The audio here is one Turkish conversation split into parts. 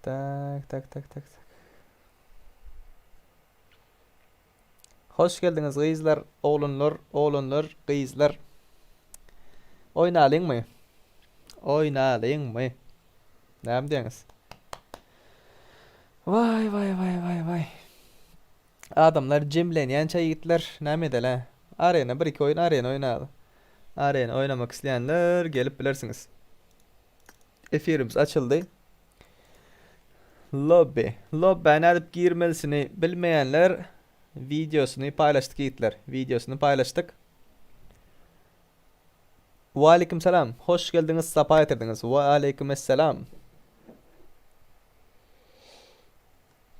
Tak tak tak tak. Hoş geldiniz kızlar, oğlanlar, kızlar. Oynayalım mı? Oynayalım mı? Ne yapıyorsunuz? Vay vay vay vay vay. Adamlar cimleyen çay gittiler. Ne mi la? Arena bir iki oyun arena oynadı. Arena oynamak isteyenler gelip bilirsiniz. Efirimiz açıldı. Lobby'ne alıp girmelisini bilmeyenler videosunu paylaştık yiğitler. Videosunu paylaştık. Ve aleyküm selam. Hoş geldiniz, safa getirdiniz. Ve aleyküm selam.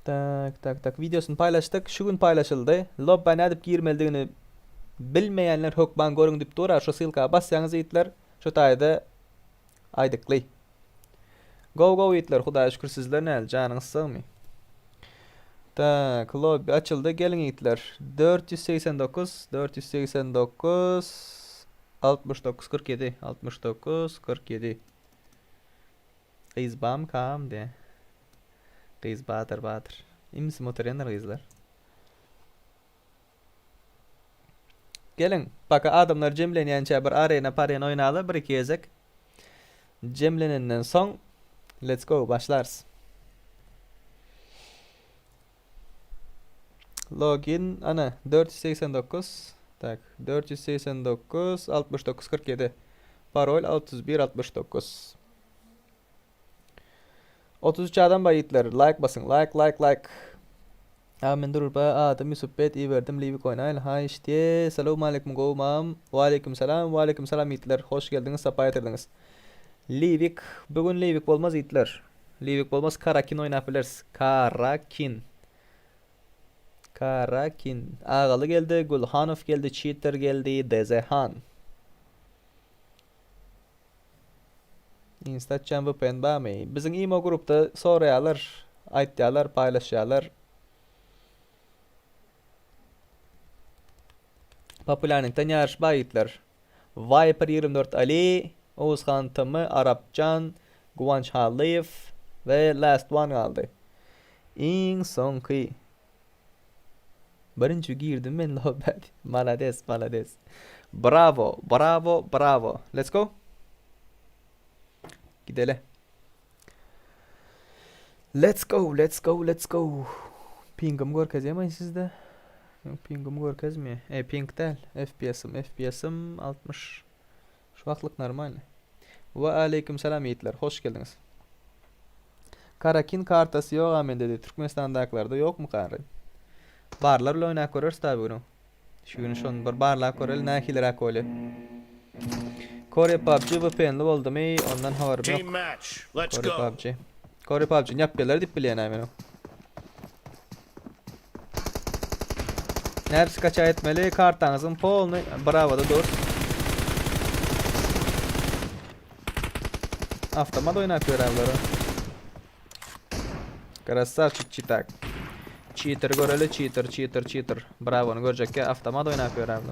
Tak tak tak videosunu paylaştık. Şu gün paylaşıldı. Lobby'ne alıp girmediğini bilmeyenler hokban görün deyip durar. Şu silka basyanız yiğitler. Şu tayda aydıklı. Go yiğitler. Hudaya şükür sizler ne canınız sığmıyor. Tak lobby açıldı. Gelin yiğitler. 489 69 47 69 47 Kız bam kam de. Kız batır. İmsi motorenler kızlar. Gelin. Baka adamlar cemleniyen bir arena parena oynalı. Bir iki yazık. Cemlenenden son. Let's go. Başlarız. Login ana 489 tak 489 69 47 parol 61 69 33 adam bayitler like basın like amin durur ba adam Yusuf bet iyi verdim livi koynayla ha işte selamun aleyküm goğumam ve aleyküm selam yiğitler hoş geldiniz sapa yetirdiniz livik bugün livik olmaz yiğitler livik olmaz karakin oynayabiliriz Karakin. Ağalı geldi, Gulhanov geldi, Cheater geldi, Dezehan. Instagram ve penbami. Bizim imo grupta sorayalar, aytyalar, paylaşyalar. Popülerlikten yarış bayitler. Viper 24 Ali, Oğuzhan Tamı, Arapcan, Guvanç Haliyev ve Last One kaldı. İn son ki. Birinci girdim ben lobby. Malades. Bravo. Let's go. Gidelim. Let's go. Ping'im görkez yemeyin sizde. Ping'im görkez mi? Ping değil. FPS'im 60. Şu vakitlik normal. Ve aleyküm selam yiğitler. Hoş geldiniz. Karakin kartası yok amen dedi. Türkmenistan'dakilarda yok mu karı? Barlarla oynak görürüz tabi bunu. Şu gün şun bir barlar görürüz ne hilerak öyle. Kore PUBG VPN'li oldu mu ondan haberim yok. Kore PUBG ne yapıyorlar deyip bileyen hemen o. Hepsi kaça etmeli kartanızın polunu bravo da dur. Автомат oynak görevleri. Krasavчик çitak. Cheater göreli cheater. Bravo onu görecek ki avtomat oynatıyor abi.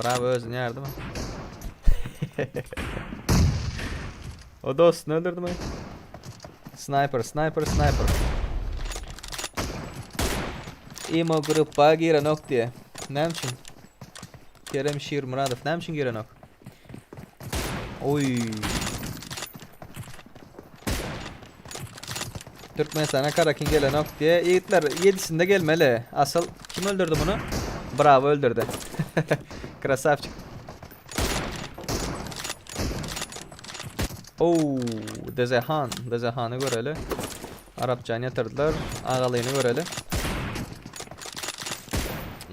Bravo özün yardım. O dostunu öldürdü mü? Sniper. İmo grupa giren ok diye. Ne için? Kerem Şiir Muradov ne için giren ok? Oy. Türkmenistan'a Karakin gelen ok diye yiğitler 7'sinde gelmeli. Asıl kim öldürdü bunu? Bravo öldürdü. Krasavчик. Oo, Dezehan'ı göreli. Arapçanı yatırdılar. Ağalığını göreli.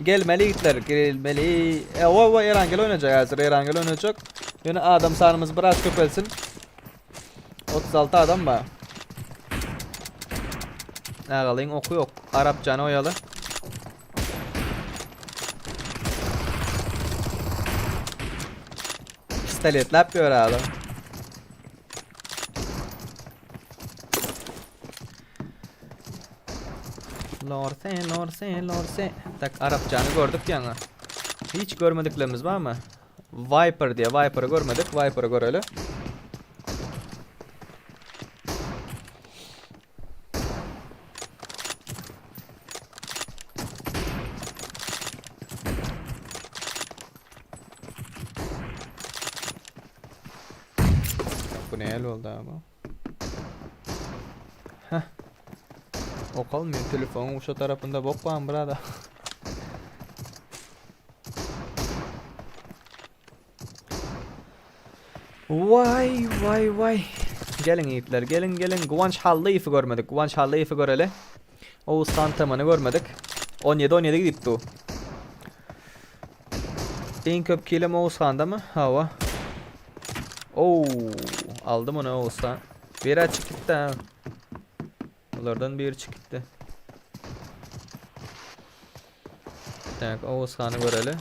Gelmeli yiğitler gelmeli. Erangel oynayacak hazır Erangel oynayacak. Yine adam sarımız biraz köpelsin. 36 adam var. Ağalayın oku yok. Arapçanı oyalı. Pistolet yapıyor adam. Lorse. Tak Arapçanı gördük yani. Hiç görmediklerimiz var mı? Viper diye Viper'ı görmedik. Viper'ı görelim. Bu ne el oldu ama? Heh. O kalmıyor telefonun şu tarafında bok var burada. Vay vay vay. Gelin yiğitler gelin. Kıvanç Hallı'yı görmedik. Kıvanç Hallı'yı göreli. Oğuz Santaman'ı görmedik. 17 gidipti o. En köp kilim Oğuzhan'da mı? Hava. Oo, aldım onu Oğuzhan. Bir açık gitti ha. Bunlardan bir çıktı. Tak Oğuzhan'ı görelim.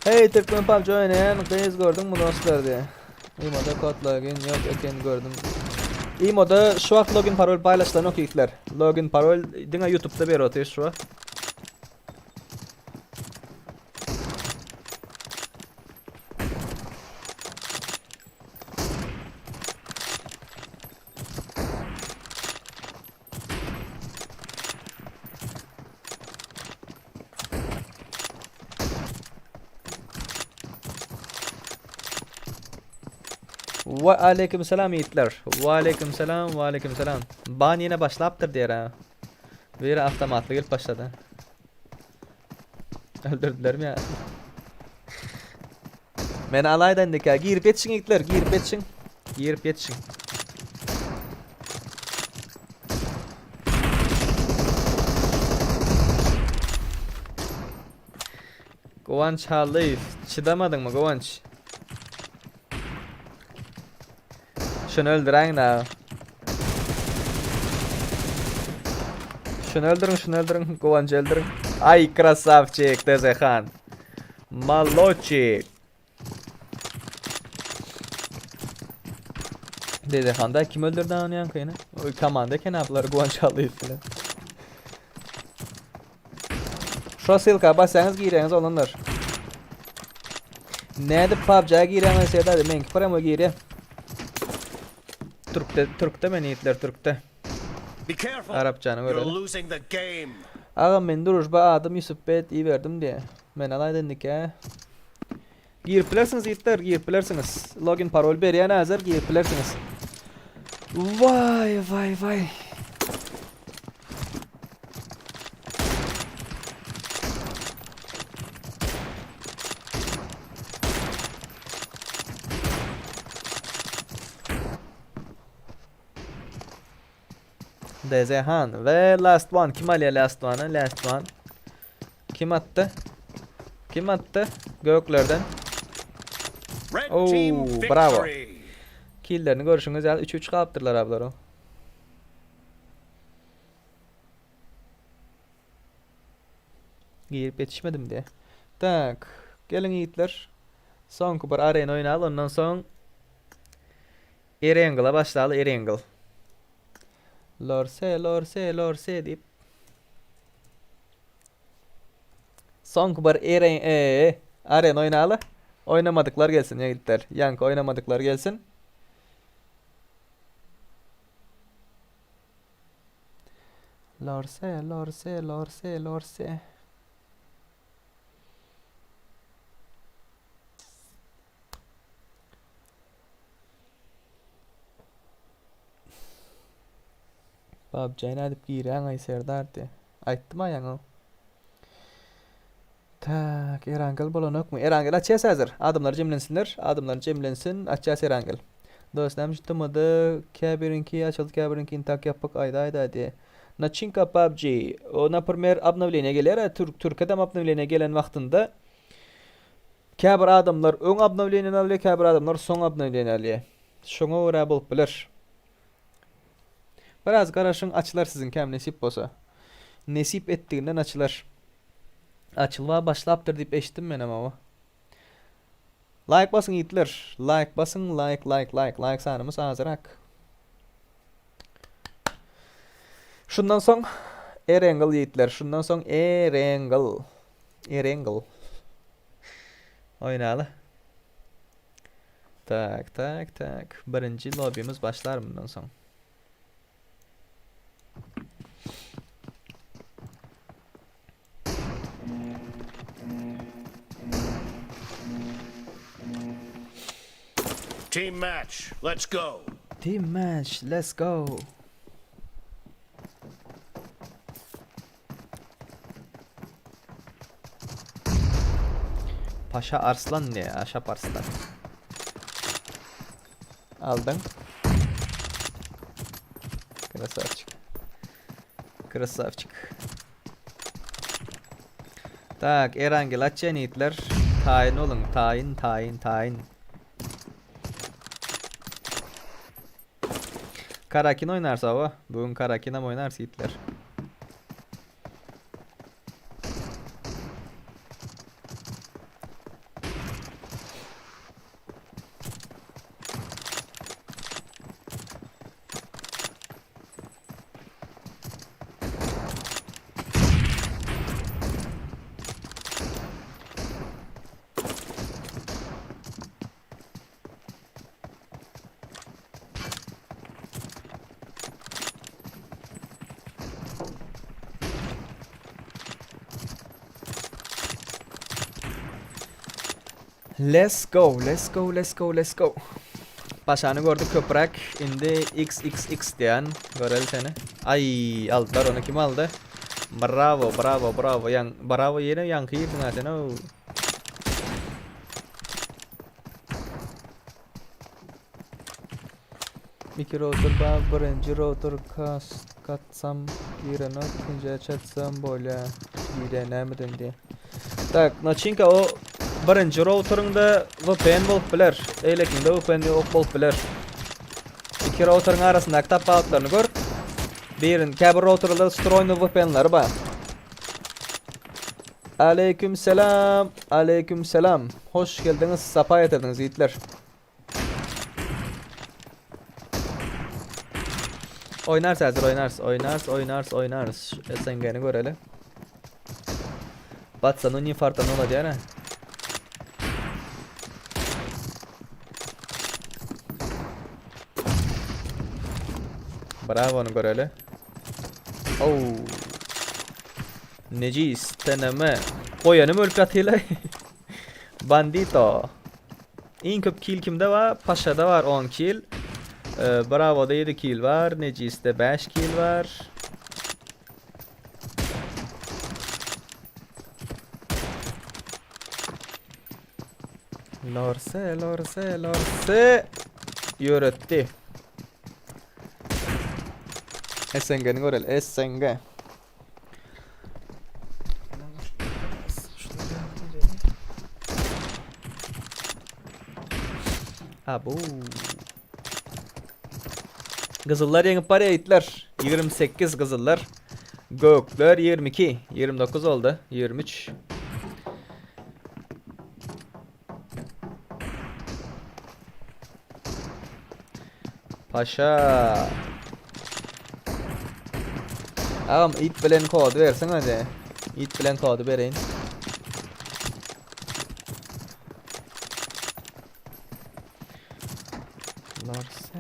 Hey Türkmen PUBG oynayan kız gördün mü dostlar diye. İmoda kod login yok eken gördüm. İmoda şu an login parol paylaşılan ok yiğitler. Login parol dina YouTube'da bir atıyor şu an. Ve aleykümselam yiğitler. Ve aleykümselam. Ban yine başlaptır diye ha. Bir avtomatlı gelip başladı. Öldürdüler mi ya? Men alaydan dika girip yetişin yiğitler, girip yetişin. Kıvanç Halif, çıdamadın mı Kıvanç? Şunu öldüren da. Şunu öldürün. Kıvanç'ı öldürün. Ay krasavчик Dezehan. Malochik. Dezehan'da kim öldürdü onu yankıyını? O kamandaki ne yaptılar Kıvanç Halif falan. Şu silka bassanız gireniz olanlar. Neydi PUBG'ye giremez ya da demek ki para mı giriyor? Türk'te mi niyetler Türk'te? Arapçanı görelim. Ağam men duruşba adım Yusuf Bet iyi verdim diye. Men alaydan dike. Giriplersiniz yiğitler, giriplersiniz. Login parol beriyen hazır giriplersiniz. Vay. Dezehan ve last one. Kim alıyor last one? Kim attı? Göklerden. Oo, bravo. Killlerini görüşünüz ya 3-3 kaptırlar ablar o. Girip yetişmedim diye. Tak. Gelin yiğitler. Son kupar arena oynayalım. Ondan sonra Erangle'a başlayalım. Erangle. Lorse deyip son kupar arena oynayalım. Oynamadıklar gelsin ya yiğitler. Yankı oynamadıklar gelsin. Lorse. PUBG'ni edip giren ay serdardı. Ayttım ayağını. Tak, Erangel bulunuk mu? Erangel açacağız hazır. Adımlar cemlensinler. Açacağız Erangel. Dostlarım çıtamadı. Kabirinki açıldı. Kabirinki intak yapıp ayda diye. Начинка PUBG. O например обновление gelir. Türkiye'de обновление gelen vaktinde kabir adamlar ön обновление alıyor. Kabir adamlar son обновление alıyor. Şuna uğra bulup bilir. Biraz karışın açılar sizin kem nesip olsa. Nesip ettiğinden açılar. Açılmaya başlaptır deyip eşittim ben ama o. Like basın yiğitler. Like basın. Like sanımız azırak. Şundan son Erangel yiğitler. Erangel. Oynalı. Tak. Birinci lobby'miz başlar bundan son. Team match, let's go. Team match, let's go. Paşa Arslan ne ya? Aşap Arslan. Aldın. Krasavчик. Krasavчик. Tak, Erangel Açenitler. Tayin olun. Tayin. Karakin oynarsa hava. Bugün Karakin'e mi oynarsa Hitler? Let's go. Paşanı gördük köprek. Indi XXX diyen. Görelim seni. Ay aldılar onu, kim aldı? Bravo. Bravo yine yankı yedin zaten. Oh. İki router birinci router katsam giren ikinci açatsam böyle girenemedin diye. Tak, начинка o birinci router'ında VPN bolup biler. Eylekinde VPN yok bolup biler. İki router'ın arasındaki tapağıtlarını gör. Birin kabel router'da stroynu VPN'ları var. Aleykümselam. Hoş geldiniz, sapa yetirdiniz yiğitler. Oynarsa hazır oynarız. SNG'ni görelim. Batsan'ın infarktan olacak ne? Bravo onu görelim. Oh. Necis deneme. Koyanım ölüp yatıyla. Bandito. En köp kill kimde var? Paşa'da var 10 kill. Bravo'da 7 kill var. Necis'te 5 kill var. Lorse. Yöretti. SNG'ni görelim. SNG. Abu. Kızıllar yeni paraya itler. 28 kızıllar. Gökler 22. 29 oldu. 23. Paşa. Ağam it bilen kodu versin hadi. It bilen kodu verin. Lorse.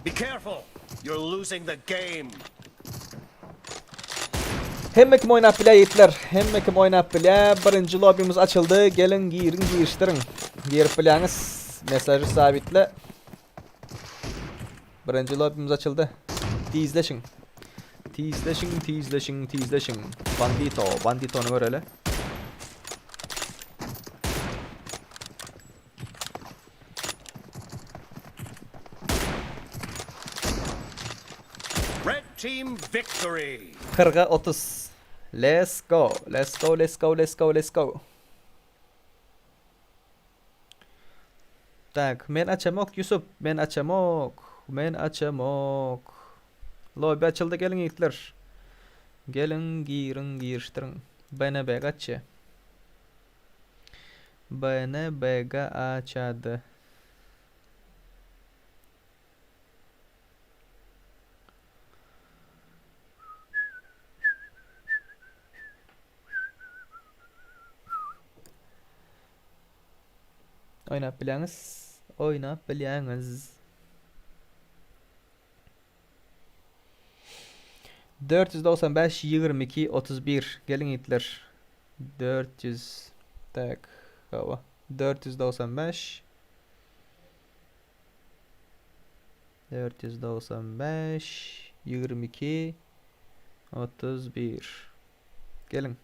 Be careful, you're losing the game. Hemmekim oynap bile yiğitler. Hemmekim oynap bile. Birinci lobimiz açıldı. Gelin giriştirin. Girip bileniz. Mesajı sabitle. Birinci lobimiz açıldı. Tizleşin. Bandito'nu görelim. Red team victory. 40'a 30. Let's go. Tak, men açamok Yusuf. Men açamok. Lobby açıldı, gelin yiğitler. Gelin giriştirin. Bana bega açı. Bana bega açadı. Oynap bileniz. 495 22 31. Gelin yiğitler. 400 tak hava. 495 495 22 31. Gelin.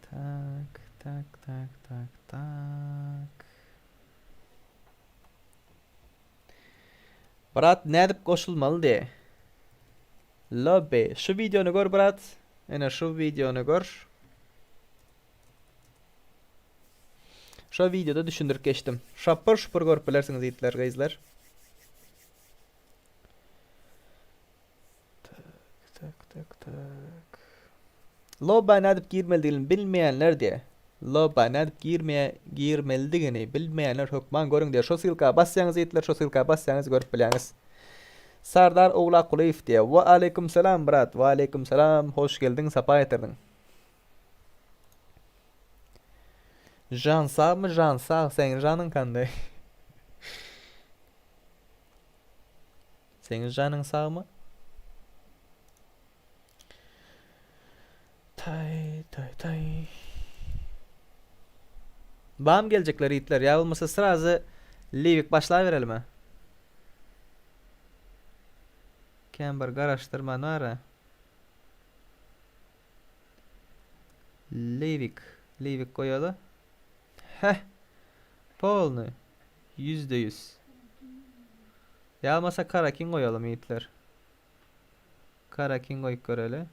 Tak tak tak tak tak. Brat ne dip koşulmalı diye. Lobby. Şu videonu gör brat. Ene şu videonu gör. Şu videoda düşündürüp geçtim. Şapır şupur görüp bilersiniz yiğitler gayızlar. Tak tak tak tak. Lobby ne dip girmeliğini bilmeyenler diye. Lobby ne dip girmeliğini bilmeyenler hükman görün diye. Şu silka bassanız yiğitler, şu silka bassanız görüp bileniz. Sardar Oğlak Kulayf diye. Ve aleyküm selam brat. Ve aleyküm selam. Hoş geldin. Sapa getirdin. Can sağ mı? Can sağ. Senin canın kanday. Senin canın sağ mı? Tay tay tay. Bağım gelecekler yiğitler. Ya olmasa sırası Livik başlar verelim ha. Camber araştırma nara. Livik koyalı. Heh. Polnu. %100. Yağmasa Karakin koyalım yiğitler. Karakin koyduk öyle.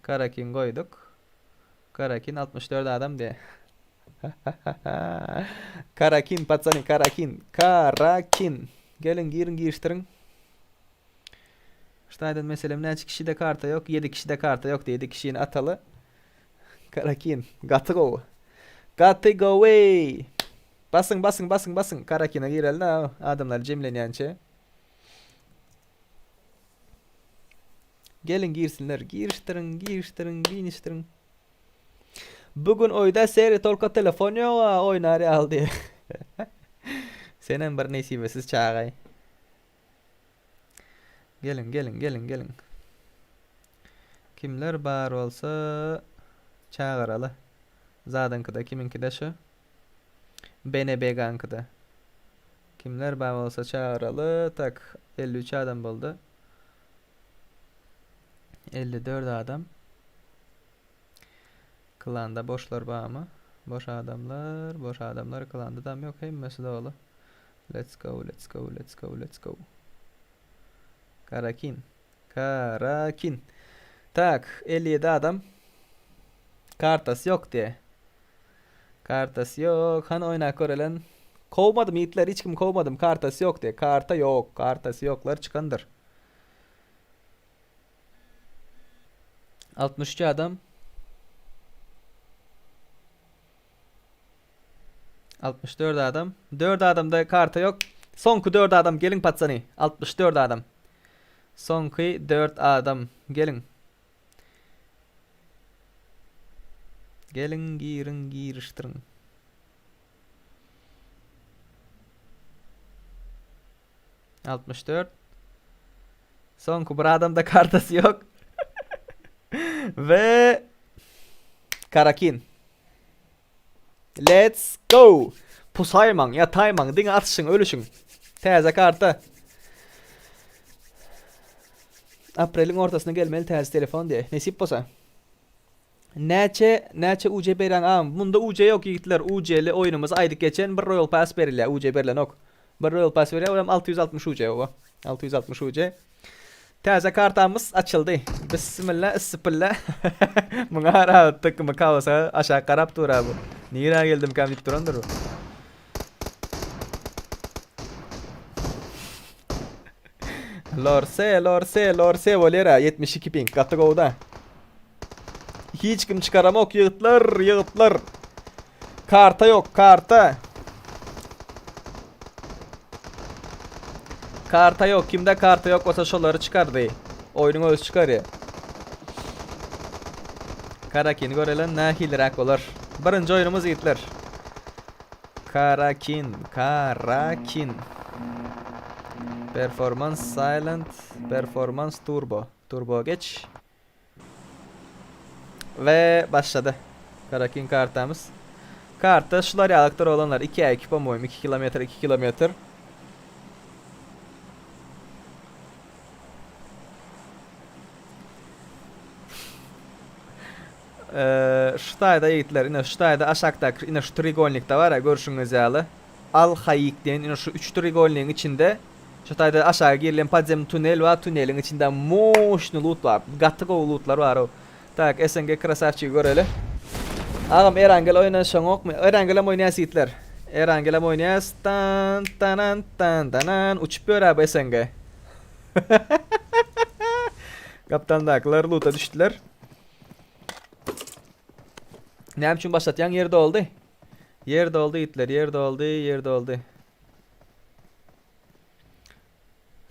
Karakin koyduk. Karakin 64 adam diye. Karakin patsani Karakin. Karakin. Gelin girin giriştirin. İşte mesela ne kişide karta yok. 7 kişide karta yok diye 7 kişinin atalı. Karakin. Gotta go. Gotta go away. Basın basın basın basın. Karakin'e girelim ha. Adamlar cemleniyence. Gelin girsinler. Giriştirin giriştirin giriştirin. Bugün oyda seyret olka telefon yok. Oynarı aldı. Senin bir nesibesiz çağay. Gelin gelin gelin gelin. Kimler bar olsa çağıralı. Zadankıda kiminki de şu. BNB'gankıda. Kimler bar olsa çağıralı. Tak 53 adam buldu. 54 adam. Klanda boşlar bağ mı? Boş adamlar klanda adam yok. Hemmesi doğru. Let's go let's go let's go let's go. Karakin. Karakin. Tak 57 adam. Kartası yok diye. Kartası yok. Hani oynak oralen. Kovmadım yiğitler. Hiç kim kovmadım. Kartası yok diye. Karta yok. Kartası yoklar çıkandır. 63 adam. 64 adam. 4 adamda karta yok. Sonku 4 adam. Gelin patsani. 64 adam. Sonku 4 adam. Gelin. Gelin girin giriştirin. ...64... Sonku bir adamda kartası yok. Ve... Karakin. Let's go. Pusayman ya tayman. Dine atışın ölüşün. Teze kartı. April'in ortasına gelmeli teze telefon diye. Nesip posa. Neçe UC beren ağam. Bunda UC yok yiğitler. UC'li oyunumuz aydık geçen bir Royal Pass verirler. UC verilen ok. Bir Royal Pass verirler. Oram 660 UC o. 660 UC. Taze kartamız açıldı. Bismillah, ısıpıllah. Buna rahat tıkımı kavasa aşağı karap dur abi. Nira geldim kamit durandır o. Lorse volera 72 ping katı govda. Hiç kim çıkaramak yığıtlar. Karta yok karta. Karta yok. Kimde karta yok olsa şoları çıkardı. Oyunun öz çıkar ya. Karakin'i görelim ne hilrak olur. Birinci oyunumuz yiğitler. Karakin. Performance silent, performance turbo. Turbo geç. Ve başladı. Karakin kartamız. Kartı şular yalıktır olanlar. 2 ekip amoyum. 2 kilometre 2 kilometre. Şutayda yiğitler. Yine şutayda aşağıda yine şu trigolnikte var ya görüşünüz yalı. Al hayik diyen yine şu 3 trigolniğin içinde. Şutayda aşağı girilen podzemli tünel var. Tünelin içinde moşnu loot var. Gattık o lootlar var o. Tak SNG krasavçıyı görelim. Ağam Erangel oynasın ok mu? Erangel'e oynayas yiğitler. Erangel'e oynayas. Tan tanan tan tanan. Uçup böyle abi SNG. Kaptandaklar loot'a düştüler. Ne için başlatan yerde oldu. Yerde oldu itler, yerde oldu, yerde oldu.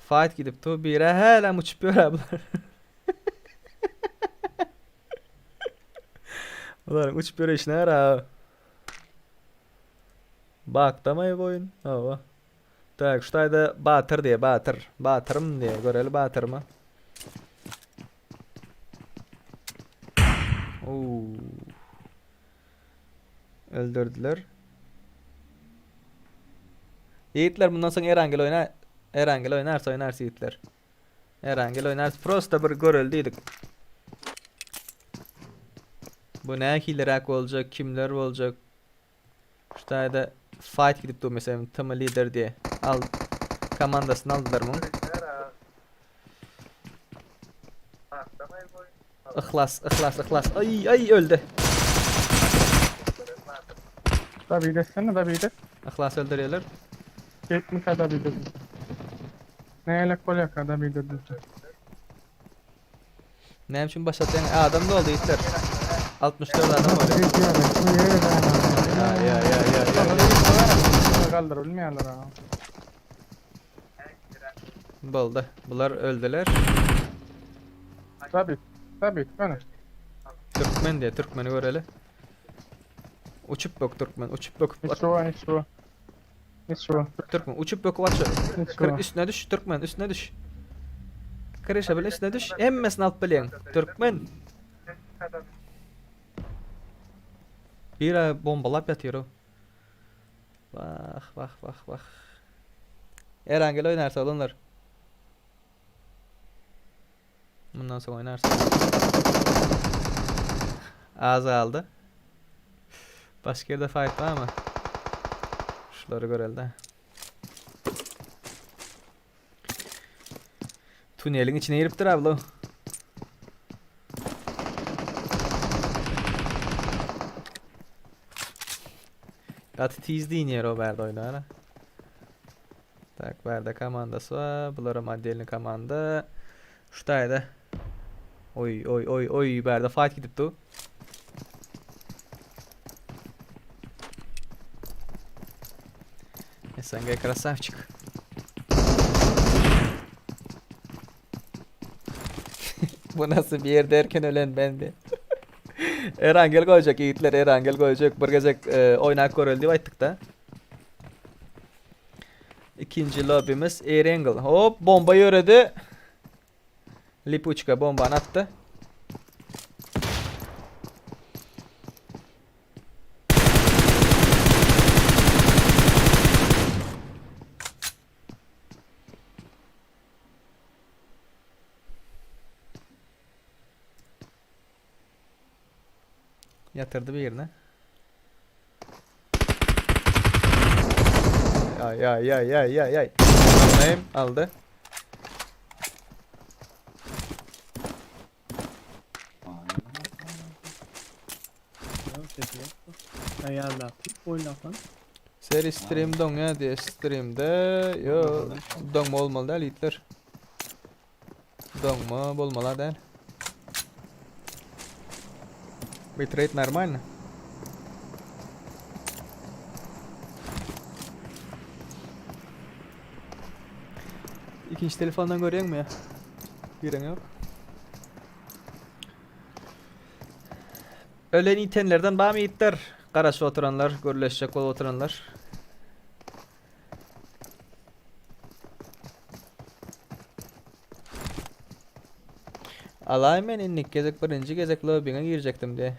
Fight gidip tu bire hala uçuyor ablar. Ulan uçuyor işine ara. Bak tamam oyun. Hava. Tak şurada batır diye batır. Batırım diye göreli batır mı? Oo. Öldürdüler. Yiğitler bundan sonra Erangel oynar. Erangel oynarsa oynarsa yiğitler. Erangel oynarsa prosta bir görüldüydük. Bu ne hilerak olacak, kimler olacak? Şu tane de fight gidip dur mesela tam lider diye. Al komandasını aldılar mı? İhlas, ihlas, ihlas. Ay öldü. Da bir desene da bir de. İhlas öldürüyorlar. 70 kadar bir de. Neyle kolay kadar bir de. Ne için başlatan adam da oldu yiğitler. 64 adam oldu. Ya. Kaldır ölmeyenler ha. Boldu. Bunlar öldüler. Tabii. Bana. Türkmen diye Türkmen'i göreli. Uçup bok Türkmen, uçup bok. Hiç şu. Türkmen uçup bok aç. Kırık üstüne düş Türkmen üstüne düş. Kırışa bile üstüne düş. Emmesini alt bilen. Türkmen. Bir bombalap yatıyor o. Bak. Erangel oynarsa alınır. Bundan sonra oynarsa. Ağzı aldı. Başka yerde fight var mı? Şuları görelim de. Tünelin içine giriptir abla. Katı teasediğin yer o verdi oyunu. Tak verdi komandası var. Bunlara maddelini komanda. Şutaydı. Oy verdi fight gidip du. SNG krasavчик. Bu nasıl bir yer derken ölen bendi. Erangel koyacak yiğitler Erangel koyacak. Burgacak oynak görüldü ayttık da. İkinci lobimiz Erangel. Hop bombayı öğredi. Lipuchka bombanı attı. Yatırdı bir yerine. Ay. Neyim aldı. Ayarla. Oyna falan. Seri stream dong ya diye streamde yo dong mu olmalı değil yiğitler. Dong mu olmalı değil. Bitrate нормально. İkinci telefondan görüyor musun ya? Giren yok. Ölen itenlerden bağım yiğitler. Karaşa oturanlar, görleşecek ol oturanlar. Alay men innik gezek birinci gezek lobby'ne girecektim diye.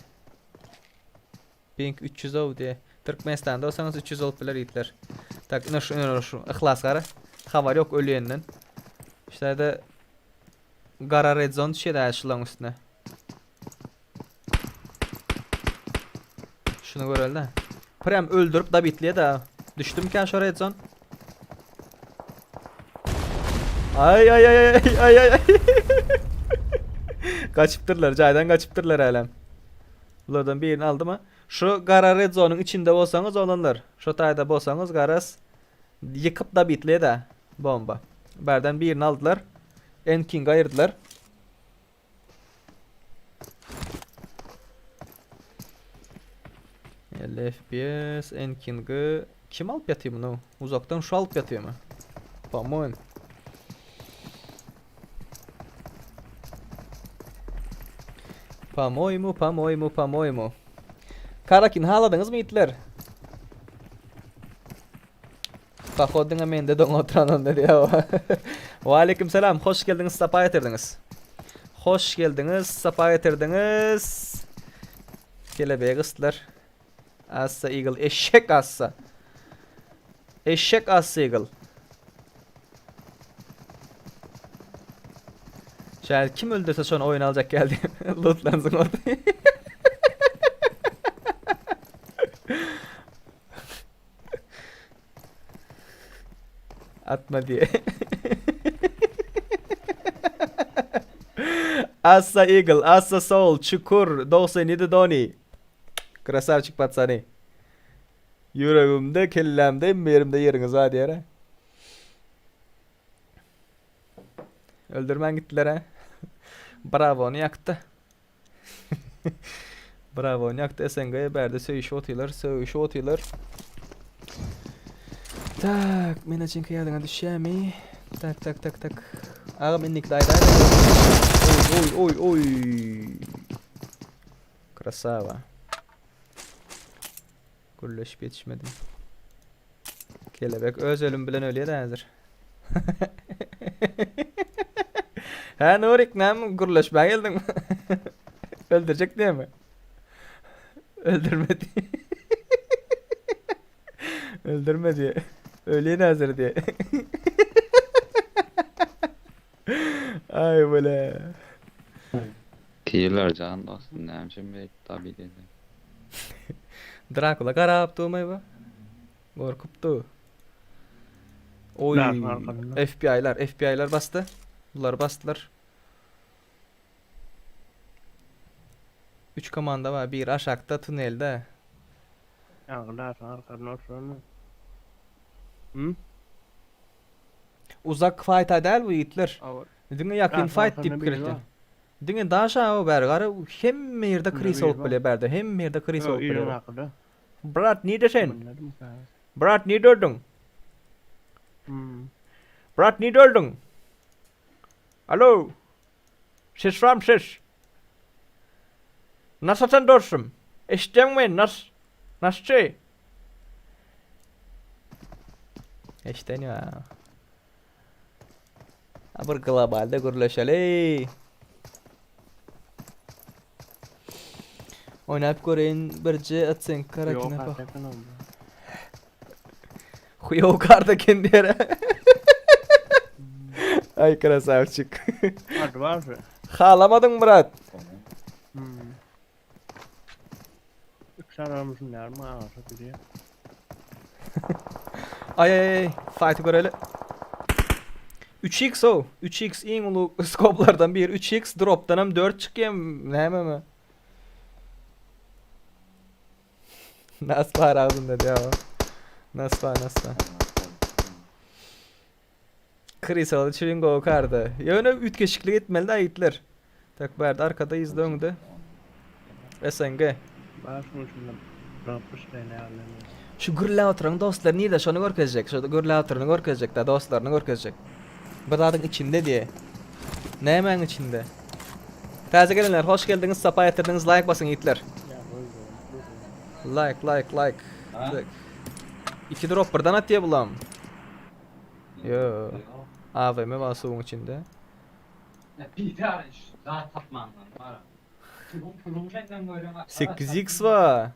Pink 300 ol diye. Türkmenistan'da olsanız 300 olup bilir yiğitler. Tak şu ihlas gara. Havar yok ölüyenden. İşte de Gara red zone düşüyor da şulan üstüne. Şunu gör öyle. Prem öldürüp da bitliye de düştüm ki şu red zone. Ay ay ay ay ay ay ay. Kaçıptırlar, caydan kaçıptırlar alem. Bunlardan birini aldı mı? Şu Gara red zone'un içinde olsanız olanlar. Şu tayda bolsanız garas yıkıp da bitliye de bomba. Berden birini aldılar. Enking ayırdılar. FPS Enking'i kim alıp yatıyor bunu? Uzaktan şu alıp yatıyor mu? Pamoin. Pamoy mu, pamoy mu, pamoy mu? Karakin haladınız mı itler? Kakodun hemen de don oturan dedi ya. Ve aleyküm selam. Hoş geldiniz, sapa getirdiniz. Hoş geldiniz, sapa getirdiniz. Kelebeğe kıstılar. Assa Eagle, eşek assa. Eşek assa Eagle. Şayet kim öldürse sonra oyun alacak geldi. Lootlansın orada. Atma diye. Assa Eagle, Assa Soul, Çukur, 97 Doni. Krasavçık patsani. Yüreğimde, kellemde, yerimde yeriniz var diye. Öldürmen gittiler ha. Bravo onu yaktı. Bravo onu yaktı. SNG'ye berdi söyüşü otuyorlar, söyüşü otuyorlar. Tak, men için kıyadına düşemi. Tak tak tak tak. Ağam indik dayda. Oy oy oy. Krasava. Gürleşip yetişmedim. Kelebek öz ölüm bilen ölüye de hazır. Ha Nurik nam gürleşmeye geldin mi? Öldürecek diye mi? Öldürmedi. Öldürme diye. Ölüye de hazır diye. Ay böyle. Diyorlar can dostum ne hemşin be tabi dedi. Dracula karaptı mı bu? Korkuptu. Oy. FBI'lar bastı. Bunlar bastılar. 3 komanda var. Bir aşağıda tünelde. Arkadan. Hı? Uzak fight değil bu yiğitler. Ağır. Dünge yakın fight dip gitti. Dünge daha aşağı bergarı hem yerde kriz olup bile berdi. Hem yerde kriz olup bile. Brat neredesin? Brat nerede? Brat nerede? Alo. Ses var mı ses? Nasılsın dostum? İşten mi? Nasıl şey? İşten ya. Bir globalde gürleşeli. Oynayıp göreyim birce atsın karakine bak. Huyo karda kendi yere. Ay krasavçık. Hadi var. Ağlamadın Murat. Sararmışsın der mi? Ağırsa diye. Ay ay ay. Fight'ı görelim. 3x o. 3x en ulu skoplardan bir. 3x drop'tan hem 4 çıkıyor. Ne hemen mi? Nasıl var ağzında diyor. Nasıl var. Krisal Çiringo karda. Yöne ütkeşiklik etmeli de ayıtlar. Takberdi arkada izlöndü. SNG. Var şunu şimdi. Rapmış beni yerlerine. Şu gürle oturan dostlar niye de şunu görkezecek. Şu gürle oturanı görkezecek de dostlarını görkezecek. Bıradın içinde diye. Ne hemen içinde? Taze gelenler hoş geldiniz. Sapa yatırdınız. Like basın yiğitler. Like. İki drop birden at diye bulam. Yo. AVM var suyun içinde. Bir tane daha tapman var. Bunun benden böyle bak. 8x var.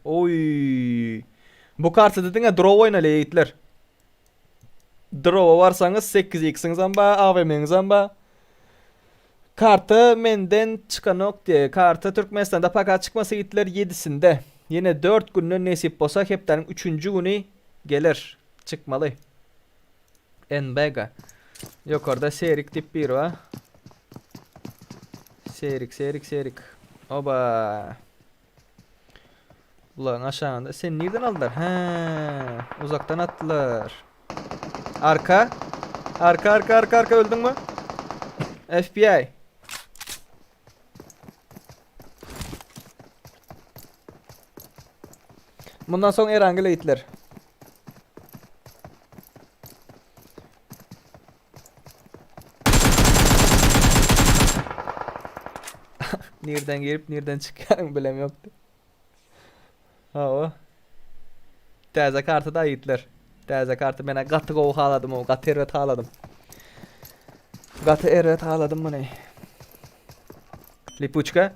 Oy. Bu kartı dedin ya draw oynayla yiğitler. Draw varsanız 8x'iniz ba, AVM'niz ba. Kartı menden çıkan ok diye. Kartı Türkmenistan'da pakat çıkması yiğitler 7'sinde. Yine 4 günün nesip olsa hepten 3. günü gelir. Çıkmalı. Nbega. Yok orada serik tip 1 var. Serik. Oba. Ulan aşağında. Sen nereden aldılar? He, uzaktan attılar. Arka öldün mü? FBI. Bundan sonra Erangel eğitler. Nereden girip nereden çıkarım bilem yoktu. Ha o. Taze kartı da eğitler. Taze kartı bana katı gol haladım o. Katı eret haladım. Katı eret haladım mı ne? Lipuçka.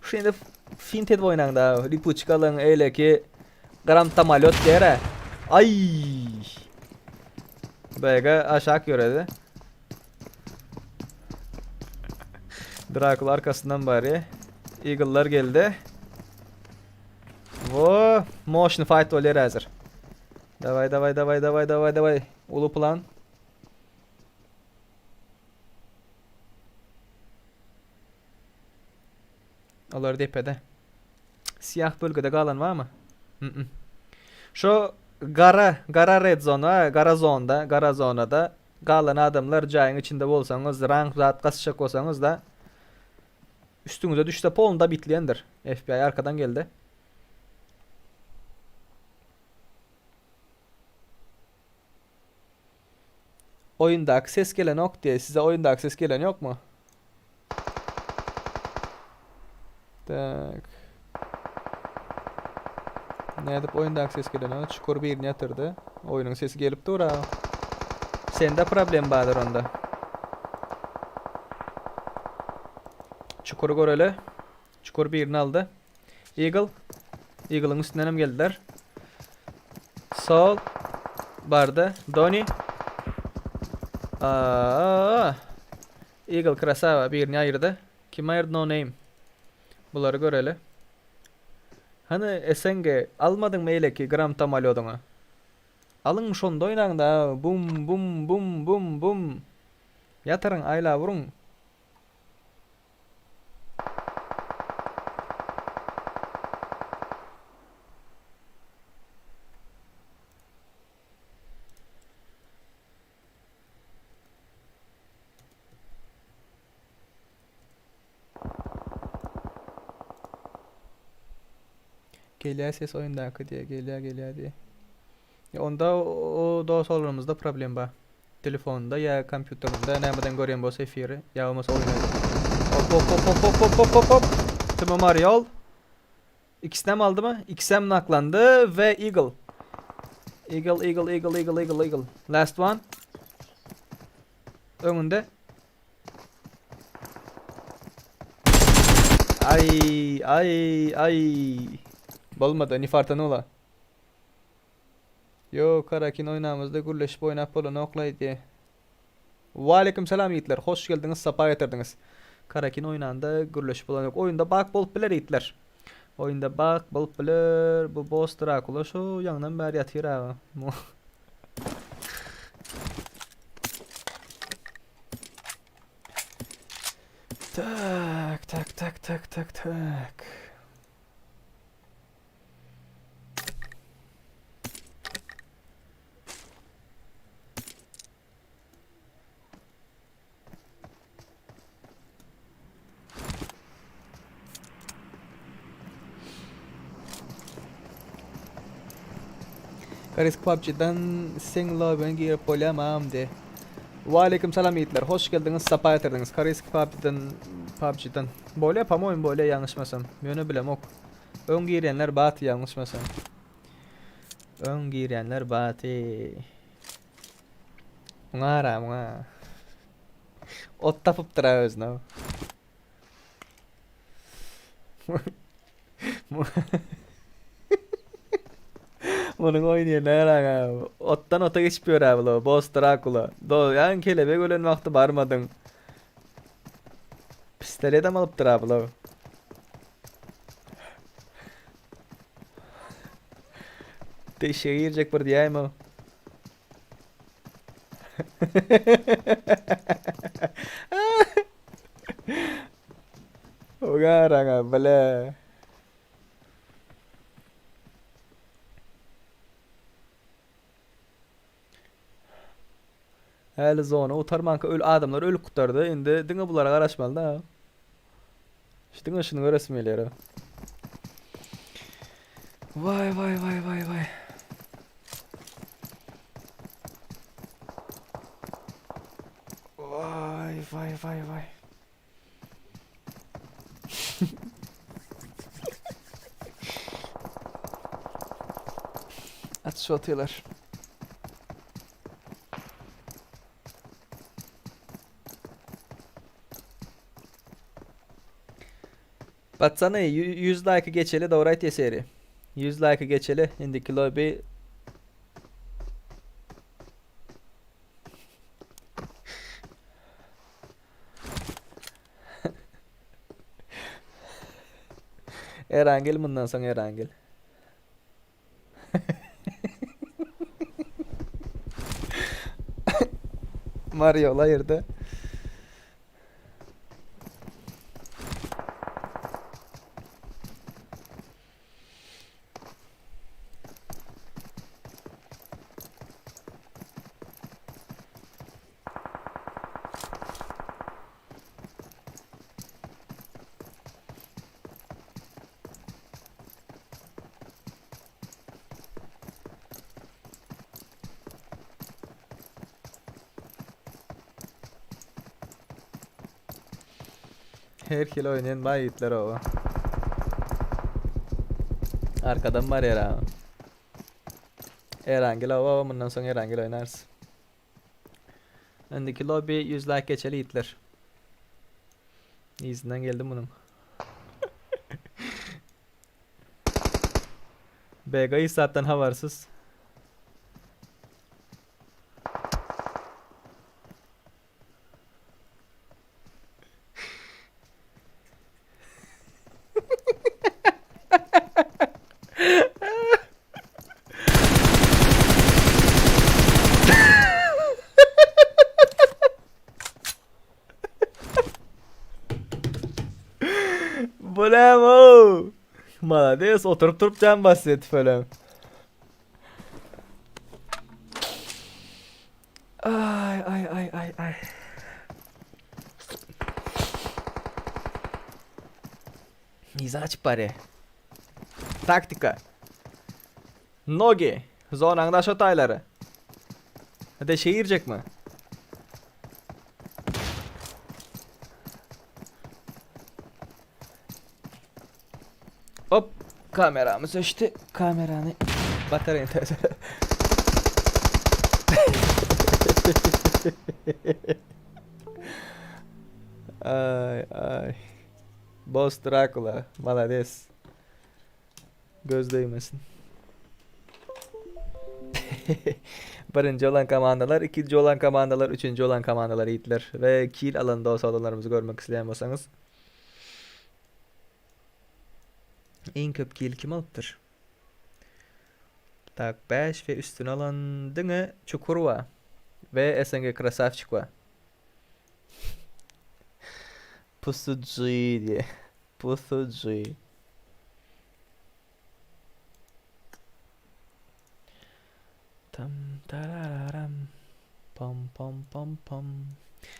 Şimdi fint et oynan da. Lipuçkaların öyle ki gram tamalot dere. Ay. Böyle aşağı göredi. Dracula arkasından bari. Eagle'lar geldi. Wo motion fight oluyor hazır. Davay. Ulu plan. Onlar depede. Siyah bölgede kalan var mı? Şu gara red zone var, gara zonada kalan adamlar cayın içinde bolsanız, rank zat kasışacak olsanız da üstünüze düşse polunda bitleyendir. FBI arkadan geldi. Oyunda akses gelen yok diye size oyunda akses gelen yok mu? Tak. Ne edip oyunda akses gelen o? Çukur birini yatırdı. Oyunun sesi gelip dura. Sende problem vardır onda. Çukuru göreli. Çukur birini aldı. Eagle'ın üstünden hem geldiler. Sol. Barda. Donny. Eagle krasava birini ayırdı. Kim ayırdı? No name. Bunları göreli. Hani SNG almadın mı öyle ki gram tamalıyordun? Alın şonda oynan da bum. Yatırın ayla vurun. Geliyor ses oyunda akı diye geliyor diye. Ya onda o doğrularımızda problem var. Telefonda ya kompüterinde nereden görüyorum bu sefiri ya olmasa oyunu. Hop. Tamam Ariol. XM aldı mı? XM naklandı ve Eagle. Eagle. Last one. Önünde. Ay. Bolmadı nifartanı ola. Yo Karakin oynamızda gürleşip oynap olan oklaydı. Ve aleyküm selam yiğitler. Hoş geldiniz, sapa getirdiniz. Karakin oynanda gürleşip olan yok. Oyunda bak bol bilir yiğitler. Oyunda bak bol bilir. Bu boss Dracula şu yandan beri yatıyor abi. Tak. Karisk PUBG'den sen lobby'e girip oynamam de. Ve aleyküm selam yiğitler. Hoş geldiniz, sapa yatırdınız. Karisk PUBG'den. Böyle yapam oyun böyle yanlışmasam. Yönü bilem ok. Ön girenler batı yanlışmasam. Ön girenler batı. Mungara munga. Ot tapıp dıra özüne. Bunun oynayan ne ottan ota geçmiyor abi lo. Boss Dracula. Yan kelebek ölen vakti barmadın. Pistolet mi alıp abi lo. Deşeğe girecek bir diyeyim o. O garanga bale. Həli zona utarmanka öl adamlar ölüp kurtardı. Indi diňe bulara garaşmaly da. Diňe şunu göresmeýler. Vay vay vay vay vay. Vay vay vay vay. Atış atıyorlar. Batsana 100 like geçeli doğrayt seri. 100 like geçeli indiki lobby. Erangel bundan sonra Erangel. Mario hayırdı. Her kilo oynayan bayitler o. Arkadan var ya. Erangel o bundan sonra Erangel oynarsın. Öndeki lobby 100 like geçeli itler. İzinden geldim bunun. Bega'yı zaten havarsız. Bravo. Молодец, oturup durup can bahsetti falan. Ay ay ay ay ay. Mizaç pare. Taktika. Nogi. Zonangda şotayları. Hadi şey girecek mi? Hop. Kameramı seçti. Kameranı. Bataryayı ters. Ay ay. Boss Dracula. Malades. Göz değmesin. Birinci olan komandalar, ikinci olan komandalar, üçüncü olan komandalar yiğitler. Ve kill alanında o salonlarımızı görmek isteyen olsanız. En köp kill kim alıptır? Tak 5 ve üstüne alan Dine Çukurova ve SNG Krasavçikova. Pusucu diye. Pusucu. Tam tararam. Pam pam pam pam.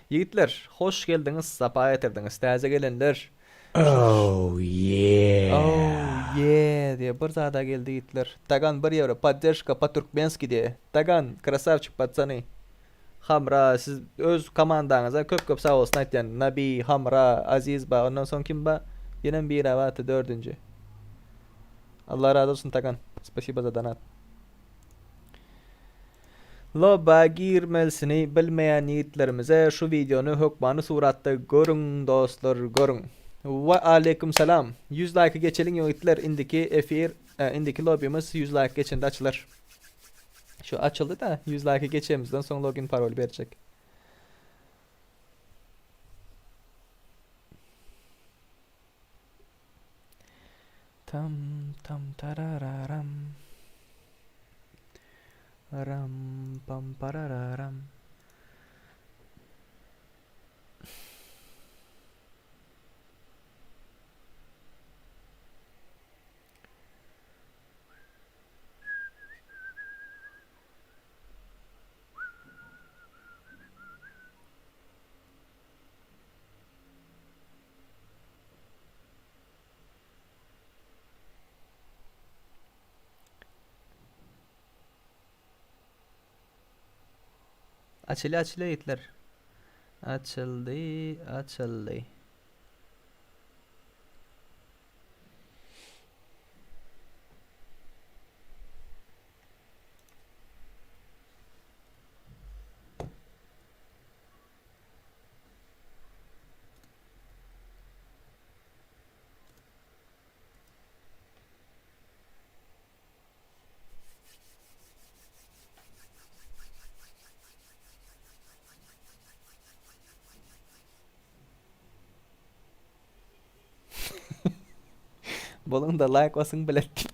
Yiğitler, hoş geldiniz, safa getirdiniz. Taze gelenler. Oh yeah. Oh yeah diye bir zada geldi yiğitler. Tagan 1 euro. Поддержка по-туркменски diye. Tagan, krasavчик пацаны. Hamra, siz öz komandanıza köp sağ olsun aytyan. Nabi, Hamra, Aziz ba, ondan son kim ba? Yine bir avatı 4. Allah razı olsun Takan. Spasiba za donat. Loba girmelsini bilmeyen yiğitlerimize şu videonu hükmanı suratta görün dostlar görün. Ve aleyküm selam. 100 like geçelim yiğitler. Indiki lobby'miz 100 like geçinde açılır. Şu açıldı da 100 like geçemizden sonra login parol verecek. Tam tam tarararam. Ram pam parararam. Açıldı yiğitler. Açıldı. Bolun da like basın bilettik.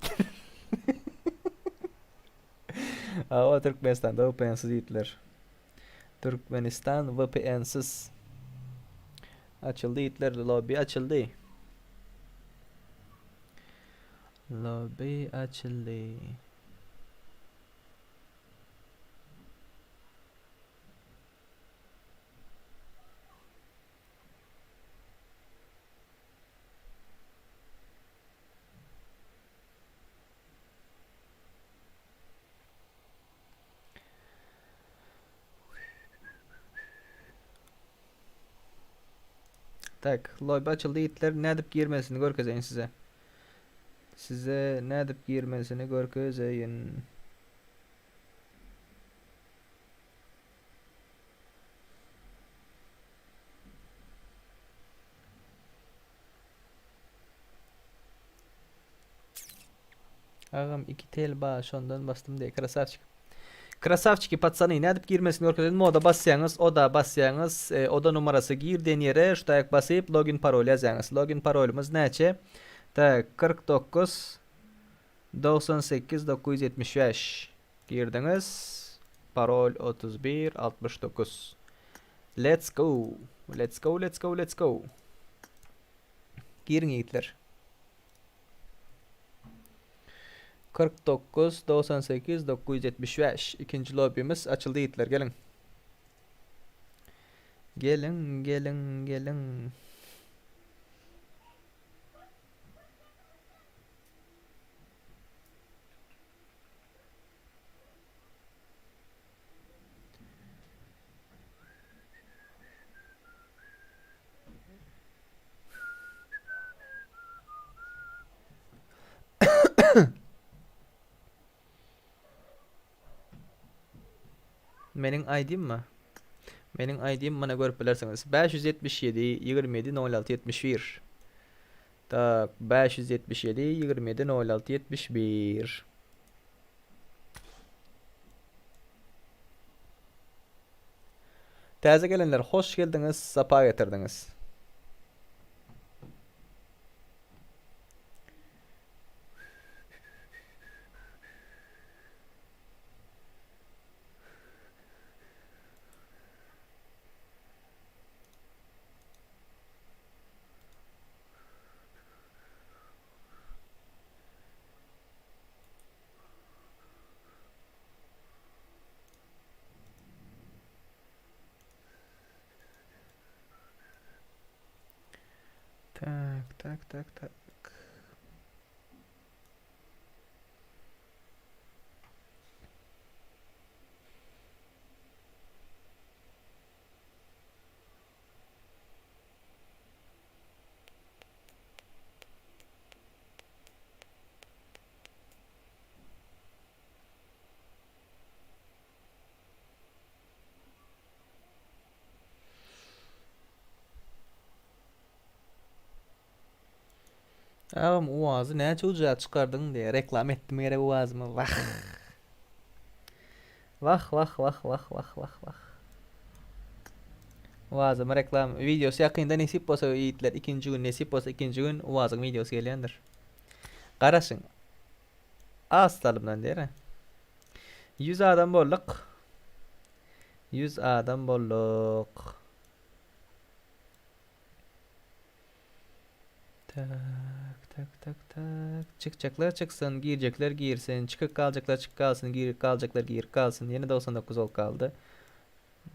Ama Türkmenistan'da VPN'siz yiğitler. Türkmenistan VPN'siz. Açıldı yiğitler. Lobby açıldı. Lobby açıldı. Tak, lobby açıldı yiğitler. Ne edip girmesini görkezeyim size. Size ne edip girmesini görkezeyim. Ağam 2 tel baş ondan bastım diye krasavçık. Krasavçıki patsani ne edip girmesini görkezeyim. Oda basyanız. Oda numarası girdiğin yere şu dayak basıp login parol yazyanız. Login parolümüz neçe? Tak 49 98 975 girdiniz. Parol 31 69. Let's go. Let's go. Girin yiğitler. 49 98 975 ikinci lobby'miz açıldı yiğitler, gelin. Gelin. Menin ID'm mi? Menin ID'm bana görüp bilersiniz. 577 27 06 71. Tak 577 27 06 71. Taze gelenler hoş geldiniz, sapa getirdiniz. Tak. Ağam uwazı näçe ujağa çykardın diye reklam etdim ere uwazymy. Vah. Vah vah vah vah vah vah vah. Uwazymy reklam videosu ýakynda nesip bolsa ýitler ikinji gün nesip bolsa ikinji gün uwazyň videosy gelýändir. Garaşyň. Astalymdan dere. 100 adam bolduk. 100 adam bolduk. Tak tak tak tak. Çıkacaklar çıksın, girecekler girsin, çıkıp kalacaklar çık kalsın, girip kalacaklar gir kalsın. Yeni 99 ol kaldı.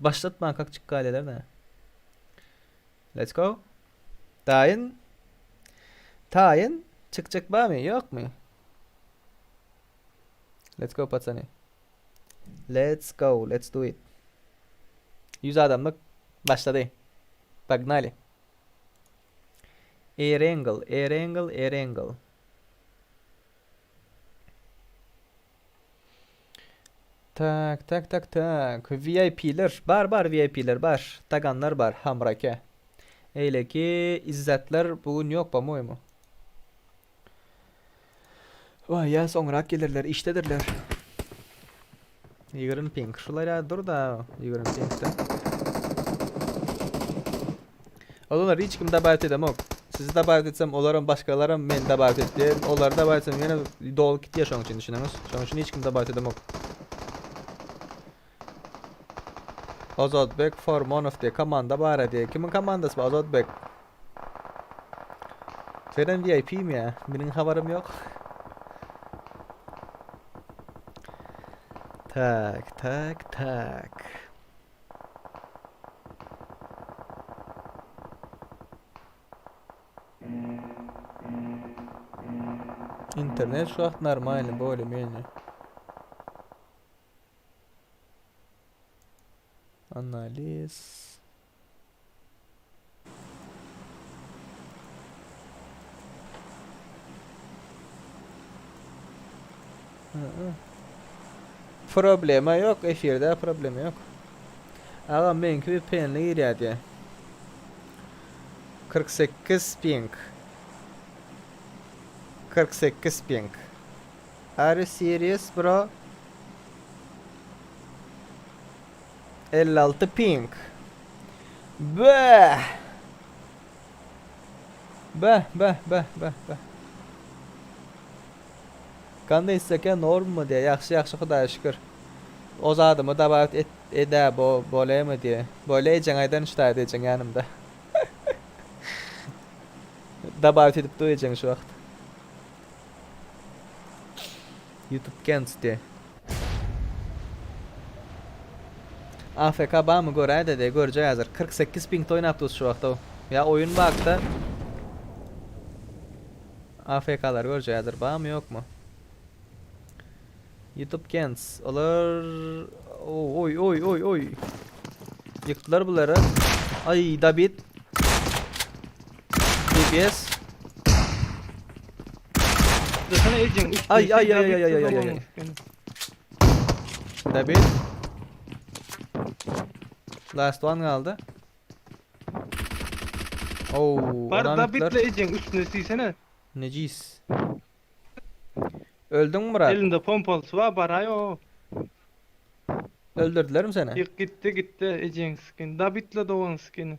Başlatma kalk çık kaleler ne? Let's go. Tayin. Tayin. Çıkacak var mı? Yok mu? Let's go patsani. Let's go. Let's do it. 100 adamlık başladı. Pagnalı. Air angle, air angle, air angle. Tak tak tak tak. VIP'ler bar VIP'ler bar. Taganlar bar hamrake. Eyle ki izzetler bugün yok mu mu? Vay ya sonra gelirler iştedirler. Yigrin pink. Şulara dur da Yigrin pink'te. Onlar hiç kim davet edemok. Sizi davet etsem olarım başkalarım men davet etdi. Onları davet etsem yine dolu kit ya şoň için düşünemiz. Şoň için hiç kim davet edemok. Azadbek Formonov diye komanda var diye. Kimin komandası bu Azadbek? Sen VIP mi ya? Benim haberim yok. Tak tak tak. İnternet şu an normal böyle menü. Analiz. Problema yok, efirde problema yok. Ağam benimki bir penli giriyadi. 48 ping. 48 ping. Are you serious bro? 56 ping. Bah. Bah. Kanday isteken norm mu diye yaxşı Xudoya şükür. O zadımı davet ede böyle mi diye. Böyle ecen aydan iştahit ecen yanımda. Davet edip duyacağım şu vakt. YouTube Kents diye. AFK bağ mı göre dedi göreceğiz hazır. 48 ping oynaptız şu vakta o. Ya oyun baktı. AFK'lar göreceğiz hazır bağ mı yok mu? YouTube Kents olur. Oy. Yıktılar bunları. Ay David. DPS. Sana ejin. Ay. David. Last one kaldı. Var Adam David'le yıktılar. ejin üstüne siysene. Necis. Öldün mü Murat? Elinde pompalısı var barayo. Öldürdüler mi seni? Gitti ejin skin. David'le doğan skin.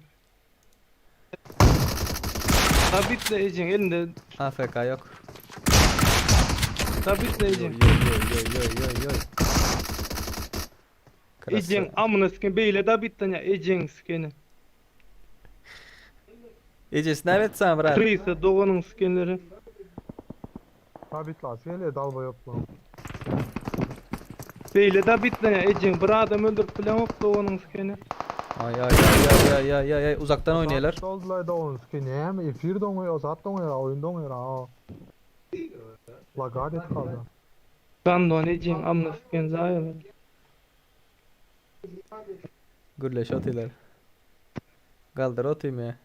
David'le ejin elinde. AFK yok. David'le ejin. Yoy. Ejin amına skin beyle David'den ya ejin skin. Ecesi ne evet sen Murat? Krisa doğanın skinleri. Sabit la seni dalba yok lan. Beyle David'den ya ejin. Bir adam öldürüp falan yok doğanın skini. Ay uzaktan oynuyorlar. Doldular da onun ki ne mi? Efir de oynuyor, zat da oynuyor, oyun da oynuyor ha. La gadet kaldı. Ben de onu ejin amına skin zayıf. Gürleş atıyorlar. Kaldır atayım ya.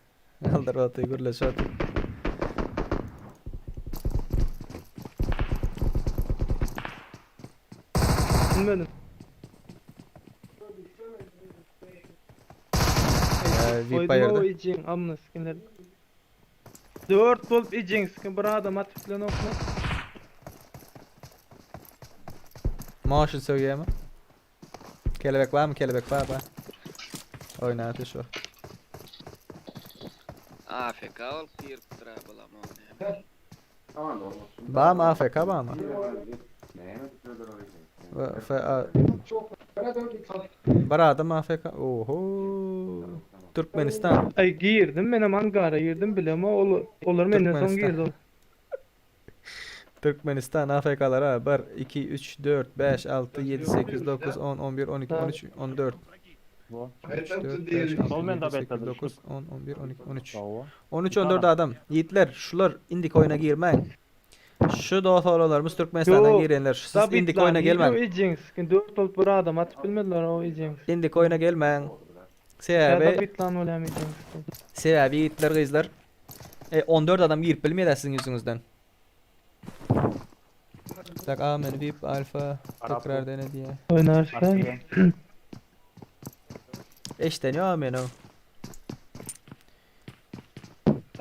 Kaldır atayım gürleş atayım. Bilmedim. VIP Koydum o ayırdı. ejin amına skinleri. 4 bolup ejengizkin bir adam atyp bilen okma. Maaşı söyleyeyim mi? Kelebek var mı? Kelebek var. Oynatı şu. AFK ol kıyır kutura bulamam. Var mı AFK var mı? Bir adam AFK. Oho. Türkmenistan. Ay girdim menem Ankara girdim bilem olur menden son Türkmenistan. girdi. Türkmenistan AFK'lara 1, 2, 3, 4, 5, 6, 7, 8, 9, 10, 11, 12, 13, 14. Bu. 3, 4, 5, 6, Olmayan da 7, 8, bekledim. 9, 10, 11, 12, 13. Bravo. 13, 14 adam. Yiğitler şular indik oyuna girmeyin. Şu doğalarımız Türkmenistan'dan Yok, girenler. Siz indik oyuna gelmeyin. Ejengizkin 4 bolup bir adam atyp bilmediler o ejengiz. İndik oyuna gelmeyin. Ya Sebebi, bitlan olam ejengizkin. sebebi yiğitler kızlar. 14 adam girip bilmeydi sizin yüzünüzden. Tak amen VIP alfa tekrar dene diye. Oynarsa. Eşteniyor amen o.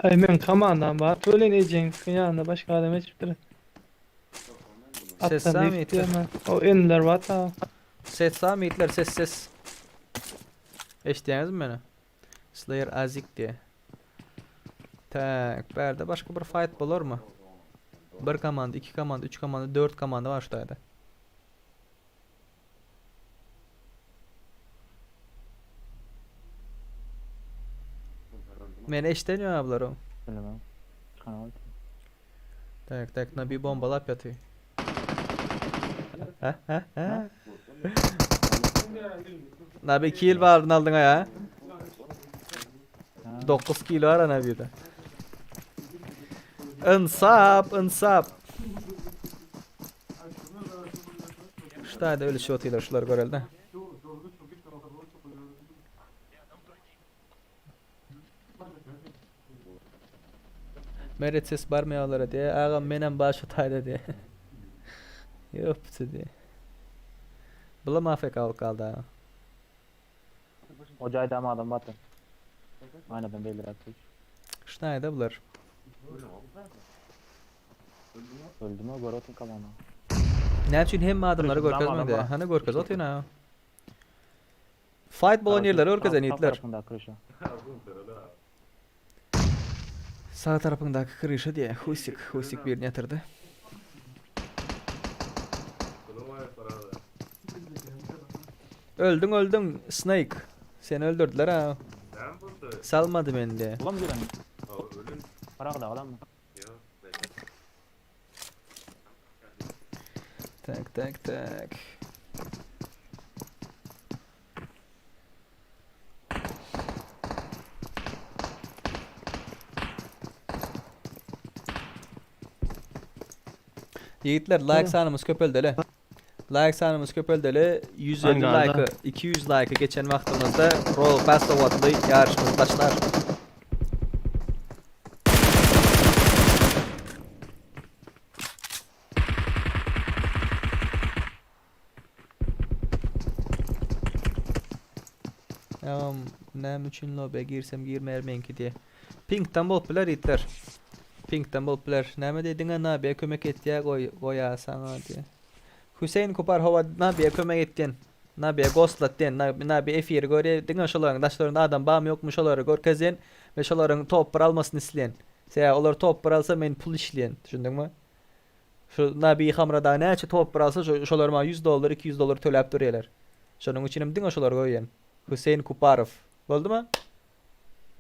Ay men komandam var. Ölen ejengizkin yanında başka adam hiçbir. Ses Attan sami bekliyorum ben. O enler var ta. Ses sami yiğitler ses. Eştiyeniz mi beni? Slayer Azik diye. Tak, berde başka bir fight bulur mu? 1 komanda, 2 komanda, 3 komanda, 4 komanda var şurada. Meni eşteniyor ablar o. Bilemem. Kanal. Tak, Nabi bombalap yatıyor. Nabi kill vardın aldın ya. 9 kill var ana bir de. Insap. Şurada öyle şey atıyorlar şular görelde. Meret ses barmayalara diye. Ağam menem başı tayda diye. Yoptu diye. Bulam AFK kaldı ha. Ocayda ama adam batı. Aynen ben belli artık. Şunayda bular. Öldü mü? Gorotun kalanı. Ne için hem adamları Kırışın görkez mi zaman diye. ama. Hani görkez atıyor ha. Fight bulan yerleri görkez niyetler. Sağ tarafındaki kırışı diye. Husik bir yatırdı. Öldün Snake. Seni öldürdüler ha. Salmadı beni diye. Ulan mı diyorum? Para kadar adam mı? Tak. Yiğitler like sanımız köpöldeli. Like sanımız köpöldeli. 150 Hangi like'ı, 200 like'ı geçen vaktimizde Roll Pass adlı yarışımız başlar. Tamam, nem üçün lobe girsem girmeyelim ki diye. Pink'ten bol biler yiğitler. Pink'ten bol biler. Neme dedin ha nabiye kömek et ya koya sana diye. Hüseyin Kupar hava nabiye kömek ettin. Nabiye ghostlat den. Nabiye efir göre dinle şoların daşlarında adam bağım yokmuş oları gör kezen ve şoların top almasını isteyen. Seya olar top alsa men pul işleyen. Düşündün mü? Şu nabiye hamrada neçe top alsa şolarıma $100 $200 төлep duruyorlar. Şonun için dinle şolar koyan. Hüseyin Kuparov. Oldu mu?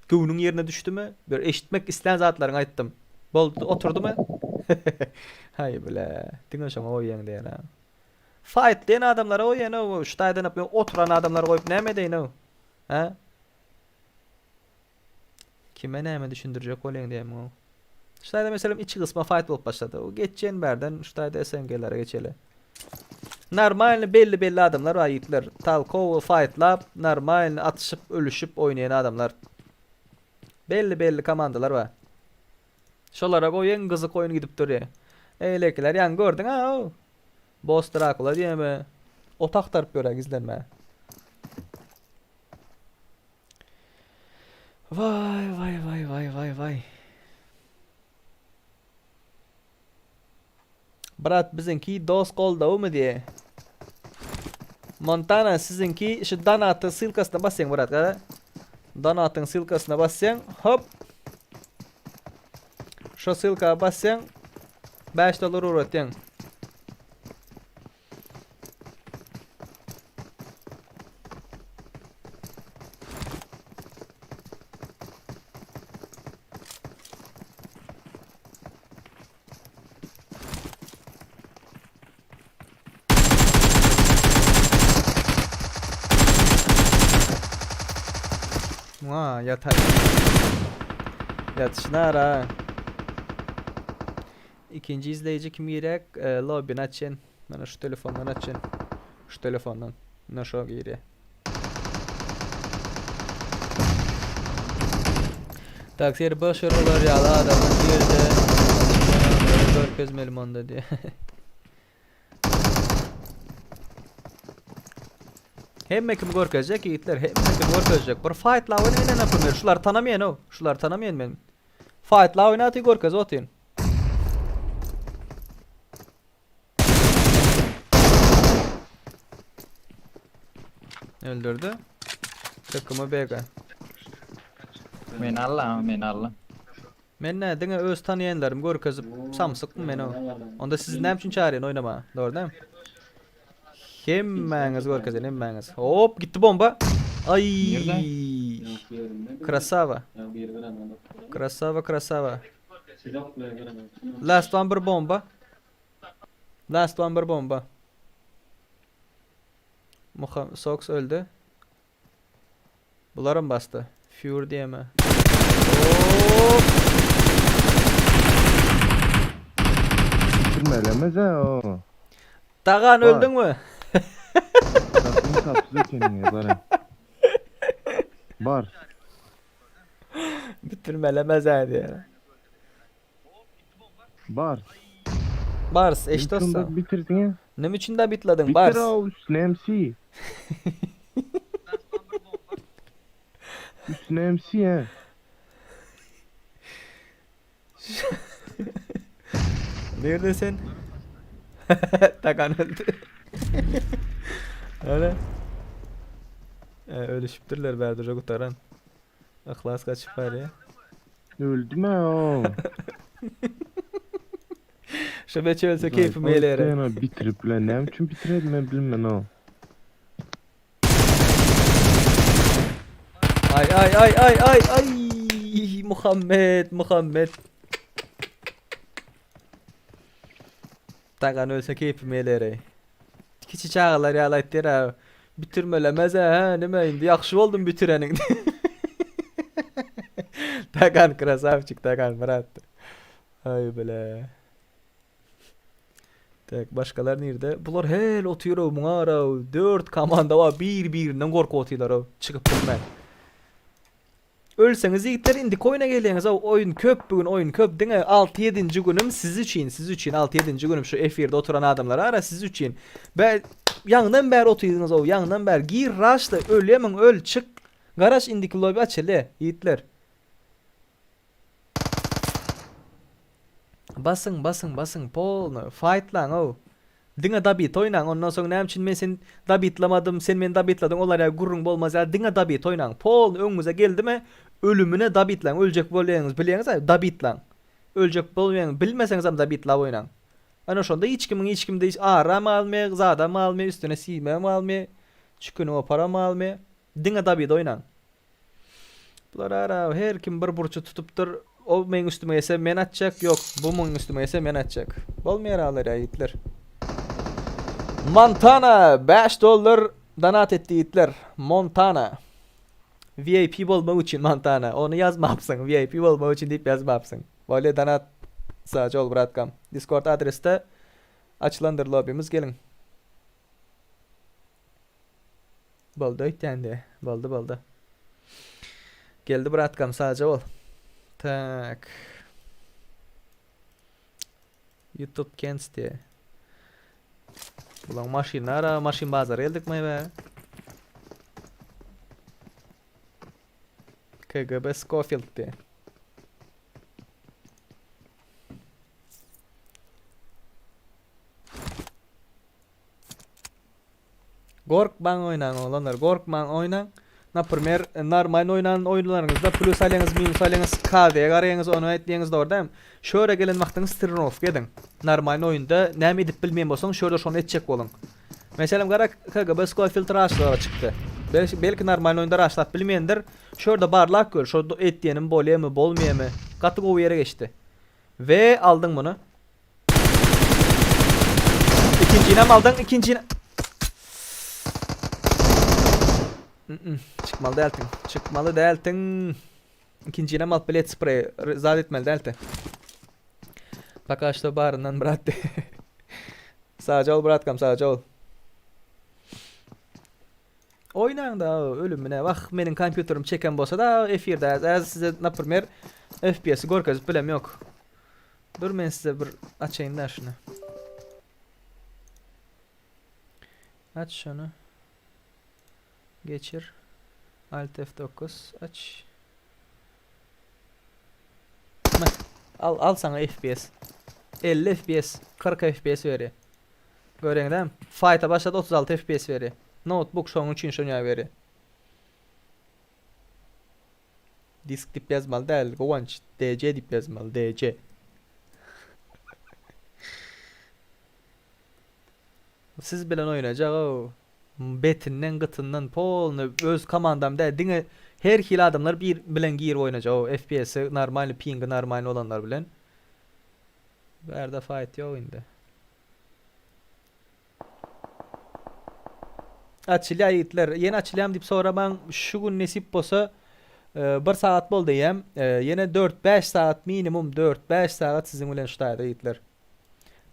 Göğünün yerine düştü mü? Bir eşitmek isteyen zatlarını ayttım. Oldu, oturdu mu? Hay bile. Dinle şuna oyan diye ha. Fight diyen adamlara oyan o. Şutaydan yapıyor. Oturan adamlara koyup ne deyin o? Ha? Kime ne düşündürecek oyan diyeyim o. Şutayda mesela içi kısma fight olup başladı. O geçeceğin berden şutayda SMG'lere geçeli. Normal belli adamlar var yiğitler. Talkov fight'la normal atışıp ölüşüp oynayan adamlar. Belli komandalar var. Şolara koyun kızık oyun gidip duruyor. Eylekiler yan gördün ha o. Boss Dracula diye mi? Otak tarıp göre gizlenme. Vay. Brat bizimki dost kolda mı diye. Montana sizinki şu donatın silkasına basın brat ha. Donatın silkasına basın hop. Şu silka basın $5 uğratın. Yatar. Yatışlar ha. İkinci izleyici kim girek? Lobby'ni açın. Bana şu telefondan açın. Şu telefondan. Nasıl giriyor? Taksiyer başarılar ya da adamın girdi. Görkez Melmon'da diye. Hem kim görkezecek yiğitler, hem kim görkezecek. Bir fight la oynayın yapamıyor. Şular tanımayan o. Şular tanımayan benim. Fight la oynatı görkez otin. Öldürdü. Takımı Bega. Men alla. Men ne dene öz tanıyanlarım görkezip samsık mı men o. Onda siz ne için çağırın oynama. Doğru değil mi? Hemmeniz görkezin hemmeniz. Hop gitti bomba. Ay. Krasava. Krasava. Last one bir bomba. Sox öldü. Bularım bastı. Fury diye mi? Hop. Bilmelemez ha o. Tagan öldün mü? Kapını kapsıza kendine bari. Bar. Bitirmelemez hadi ya. Bar. Bars eşit olsa. Şunda bitirdin ya. Ne için de bitladın Bitir Bars? o üstüne MC. Üstüne MC ya. Neredesin? Takan öldü. Öyle. Öyle şüptürler berduca kutaran. Aklas kaçıp var ya. Öldü mü o? Şu beçe ölse keyfim eyleyerek. Sana bitirip lan ne için bitirelim ben bilmem o. Ay. Muhammed. Takan ölse keyfim eyleyerek. Kiçi çağlar yalaytır ha. Bitirmelemez ha. Nime indi yakşı oldum bitirenin. Takan krasavçık Takan bırak. Ay bile. Tek başkalar nerede? Bular hel otuyor o mağara. 4 komanda var bir korku otuyorlar o. Çıkıp durmayın. Ölseniz yiğitler indik oyuna geliyorsunuz. Oyun köp bugün oyun köp. Dine 6-7. günüm siz için 6-7. günüm şu F1'de oturan adamlar ara siz için. Ben yandan beri oturuyorsunuz o yandan beri. Gir rush'la öl hemen öl çık. Garaj indik lobi açıldı yiğitler. Basın polno fight lan o. Dine dabit oynan ondan sonra ne için ben sen dabitlamadım sen beni dabitladın olar ya gurrun bolmaz ya dine dabit oynan pol önünüze geldi mi ölümüne dabitlan ölecek boluysanız biliyorsunuz ya dabitlan ölecek boluysanız bilmeseniz ama dabitla oynan ana şonda hiç kimde hiç aram almaya zada mı almaya üstüne sime mi almaya çıkını o para mı almaya dine dabit oynan bular ara her kim bir burcu tutuptur o men üstüme yese men atacak yok bu men üstüme yese men atacak bolmayar ağlar ya yiğitler. Montana $5 donat etti yiğitler. Montana. VIP olma için Montana. Onu yazmapsın. VIP olma için deyip yazmapsın. Böyle donat sadece ol bıratkam. Discord adreste açılandır lobimiz gelin. Boldu ittendi. Boldu. Geldi bıratkam sadece ol. Tak. YouTube Kens diye. Ulan maşin bazar geldik mi be? KGB Scofield diye. Korkman oynan oğlanlar, korkman oynan. Naprimер, normal oynan oyunlarınızda plus alýaňyz, minus alýaňyz, KD garaýaňyz, onu etdiňiz dordam. Şöyle gelen wagtyňyz turn-off edin. Normal oyunda näme edip bilmeýän bolsaň, şöyle şonu etjek bolun. Meselem gara KGB Scofield raşlara çykdy. Belki normal oyunda raşlap bilmeýändir. Şurada barlak gör, şurada etdiýenim bolýarmy, bolmaýarmy? Gaty bu ýere geçdi. Ve aldın bunu. İkincini mi aldın? İkincini... Çıkmalı değiltin. Çıkmalı değiltin. İkincini mi alıp bilet spreyi zat etmeli değiltin. Bak açtı barından bıraktı. Sağca ol bıratkam, sağca ol. Oynan da ölümüne. Bak benim kompüterim çeken bolsa da efirde. Az size naprimер FPS'i gorkazıp bilem yok. Dur men size bir açayım da şunu. Aç şunu. Geçir. Alt F9 aç. Al sana FPS. 50 FPS, 40 FPS veriyor. Görün değil mi? Fight'a başladı 36 FPS veriyor. Notebook şunun için şunu veriyor. Disk dip yazmalı değil. Kovanç. DC dip yazmalı. DC. Siz bilen oynayacak o. Betinden gıtından polnu öz komandam da dine her hil adamlar bir bilen gir oynayacak o FPS'i normal ping normal olanlar bilen. Berda fight yok indi. Açılya yitler. Yeni açılyam dip sonra ben şu gün nesip bolsa 1 saat bol diyem. Yine 4-5 saat minimum 4-5 saat sizin bilen şutayda yitler.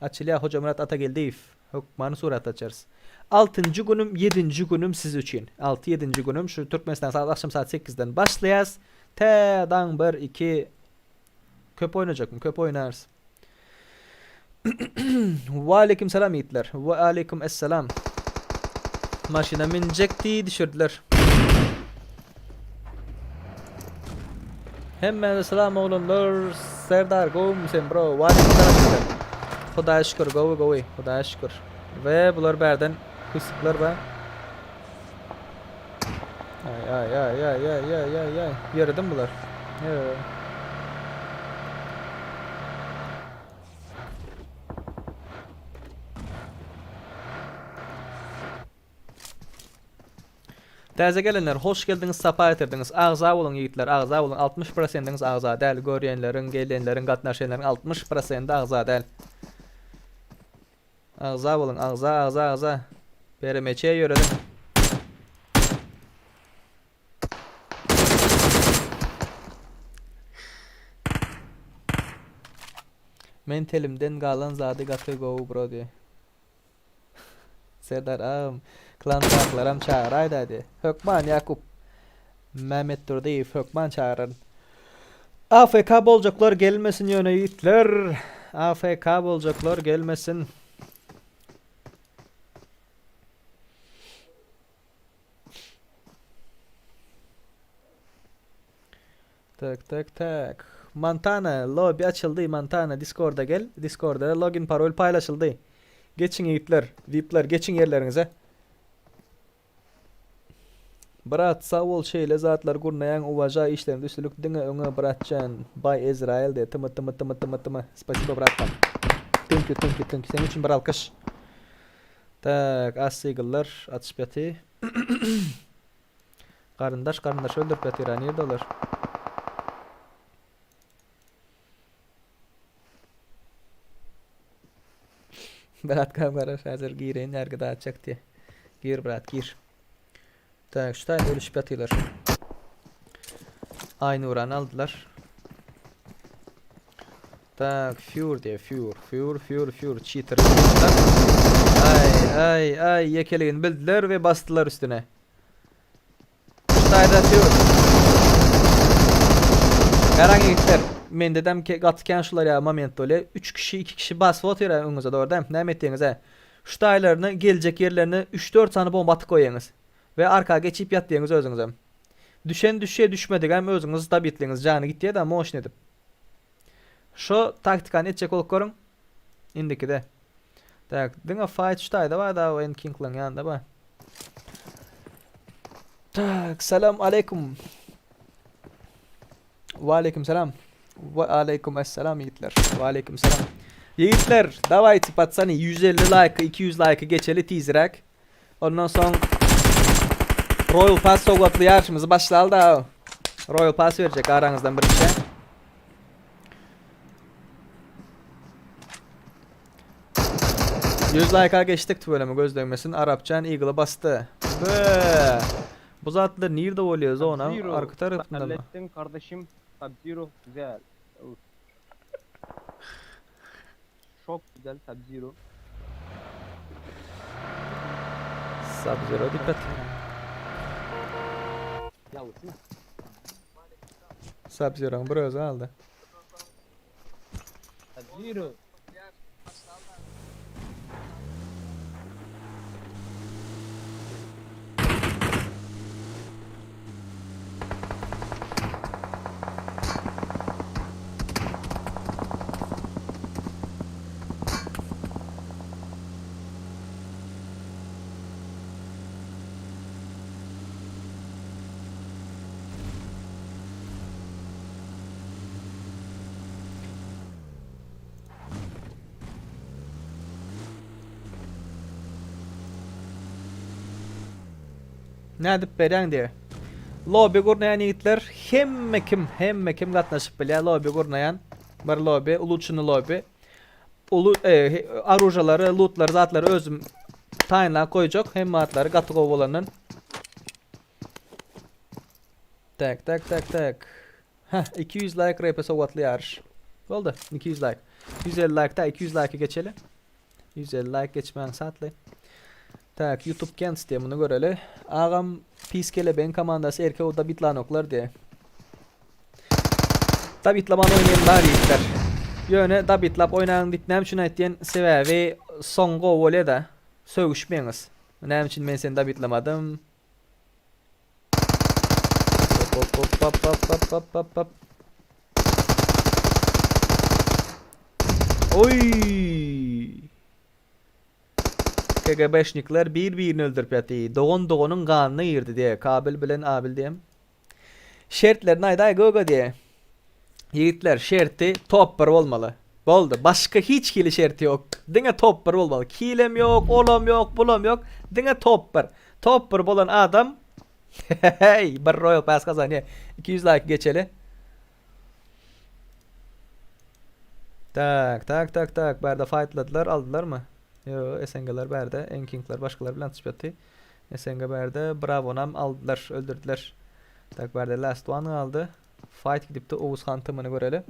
Açılya Hoca Murat Atageldiyev. Hukmanı surat açarız. 6. günüm 7. günüm siz için. 6-7. günüm şu Türkmenistan saat akşam saat 8'den başlayaz. T'dan 1-2 köp oynayacak mı? Köp oynarız. Ve aleyküm selam yiğitler. Ve aleyküm esselam. Maşina minecekti düşürdüler. Hemen selam oğlumlar. Serdar go sen bro. Ve aleyküm selam yiğitler. Hudaya şükür go. Hudaya şükür. Ve bular berden kısıklar var. Ay. Yaradım bular. Täze gelenler hoş geldiniz, sapa etirdiniz. Ağza olun yiğitler, ağza olun. 60%'iniz ağza dəl. Görýänlerin, gelýänlerin, gatnaşanlaryň 60% ağza dəl. Ağza olun, ağza. Beremeçe yöredim. Men telimden galan zady gaty go bro diye. Serdar ağam, klan taklaram çağıray dedi. Hökman Yakup. Mehmet Durdiyev Hökman çağırın. AFK bolcaklar gelmesin yöne yiğitler. AFK bolcaklar gelmesin. Tak. Montana lobby açıldı. Montana Discord'a gel. Discord'da login parol paylaşıldı. Geçin yiğitler, VIP'ler geçin yerlerinize. Brat sağ ol şeyle zatlar gurnayan uvaja işlerinde üstülük dine öňe bratcan Bay Ezrail de tımı. Spasibo bratkam. Thank you. Senin için bir alkış. Tak asigıllar atış beti. Karındaş öldürüp beti niye dolar. Brat kamera hazır gireyin yargıda açacak diye. Gir brat gir. Tak şu tane ölüş batiler. Aynı oran aldılar. Tak Fury diye Fury cheater. Ay yekeleyin bildiler ve bastılar üstüne. Şu tane Fury. Garangi gittiler. Men dedem ki gatken şular ya moment dole 3 kişi 2 kişi bas otur ya önünüze doğru değil mi? Ne ettiğinize? Şu taylarını gelecek yerlerine 3-4 tane bomba atıp koyuyorsunuz. Ve arka geçip yat diyeniz özünüze. Düşen düşe düşmedi hem özünüz da bitliniz canı gitti de ama hoş nedim. Şu taktikanı edecek olup korun. İndiki de. Tak, dine fight şu tayda var da o en king'lın yanında var. Tak, selam aleyküm. Ve aleyküm selam. Ve aleyküm esselam yiğitler. Ve aleyküm selam. Yiğitler, davay tip atsana 150 like, 200 like geçeli teaser'ak. Ondan sonra Royal Pass sokaklı yarışımız başladı ha. Royal Pass verecek aranızdan bir kişi. Yüz like'a geçtik bölümü göz dönmesin. Arapçan Eagle'ı bastı. Be. Bu zatlar nerede oluyor ona? Arka tarafında mı? Hallettin kardeşim. Sub-Zero güzel. Uf. Çok güzel Sub-Zero. Sub-Zero dikkat. Ya uçma. Sub-Zero'nun biraz aldı. Sub-Zero. Ne dip beren diye. Lobby gurnayan yiğitler hemme kim katnaşıp bile lobby gurnayan bir lobby, uluçunu lobby. Arujaları, lootları, zatları özüm tayinla koyacak. Hem atları katı kovalanın. Tak. Heh 200 like RP Sovatlı yarış. Oldu 200 like. 150 like da 200 like geçeli. 150 like geçmeyen saatli. Tak YouTube kent sistemini göreli. Ağam piskele ben komandası erke o da bitlanoklar diye. Da bitlaman oynayanlar yiğitler. Yöne da bitlap oynayan bitnem şuna ettiyen sebebi songo vole da sövüşmeyiniz. Nem için ben seni da bitlamadım. Hop. Oy! KGB'şnikler birbirini öldürüp yatı. Doğunun kanını yirdi diye. Kabil bilen abil diyem. Şertler nayday gogo diye. Yiğitler şerti topper olmalı. Oldu. Başka hiç kili şerti yok. Dine topper olmalı. Kilem yok, olam yok, bulam yok. Dine topper. Topper olan adam hey, bir Royal Pass kazanıyor. 200 like geçeli. Tak. Berda fightladılar, aldılar mı? Yo, SNG'ler berde, Enking'ler başkaları bilen tutuştu. SNG berde, Bravo nam aldılar, öldürdüler. Tak berde last one aldı. Fight gidip de Oğuzhan tımını göreli.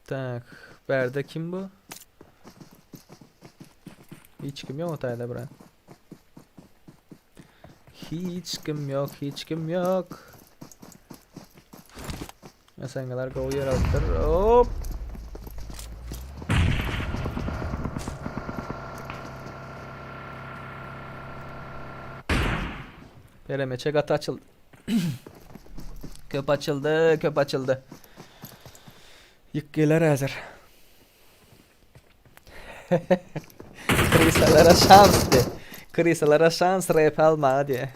Tak, berde kim bu? Hiç kim yok otayda bura. Hiç kim yok. Mesengalar go yer aldır. Hop. Peremeçe gatı açıldı. Köp açıldı. Yıkkeler hazır. Krisalara şans de. Krisalara şans rap alma diye.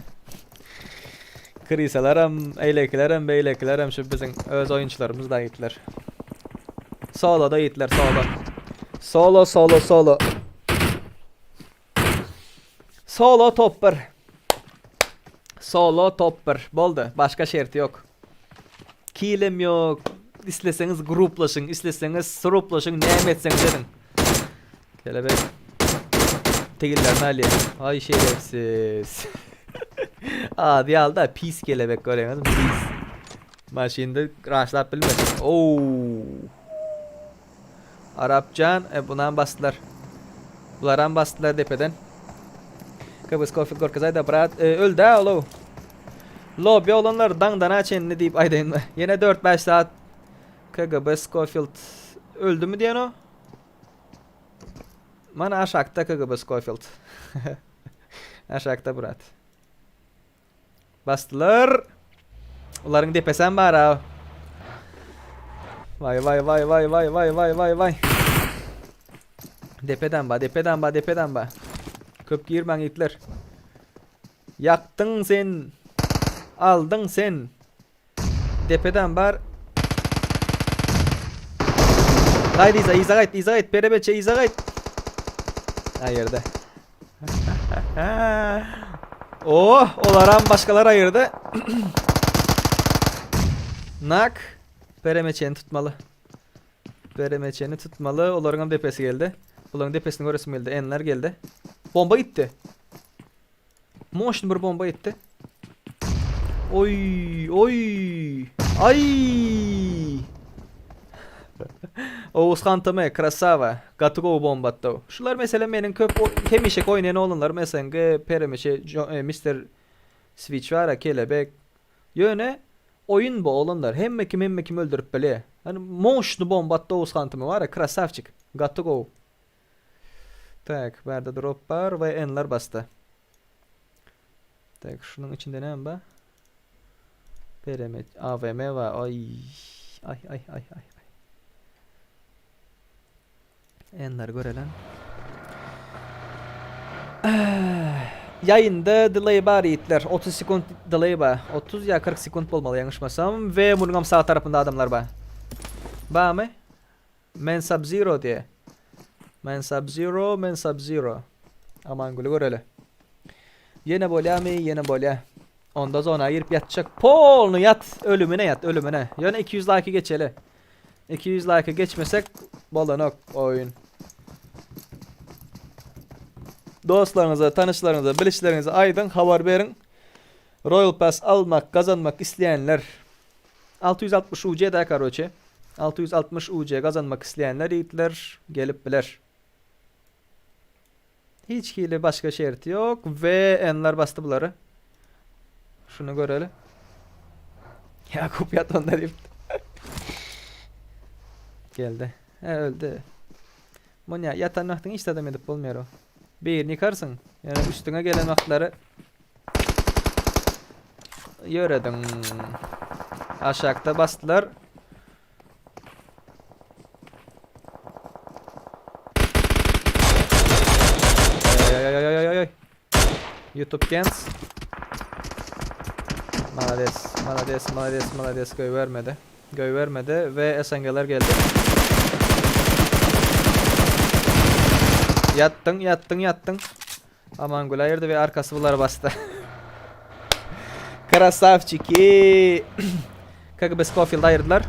Krisalaram, eylekilerim, beylekilerim şu bizim öz oyuncularımız da yiğitler. Solo da yiğitler, solo. Solo topper. Boldu. Başka şerti yok. Kilim yok. İsteseniz gruplaşın, isteseniz sroplaşın, ne etseniz edin. Kelebek. Tegillerini aliye. Ay şerefsiz. Adi aldı pis kelebek görüyorsunuz pis. Maşinde raşlap bilmez. Oo. Arapcan bundan bastılar. Bunlardan bastılar depeden. Kıbrıs Kofil Korkazay da brat öldü ha oğlum. Lobby olanlar dangdana çenini deyip aydayın. Yine 4-5 saat KGB Scofield öldü mü diyen o? Mana aşakta KGB Scofield. Aşakta brat. Bastılar. Onların depesen var ha. Vay vay vay vay vay vay vay vay vay. Depeden ba, depeden ba, depeden ba. Köp girmen itler. Yaktın sen. Aldın sen. Depeden bar. Haydi izah et. Perebeçe izah et. Ayırdı. Oh, olaran başkaları ayırdı. Nak. Peremeçeni tutmalı. Peremeçeni tutmalı. Olarının depesi geldi. Olarının depesini görürsün geldi. Enler geldi. Bomba gitti. Moşun bir bomba gitti. Oy, oy. Ay. Oğuzhan Tame, krasava. Gatugov bombattı. Şular mesela benim köp hemişek oynayan olanlar mesela Peremeçe, Mr. Switch var ya, kelebek. Yöne oyun bu olanlar. Hem kim öldürüp böyle. Hani moşnu bombattı Oğuzhan Tame var ya, krasavçık. Gatugov. Tak, berde drop var ve enler bastı. Tak, şunun içinde ne var? Peremeç, AVM var. Ay. Ay. Enler görelim. Yayında delay var yiğitler. 30 sekund delay var. 30 ya 40 sekund olmalı yanlışmasam. Ve bunun sağ tarafında adamlar var. Var mı? Men Sub-Zero diye. Men Sub-Zero. Aman gülü görelim. Yine böyle. Onda sonra ayırıp yatacak. Polnu yat. Ölümüne yat. Yani 200 like'ı geçeli. 200 like'ı geçmesek balanok oyun. Dostlarınıza, tanışlarınıza, bilişlerinize aydın haber verin. Royal Pass almak, kazanmak isteyenler 660 UC da karoçe. 660 UC kazanmak isteyenler yiğitler gelip bilir. Hiç hile başka şerti yok ve enler bastı bunları. Şunu görelim. Yakup yat onda deyip. Geldi. Öldü. Monya yatan vaxtın hiç adam edip olmuyor o. Bir yıkarsın. Yani üstüne gelen vaxtları yöredin. Aşağıda bastılar. Ay. YouTube Gens. Malades göy vermedi ve SNG'ler geldi. Yattın. Aman gül ayırdı ve arkası bunları bastı. Krasavçiki. KGB Scofield ayırdılar.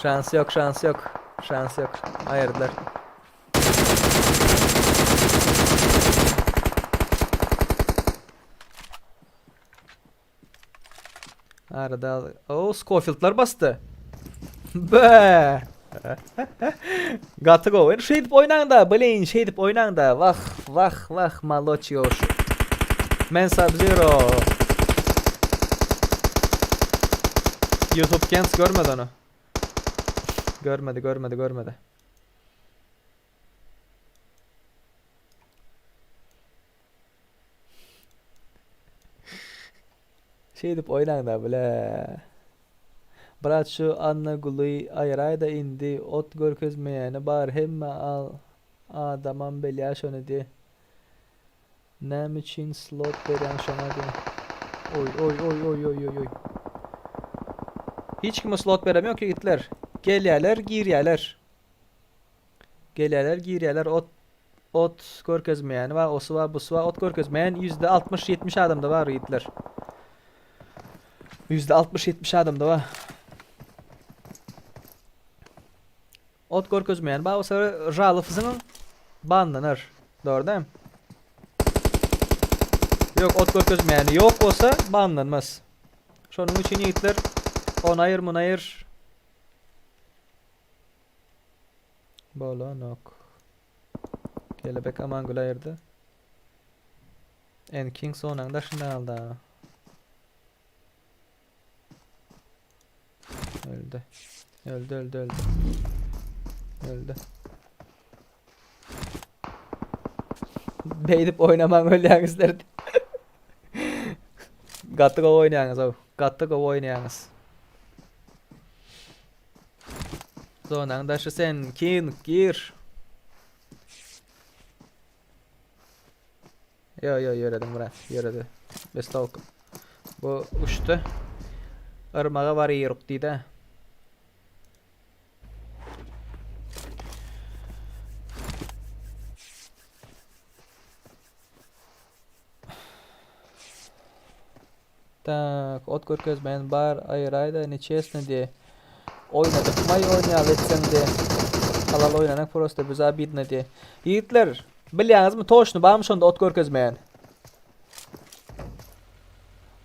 Şans yok. Ayırdılar. Arada Scofield'lar bastı. Be. Got to go. Şey edip oynan da. Blaine şey edip oynan da. Vah. Maloçiyor. Men Sub-Zero. YouTube Gens görmedi onu. Görmedi. Şey edip oynan da böyle. Bırak şu anna guluy ayray da indi. Ot görkezmeyene bar hemme al. Adamın belya şonu diye. Nem için slot veren şuna diye. Oy. Hiç kime slot veremiyor ki gitler. Gelyalar giryalar. Ot görkezmeyen var. Osu var, busu var. Ot görkezmeyen %60-70 adam da var gitler. %60-70 adam da var. Ot görkezmeyen var. O sefer ralifizinin banlanır. Doğru değil mi? Yok ot görkezmeyen yok olsa banlanmaz. Şunun için yiğitler onayır. Bolonok. Kelebek aman gül ayırdı. En King sonunda da şundan aldı. Öldü. Beydip oynaman öyle yalnızlardı. Gattık o oynayanız o. Gattık o oynayanız. Zonan daşı sen kin gir. Yo yöredim bura. Yöredi. Bestalk. Bu uçtu. Irmağa var yürük deydi. Tak, ot körkezmeyen bar ayırayda neçesine diye. Oynadık may oynayal etsen de. Halal oynanak prosta bize bitne diye. Yiğitler, biliyorsunuz mu toşnu bağmış onda ot körkezmeyen.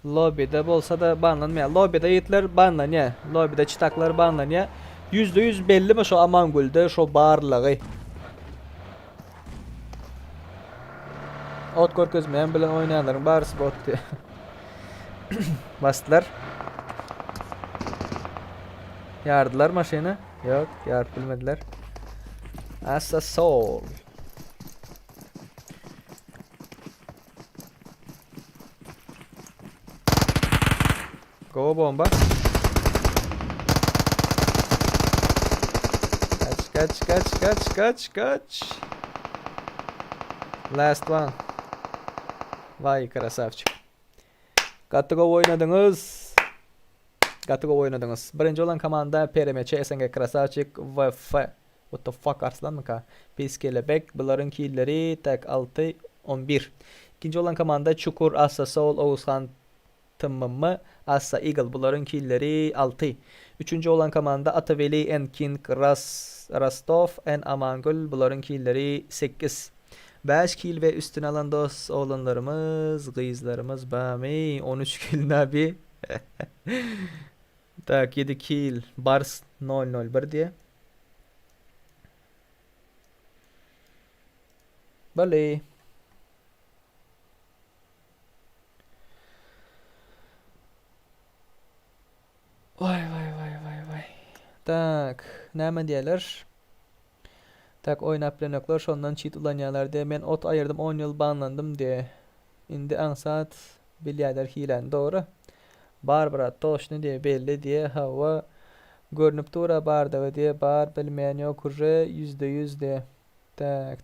Lobby'de bolsa da banlanmaya. Lobby'de yiğitler banlanıyor. Lobby'de çıtaklar banlanıyor. %100 belli mi şu Amangul'de şu barlığı. Ot körkezmeyen bilen oynayanların barısı bot diye. Bastılar. Yardılar maşını. Yok, yardım bilmediler. Assa sol. Go bomba. Kaç. Last one. Vay krasavçık. Katıgo oynadınız. Birinci olan komanda PRMC SNG krasavçık VF. What the fuck arslan mı ka? Pis kelebek. Bunların killeri tek 6-11. İkinci olan komanda Çukur, Assa Sol, Oğuzhan Tımımı, Assa Eagle. Bunların killeri 6. Üçüncü olan komanda Ataveli, Enkin, Rastov, En Amangul. Bunların killeri 8. 5 kill ve üstün alan dost oğlanlarımız, kızlarımız Bami 13 kill nabi. Tak 7 kill Bars 001 diye. Bale. Vay. Tak näme diýerler? Tak oynap bilenoklar şondan çit ulanýarlar diye men ot ayırdım 10 yıl banlandım diye. Indi ansat bilýärler hilen doğru. Barbara toşny diye belli diye hava görünüp dura barda diye bar bilmeýän ýokurry %100 diye. Tak.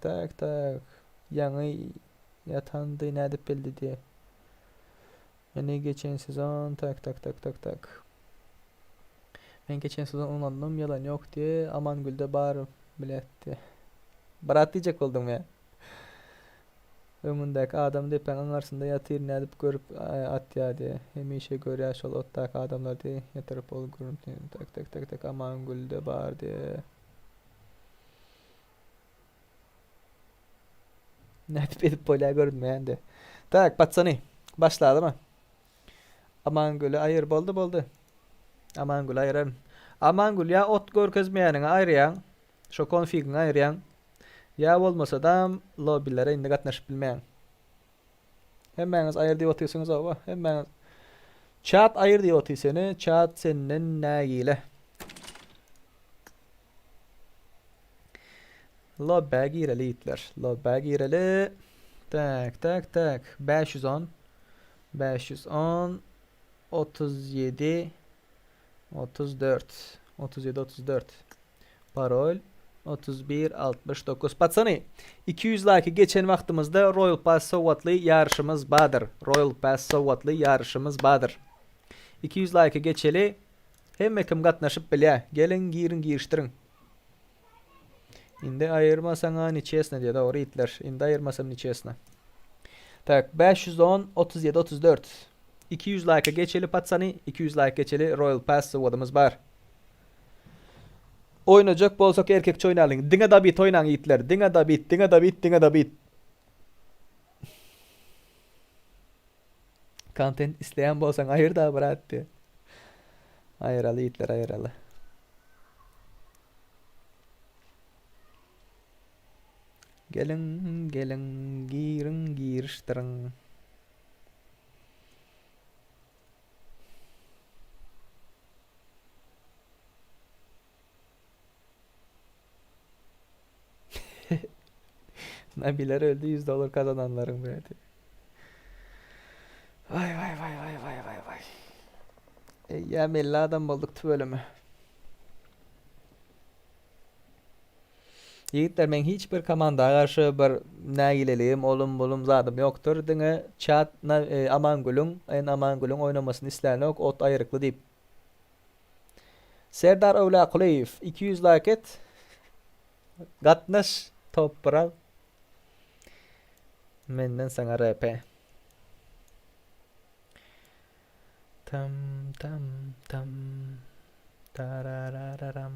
Yaňy yatan nädip bildi diye. Yani geçen sezon tak. Ben geçen sezon onlandım yalan yok diye Amangül'de bar biletti. Barat diyecek oldum ya. Ömündeki adam deyip ben anlarsında yatır ne edip görüp at ya diye. Hemişe görüyor şol ottaki adamlar diye yatırıp ol görüp tak Amangül'de bar diye. Ne edip edip polya görünmeyen de. Tak patsani. Başladı mı? Amangül'ü ayır boldu. Amangül ayıran. Amangül ya ot görkezmeýäniňi aýryan. Şo konfigiňi aýryan. Ya bolmasa da lobbilere indi gatnaşyp bilmeýän. Hemmeňiz aýır diýip oturýarsyňyz oba. Hemmeňiz chat aýır diýip oturýarsany, chat senden nägile. Lobba gireli itler. Lobba gireli. Tak. 510 37 34 Parol 3169 Patsani 200 like geçen wagtymyzda Royal Pass sowatly yarışymız badyr. 200 like geçeli hemme kim gatnaşyp bilýär. Gelin girişdirin. Indi ayırmasaňa neçesine diýe dogry itler. Indi ayırmasam neçesine. Tak 510 37 34 200 like geçeli Patsani 200 like geçeli Royal Pass sowatymyz bar. Oynayacak bolsak erkekçe oynayalım. Dinge da bit oynan yiğitler. Dinge da bit. Content isteyen bolsan ayır da bırak diye. Ayıralı yiğitler ayıralı. Gelin giriştirin. Nabiler öldü $100 kazananların böyle. Vay. Ya belli adam bulduk tübölümü. Yiğitler men hiçbir komanda karşı bir nägileliğim, olum bulum zadım yoktur. Diňe chat Amangul'un, en Amangul'un oynamasını islänik ot aýrykly diýip. Serdar Awlaquliýew 200 like et. Gatnaş toprak. Menden sana RP. Tam tam tam tararararam.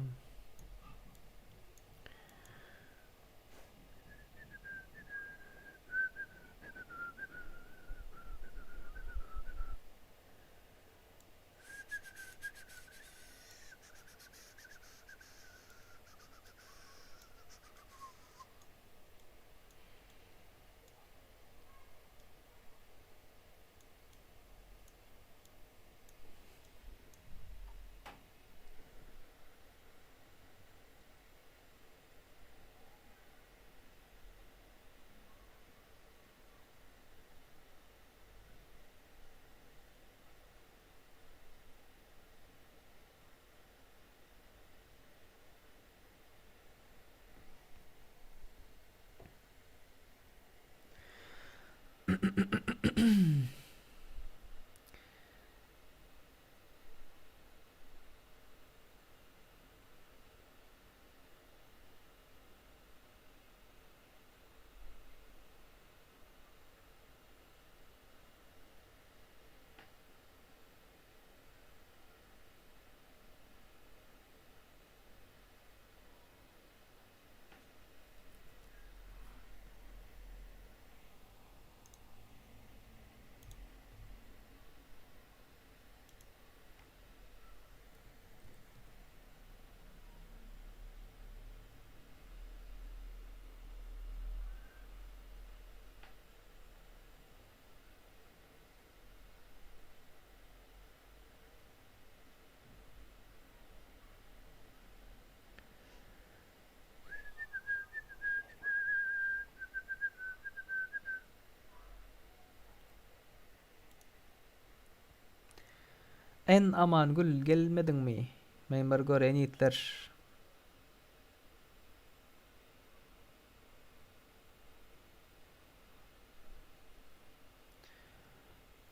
En Amangul gelmedin mi? Men bir gören yiğitler.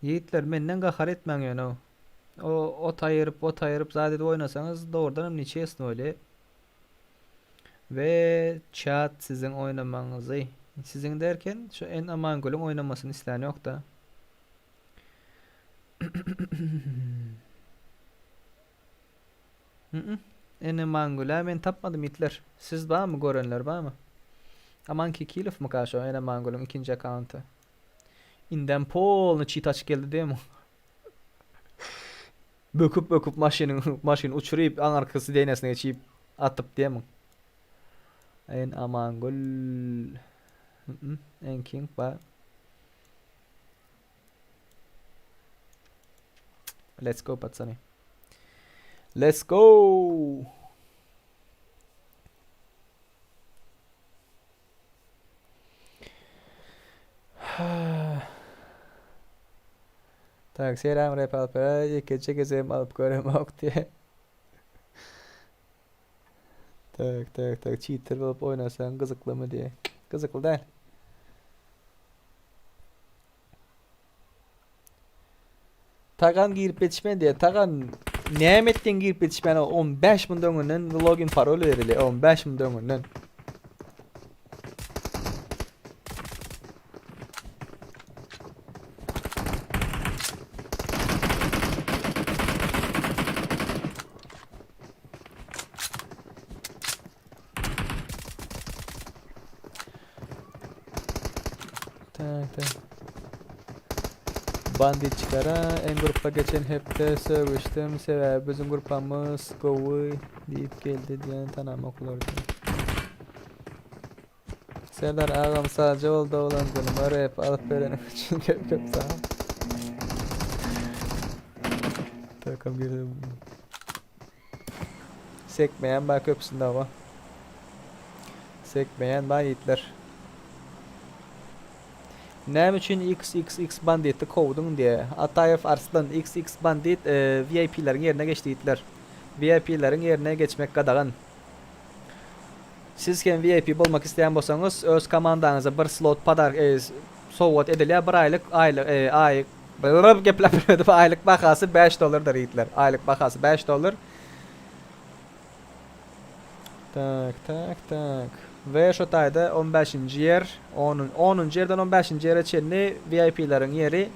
Yiğitler menden gahar etmeň ýöne. O tayırıp zade oynasanız doğrudan niçesini öyle. Ve chat sizin oynamanızı. Sizin derken şu en Amangul'un oynamasını isläni yok da. En Amangul'a men tapmadım Hitler. Siz var mı görenler var mı? Aman ki kilif mi karşı o en Amangul'un ikinci account'ı? İnden polnu cheat açık geldi değil mi? Böküp maşını uçuruyup an arkası değnesine geçip atıp diye mi? En Amangul. En King var. Let's go Patsani. Let's go. Tak selam rap alpera gece gezem alıp göremek diye. Tak cheater olup oynasan kızıklı mı diye. Kızıklı değil. Tagan girip yetişmen diye. Tagan nimetten girip yetişmen 15.000 döngünden login parol verili 15.000 döngünden. Tak. Bandit çıkara en gruppa geçen hep de sövüştüm. Sebebi bizim grupamız Go'u deyip geldi diyen tanımak olurdu. Serdar ağam sadece oldu olan günümü rap alıp verenim için köp sağ ol. Takım girdim. Sekmeyen bak köpsünde ama. Sekmeyen bak yiğitler. Ne için XXX banditi kovdun diye. Atayev Arslan XX bandit VIP'lerin yerine geçtiler. VIP'lerin yerine geçmek qadağan. Siz kim VIP bolmak isteyen bolsanız öz komandanıza bir slot padar sowat edilýär. Bir aylık aylık bahası $5 diýdiler. Aylık bahası $5. Tak. Ve şu tayda 15-nji yer, 10-nji yerden 15-nji yere çenli VIP'lerin yeri.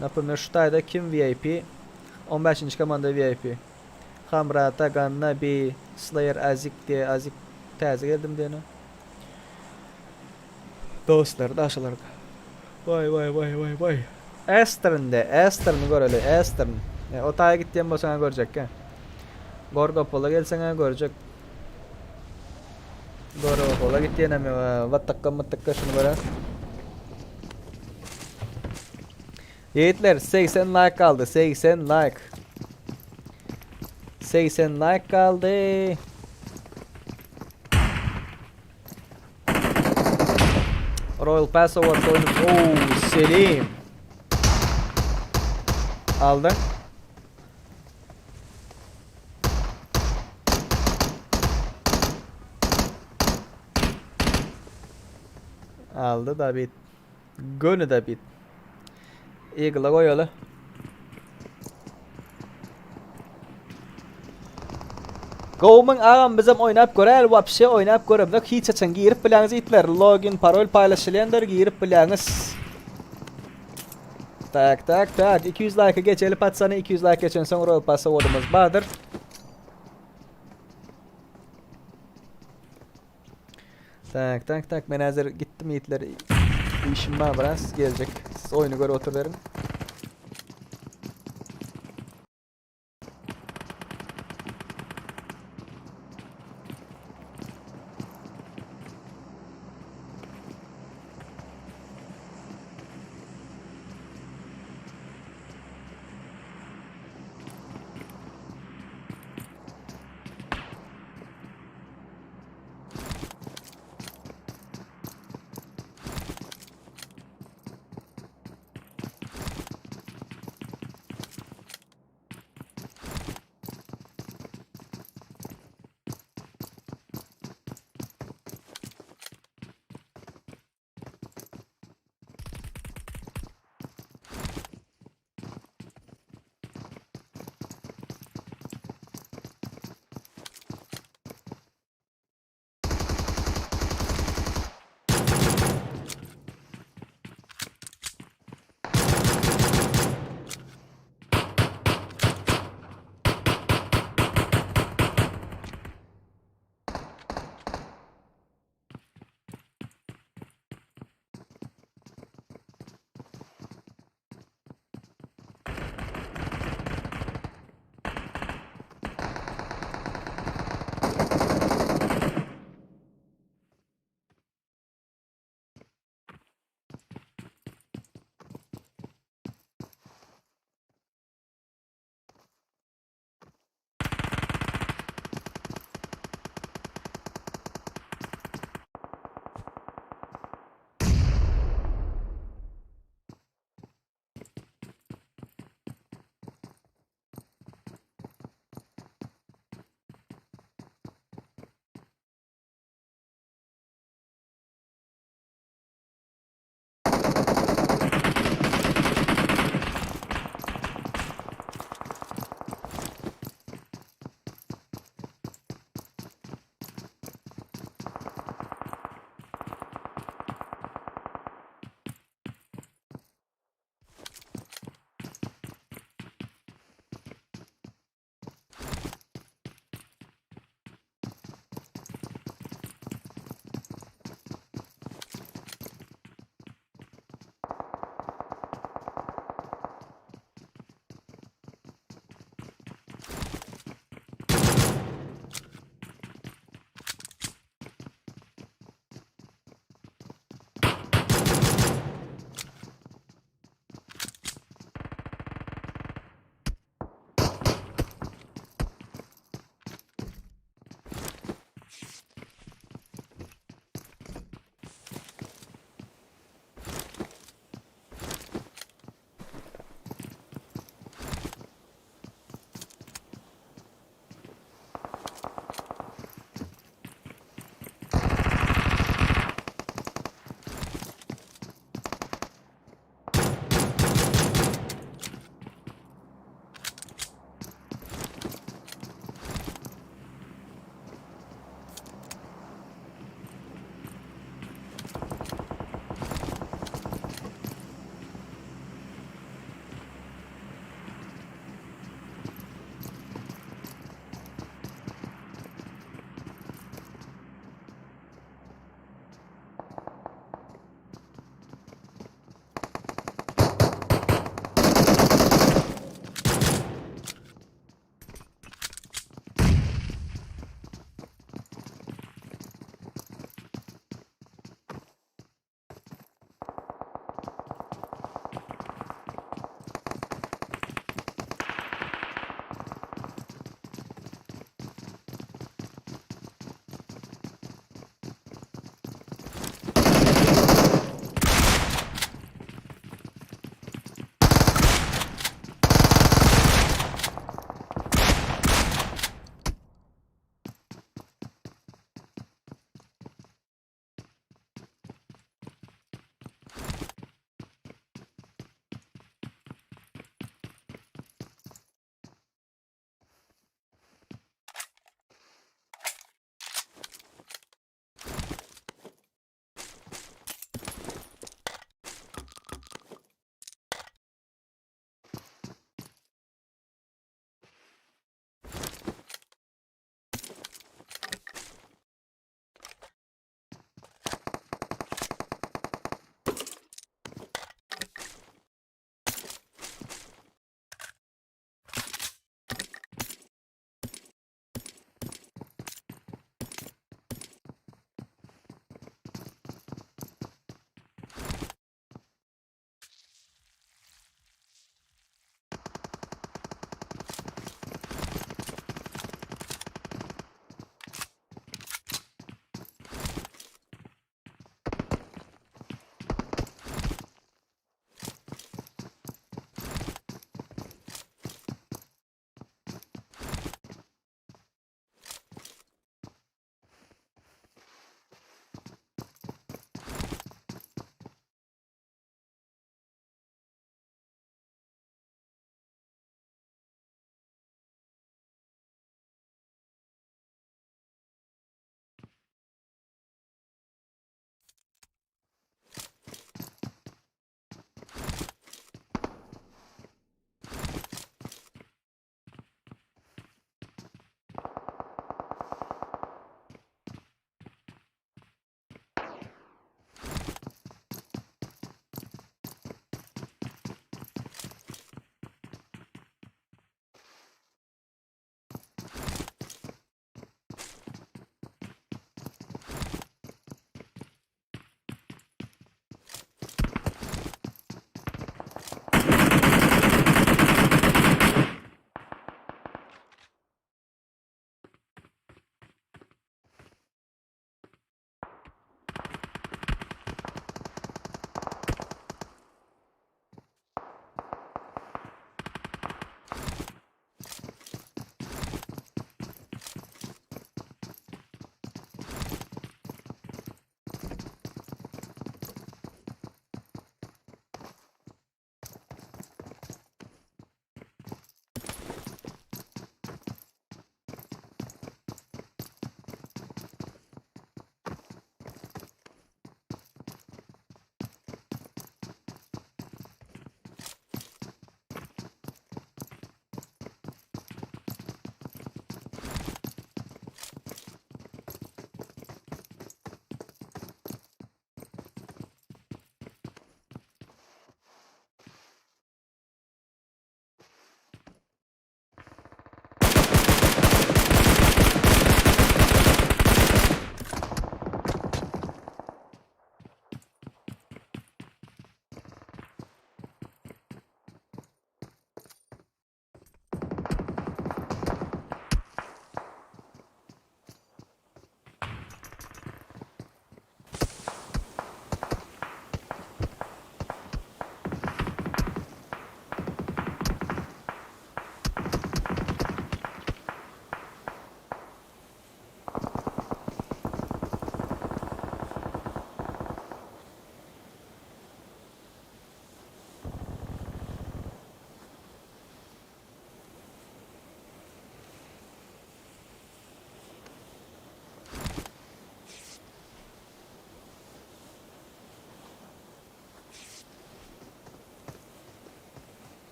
Naprimер, şu tayda kim VIP? 15-nji komanda VIP. Hamra, Tagan, Nabi, Slayer, Azik diye Azik täze geldim diýene. Dostlar, daşalar. Vay. Estern'ni göreli, Estern. O taya gitdiýän bolsaň görjek ha. Gorgopola gelseň görjek. Gorgopola gitdiýän hem vattakka şunu gören. Yiğitler 80 like kaldı, 80 like. 80 like kaldı. Royal Pass Awards oyunu. Oo, Selim. Aldın. Aldı da bit. Gönü de bit. Eagle'a koyalı. Go'mun ağam bizim oynap görel, vapşe oynap görem. Dok hiç açan girip biləňiz itler. Login, parol paylaşılyandır, girip biləňiz. Tak. 200 like geçeli patsana 200 like geçen son Royal Pass Award'ımız vardır. Tak. Ben hazır gittim yiğitler. İşim var biraz gelecek. Siz oyunu göre oturuverin.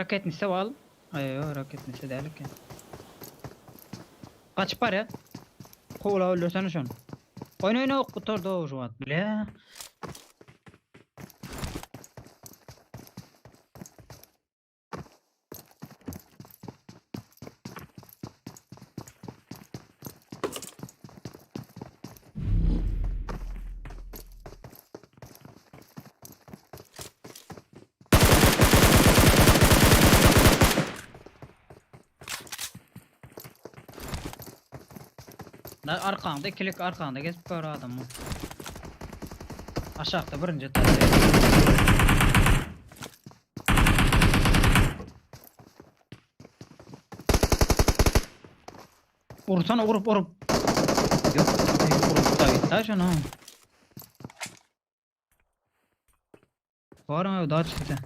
Raketnisi al. Ayo raketnisi değil ki. Kaç para? Kola öldürsene şunu. Oyna kutur da şu at bile. Arkanda ikilik arkanda gezip böyle adamı. Aşağıda birinci tabi. Vursana vurup. Yok vurup da gitti şunu. Var mı daha çıktı.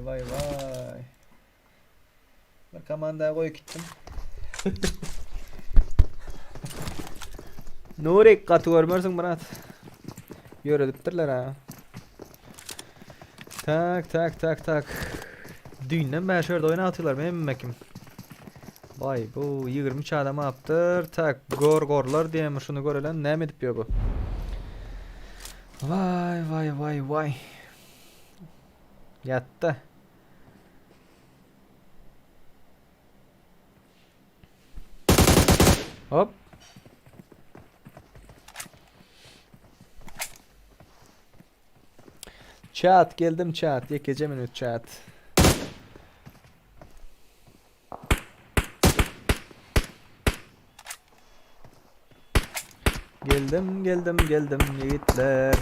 Vay. Bak kamandaya koy gittim. Nuri katı görmüyorsun Murat. Yörediptirler ha. Tak. Düğünden beri şöyle oyuna atıyorlar benim mekim. Vay bu 23 adam yaptır. Tak gorlar diyeyim şunu görelim ne mi diyor bu. Vay. Yattı. Hop. Chat geldim chat. Yekece minut chat. Geldim yiğitler.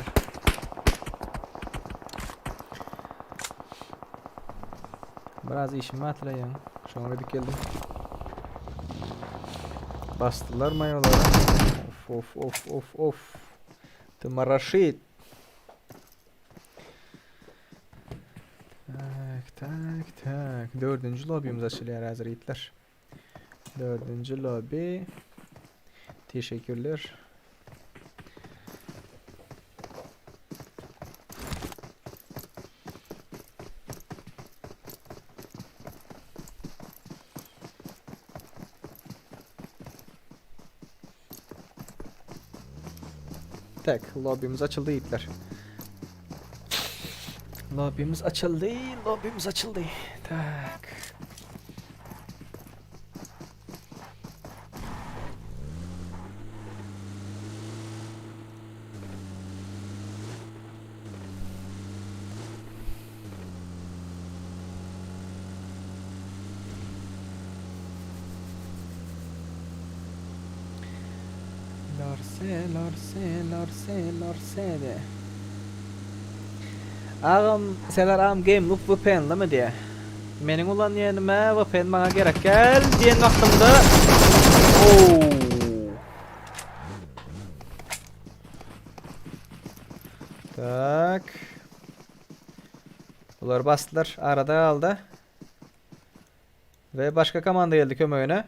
Biraz işim var ya. Sonra bir geldim. Bastılar mayolara. Of. Tımarashit. Tak. 4. lobby'miz açılıyor hazır yiğitler. 4. lobby. Teşekkürler. Tak, lobby'miz açıldı yiğitler. Lobby'miz açıldı, lobby'miz açıldı. Tak. Lorse de. Ağam, seler ağam game loop VPN'li mi diye. Menin ulan yenime VPN bana gerek gel diyen vaxtımda. Oo. Tak. Bunlar bastılar. Arada aldı. Ve başka komanda geldi kömöğüne.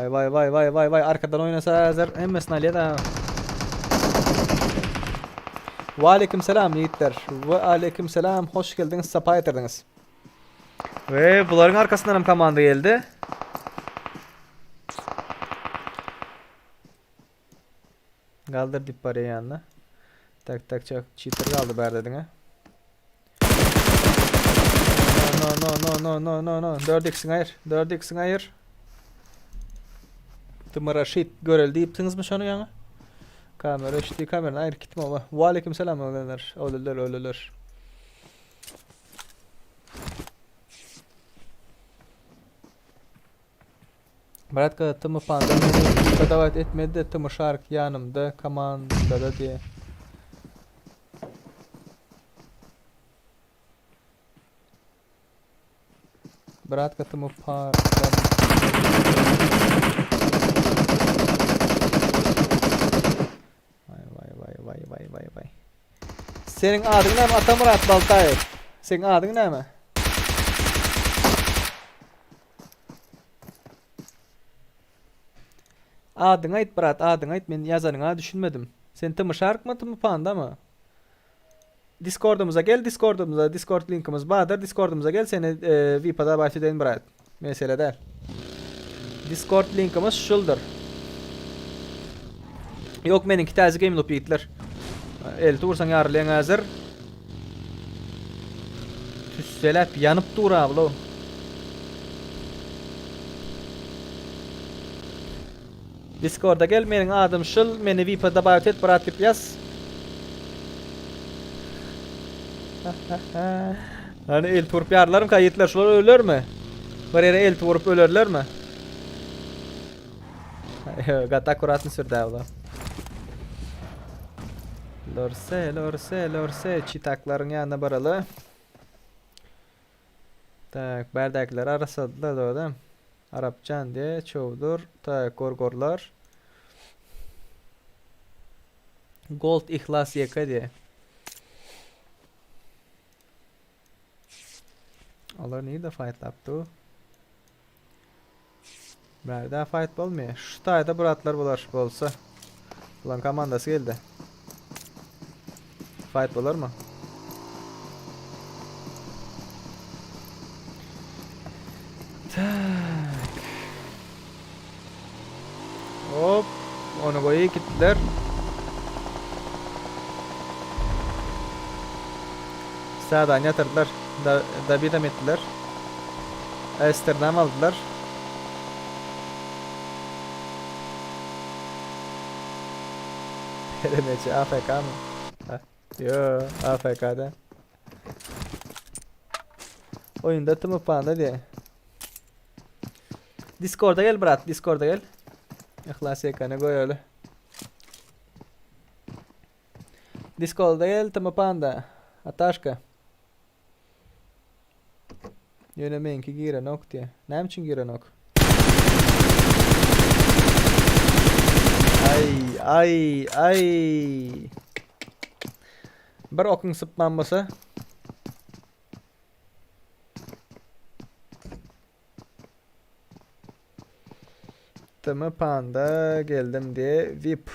Vay arkadan oynasa hazır emmesini alıyor da. Ve aleyküm selam yiğitler. Ve aleyküm selam, hoş geldiniz, sapa getirdiniz. Ve bunların arkasından hem komanda geldi. Kaldır dip parayı yanına. Tak çok cheater kaldı berdedin ha. No. 4x'in hayır. 4x'in hayır. Tımara shit görel deyiptiniz mi şunu yana? Kamera işte kameranın ayrı gitme ama. Ve aleyküm selam ölüler. Baratka tımı pandemini davet etmedi de tımı şarkı yanımda komanda da diye. Baratka tımı Vay. Senin adın ne mi? Atamurat Baltayev. Senin adın ne mi? Adın ait Barat, adın ait. Ben yazanına düşünmedim. Sen tımı şark mı tımı panda mı? Discord'umuza gel, Discord linkimiz vardır. Discord'umuza gel, seni VIP'da bahsedelim Barat. Mesele değil. Discord linkimiz şuldur. Yok meninki taze game loop yiğitler. El tursan yarlayan hazır. Tüsselep yanıp dur ablo. Discord'a gel, menin adım şıl, meni VIP'da davet et, Barat yaz. Hani el turp yarlarım kayıtlar şular ölür mü? Var yere el turp ölürler mi? Gata kuratını sürdü abla. Lorse çitakların yanına baralı. Tak berdaklar arasadılar da adam. Arapçan diye çoğudur. Tak gorgorlar. Gold ihlas yaka diye. Onlar neyi de fight yaptı? Berda fight olmuyor. Şu tayda buratlar bular bolsa. Ulan komandası geldi. Fight olur mu? Tak. Hop. Onu koyup gittiler. Sağdan yatırdılar. Da bir de ettiler. Esternam aldılar. Pelemeci AFK mı? Ha. Yo AFK'da. Oyunda tımı panda diye. Discord'a gel Brat, Discord'a gel. İhlas ekranı koy öyle. Discord'a gel tımı panda. Ataşka. Yönemeyin ki girenok diye. Ne için girenok? Ay. Bir okun sıpmanması. Tımı panda geldim diye VIP.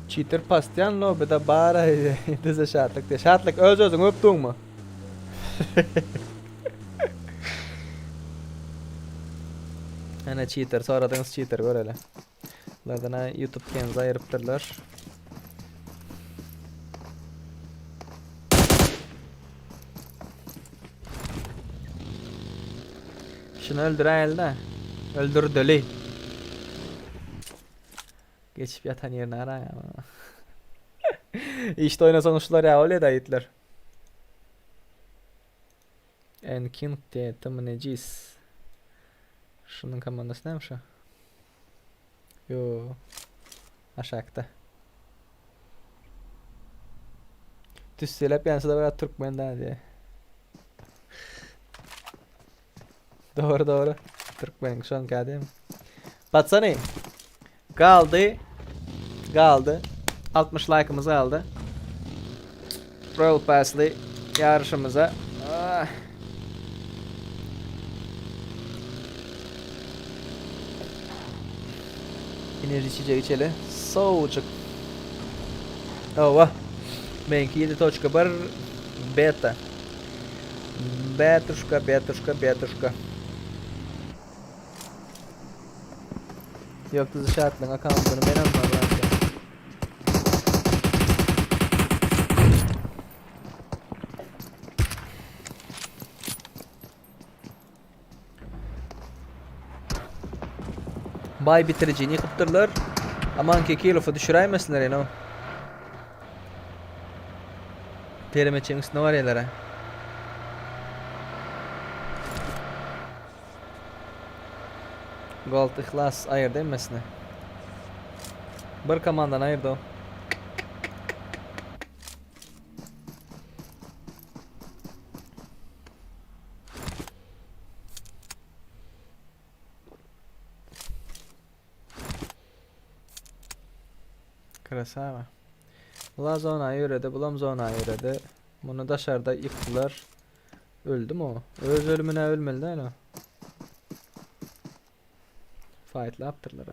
Cheater pastiyan lobby'da bara dize şartlık diye. Şartlık öz özün öptün mu? Ana cheater soradığınız cheater gör hele. Bunlardan ha YouTube kendinize ayırıptırlar. Şunu öldür elde. Öldür deli. Geçip yatan yerine ara ya. İşte oyuna sonuçlar ya öyle de Hitler. Enkin diye tam necis. Şunun komandası neymiş o? Yo. Aşağıda. Tüsselep yansı da böyle Türkmen'den diye. Doğru. Türkmen şu an geldi mi? Batsani. Kaldı. 60 like'ımız kaldı. Royal Pass'li yarışımıza. Ah. Enerji içeceği içeli. Soğucuk. Ova. Benimki 7.1 beta. Betuşka. Yok dizi şartlan account'unu ben anladım. Bay bitiriciini yıkıptırlar. Aman ki kilofu düşüreymesinler yani o. Terimeçin üstüne var yerlere. Gold ihlas ayırdı emmesine. Bir komandan ayırdı o. Krasava. Ula zona yürüdü, bulam zona yürüdü. Bunu dışarıda yıktılar. Öldü mü o? Öz ölümüne ölmeli değil o. Fight'la yaptırlar ha.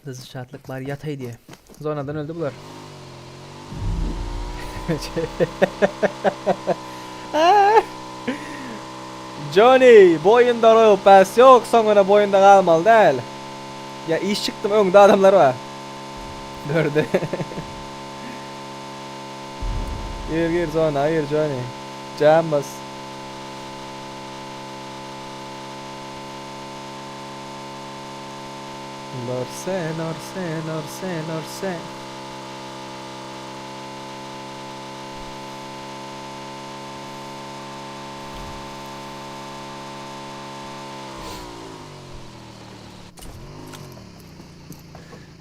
Hızlı şartlıklar yatay diye. Zonadan öldü bunlar. Johnny, boyunda Royal Pass yok, sonra boyunda kalmalı değil. Ya iş çıktım, önde adamlar var. Dördü. Gir zona, hayır Johnny. Cam bas. Lorse.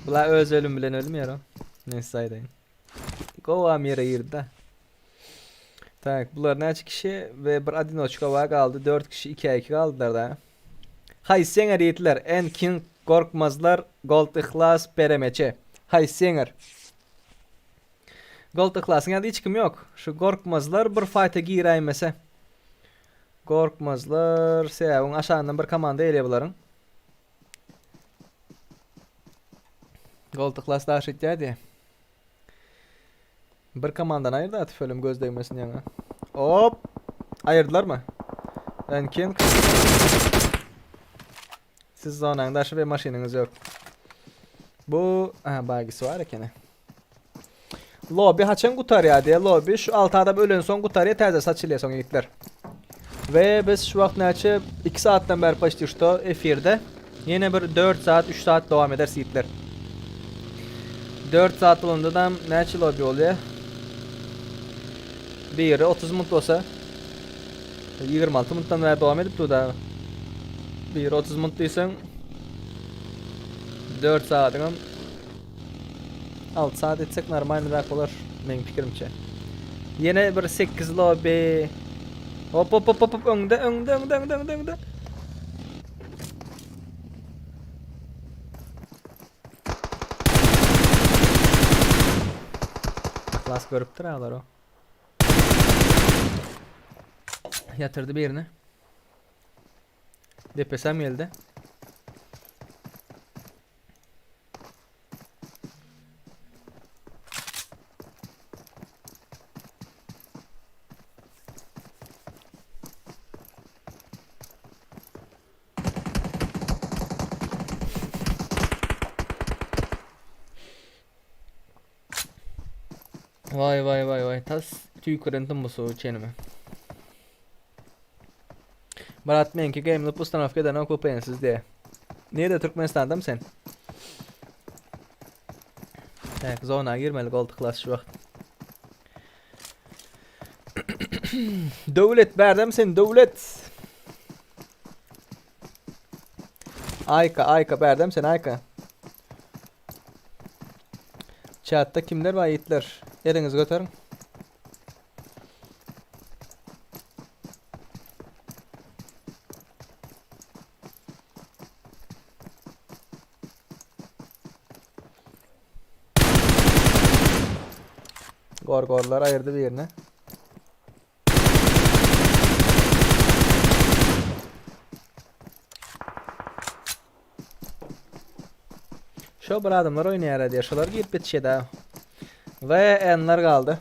Bula öz ölüm bilen ölmüyor o. Neyse saydayım. Go amire girdi. Tak bunlar neçe kişi ve bir adinoçka var kaldı. 4 kişi 2'ye 2 kaldılar da. Hay senger yiğitler. Enkin korkmazlar. Gold ihlas peremeçe. Hay senger. Gold ihlasın yanında hiç kim yok. Şu korkmazlar bir fight'a gireymese. Korkmazlar. Sevun aşağından bir komanda eleyebilirim. Gold ihlas daha şit diye. Bir komandan ayırdı atıf ölüm göz değmesin yana. Hop. Ayırdılar mı? Enkin. Siz zonanda aşı ve maşininiz yok. Bu bagisi var ya kene. Lobby haçan kutarya diye lobby şu alt adam ölen son kutarya terze saçılıyor son yiğitler. Ve biz şu vakt neçe 2 saatten beri başlıyoruz efirde. Yine bir 4 saat 3 saat devam eder yiğitler. 4 saat olunca da neçe lobby oluyor? Biri 30 minut olsa 26 minuttan beri devam edip da biri 30 minuttuysan 4 saatinin 6 saat etsek normalde olur benim fikrimce. Yine bir 8 lobby. Hop önde. Klas görüp duruyorlar o. Yatırdı birini. Depesem geldi. Vay vay vay vay. Tas tüykurentim bu soğuk çenime. Barat menki game'li pustanavka denen kupensiz diye. Nerede Türkmenistan'da mı sen? Evet, zona girmeli koltuklar şu vakt. Devlet berdem sen devlet. Ayka berdem sen Ayka. Chat'ta kimler var yiğitler? Elinizi götürün. Gorgorlar ayırdı bir yerine. Şu bir adamlar oynayar hadi. Şular girip bitişe daha. Ve enler kaldı.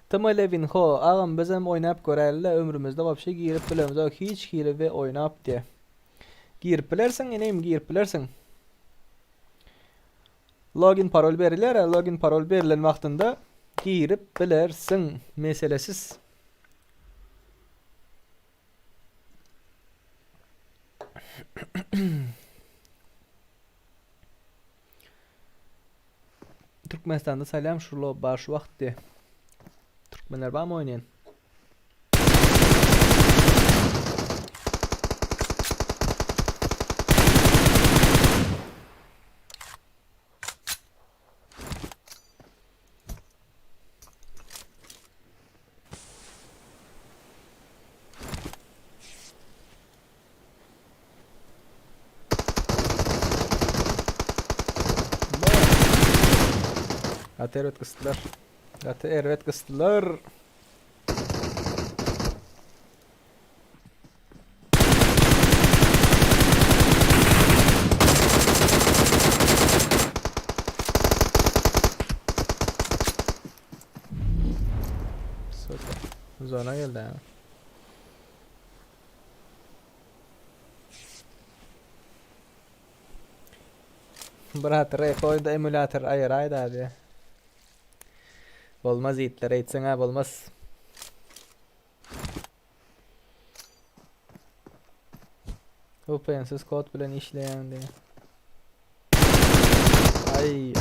Tamalevin ho ağam bizim oynayıp görerle ömrümüzde vapşe girip bilemiz o hiç girip ve oynayıp diye. Girip bilersin ineyim girip bilersin. Login parol verirler, login parol verilen vaktinde girip bilersin meselesiz. Türkmenistan'da salam şurlo baş vakti. Türkmenler var mı oynayan? Ate evet kıstılar. Ate evet kıstılar. Süper. Zona geldi ha. Bırak rekoyda emülatör ayır ayda hadi. Olmaz yiğitlere etsen abi olmaz. Opensiz kod bilen işleyen diye. Ay.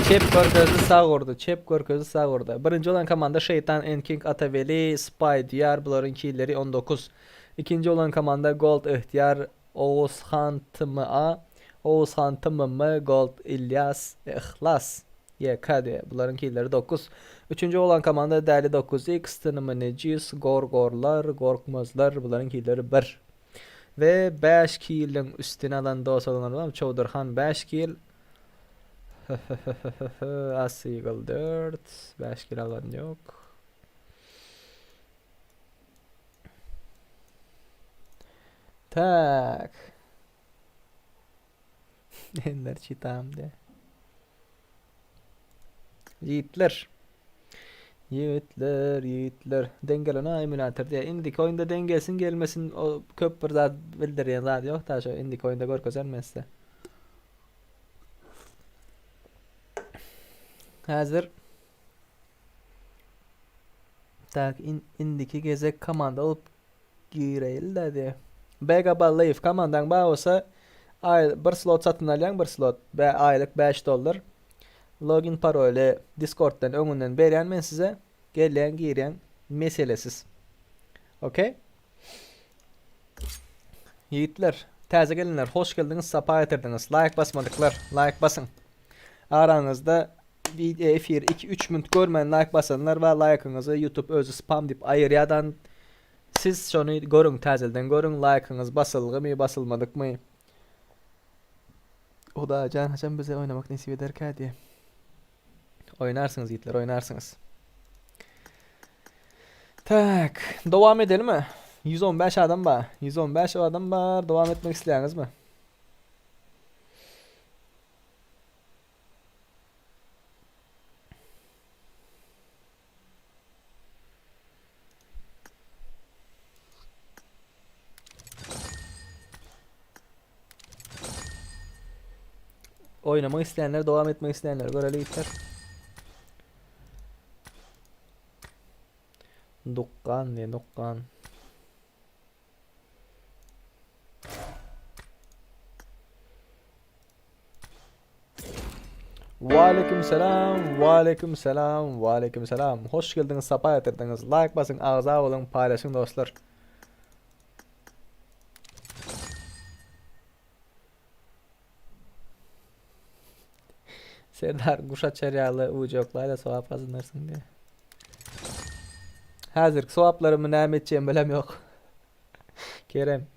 Çep körközü sağ ordu. Çep körközü sağ ordu. Birinci olan komanda Şeytan Enking Ataveli Spy Diyar bunların killeri 19. İkinci olan komanda Gold İhtiyar Oğuzhan Tımı'a Oğuzhan Tımımı Gold İlyas İhlas YKD bunların killeri 9. Üçüncü olan komanda Deli 9X Tınımı Necis Gorgorlar Gorkmazlar bunların killeri 1. Ve 5 kill'in üstüne alan dost olanlar Çavdurhan 5 kill. Asigil 4 5 kill alan yok. Tak. Ender çitam de. Yiğitler. Dengelene emülatör diye. Indik oyunda dengelsin gelmesin o köp bir zat bildiriyor zat yok da şu indik oyunda gör közermezse. Hazır. Tak indiki gezek komanda olup gireyil dedi. Begabal Live komandan bağ olsa bir slot satın alayan bir slot. Aylık $5. Login parole Discord'dan önünden beren ben size gelen giren meselesiz. Okey? Yiğitler, taze gelinler, hoş geldiniz, sapa getirdiniz. Like basmadıklar, like basın. Aranızda efir 2-3 minut görmeyen like basanlar ve like'ınızı YouTube özü spam deyip ayıryadan Siz şonu görün, täzelden görün, like'ınız basılgı basılmadık mı? O da can haçan bize oynamak nasip eder ki diye. Oynarsınız yiğitler, oynarsınız. Tak, devam edelim mi? 115 adam var. 115 adam var. Devam etmek isteyeniniz mi? Oynamak isteyenler, devam etmek isteyenler göreli yiğitler. Dukkan diye dukkan. Aleyküm selam, aleyküm selam, aleyküm selam. Hoş geldiniz, sapa yatırdınız. Like basın, ağza olun, paylaşın dostlar. Serdar Kuşat Çeryalı ucuklarla soğap kazanırsın diye. Hazır soğaplarımı ne edeceğim bilem yok. Kerem.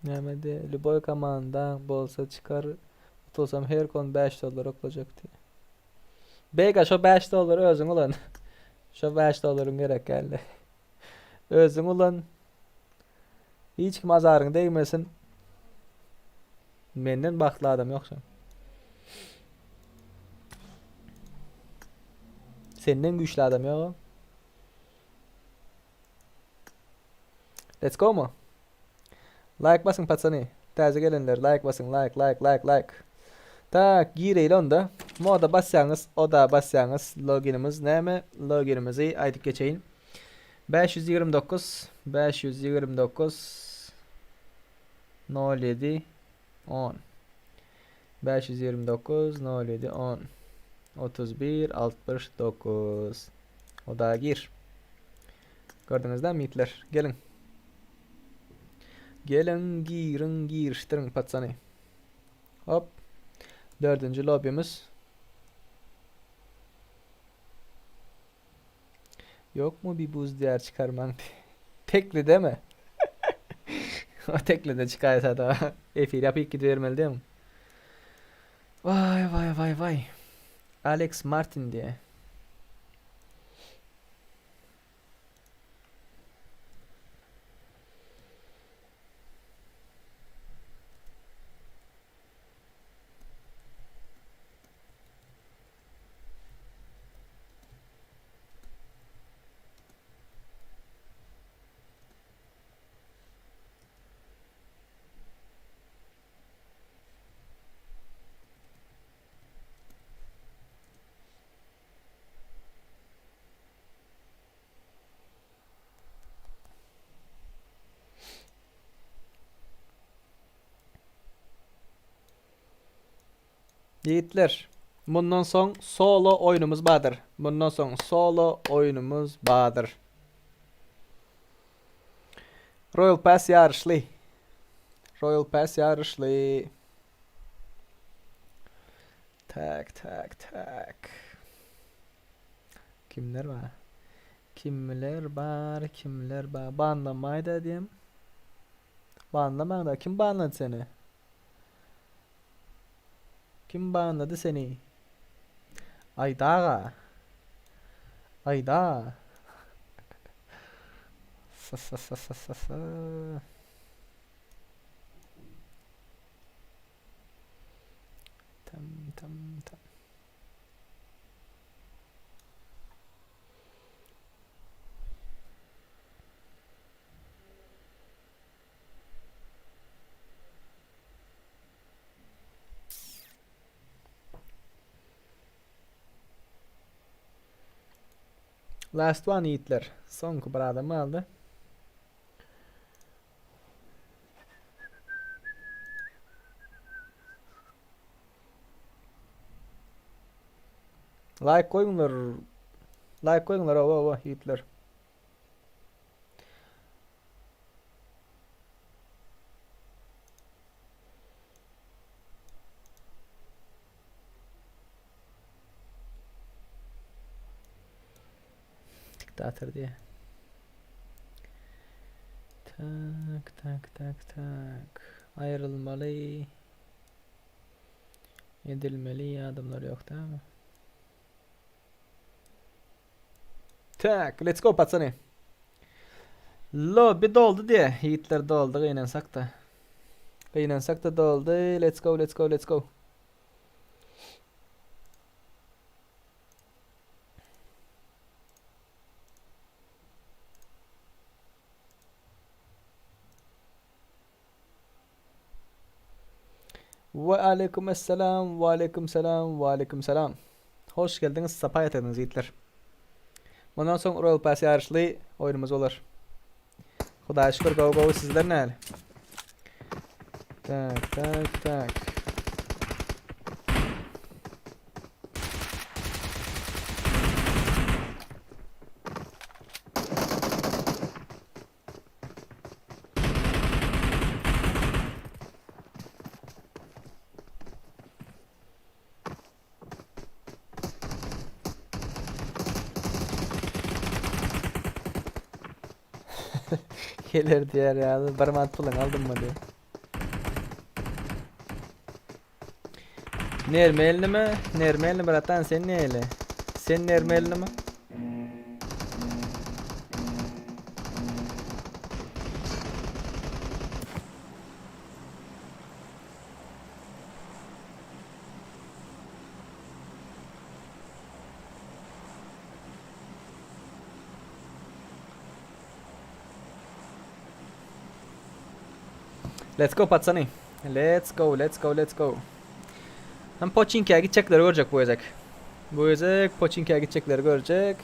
Nemede Lüboy komanda bolsa çıkar tutulsam her kon 5 dolar olacak diye. Bega şu 5 doları özün ulan. Şu 5 doların gerek geldi. Özün ulan. Hiç kim azarın değmesin. Menden baklı adam yoksa. Senden güçlü adam yok. Let's go mu? Like basın patsani. Taze gelenler like basın, like. Tak gireyle onda. Moda bassanız, o da bassanız loginimiz ne mi? Loginimizi aydık geçeyim. 529 07 10 529 07 10 31 69. O da gir. Gördünüz değil mi yiğitler? Gelin. Gelin girin giriştirin patsani. Hop. 4. lobby'miz. Yok mu bir buz diyar çıkarman? Tekli değil mi? O tekli de çıkarsa da efir yapıp gidivermeli değil mi? Vay. Alex Martin diye. Yiğitler, bundan son solo oyunumuz vardır. Bundan son solo oyunumuz vardır. Royal Pass yarışlı. Royal Pass yarışlı. Tak. Kimler var? Kimler var? Banlamaydı diyeyim. Banlama da kim banladı seni? Kim banladı seni? Ayda. Sa. Tam. Last one yiğitler. Son kupara adamı aldı. Like koyunlar. Like koyunlar yiğitler. Dağıtır diye. Tak. Ayrılmalı. Edilmeli adımlar yok değil mi? Tak, let's go patsani. Lobby doldu diye. Yiğitler doldu, kıynansak da. Kıynansak da doldu. Let's go. Ve aleyküm selam. Hoş geldiniz, safa yatırdınız yiğitler. Bundan sonra Royal Pass yarışlı oyunumuz olur. Xudoga şükür go sizler ne hali? Tak. Gelir diğer ya. Barman pulun aldın mı diye. Nermelini mi? Nermelini bratan sen neyle? Sen nermelini mi? Let's go patsani. Let's go. Hem Pochinki'ye gidecekleri görecek bu ezek. Bu ezek Pochinki'ye gidecekleri görecek.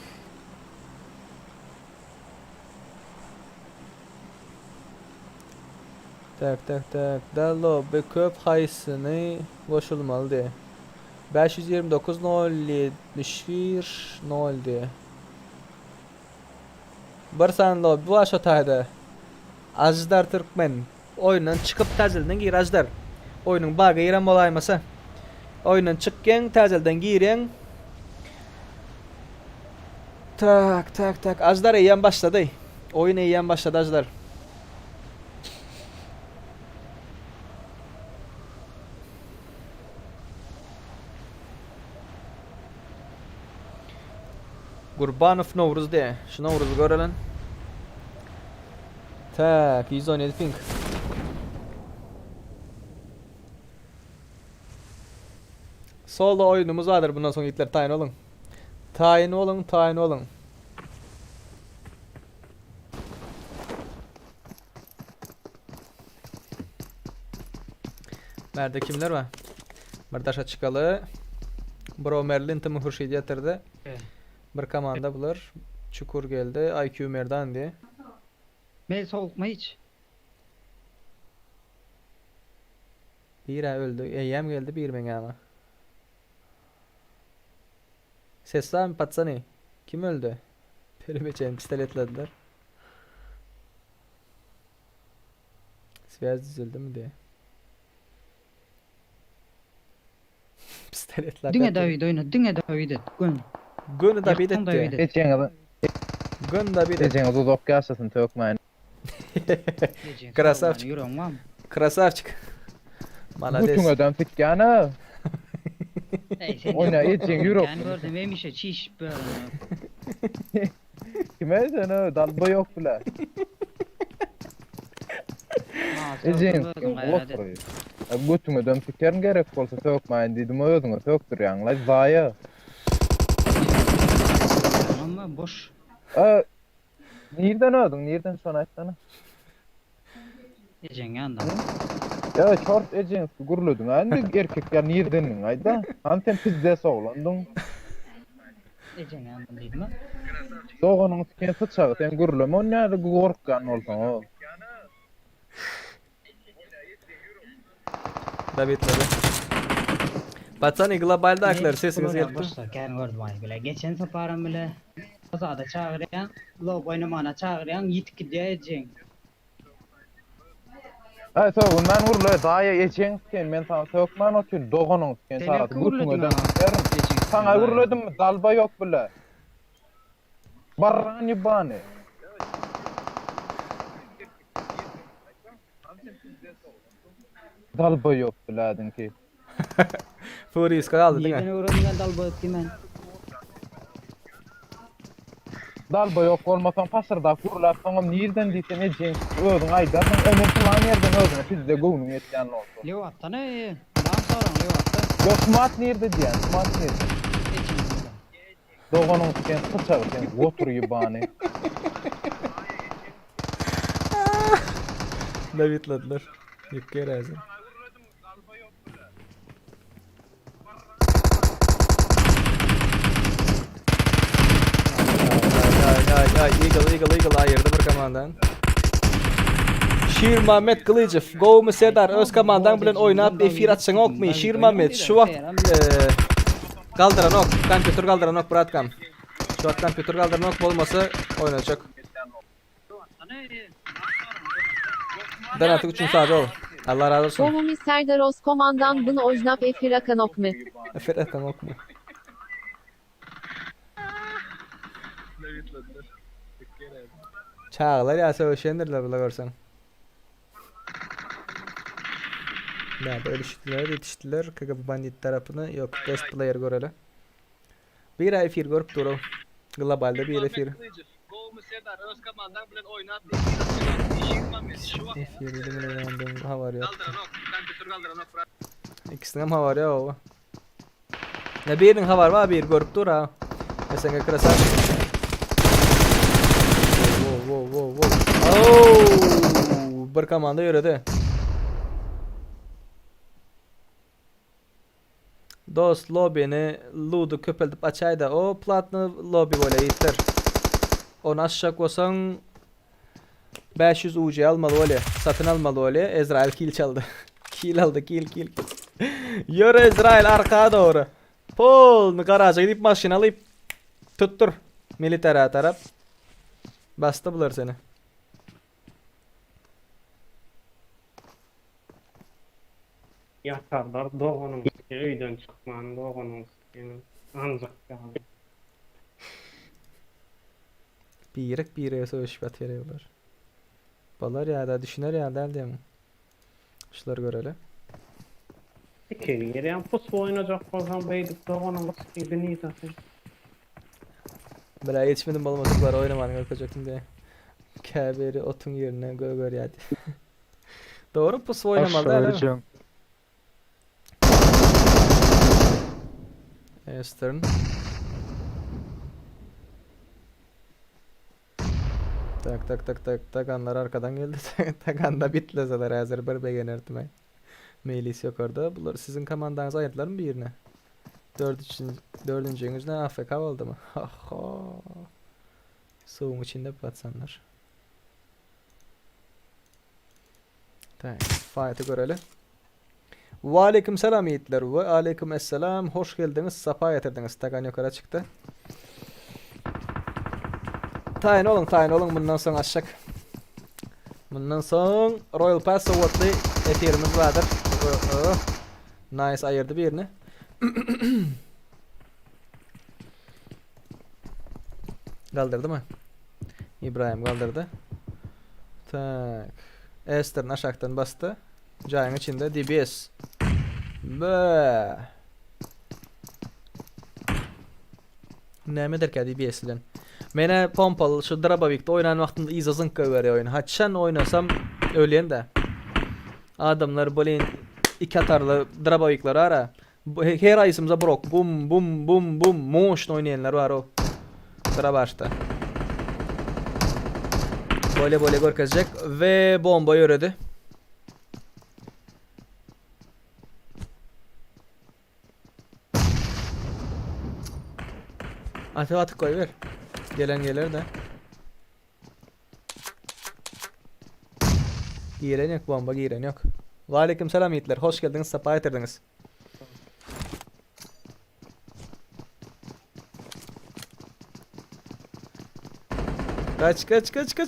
Tak. Da lobby köp haysını koşulmalı diye. 529 071 0 diye. Barsan lobby bu aşağıda. Ajdar Türkmen. Oyundan çıkıp tazelden gir Ajdar. Oyunun bug'ı giren olaymasa. Oyundan çıkken tazelden giren. Tak. Ajdar iyi başladı. Oyun iyi başladı Ajdar. Gurbanov Novruz diye. Şu Novruz'u görelim. Tak 117 ping. Solda oyunumuz vardır bundan sonra yiğitler tayin olun. Tayin olun. Nerede kimler var? Bardaşa çıkalı. Bro Merlin tımı Hurşid yatırdı. Bir komanda bulur. Çukur geldi. IQ Merdan diye. Mey soğuk mu hiç? Bir ay öldü. Eyyem geldi bir ben ama. Ses var mı patsani? Kim öldü? Perimeçen pisteletlediler. Sviyaz düzüldü mü diye. Pistoletler. Dünge David oyna. Dünge David et. Gün. Gönü da bir Yakın David etti. et. Gönü da bir etti. Ecen o dok gasasın tökmen. Krasavçık. Yürüyorum var mı? Krasavçık. Malades. Bütün ödem fikkana. Ey sen Oyna, yok, Ecen, yok, yürü. Yani gördüm benim işe çiş böyle. Kime sen o dalba yok bile. Ecen Allah koruyor. Bütün ödem fikkerin gerek bolsa tökmen dedim o özüňe töktür ýaňla zaya. Ama boş. Nereden ödün? Nereden son açtana? Ecen yandan. Ya çort ecen guruludun. Andi erkekler nereden ayda? Anten pizde soğlandın. Ecen yandan dedim ha. Doğanın tiken sıçağı sen gurulama. O nerede korkkan olsan o. Da bitmedi. Patsani globalde aklar sesiniz geldi. Boşlar kendi gördüm ay bile. Geçen seferim bile. Kazada çağıryan. Lob oynamana çağıryan. Yitik diye Ecen. Ha soğun ben gurulu daya ecen tiken men sana sökman oçun doğanın tiken Seni saat. guruludun Bütün ödem ha. fikkerin. Sana guruludum dalba yok bile. Barran yibane. Dalba yok biladin ki. Furious kaldı değil Yegene mi? uğradıgan dal boyup dimen. Dalba yok olmasan pasırda kurulap soňam nirden diýse ne jenç özüň aýdarsyň öňe plan ýerden özüňe tüzde gownum ýetýän bolsa. Lew attana dam soran lew atta. Yok smat nirde diýen, smat nirde. Doğanın tüken sıçar sen otur yibane. David'ladılar. Yıkkı razı. Ay, Eagle ayırdı bir komandan. Şir Mehmet Kılıcıf, Go Sedar öz komandan bilen oynap efir atsaň okmy. Şir Mehmet şu wagt galdıran ok, kompüter galdıran ok bratkam. Şu wagt kompüter galdıran ok bolmasa oynajak. Danatyk üçin sağ ol. Allah razı olsun. Gomumi Serdar Özkomandan bunu ojnap efirakan okmu. Efir atsaň okmy. Çağlar ya söýşendirler bula görsen. Ya böyle yetiştiler. KGB bandit tarafını yok. Test player göreli. Bir ay fir görüp duru. Globalde bir fir. Efir dedim ha var ya. İkisinin ha var ya o. Ya birinin ha var bir görüp dur ha. Mesela kırasa. Wow. Oh! Bir komanda yürüdü. Dost lobby'ni ludu köpeltip açayda o platını lobby böyle yitler. Onu aşağı koysan 500 UC almalı öyle. Satın almalı öyle. Ezrail kill çaldı. Kill aldı kill. Yürü Ezrail arkaya doğru. Pol garaja gidip maşını alıp tuttur. Militer taraf. Bastı bular seni. Yatarlar doğanın öyden çıkman doğanın ancak kaldı. Bir yere söğüş bat veriyorlar. Balar ya da düşünür ya der diyemem. Şunları görelim. İki yere pus oynayacak olsam beydik doğanın sıkıydı niye zaten. Bela yetişmedim balmatıklar oynamanı yapacaktım diye. Kaberi otun yerine gör yani. Doğru pusu oynamadı değil mi? Eastern. Tak anlar arkadan geldi. Tak anda bitleseler hazır bir begen ertmey. Mailis yok orada. Bunlar sizin komandanız ayırdılar mı birine? Dördüncüğünüz ne AFK oldu mu? Soğuğun içinde patsanlar. Tak, fight'ı görelim. Ve aleyküm selam yiğitler ve aleyküm esselam. Hoş geldiniz, safa getirdiniz. Takan yukarı çıktı. Tayin olun bundan sonra aşak. Bundan sonra Royal Pass Award'lı efirimiz vardır. Nice ayırdı birini. Kaldırdı mı? İbrahim kaldırdı. Tak. Esther'ın aşaktan bastı. Cayın içinde DBS. Be. Ne midir ki DBS ile? Mene pompalı şu Drabavik'te oynayan vaktinde izazın köveri oyun. Haçan oynasam öleyen de. Adamlar böyle iki atarlı Drabavik'ları ara. Her ayısımıza brok. Bum. Motion oynayanlar var o. Drabaş'ta. Böyle görkezecek ve bomba yürüdü. Atık koy ver. Gelen gelir de. Giren yok bomba giren yok. Ve aleyküm selam yiğitler. Hoş geldiniz. Safa getirdiniz.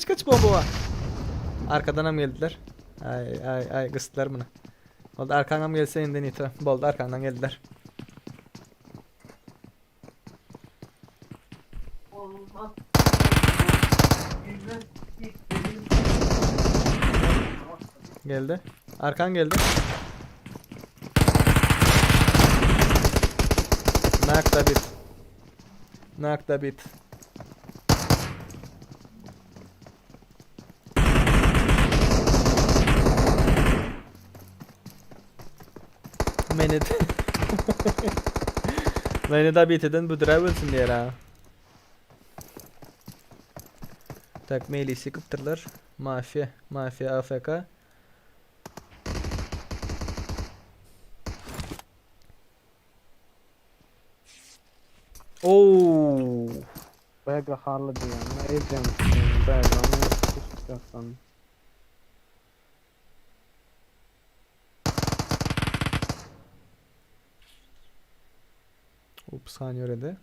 Kaç bomba var. Arkadan mı geldiler? Ay kıstılar bunu. Oldu arkandan mı gelse yeniden ito. Boldu arkandan geldiler. Geldi. Arkan geldi. Nakta bit. Nakta bit. Beni de beni de biteden büdürebilsin diye ha. Tak meylisi kıptırlar. Mafya. Mafya AFK. Oo. Bega harlı diyen. Ne edeceğim? Bega mı? İstiyorsan. Ups öyle.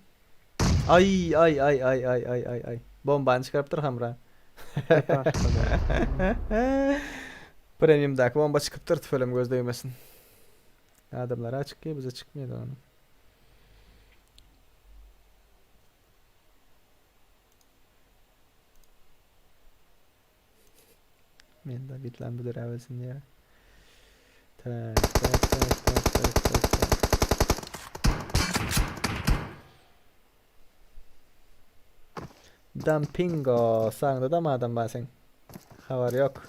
Ay ay ay ay ay ay ay ay. Bombanı çıkarıptır hamra. Premium'daki bomba çıkıptır tüfelim göz değmesin. Adamlara açık ki bize çıkmıyor onu. Men de bitlen budur evvelsin diye. Tak tak tak tak tak tak tak. Dumpingo. Sağında da mı adam var sen? Havar yok.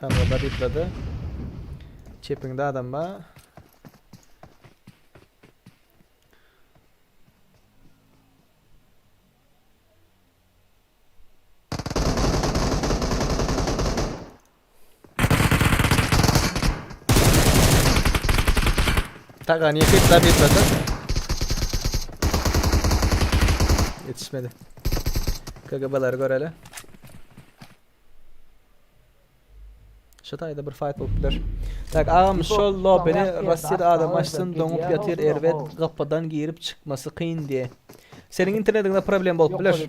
Hamza da bitledi. Çepingde adam var. Taganiye bitledi. Yetişmedi. KGB'ler göreli. Şatayda bir fight oldular. Tak ağam şol lobini Rusya'da adam açsın donup yatır ervet kapıdan girip çıkması kıyın diye. Senin internetinde problem oldular.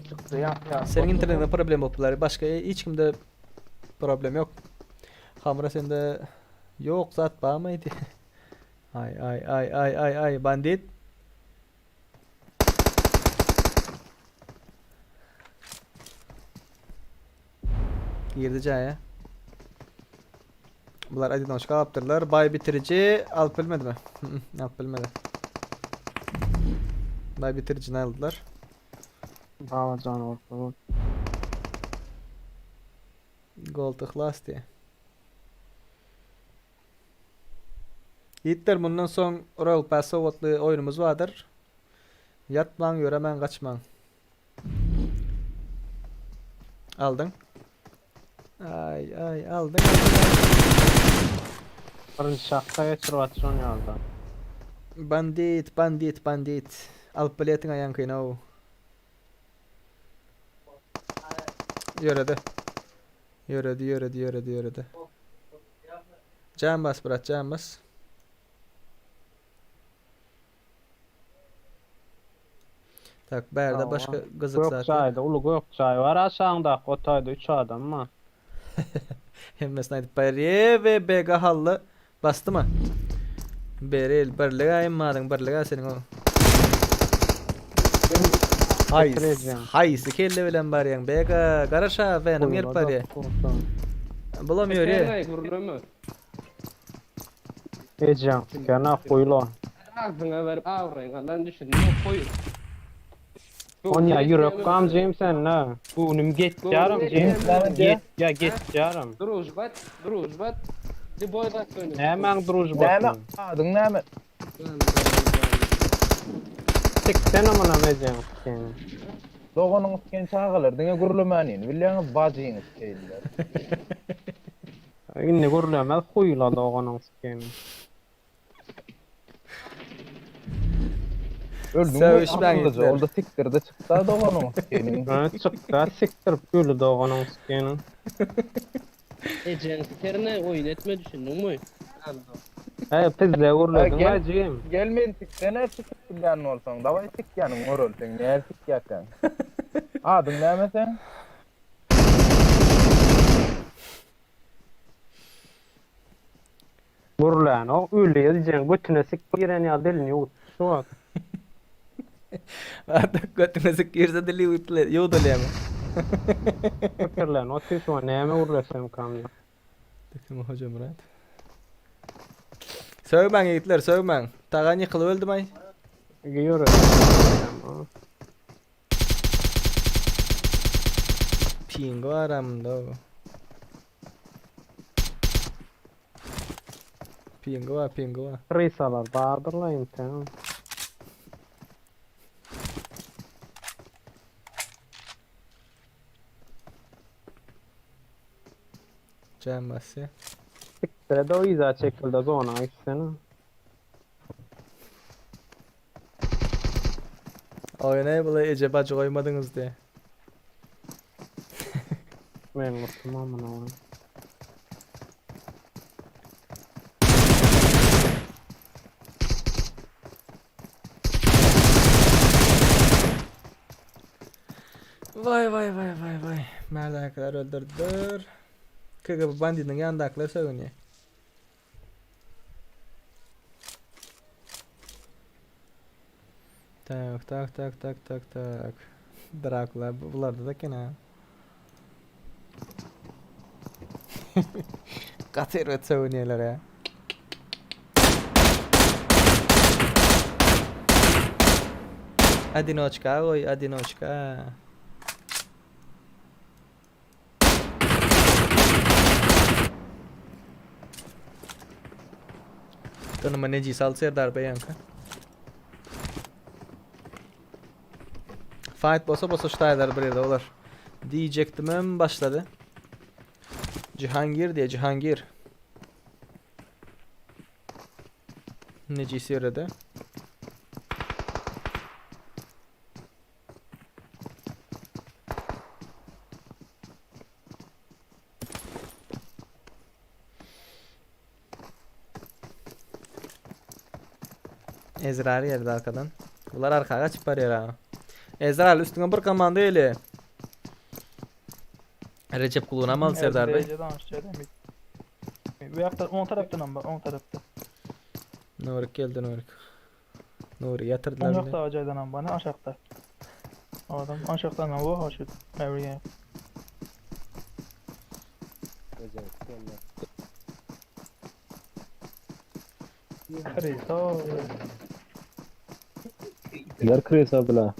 Senin internetinde problem oldular. Başka hiç kimde problem yok. Hamra sende yok zat bağ mıydı? Ay ay ay ay ay ay bandit. Girdi caya. Bunlar adinoşka yaptırdılar. Bay bitirici alıp bilmedi mi? Alıp bilmedi. Bay bitiricini aldılar. Bravo can orta. Gol tıklas diye. Yiğitler bundan son Royal Pass adlı oyunumuz vardır. Yatman, göremen, kaçman. Aldın. Ay ay aldın. Birinci şahta geçir atışın yolda. Bandit, bandit, bandit. Alıp biletin ayağın kıyına o. Yöredi. Yöredi, yöredi, yöredi, yöredi. Can bas bırak, can bas. Tak, berde başka kızık zaten. Gökçay'da, ulu Gökçay var aşağında. Otayda 3 adam mı? Hemmes naydı Beriye ve Bega Hallı bastı mı? Beril, birliğe emmadın, birliğe senin o. Haysi kelle bilen var yan Bega, Garaşa benim yer bari. Bulamıyor ya. Ecem, kana koyulo. Ağzına verip ağrıyla düşündüm koyun. Onya yürüp kamcıyım sen ne? Bunum git yarım James. Git ya git yarım. Дружбат. Di boyda söyle. Hemen druj Näme? bakın. Adın näme? Tek sen amına mecem. Doğanın ken çağılır. Dine gurulmanin. Bilýäňiz bajyňyz keýdiler. Inne görlemez koyula doğanın sken. Sevişmen gittiler. Olda siktirdi çıktı doğanın kenin. Ha çıktı siktirip gülü doğanın skenin. Ecen terine oyun etme düşündün mü? He pizle görledin Gel. hacım. Gelmeyin siktener çıkıp bilýän bolsaň. Daway sikýanyň orol sen. Näme sikýärsen? Adın näme sen? Gurlan o öyle diyeceksin götüne sik giren ya delini ut. Şu an. Artık götüne sıkıyorsa dili yutulayama. Götürlen o tüy şu an neyme uğraşayım kamla. Dikme hoca Murat. Sövmen yiğitler sövmen. Tagan yıkılıp öldüm ay. Giyor. Pingo aramda o. Pingo var. Risalar bardır la imtihan. Can basya. Sırada o iza çekildi zona açsana. Oynaya bula Ece bacı koymadınız diye. Ben unuttum amına koyayım. Vay. Merdakalar öldürdüler. KGB banditinin yanındakiler sövünüyor. Tak. Draklar bularda da kena. Katir ve sövünüyorlar ya. Одиночка, ой, одиночка. Tanıma neci salsaya darbe yanka. Fight basa şutaylar bir yerde olar. Diyecektim hem başladı. Cihangir diye Cihangir. Necisi öyle de. Ezra'yı yerde arkadan. Bunlar arkaya çıkar ya. Ezra üstüne bir komanda öyle. Recep kuluna mal Serdar Bey. Bu yakta 10 taraftan ama 10 tarafta. Nurik geldi Nurik. Nuri 10 yatırdılar yakta beni. acaydan ama bana aşağıda. Adam aşağıdan ama bu hoşut. Mevriye. Krisa. Yer kresa bula.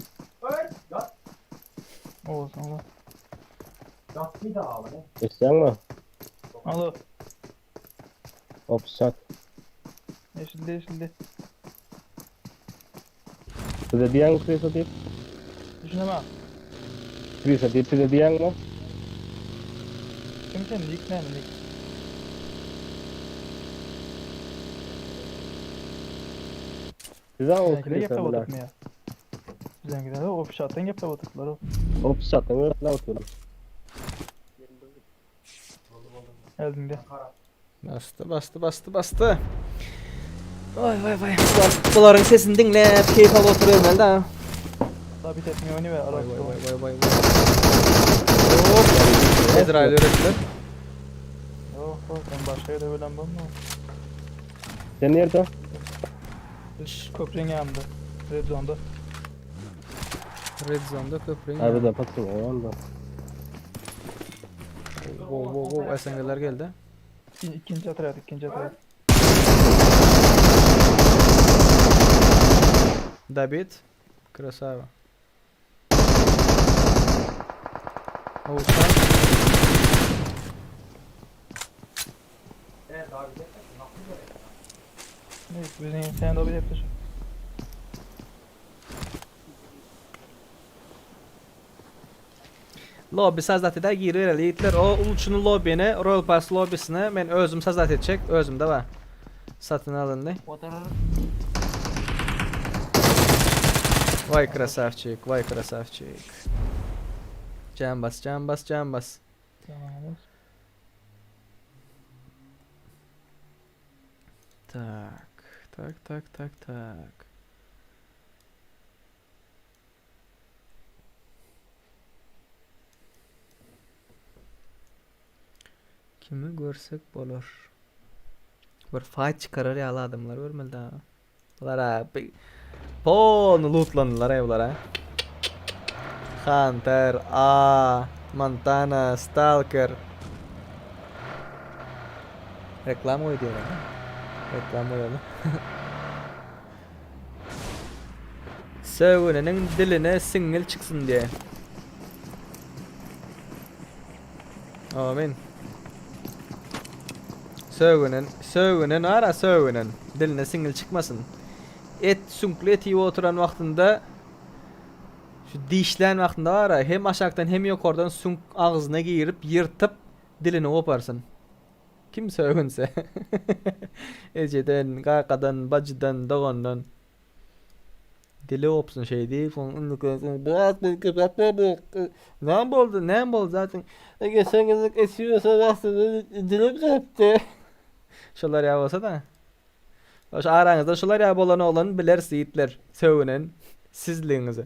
Olsun lan. İşten mi? Alo. Opsat. Yeşildi. Size diyen kresa deyip. Düşüneme. Kresa deyip size diyen mi? Kim sen lik ne lik? Size o Bizimkiler kresa yapta bula. batık mı ya? Bizimkiler o fişattan yapta batıklar o. Opsat mı? Ne oturum? Eldinde. Bastı. Vay. Bunların sesini dinleyip keyif alıp oturuyorum ben de. Sabit etmiyor oyunu ve arası. Vay. Hop. Ezra'yı öğrettiler. Yok ben başka yere öğlen ben mi? Sen nerede? Köprünün yanında. Red Zone'da. Red Zone'da köprünün Abi yanında. de patron o anda. Wow. SNG'ler geldi. İkinci atret. David. Красава. Oğuzhan. Neyse bizim sen de bir yaptır. Lobby sazdatida girer elitler. O ulçunu lobby'ne, Royal Pass lobbysine men özüm sazdat edecek. Özüm de var. Satın alındı. Vay krasavчик. Can bas. Tamam. Tak. Kimi görsek bolar. Bir fight çıkarır ya adamlar görmedi ha. Bular ha. Pon lootlandılar ya bular ha. Hunter, Montana, Stalker. Reklam koy diyor. Reklam koyalım. Söğünenin diline singil çıksın diye. Amin. Söğünen ara söğünen. Diline singil çıkmasın. Et sünkle eti oturan vaktinde şu dişlen vaktinde var ya, hem aşağıdan hem yukarıdan sünk ağzına girip yırtıp dilini koparsın. Kim söğünse. Eceden, kakadan, bacıdan, doğandan. Dili opsun şey değil. Ne oldu zaten. Geçen esiyorsa bastı dilim kaptı. Şolar ya olsa da. Şu aranızda şolar ya olanı biler yiğitler. Söğünen sizliğinizi.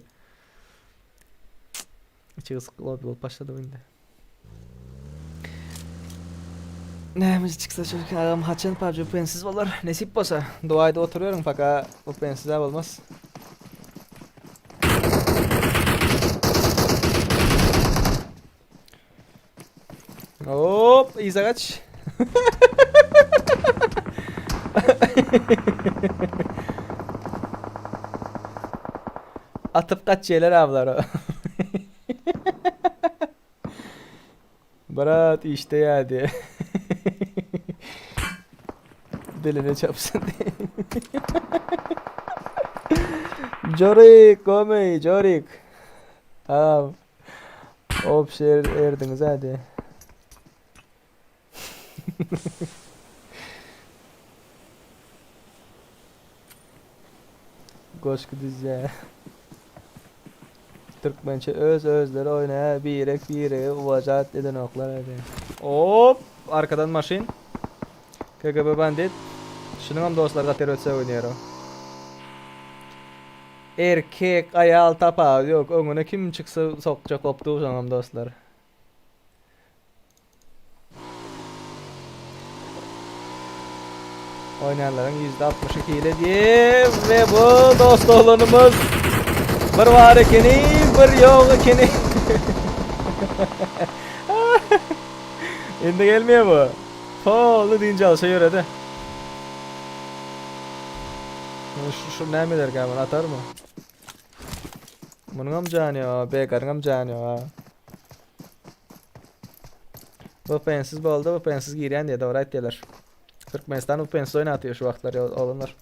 İçi ısık başladı oyunda. Neymiş çıksa çocuk ağam haçan PUBG pensiz olur. Nesip olsa. Duayda oturuyorum fakat bu pensiz olmaz. Hop, iyi kaç. Atıp kaç şeyler avlar o. Berat işte ya diye. Diline çapsın diye. Jorik, komey, Jorik. Tamam. Hop şehir erdiniz hadi. Koşku düzce. Türkmençe özleri oynaya birek uvacat deden oklar hadi. Hop arkadan maşin. KGB bandit. Şunun dostlar kater ötse oynuyor o. Erkek ayal tapa yok önüne kim çıksa sokacak koptu sanırım dostlar. Oynayanların %62 ile diye ve bu dost olanımız bir var ekeni bir yok ekeni. Şimdi gelmiyor bu. Pahalı deyince alışıyor hadi. Şu ne mi der galiba atar mı? Bunun amcanı ya, bekarın amcanı ya. Bu pensiz oldu, bu pensiz giren diye doğru ettiler. Türkmenistan bu pensiz oynatıyor şu vaktlar ya olanlar.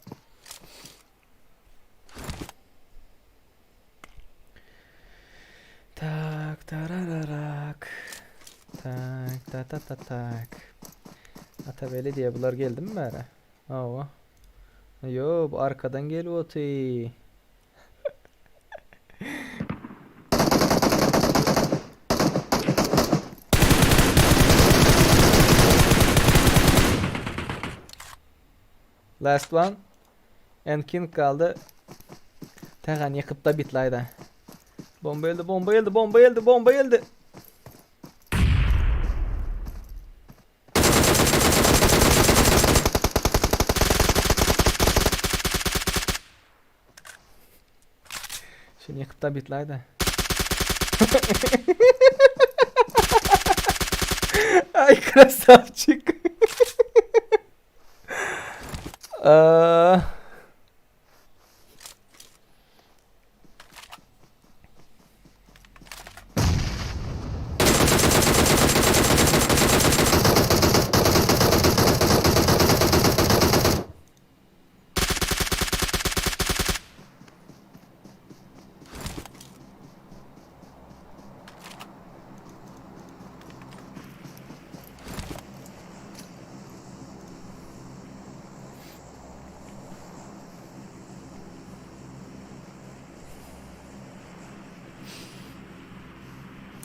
Tak tarararak. Tak ta ta ta tak. Atabeli diye bunlar geldi mi bari? Aa. Yo bu arkadan geliyor ti. Last one. Enkin kaldı. Tegan yakıp da bitlaydı. Bomba geldi. Şimdi yakıp da bitlaydı. Ay krasavчик.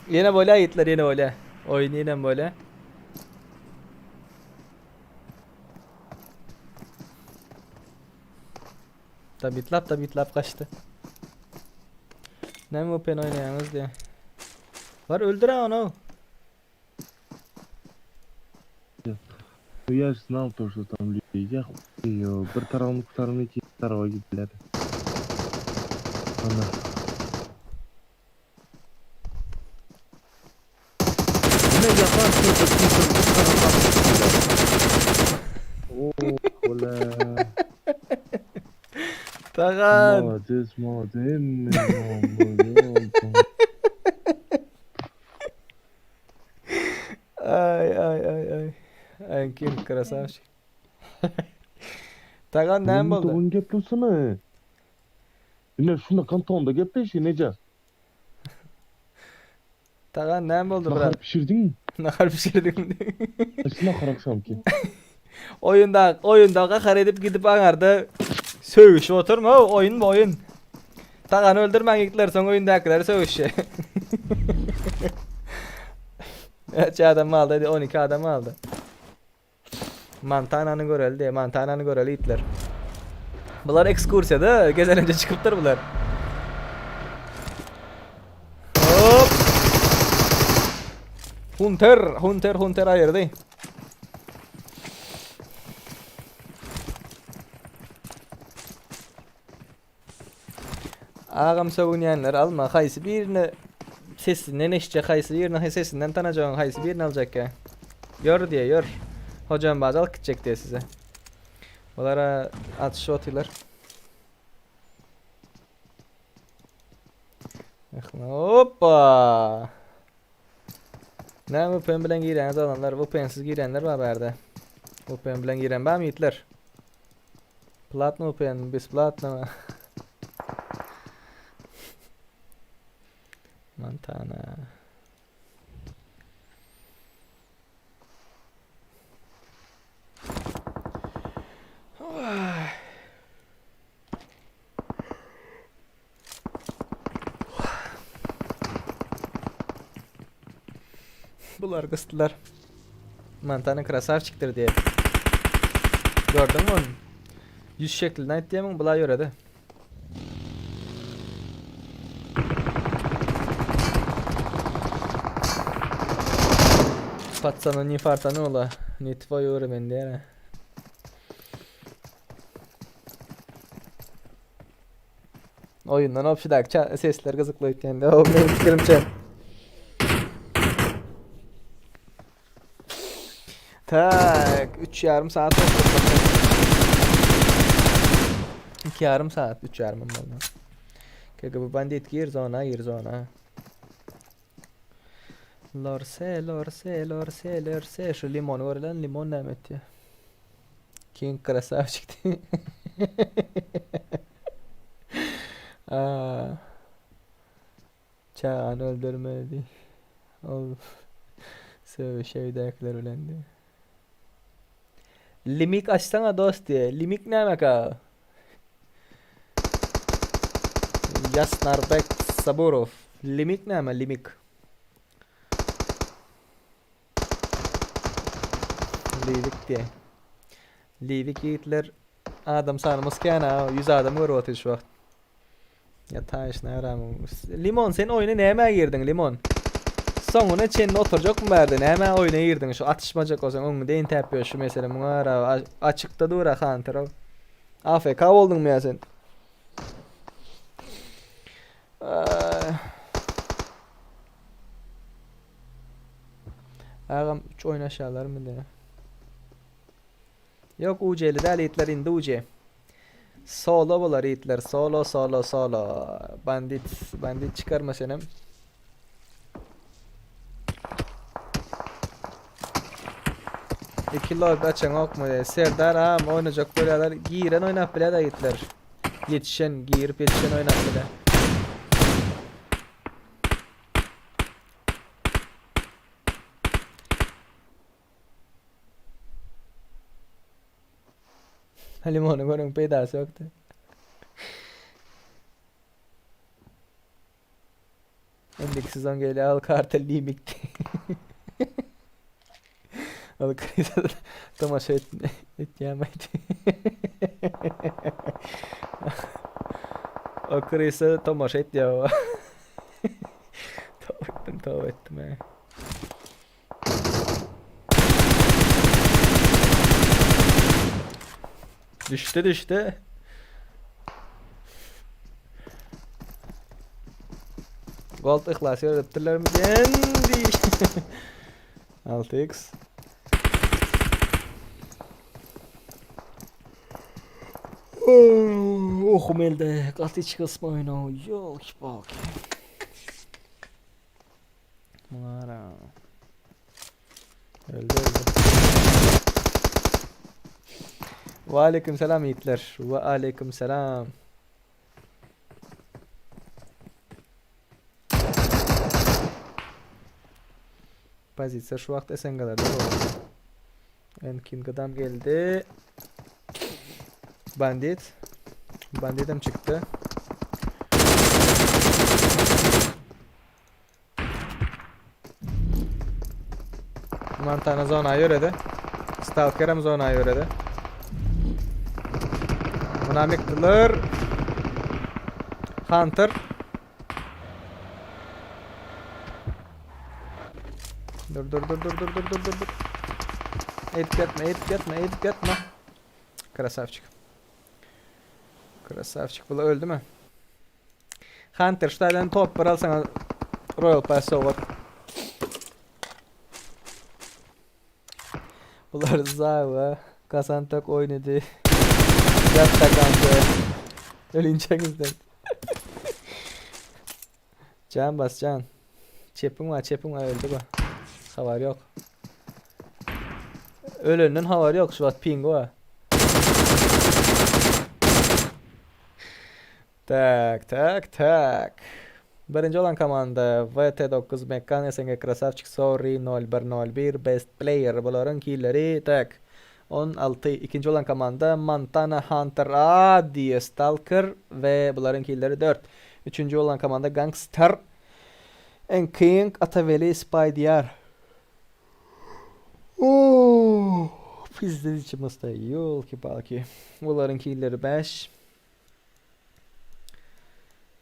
Yine böyle ayıtlar yine böyle. Oyun yine böyle. Tabitlap kaçtı. Ne mi open oynayanız diye. Var öldür ha onu. Я же знал то, что там люди. Я хуй, bir tarafını kurtarmaya iki tarafa gittiler. Ana. Ne yaparsın? Bala. Tagan. Modis modem. Modem. Ay. Ay kim krasavчик. Tagan näme boldy? Doğun geplisini. Yine şuna kantonda gepleşi nece? Tagan näme boldy Nahar brat? pişirdin mi? Nahar pişirdin. Aslına karakşam ki. Oyunda qahar edip gidip aňarda sögüşip oturma, oyun bu oyun. Tagan öldürmäň gitler soň oyundakiler sögüşe. Kaç adam aldı? 12 adam aldı. Montana'nı göreldi. Montana'nı göreli itler. Bular ekskursiyada gezelince çıkıptır bular. Hop. Hunter ayırdı. Ağam savunyanlar alma. Haysi birini sesinden eşce haysi birini sesinden tanacağın haysi birini alacak ya. Yor diye yor. Hocam bazı alıp gidecek diye size. Onlara atış atıyorlar. Hoppa. Ne bu pen bilen giren adamlar, bu pensiz girenler var berde. Bu pen bilen giren var mı Hitler? Platno pen, besplatno mı? Montana. Bunlar kıstılar. Montana krasavçiktir diye. Gördün mü onu? Yüz şeklinden et diye mi? Bula göre de. Patsano ni fartano ola. Ni tvoje uremen diye. Oyundan opşidak sesler kızıklayıp kendi. O benim fikrimce. Tak 3,5 saat oldu. 2,5 saat 3,5 oldu. KGB bandit gir zona. Lorse şu limon var lan limon nemet ya. King krasavчик. Çağan öldürmedi. Ol. Şeydekiler ölendi. Limik açsana dost diye. Limik ne demek ha? Yasnarbek Saburov. Limik ne ama limik? Livik diye. Livik yiğitler adam sanımız ki ana 100 adam var şu vakt. Ya taş ne aramı. Limon sen oyuna ne hemen girdin limon? Sonuna çenine oturacak mı verdin? Hemen oyuna girdin şu atışmacak olsan onu deyin tepiyor şu mesela bunu ara açıkta dur Hunter. AFK oldun mu ya sen? Ağam 3 oyun aşağılar mı diye. Yok UC'li de elitler indi UC. Solo bular elitler solo. Bandit çıkarma senem. İki lobby açan ok mu diye. Serdar ağam oynayacak böyleler. Giren oynap bile de elitler. Girip yetişen oynap bile. Limonu görün peydası yoktu. Öndeki sezon geliyor al kartel limikti. Al krize tamaşa etmeyemeydi. O krize tamaşa et ya. Tavuk ettim he. Düştü. Gold ihlas öğrettiler mi? Yendi. 6x. Okum elde. Katıç kısmı oyunu. Yok bak. Mara. Öldü. Ve aleyküm selam yiğitler. Ve aleyküm selam. Pozitsiya şu vaqt esengalarda bo'ladi. Enkin adam geldi. Bandit. Banditim çıktı. Montana zonaya yöredi. Stalker'ım zonaya yöredi. Munamiktiler. Hunter. Dur. Edip yatma. Krasavчик. Bula öldü mü? Hunter şu taydan top var alsana Royal Pass over. Bular zava. Kasantak oynadı. Yatta kanka. Ölüneceğinizden. Can bas can. Çepin var öldü bu. Havar yok. Ölünün havarı yok şu an pingo var. Tak. Birinci olan komanda VT9 Mekan SNG Krasavчик Sorry 0101 Best Player bunların killeri tak. 16 ikinci olan komanda Montana Hunter A diye Stalker ve bunların killeri 4. Üçüncü olan komanda Gangster and King Ataveli Spy Diyar. Pizde içimizde yol ki balki. Bunların killeri 5.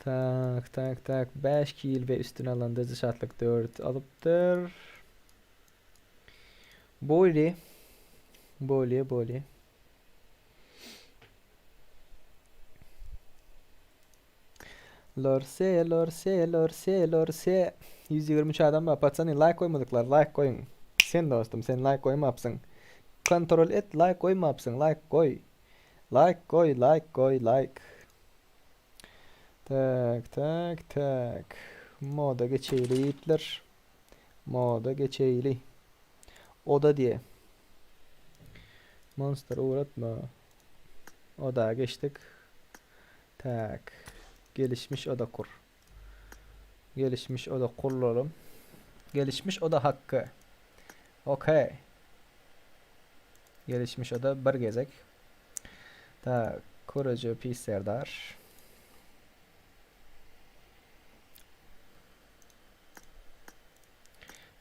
Tak. 5 kill ve üstüne alanda zışatlık 4 alıptır. Böyle. Lorse. 123 adam var. Patsani like koymadıklar. Like koyun. Sen dostum sen like koymapsın. Kontrol et like koymapsın. Like koy. Like. Tak. Moda geçeyli yiğitler. Oda diye. Monster uğratma. Oda geçtik. Tak. Gelişmiş oda kur. Gelişmiş oda kuralım. Gelişmiş oda hakkı. Okey. Gelişmiş oda bir gezek. Tak. Kurucu pis serdar.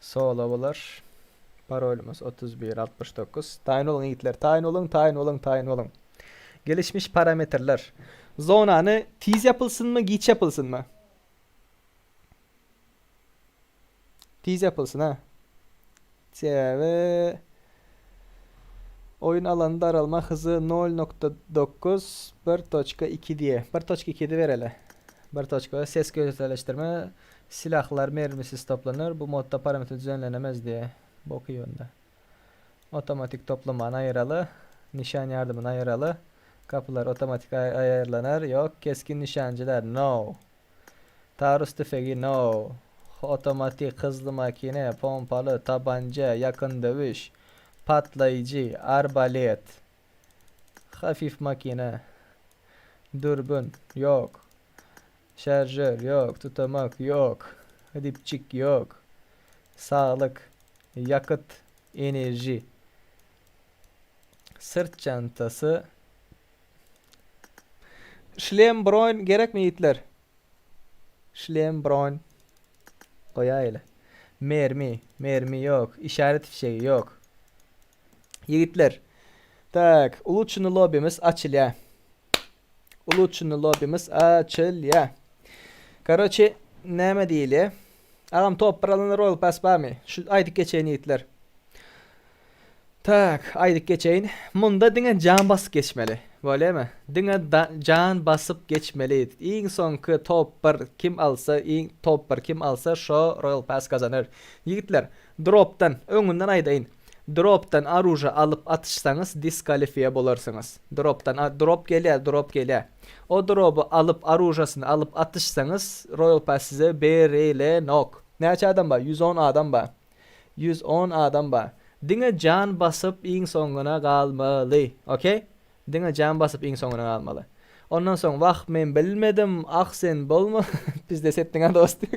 Solovalar. Parolümüz 3169. Tayin olun yiğitler. Tayin olun. Gelişmiş parametreler. Zonanı tiz yapılsın mı, geç yapılsın mı? Tiz yapılsın ha. Ve oyun alanı daralma hızı 0.9 1.2 diye. 1.2 de ver hele. 1.2 ses gösterleştirme. Silahlar mermisiz toplanır. Bu modda parametre düzenlenemez diye. Boku yönde. Otomatik toplamanı ayıralı. Nişan yardımını ayıralı. Kapılar otomatik ayarlanır. Yok. Keskin nişancılar. No. Taarruz tüfeği. No. Otomatik hızlı makine. Pompalı. Tabanca. Yakın dövüş. Patlayıcı. Arbalet. Hafif makine. Dürbün. Yok. Şarjör yok. Tutamak yok. Dipçik yok. Sağlık. Yakıt. Enerji. Sırt çantası. Şlem broyn gerek mi yiğitler? Şlem broyn. Koyayla. Mermi yok. İşaret fişeği yok. Yiğitler. Tak. Uluçunu lobimiz açılıyor. Короче, neme değil ya. Ağam top paralanır ol pas mi? Şu aydık geçeyim yiğitler. Tak, aydık geçeyim. Bunda dine can basıp geçmeli. Böyle mi? Dine can basıp geçmeli. En sonki topper kim alsa şu Royal Pass kazanır. Yiğitler, drop'tan, önünden aydayın. Drop'tan aruja alıp atışsanız diskalifiye bolarsınız. Drop geliyor. O drop'u alıp arujasını alıp atışsanız Royal Pass size berile nok. Neçe adam var? 110 adam var. 110 adam var. Dine can basıp in sonuna kalmalı. Okey? Dine can basıp in sonuna kalmalı. Ondan sonra vah men bilmedim. Ah sen bolma. Biz de settiğine dostum.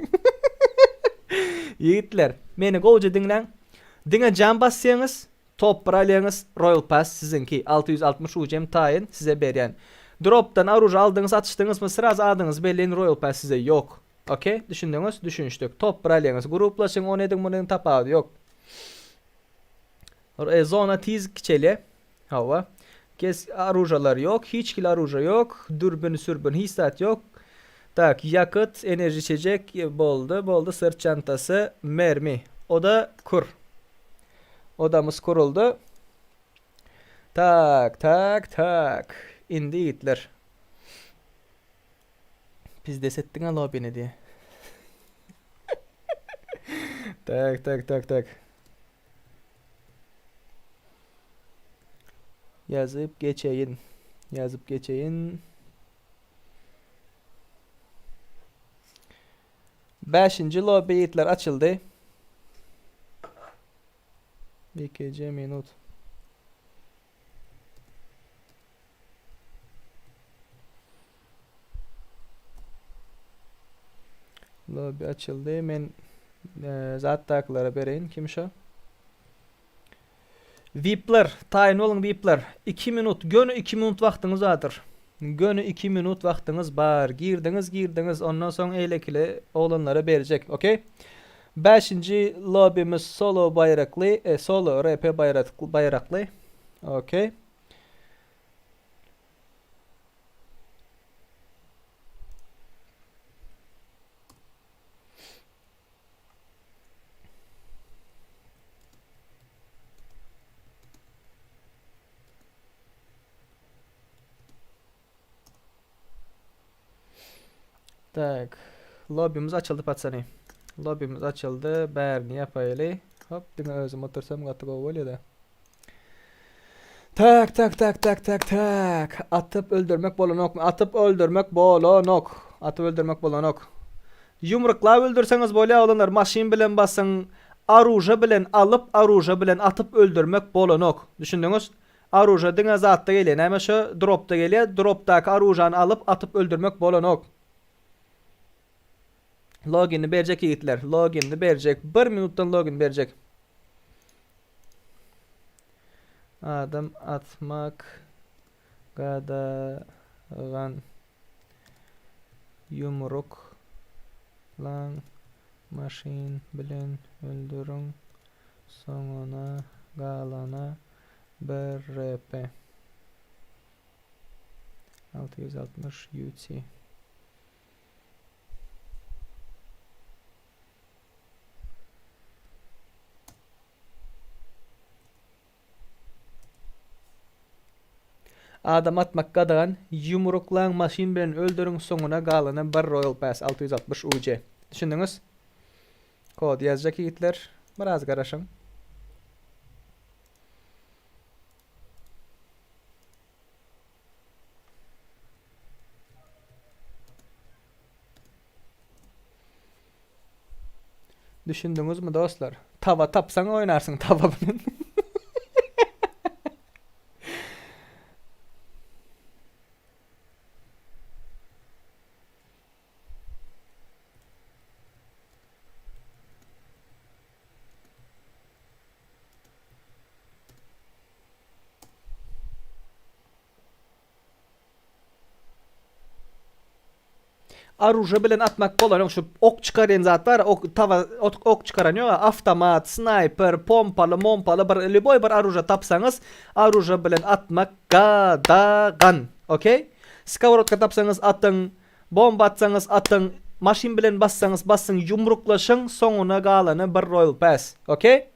Yiğitler. Meni kovucu dinlen. Dine can bassanız top paralığınız Royal Pass sizinki. 660 ucem tayin size beriyen. Drop'tan aruja aldınız atıştınız mı sıraz aldınız belleyin Royal Pass size yok. Okey? Düşündünüz? Düşünüştük. Top paralığınız. Gruplaşın o nedin bunun tapağı yok. Zona tiz kiçeli. Hava. Kes arujalar yok. Hiç kil aruja yok. Dürbün sürbün hissat yok. Tak yakıt, enerji içecek boldu. Sırt çantası, mermi. O da kur. Odamız kuruldu. Tak. İndi Hitler. Biz de settin al o beni diye. Tak. Yazıp geçeyin. 5. lobby Hitler açıldı. 2 minut. Lobby açıldı. Men zat taklara bereyin. Kim şu? VIP'ler. Tayin olun VIP'ler. 2 minut. Gönü 2 minut vaktiniz vardır. Gönü 2 minut vaktiniz var. Girdiniz. Ondan sonra eylekile oğlanlara verecek. Okey? 5. lobby'miz solo bayraklı. Solo RP bayraklı. Okey. Tak. Lobby'miz açıldı patsani. Lobby'miz açıldı. Bärini yapaylı. Hop, dine özüm otursam gatık oluyor da. Tak. Atıp öldürmek bolonok. Yumrukla öldürseniz böyle olanlar maşin bilen basın. Aruja bilen alıp aruja bilen atıp öldürmek bolonok. Düşündünüz? Aruja dine zatta geliyor. Neyme şu dropta geliyor. Droptaki arujanı alıp atıp öldürmek bolonok. Login'i verecek Yiğitler. Login'i verecek. 1 minuttan login verecek. Adım atmak gadağan yumruk lan maşin bilen öldürün sonuna galana BRP 660 UT. Adam atmak kadağan yumruklan maşin bilen öldürün sonuna galana bir Royal Pass 660 UC. Düşündünüz? Kod yazacak Yiğitler. Biraz garaşın. Düşündünüz mü dostlar? Tava tapsan oynarsın tava bilen. Aruja bilen atmak bolan şu ok çıkaran zat var. Ok çıkaranıyor. Avtomat, sniper, pompalı bir boy bir aruja tapsanız aruja bilen atmak gadağan. Okey? Skavrotka tapsanız atın, bomba atsanız atın, maşin bilen bassanız basın, yumruklaşın sonuna galanı bir Royal Pass. Okey?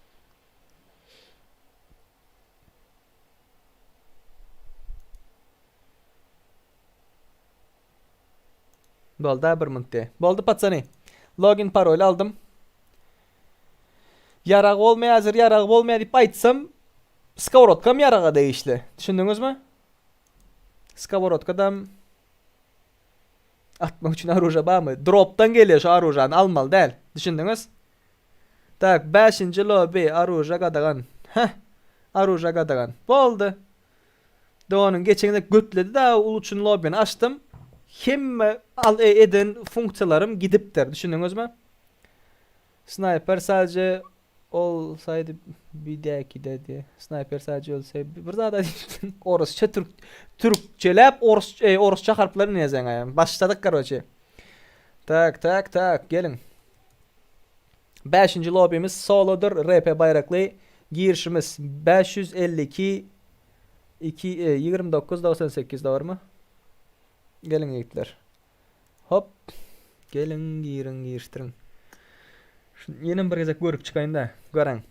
Boldu 1 minutda. Boldu patsani. Login parol aldım. Yarag olmayazır, yarag olmaya dip aytsam skavorotkam yaraga değişli. Düşündünüz mü? Skavorotkadan atmak için aruja var mı? Drop'tan geliyor şu arujanı almalı değil. Düşündünüz? Tak 5. lobby aruja gadagan. Heh. Aruja gadagan. Boldu. Doğanın geçeninde götledi da uluçun lobby'ni açtım. Hem eden funksiyalarım gidiptir. Düşündünüz mü? Sniper sadece olsaydı bir dahaki dedi. Sniper sadece olsaydı bir daha da Orosça Türkçelep Orosça harflerini yazan ayam. Başladık karoçe. Tak gelin. 5. lobby'miz solodur. RP bayraklı girişimiz 552 2998 doğru mu? Gelin yiğitler. Hop. Gelin giriştirin. Yeni bir gezek görüp çıkayın da. Gören.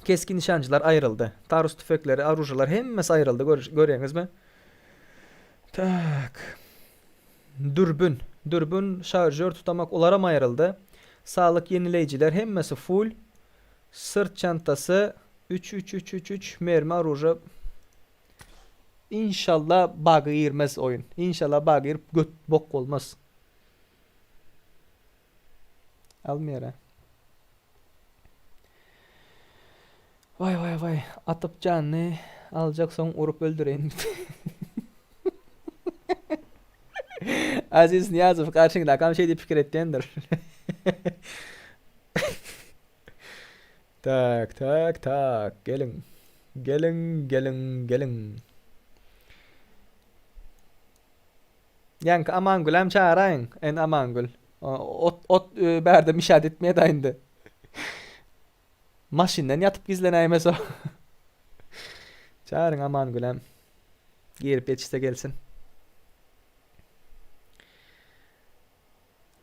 Keskin nişancılar ayrıldı. Taarruz tüfekleri, arucular hemmesi ayrıldı. Görüyorsunuz mu? Tak. Dürbün, şarjör tutamak olaram ayrıldı. Sağlık yenileyiciler hemmesi full. Sırt çantası 3 mermi arucu. İnşallah bug'ı girmez oyun. İnşallah bug'ı girip göt bok olmaz. Almıyor ha. Vay. Atıp canını alacak son urup öldüreyim. Aziz Niyazov karşında kam şey diye fikir ettiğindir. Tak. Gelin. Yankı Amangul hem çağırayın. En Amangul. Ot berde müşahede etmeye dayandı. Maşinden yatıp gizleneyemez o. Çağırın Amangul hem. Girip yetişte gelsin.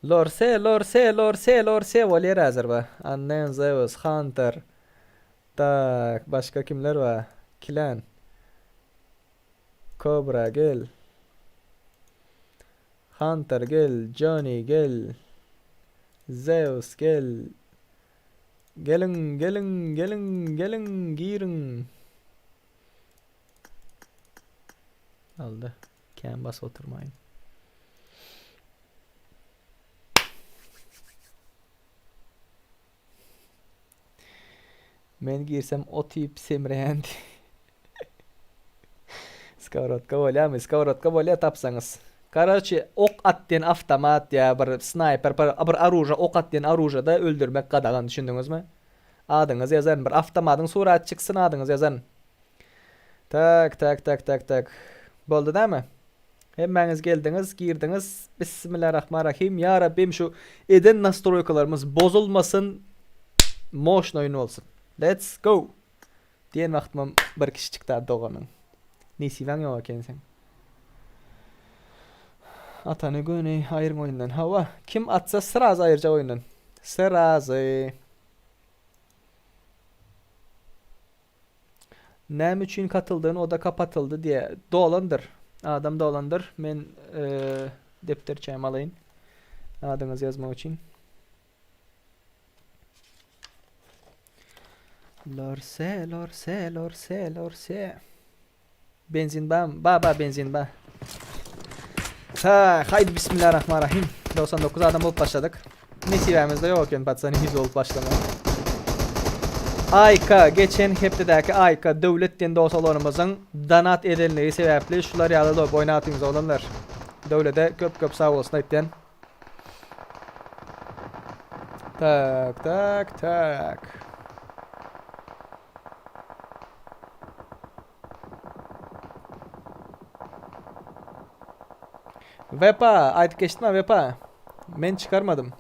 Lorse Volier hazır var. Annen Zeus, Hunter. Tak, başka kimler var? Clan. Cobra gel. Hunter gel, Johnny gel. Zeus gel. Gelin girin. Aldı. Canvas oturmayın. Men girsem o tip semreyendi. Skavrotka volya tapsanız. Karachi ok attın avtomat ya bir sniper bir aruja ok attın aruja da öldürmek qadağan düşündünüz mü? Adınız yazan bir avtomatın surat çıksın adınız yazan. Tak. Boldu değil mi? Hemmeniz geldiniz, girdiniz. Bismillahirrahmanirrahim. Ya Rabbim şu eden nastroykalarımız bozulmasın. Motion oyunu olsun. Let's go. Diyen vaxtım bir kişi çıktı doğanın. Neyse ben yok kendin. Atanı göney ayırın oyundan. Hava. Kim atsa sıraz ayırca oyundan. Sırazı. Nem için katıldığını o da kapatıldı diye dolandır. Adam dolandır. Men defter çayım alayım. Adınızı yazmak için. Lorse. Benzin bam. Baba benzin ba. Haydi bismillahirrahmanirrahim. 99 adam olup başladık. Nesivemizde yok yani Batsani 100 olup başlama. Ayka geçen heptedeki Ayka devletten dostlarımızın donat edenliği sebeple şular yağlı oynatınız olanlar. Devlete köp sağ olsun aytten. Tak. Vepa, ayet geçtim Vepa. Men çıkarmadım.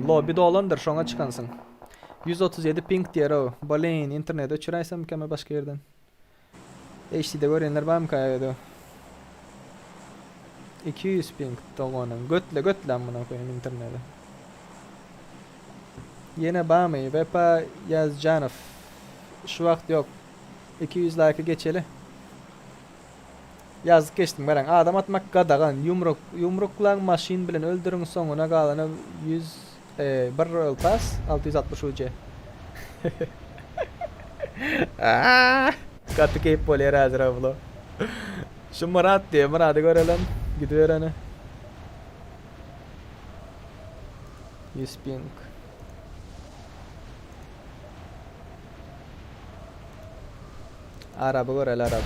Lobby dolandır şona çıkansın. 137 ping diyor o. Balin internete uçuraysam mükemmel başka yerden. HD'de görenler var mı kayıyordu? 200 ping dolanın. Götle amına koyayım internete. Yine bağımı Vepa Yazcanov. Şu vakit yok. 200 like'ı geçeli. Yazık geçtim beren. Adam atmak qadağan. Yumruklan maşin bilen öldürün sonuna qalanı Bir pas 660 UC. Aaa. Katı keyip bolyer hazır abla. Şu Murat diye Murat'ı görelim. Gidiyor hani. 100 ping. Araba görelim araba.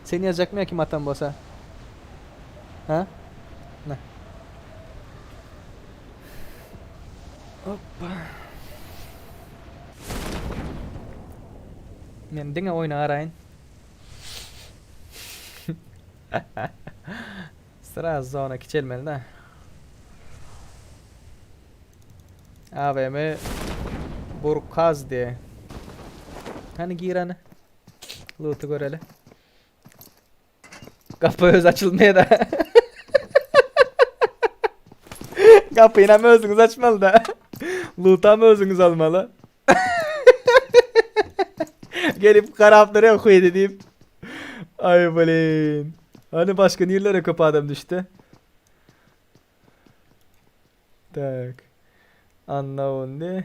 Seni yazacak mı ya kim atan bosa? Ha? Ne? Hoppa. Mending oyna arayın. Sıra zona kiçelmeli de. AVM Burkaz diye. Hani giranı? Loot'u görelim. Kapı öz açılmaya da. Kapıyı mı özünüz açmalı da. Loot'a mı özünüz almalı? Gelip karapları okuyor dediğim. Ay balin. Hani başka yerlere kapı adam düştü. Tak. Unknown ne?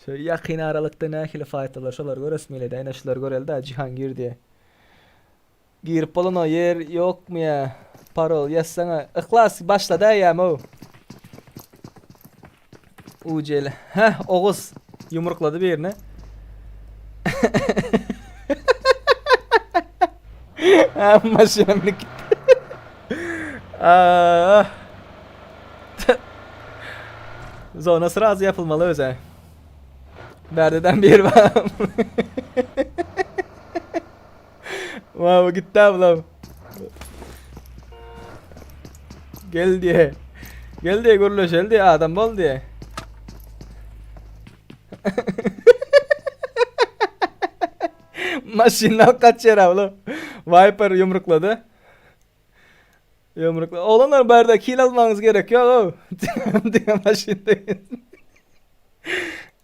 Şöyle yakın aralıkta ne akıllı faydalar şolar göresmiyle de aynen şolar görel de Cihangir diye. Girip olan o yer yok mu ya? Parol yazsana. İhlas başladı ya mu? Ucel. Heh Oğuz. Yumrukladı bir yerine. Maşinamını gitti. Zonası razı yapılmalı özel. Berdeden bir var. Wow gitti ablam. Gel diye. Gel diye guruluşel diye adam bol diye. Maşinler kaç yer ablam. Viper yumrukladı. Yumrukladı. Oğlanlar barda kill almanız gerekiyor o. Diye maşindeyiz.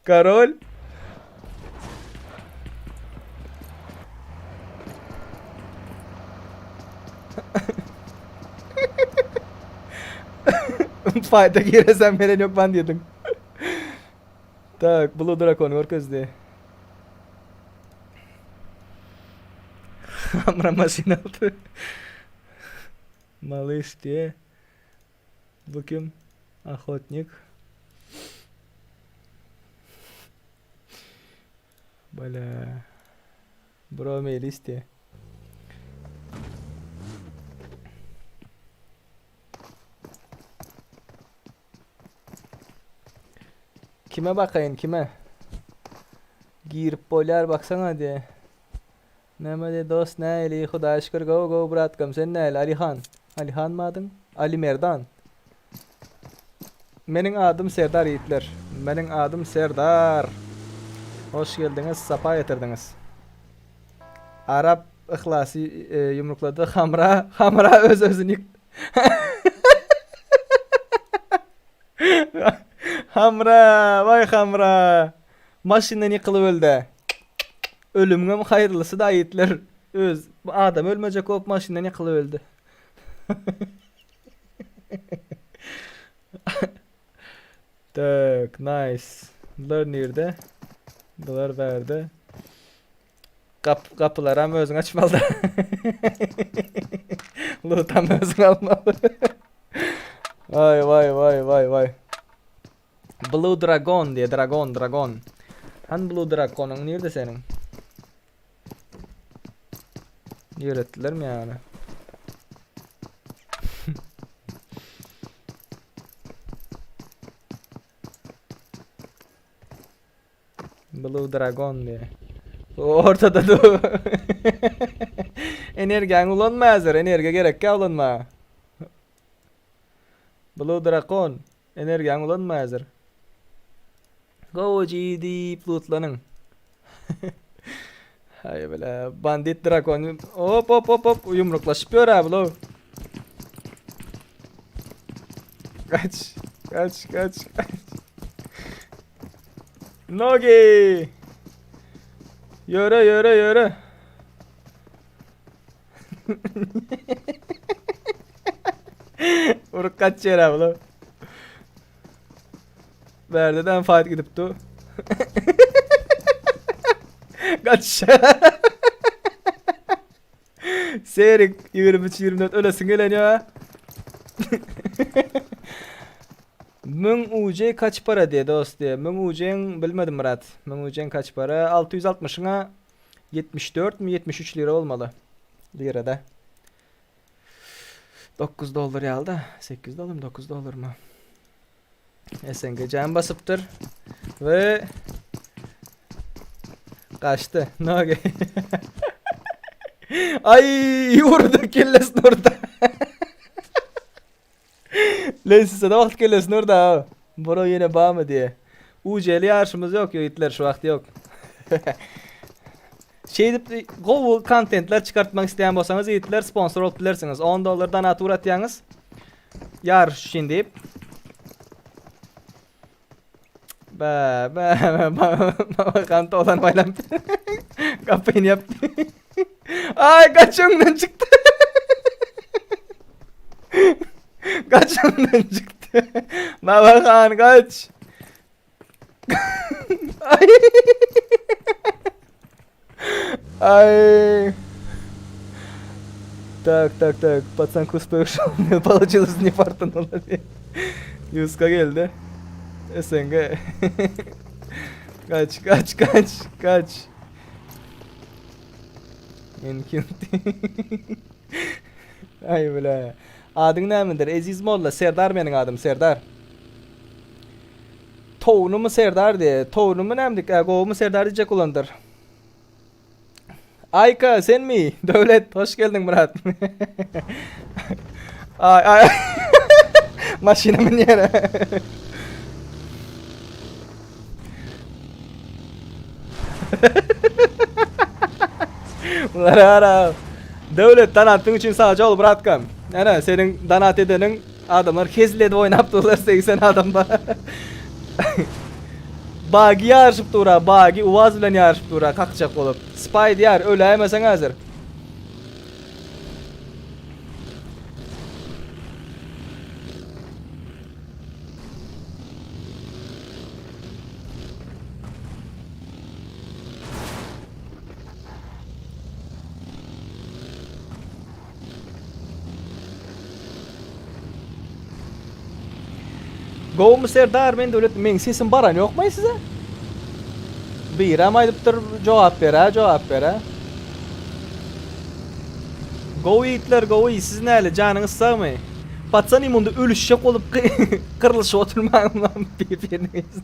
Karol. Fayda giresen veren yok ben diyordum. Tak Blue Dragon var közde. Hamra maşin aldı. Malış diye. Bu kim? Охотник. Bala. Bro Melis diye. Kime bakayım kime? Girip bolar baksana diye. Mehmet dost ne eli Xuda şükür go go bratkam sen ne el Alihan. Alihan mı adın? Ali Merdan. Menin adım Serdar Yiğitler. Menin adım Serdar. Hoş geldiniz, sapa getirdiniz. Arap ihlası yumrukladı. Hamra öz özünü. Hamra, vay Hamra. Maşinden yıkılıp öldü. Ölümüm hayırlısı da Yiğitler. Öz adam ölmeyecek olup maşinden yıkılıp öldü. Tak, nice. Bunlar nerede? Bunlar verdi. Kapılar ama özün açmalı. Loot'am özün almalı. Vay. Blue Dragon diye Dragon. Han Blue Dragon'un nerede senin? Öğrettiler mi yani? Blue Dragon diye. Ortada dur. Enerji ulanma hazır. Enerji gerek ulanma. Blue Dragon. Enerji ulanma hazır. Go GD lootlanın. Hay böyle bandit dragon. Hop yumruklaşıp yor abi lo. Kaç. Nogi. Yürü. Uruk kaç yere bu. Berdeden fight gidipdi. Kaç. Serik 23-24 ölesin geleniyor. Mün UC kaç para diye dost diye. Mün UC'nin bilmedim Murat. Mün UC'nin kaç para? 660'ına 74 mi 73 lira olmalı. Lirada. 9 dolar aldı. 8 dolar mı 9 dolar mı? SNG can basıptır. Ve kaçtı. Ne Ay vurdu kellesin orada. Lensize de vakit kellesin orada. Bro yine bağ mı diye. UC'li yarışımız yok ya Hitler şu vakti yok. Google contentler çıkartmak isteyen bolsanız Hitler sponsor olup bilirsiniz. 10 dolardan atur atyanız. Yarış için deyip. Kanta olan bayram. Kampanya yaptı. Ay kaç önünden çıktı. Kaç önünden çıktı. Baba kan kaç. Ay. Ay. Tak. Pацан kuspayış olmuyor. Получилось не фартануло diye. Yuska geldi. SNG. Kaç. Infinity. Ay bile. Adın neymidir? Aziz Molla. Serdar benim adım. Serdar. Toğunu Serdar diye. Toğunu mu nemdik? Goğumu Serdar diyecek olandır. Ayka sen mi? Devlet. Hoş geldin Murat. Ay. Maşinamın yere. Ara. Devlet danatın için sadece ol bıratkam. Yani senin danat edenin adamlar kezledi oynaptılar 80 adamda. Bagi yarışıp dura, bagi uvaz bilen yarışıp dura kakacak olup. Spy diyar öleyemesen hazır. Goğumu Serdar men devlet men sesim baran yok mu size? Bir ama ayıptır cevap ver ha. Goğu yiğitler goğu yiğit siz neyle canınız sağ mı? Patsan imunda ölüşecek olup kırılış oturmayın lan birbiriniz.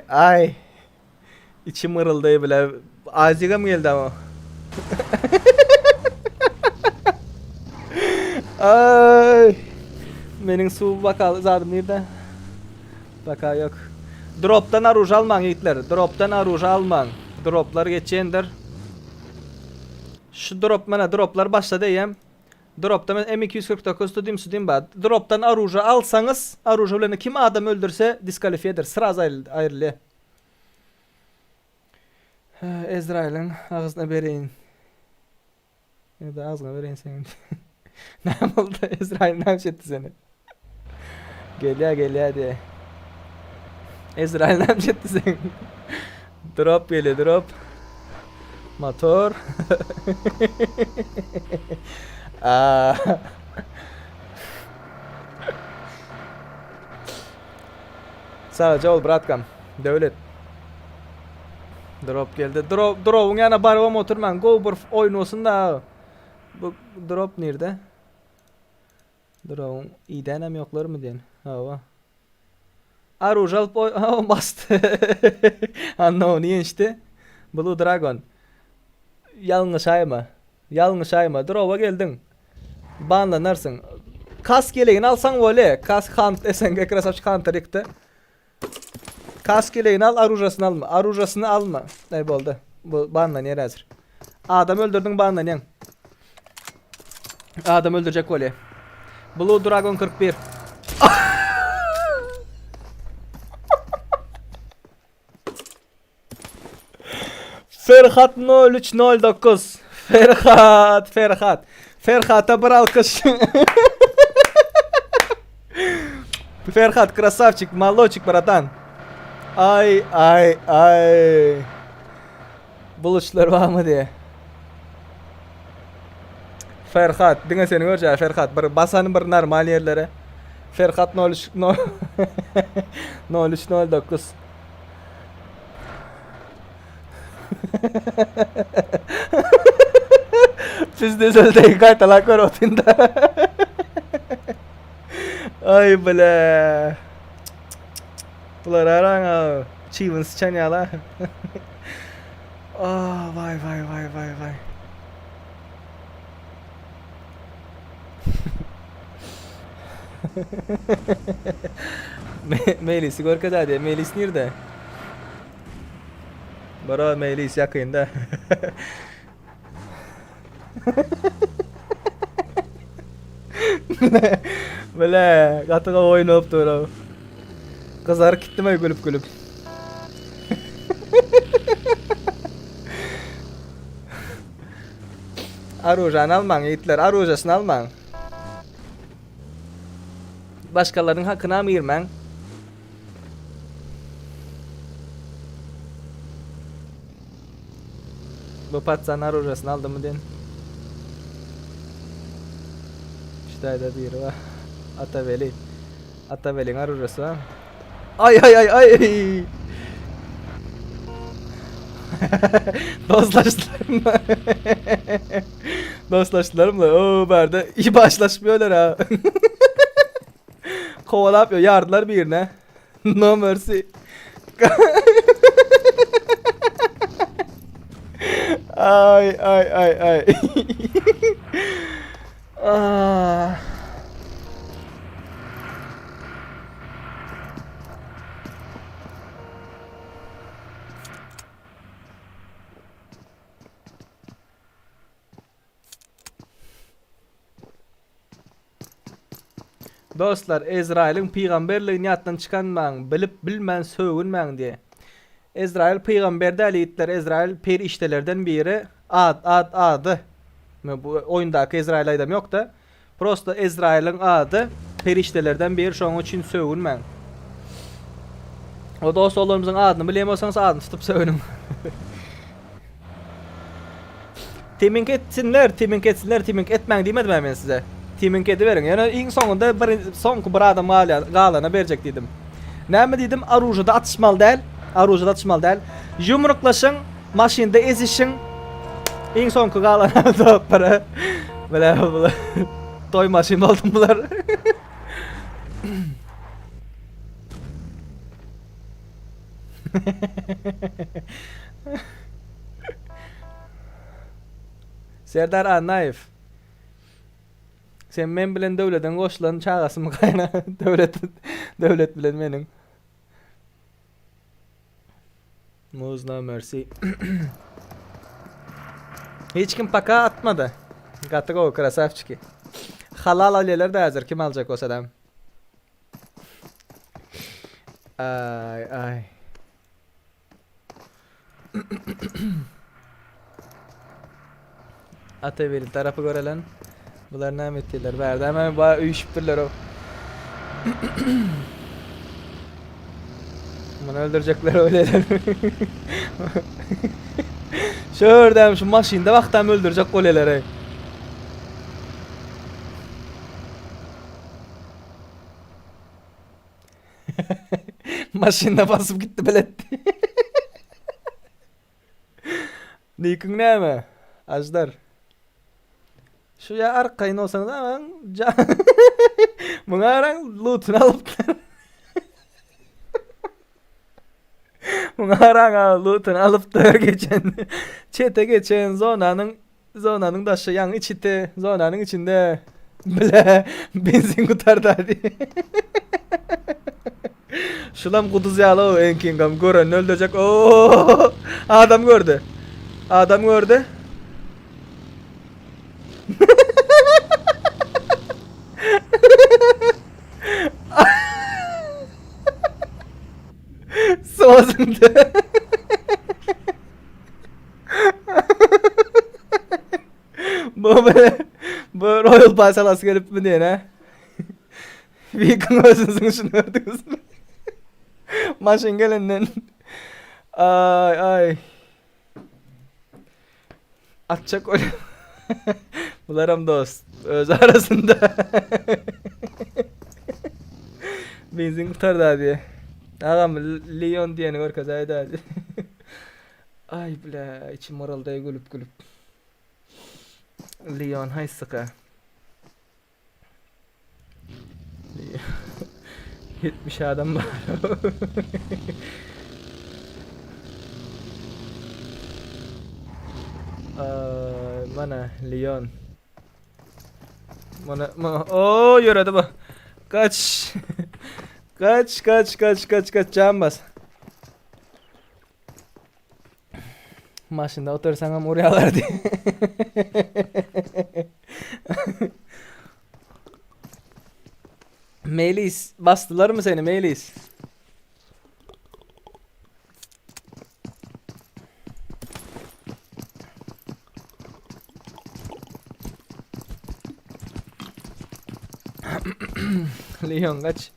Ay. İçim ırıldı bile. Ağzıya mı geldi ama? Ay. Benim su bakal zadım nerede? Baka yok. Drop'tan aruj alman yiğitler. Drop'tan aruj alman. Drop'lar geçendir. Şu drop'lar başladı diyem. Drop'ta ben M249 tutayım bad. Drop'tan aruju alsanız, aruju bilen kim adam öldürse diskalifiyedir. Sıraz ayrılı. Ezrail'in ağzına vereyim. Ya da ağzına vereyim senin. Ne oldu? Ezrail ne yapışetti seni? Geliyor diye. Ezrail ne yapışetti seni? Drop geliyor drop. Motor. Sadece ol bratkam. Devlet. Drop geldi. Drop'un yana barva motor man. Go bir oyun olsun da. Bu drop nerede? Drop'un iğdenem yoklar mı diyen? Hava. Aruj alıp bastı. Anla onu işte. Blue Dragon. Yanlış ayma. Drop'a geldin. Banlanarsın. Kask yeleğini alsan böyle. Kask hunt SNG krasavçı hunter yıktı. Kask yeleğini al, arujasını alma. Arujasını alma. Ne oldu? Bu banlan yer hazır. Adam öldürdün banlan. Adam öldürecek böyle. Blue Dragon 41. Ferhat 0309. Ferhat'a bir alkış. Ferhat krasavчик, молодчик, bratан. Ay ay ay. Buluşlar var mı diye. Ferhat, dinle seni göreceğim Ferhat. Bir basanın bir normal yerlere. Ferhat 03 09. Siz de söyleyin kaytalak var otunda. Ay bile. Bular aran ha. Çivin sıçan ya la. Ah vay vay vay vay vay. Melis gorka da diye Melis nerede? Baro Melis yakında. Böyle katıga oynayıp durur. Kızlar gitti mi gülüp gülüp. Arujanı alman yiğitler, arujasını alman. Başkalarının hakkına mı girmen? Bu patsan arujasını aldı mı den? İşte da bir var. Ataveli. Ataveli'nin arujası var. Ay ay ay ay. Dostlaştılar. Dostlaştılarımla o berde iyi başlaşmıyorlar ha. Kovala yapıyor yardılar birine. No mercy. Ay ay ay ay. Ah. Dostlar, Ezrail'in peygamberliği niyattan çıkanman, bilip bilmen sögünmen diye. Ezrail peygamberde aliyitler, Ezrail per iştelerden biri adı. Bu oyundaki Ezrail aydam yok da. Prosto Ezrail'in adı per iştelerden biri, şu an için sögünmen. O dost oğlumuzun adını bilemiyorsanız adını tutup sögünün. Timing etsinler, timing etmen demedim ben size. Timing ediverin. Yani ilk sonunda son bir adam galana verecek dedim. Ne mi dedim? Arujada atışmalı değil. Arujada atışmalı değil. Yumruklaşın, maşinde ezişin. İlk sonku galana da para. Böyle toy maşin oldum bunlar. Serdar Anayef. Sen men bilen devletten koşulan çağası mı kayna? Devlet bilen menin. Muz no mercy. Hiç kim paka atmadı. Gatık o krasavçiki. Halal aliyeler de hazır. Kim alacak o adam? Ay ay. Ateveli tarafı görelim. Bunlar ne ettiler? Verdi hemen bayağı uyuşupturlar o. Bunu öldürecekler öyleler. Şuradan şu maşinde vaktam öldürecek öyleleri. Maşinde basıp gitti beletti. Nikin ne mi? Ajdar. Şu ya arkayın olsanız hemen buna aran loot'unu alıplar. Buna aran loot'unu alıplar geçen. Çete geçen zonanın taşı yan içinde zonanın içinde bile benzin kurtardı hadi. Şulam kuduz yağlı o enkingam gören öldürecek. Oo adam gördü. Adam gördü. Soğuzunda. Bu Royal Pass alası gelip mi diye ne? Viking özünüzün işini gördünüz mü? Maşın gelenden. Ay ay. Atacak öyle. Bularım dost. Öz arasında. Benzin kurtardı hadi. Ağam Leon diyeni gör kazaydı hadi. Ay bile içim oralda gülüp gülüp. Leon hay sıka. 70 adam var. Mana Leon. Mana o yürüdü bu. Kaç. Kaç can bas. Maşında otursam oraya alardı. Melis bastılar mı seni Melis? Leon kaç.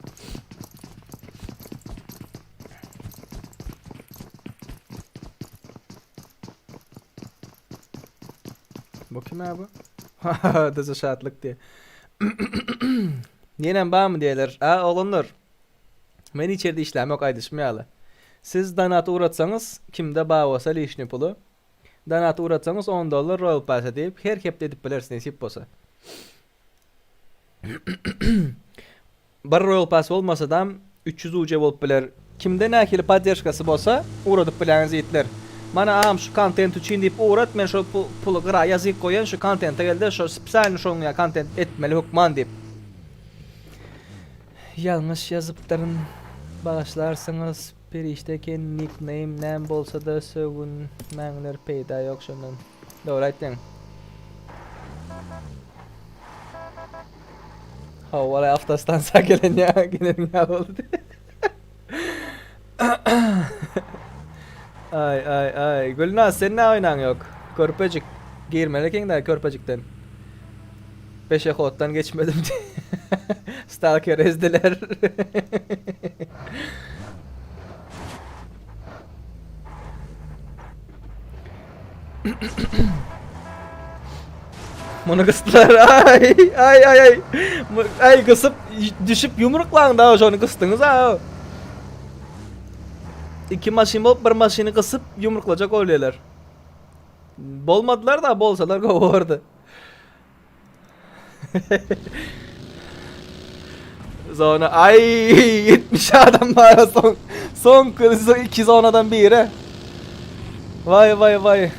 Bu kim abi? Haha dızı şartlık diye. Yenen bağ mı diyorlar? Oğlunlar. Men içeride işlem yok aydışmayalı. Siz donatı uğratsanız kimde bağ olsa lişni pulu. Donatı uğratsanız $10 Royal Pass'a deyip her kep dedip bilirsiniz hip olsa. Bir Royal Pass olmasa da 300 UC olup bilir. Kimde nakili поддержкасы bolsa uğradıp bilaniz yetler. Mana ağam şu content için deyip uğrat men şu pulu qıra yazık koyan şu content'e geldi şu spesialini şonuya content etmeli hukman deyip. Yanlış yazıptırın bağışlarsınız perişteki nickname nem bolsa da sögün məngler peyda yok şundan. Doğru aytdın. Vallahi haftasından sağ gelen ya oldu. Ay. Gülnaz sen ne oynan yok? Körpecik. Girmeliken de körpecikten. 5'e koddan geçmedim diye. Stalker ezdiler. Bunu kıstılar. Ay. Ay kısıp düşüp yumruklan daha onu kıstınız ha. İki maşin bolup bir maşini kısıp yumruklacak oluyorlar. Bolmadılar da bolsalar kovardı. Sonra ay 70 adam var son kızı 210 adam biri. Vay.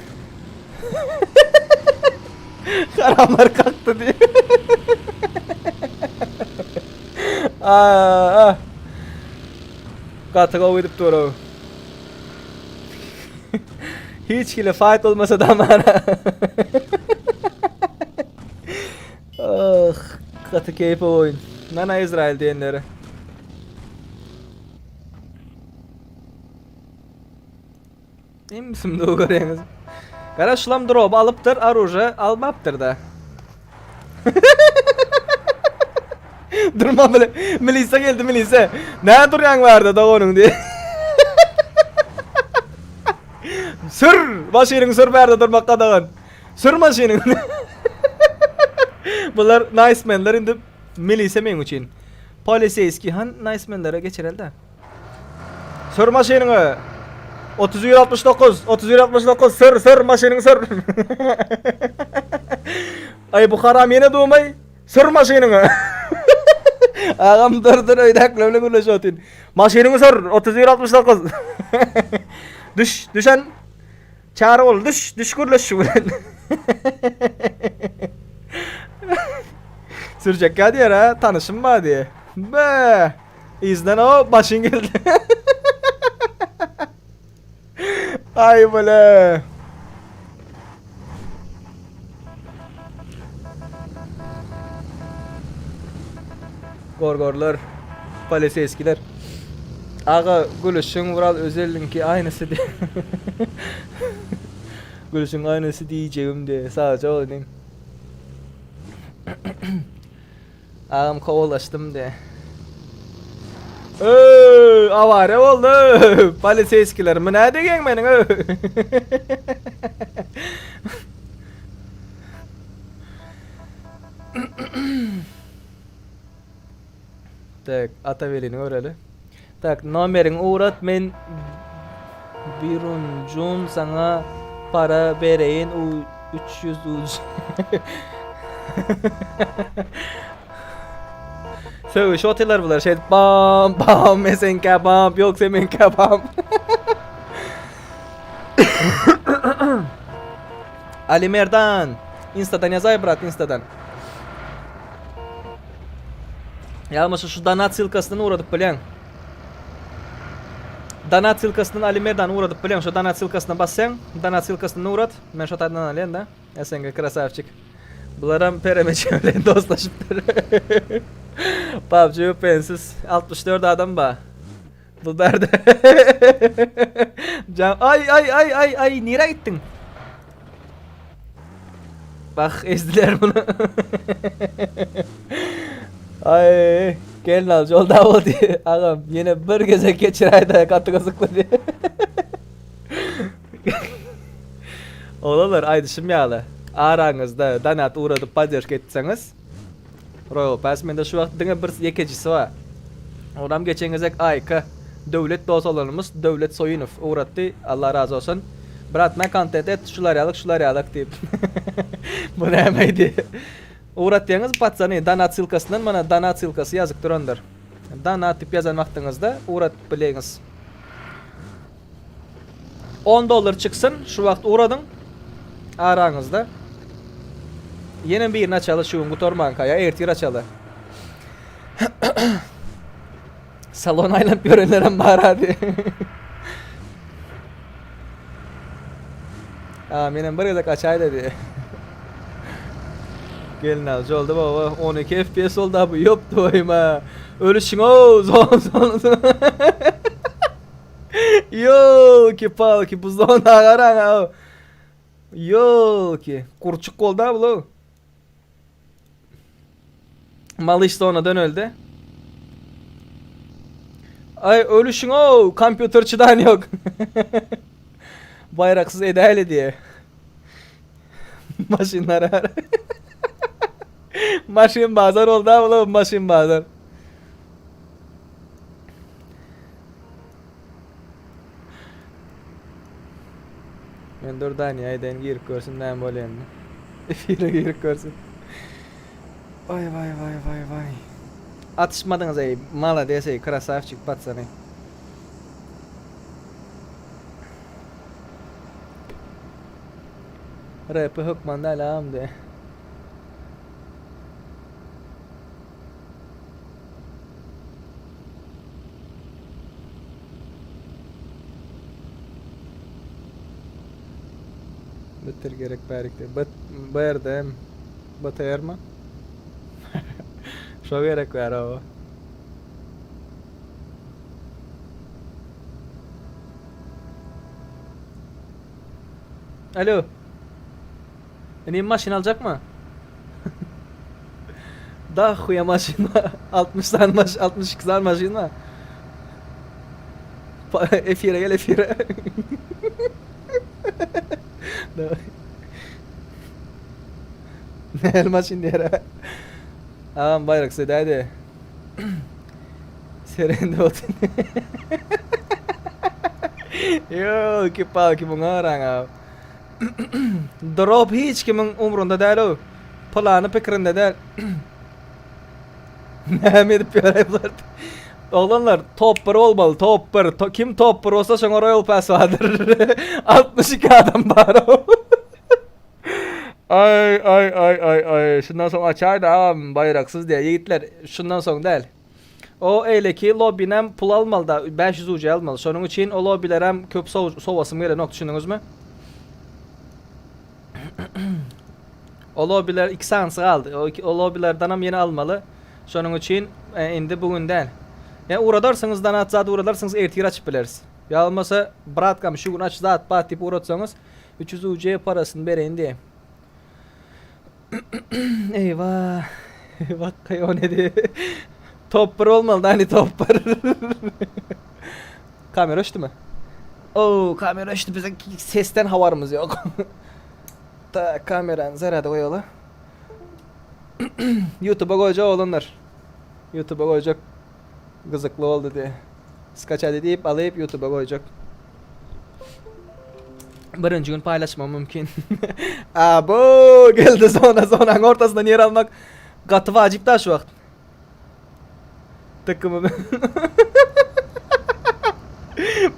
Karamlar kalktı diye. Katı kovidip duru. Hiç kile fight olmasa da bana. Katı keyif oyun. Nana İsrail diyenleri. İyi misin doğu görüyorsunuz? Karaşlam drop alıptır, aruja almaptır da. Durma bile. Melisa geldi Melisa. Ne duruyan vardı da onun diye. Sür! Maşinin sür verdi durmakta dağın. Sür maşinin. Bunlar nice menler indi Melisa men için. Poliseyski han nice menlere geçer elde. Sür maşinini. 3169 sür maşinin sür. Ay bu haram yine doğmay. Sür maşinini. Ağam dur oydak lövle güleş otin. Maşinini sür 3169. Düşen çağrı ol düş güleş şu. Sürecek ya diyor ha tanışım mı diye. Be izlen o başın geldi. Ay böyle. Gorgorlar, Polisiyeskiler. Ağa gülüşün vural özellinki aynısı diye. Gülüşün aynısı diyeceğim diye sadece o diyeyim. Ağam kovalaştım diye. Avare oldu. Poliseyskiler mi ne degen menin? Tak, Atavelini öğreli. Tak, numerin uğrat men biruncun sana para vereyim u 300 uc. Söğüş oteller bular şey bam bam mesenka bam yok semenka bam. Ali Merdan Insta'dan yazay bırak Insta'dan. Yalnız şu donat silkasından uğradık bilen. Donat silkasından Ali Merdan uğradık bilen. Şu donat silkasına bassan, donat silkasından uğrat. Ben şu tadından alayım da. Esenge krasavçık. Bularım peremeçe öyle dostlaşıptır. PUBG öpensiz 64 adam ba. Bu derdi. Ay nereye gittin? Bak ezdiler bunu. Ay gelin al yolda ol diye. Ağam yine bir gece geçiraydı katı kızıklı diye. Oğlanlar aydı şimdi yağlı. Aranızda donat uğradıp paylaş etseniz Royal Pass mende şu vaqt dine bir yekecisi var. Oram geçengizek ayka devlet dostolarımız Devlet Soyunov uğrattı. Allah razı olsun. Brat ben content et şular yalık deyip. Bu ne emeydi? Uğrattığınız patsanı donat silkasından bana donat silkası yazık durandır. Donat tip yazan vaxtınızda uğrat bileyiniz. $10 çıksın şu vaqt uğradın. Aranızda. Yine bir açalı şu Gutorman kaya ertir açalı. Salon aylanıp görenlerim var hadi. Benim bir yazık açay dedi. Gelin al oldu baba 12 FPS oldu abi yoptu oyma. Ölüşün o zon. Yo ki pal ki bu zon ağaran. Yo ki kurçuk oldu abi lo. Mal işte onadan öldü. Ay ölüşün o kompüterçıdan yok. Bayraksız edaylı diye. Maşinler var. Maşin bazar oldu ama maşin bazar. Ben durdan ya eden girip görsün ne böyle yani. Efire girip görsün. Vay. Atışmadınız ey mala dese krasavçık patsane. Rapı hukmanda alam de. Bitir gerek berikte. Bayardayım. Batayar mı? Şu gerek var o. Alo. Benim maşin alacak mı? Daha huya maşin var. 60 tane 62 tane maşin var. F1'e gel F1'e. Ne el maşin diye. Ağam bayrak sedaydı. Serende otin. Yo ki pal ki bunga orang ağam. Drop hiç kimin umrunda değil o. Planı fikrinde değil. Ne edip yapıyorlar? Oğlanlar topper olmalı topper. Kim topper olsa sonra Royal Pass vardır. 62 adam var o. Ay. Şundan sonra açar da ağam bayraksız diye yiğitler. Şundan sonra değil. O öyle ki lobby'den pul almalı da 500 ucu almalı. Sonun için o lobby'ler hem köp sovasım gelen ok düşündünüz mü? O lobby'ler 2 sansı aldı. O lobby'lerden hem yeni almalı. Sonun için indi bugün değil. Yani uğradarsanız donat zaten uğradarsanız ertir açıp biliriz. Ya olmasa bıratkam şu gün aç zat bat tip uğratsanız 300 ucuya parasını verin diye. Eyvah. Bak o ne diye. Topper olmalı da hani topper. Kamera açtı mı? Oo kamera açtı, bizim sesten havarımız yok. Ta kameranı zarada koyalım. YouTube'a koyacak olanlar. YouTube'a koyacak. Kızıklı oldu diye. Skaçadı deyip alayıp YouTube'a koyacak. Birinci gün paylaşmam mümkün. Abo geldi zonanın ortasından yer almak katı vacip daha şu vakt. Takımı.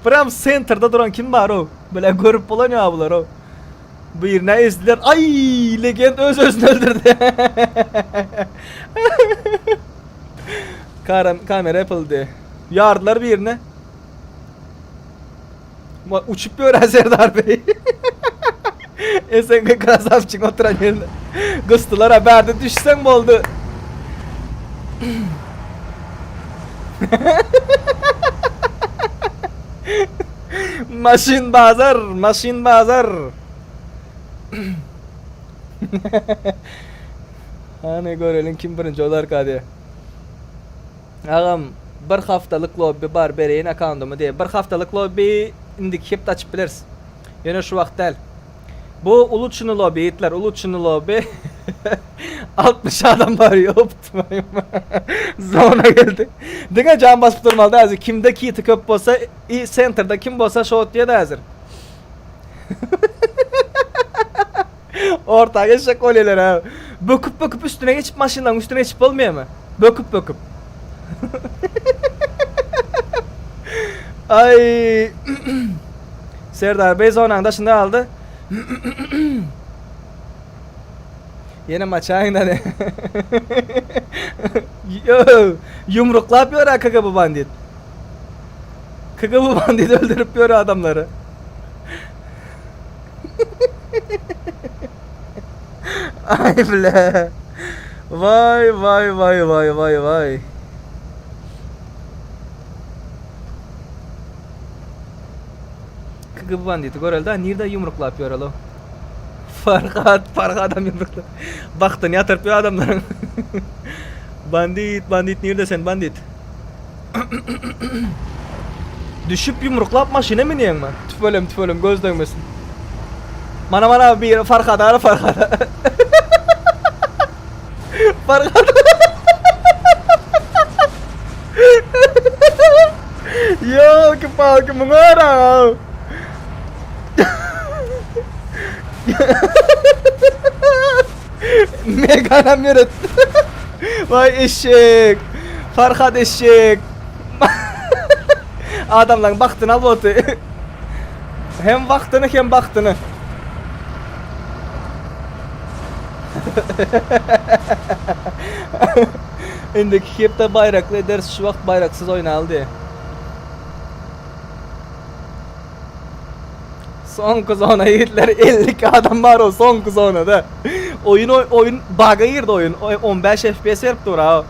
Pram center'da duran kim var o? Böyle görüp bulanıyor abiler o. Birine ezdiler. Ay legend özünü öldürdü. Kamera yapıldı. Yardılar birine. Uçup bir öğren Serdar Bey. Sen krasavçık oturan yerine. Kıstılar haberde düşsen mi oldu? Maşin bazar, maşin bazar. Hani görelim kim birinci olar diye. Ağam bir haftalık lobby bar bereyin akandumu diye. Bir haftalık lobby indik hep açıp biliriz. Yine şu vakt değil. Bu Uluçunu lobby itler, Uluçunu lobby. 60 adam var yaptım. Zona geldi. Dine can basıp durmalı da hazır. Kimde kiti köp olsa, center'da kim olsa shot diye de hazır. Ortağa geçecek oluyorlar ha. Böküp üstüne geçip maşından üstüne geçip olmuyor mu? Böküp. Ay. Serdar Bey zonanın taşında aldı. Yine maç aynen. Yumrukla yapıyor ha kaka bu bandit. Kaka bu bandit öldürüp yapıyor adamları. Ay bile. Vay. Kaka bu banditi görüldü ha. Nerede yumrukla yapıyor oğlum? Farka adam yumrukla. Baktın yatırpıyor adamların. Bandit neredesin bandit? Düşüp yumruklap maşine mi niyen mi? Tüfölüm göz dönmesin. Mana bir farkada. Farkada. Yo que pau que mengora. Meganam yürüt. Vay eşek. Farhat eşek. Adamlar baktın al botu. Hem vaktini hem baktını. İndiki hep de bayraklı ederiz şu vakt bayraksız oynalı diye. Son kuzona yiğitler 52 adam var o son kuzona da. Oyun bug'a girdi oyun. 15 FPS verip dur ha.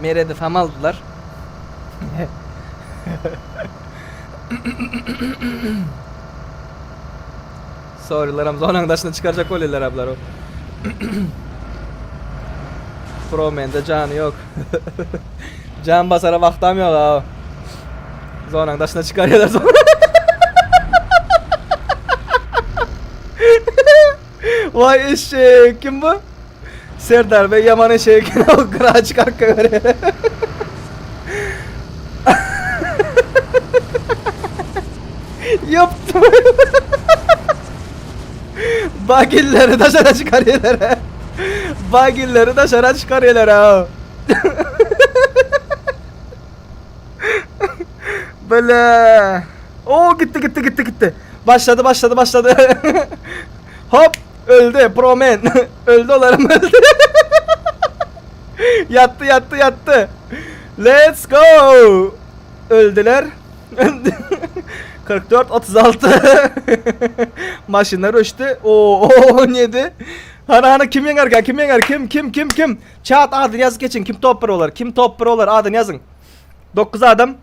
Merede fam aldılar. Sorry'lar zonanın dışına çıkaracak oluyorlar ablar o. Pro Man'de canı yok. Can basara vaktam yok ha. Zonanın dışına çıkarıyorlar sonra. Vay eşek kim bu? Serdar Bey yaman eşek o kırağı çıkarka veriyor. Yaptım. Bagilleri dışarı çıkarıyorlar. Bagilleri dışarı çıkarıyorlar ha. Böyle. Oo gitti. Başladı. Hop öldü Pro Man. Öldü olarım öldü. Yattı. Let's go. Öldüler. 44 36. Maşinler uçtu. Oo 17. Hana kim yener kim yener kim Chat adını yaz geçin kim topper olur kim topper olur adını yazın 9 adam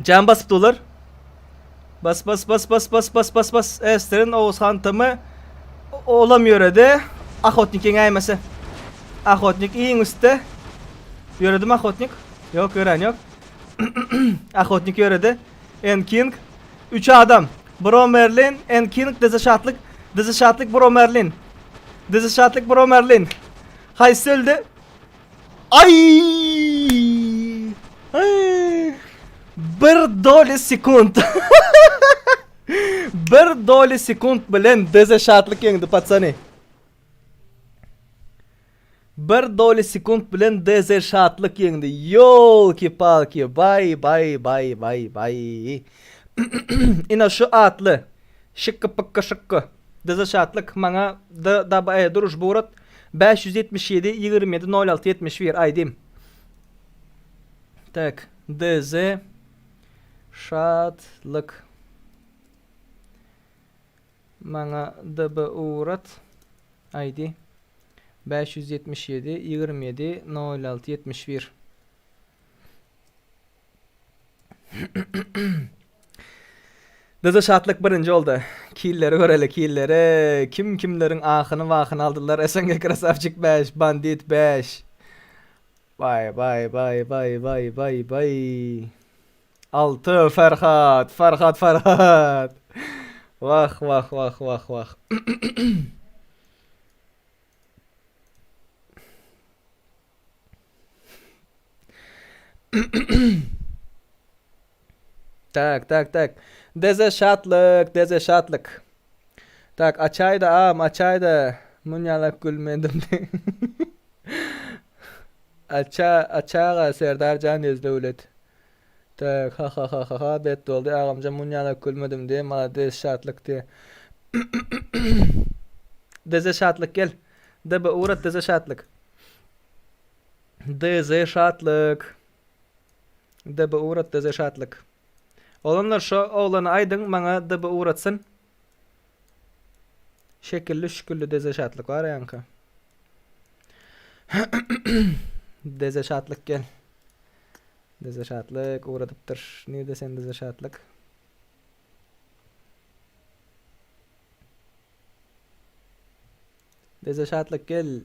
can basıp olur bas Ester'in Oğuzhan tamı olamıyor öde Ahotnik'in ayması Ahotnik iyi üstte Yöredim Ahotnik yok gören yok Ahotnik yöredi Enking 3 adam Bro Merlin Enking Dızı şatlık Bro Merlin Hay söyledi Ay Bir doli sekund Bir doli sekund bilen dızı şatlık yendi patsani Bir doli sekund bilen dızı şatlık yendi Yol ki palki Bay Ina şu atlı Şıkkı Dızı şatlık Mana da duruş burat 577 27 06 71 aydim Tak Dızı şatlık Mana da burat ID 577 27 06 71 Dızı şatlık birinci oldu. Killeri göreli killeri. Kimlerin ahını vahını aldılar. SNG Krasavcık 5, Bandit 5. Vay. 6 Ferhat. Vah. Tak. Deze şatlık. Tak açayda. Munyalak gülmedim de. Açağa Serdar Can Devlet. Tak ha bet oldu ağamca munyalak gülmedim de mala deze şatlık de. Deze şatlık gel. Debe uğrat deze şatlık. Debe uğrat deze şatlık. Olanlar şu oğlanı aydın bana da uğratsın. Şekilli deze şatlık var yankı. Deze şatlık gel. Deze şatlık uğratıptır. Niye de sen deze şatlık? Deze şatlık gel.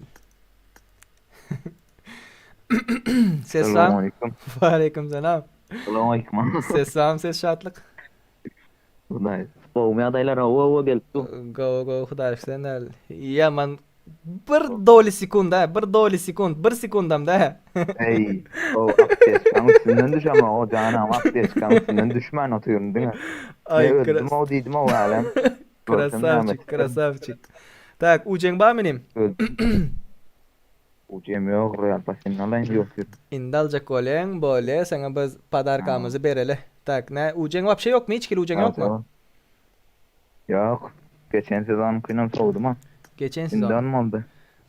Selam. Aleyküm selam. Selamünaleyküm. Ses şatlık. Uday. Boğum adaylar hava geldi. Go Hudaş sen el. Yaman bir doli sekund. Bir sekundam da. Hey. O aktes kanısından düş ama o canım aktes kanısından düşman atıyorum değil mi? Ay Öldüm o dedim o alem. Krasavчик. Tak uceng ba benim? Ucem yok real pasin alan yok. İndalca kolen böyle sana biz padarkamızı berele. Tak ne uceng vapşe yok mu? Hiç kilo uceng yok mu? Yok. Geçen sezon kıynan soğudum ha. Geçen sezon. İndan mı oldu?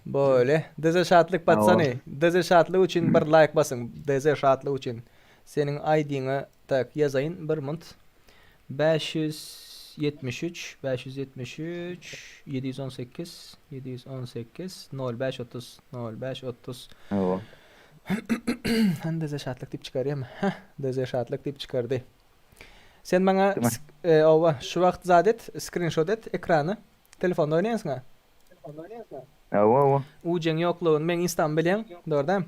Böyle. Deze şatlık batsana. Deze şatlığı için bir like basın. Deze şatlığı için. Senin ID'ni tak yazayın bir mont. 573 718 0530 0530. Evet. Ben deze şatlık tip çıkarayım. Deze şatlık tip çıkardı. Sen bana şu vakt zadet screenshot et ekranı. Telefonda oynayansın ha. Evet. Uceng yokluğun ben instan bilen. Doğru.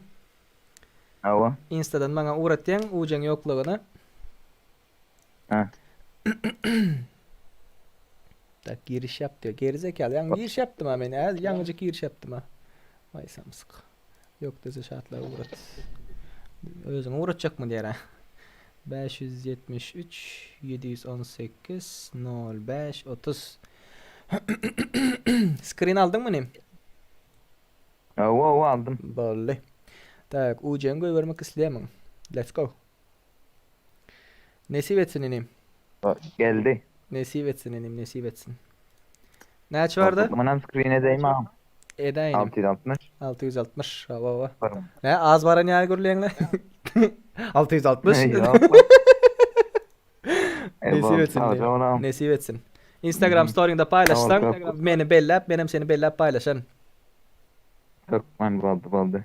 Evet. Insta'dan bana uğratyan uceng yokluğunu. Ha. Tak giriş yap diyor. Gerizekalı. Yani giriş yaptım ha ben. Yalnızca giriş yaptım ha. Vay samsık. Yok deze şartlara uğrat. Özün uğratacak mı diye ha. 573 718 05 30. Screen aldın mı nim? Evet aldım. Böyle. Tak ucengoyu vermek isteyemem. Let's go. Nesip etsin inim. Geldi. Nasip etsin inim, nasip etsin. Ne aç vardı? Manam screen'e değme ağam. Edayım. 660. 660. Hava. Varım. Ne az var ne görülen lan? 660. Nasip etsin. Nasip etsin. Instagram story'inde paylaşsan meni bellep, benim seni bellep paylaşan. Türkmen boldy.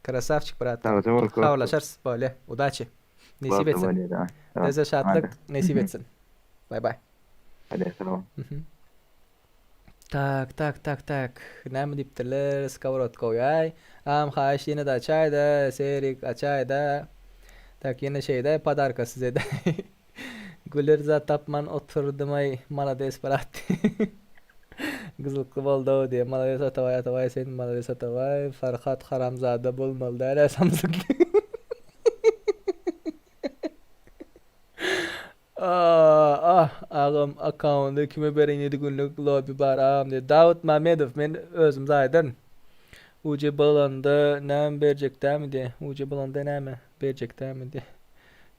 Krasavчик, brат. Tamam, Havlaşarız böyle. Удачи. Nasip etsin. Teze şatlık nasip etsin. Bay bay. Hadi selam. Tak. Näme dipdirler? Skavorot koyay. Am haş yine de açayda, serik açayda. Tak yine şeyde padarka size de. Güler zat tapman oturdumay malades brat. Gızılıklı boldu diye malades atavay sen malades atavay. Farhat Haramzada bolmalı da samsık. Ağam account'da kime berin 7 günlük lobby bar ağam diye. Davut Mehmedov men özüm zaydın. Uce balanda näme berjekdämi diye. Uce balanda näme berjekdämi diye.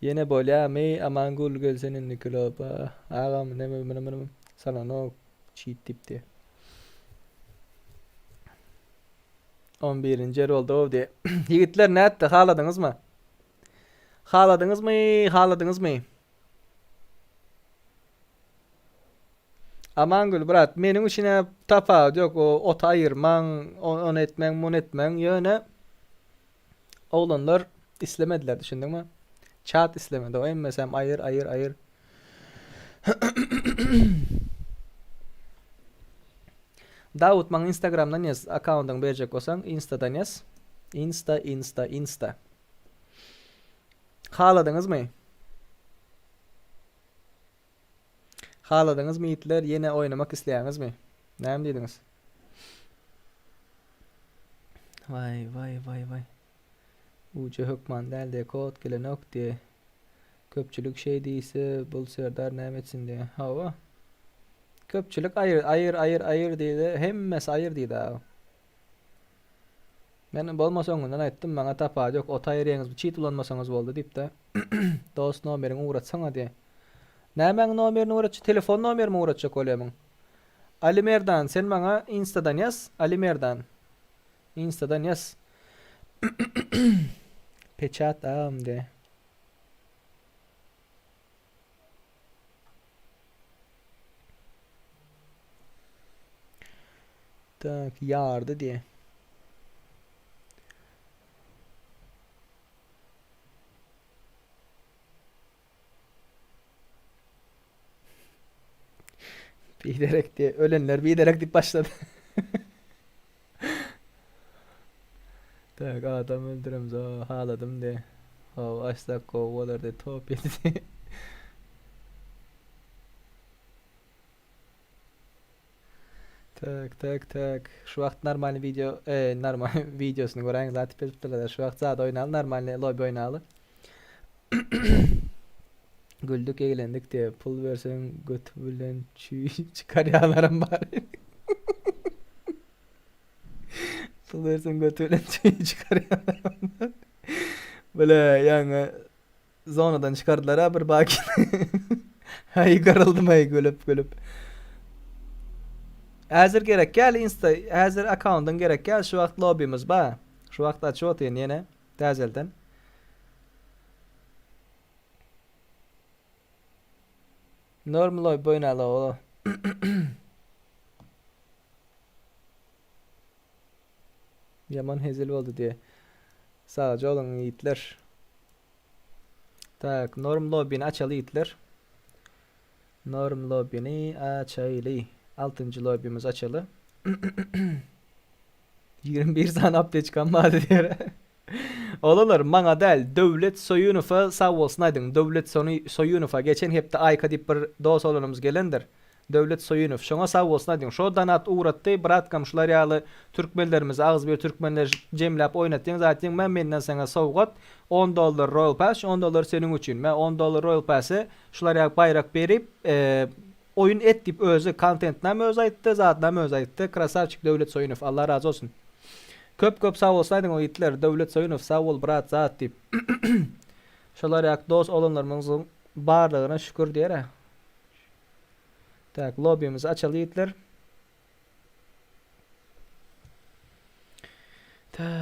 Yine böyle mi aman gul gölsenin nikoloba. Ağam näme sana no cheat tip diye. 11. oldu o diye. Yigitler ne etti? Haladınız mı? Haladınız mı? Aman gül brat, menin içine tapa yok o ot ayırman, on etmen, mun etmen yöne oğlanlar istemediler düşündün mü? Çat istemedi. O emmesem ayır. Davut man Instagram'dan yaz, account'dan verecek olsan Insta'dan yaz. Insta. Haladınız mı? Haladınız mı itler? Yine oynamak isteyeniz mi? Näme diýdiňiz? Vay. Uca hükman dälde kod gelenok diye. Köpçülük şey diýse bul serdar näme etsin diye. Hawa. Köpçülük ayır diýdi. Hemmesi ayır diýdi. Men bolmasa ondan aýtdym, maňa tapa ýok, ot aýyrýaňyz, çiğit ulanmasaňyz boldy diýip de. Dost nomerini uğratsaňa diye. Nämeň nomerini uğratjak, telefon nomerimi uğratjak olamyň. Ali Merdan, sen maňa Insta'dan yaz. Ali Merdan. Insta'dan yaz. Peçat ağam de. Tak yardı diye. Bilerek diye. Ölenler bilerek deyip başladı. Tak adam öldürüm haladım diye. Açsak kovalar de top yedi diye. Tak. Şu vakt normal video normal videosunu gören zaten perspektifler. Şu vakt zaten oynalı normal lobby oynalı. Güldük eğlendik diye pul versen göt bilen çıkar yağlarım bari. Pul versen göt bilen çıkar yağlarım bari. Böyle yani zonadan çıkardılar ha bir baki. Hay karıldım hay gülüp. Hazır gerek gel Insta, hazır account'dan gerek gel şu vakt lobby'miz ba. Şu vakt açıyor yine tazelden. Normal lobby oynalı oğlum. Yaman hezil oldu diye. Sadece olun yiğitler. Tak normal lobby'ni açalı yiğitler. Normal lobby'ni açalı. 6. lobby'miz açalı. 21 tane update çıkanmadı diye. Olalar maňa däl döwlet Soýunowa sag bolsun aýdyň. Döwlet Soýunowa geçen hepde aýka diýip bir dost olanymyz gelendir. Döwlet Soýunow şoňa sag bolsun aýdyň. Şo donat uğratdy, bratkam şular ýaly türkmenlerimiz ağız bir türkmenler jemläp oýnatdyň. Zaten men menden sana sowgat $10 Royal Pass, $10 senin üçin. Men $10 Royal Pass'y şular ýaly bayrak berip oyun et diýip özü content näme öz aýtdy, zat näme öz aýtdy. Krasavçyk Döwlet Soýunow, Allah razı olsun. Köp sağ olsaydın o itler Döwlet Soýunow sağ ol brat zat dip. Şolar ýak dost olanlarymyzyň barlygyna şükür diýer. Tak lobbymiz açaly itler. Tak.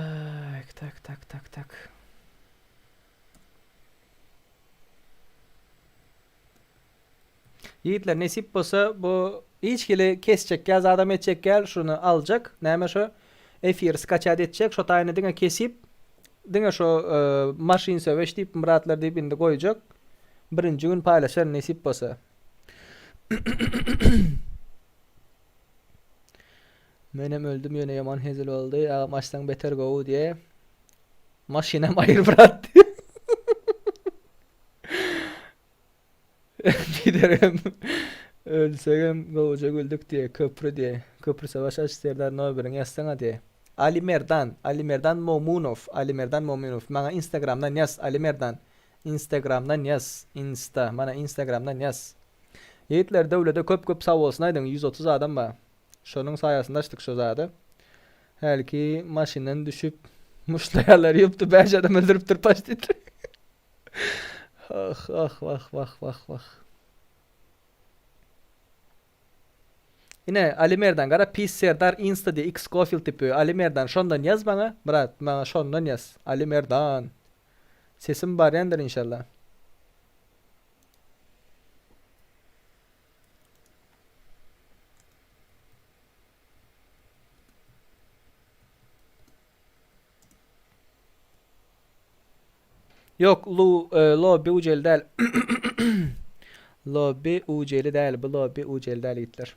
Yiğitler nesip bolsa bu içkili kesecek gel adam edecek gel şunu alacak. Näme şu efir skaçad edecek şu tayını diňe kesip diňe şu maşin söweş diýip muratlar diýip indi goýjak. Birinji gün paýlaşar nesip bolsa. Menem öldüm ýöne ýaman hezil boldy. Agam açsaň beter gowy diye. Maşinem aýyr bırattı. Giderim. Ölsegem gowja güldük diye köprü diye. Köprü savaş açtırlar no birin ýazsaňa diye. Ali Merdan Momunov. Ali Merdan Momunov. Maňa Instagramdan ýaz Ali Merdan. Instagramdan ýaz. Mana Instagramdan ýaz. Yiğitler döwlete köp sag bolsun aýdyň 130 adam bar. Şonuň saýasynda açdyk şu zady. Helki maşinden düşüp muşlaýarlar ýupdy, bäş adam öldürüp turpaş diýdi. Vah. Ine Ali Merdan gara pis Serdar Insta diye X Scofield tipi. Ali Merdan şondan yaz bana. Brat, bana şondan yaz. Ali Merdan. Sesim bar ýandyr inşallah. Yok, lobby uceli değil. Lobby uceli değil. Bu lobby uceli değil Yiğitler.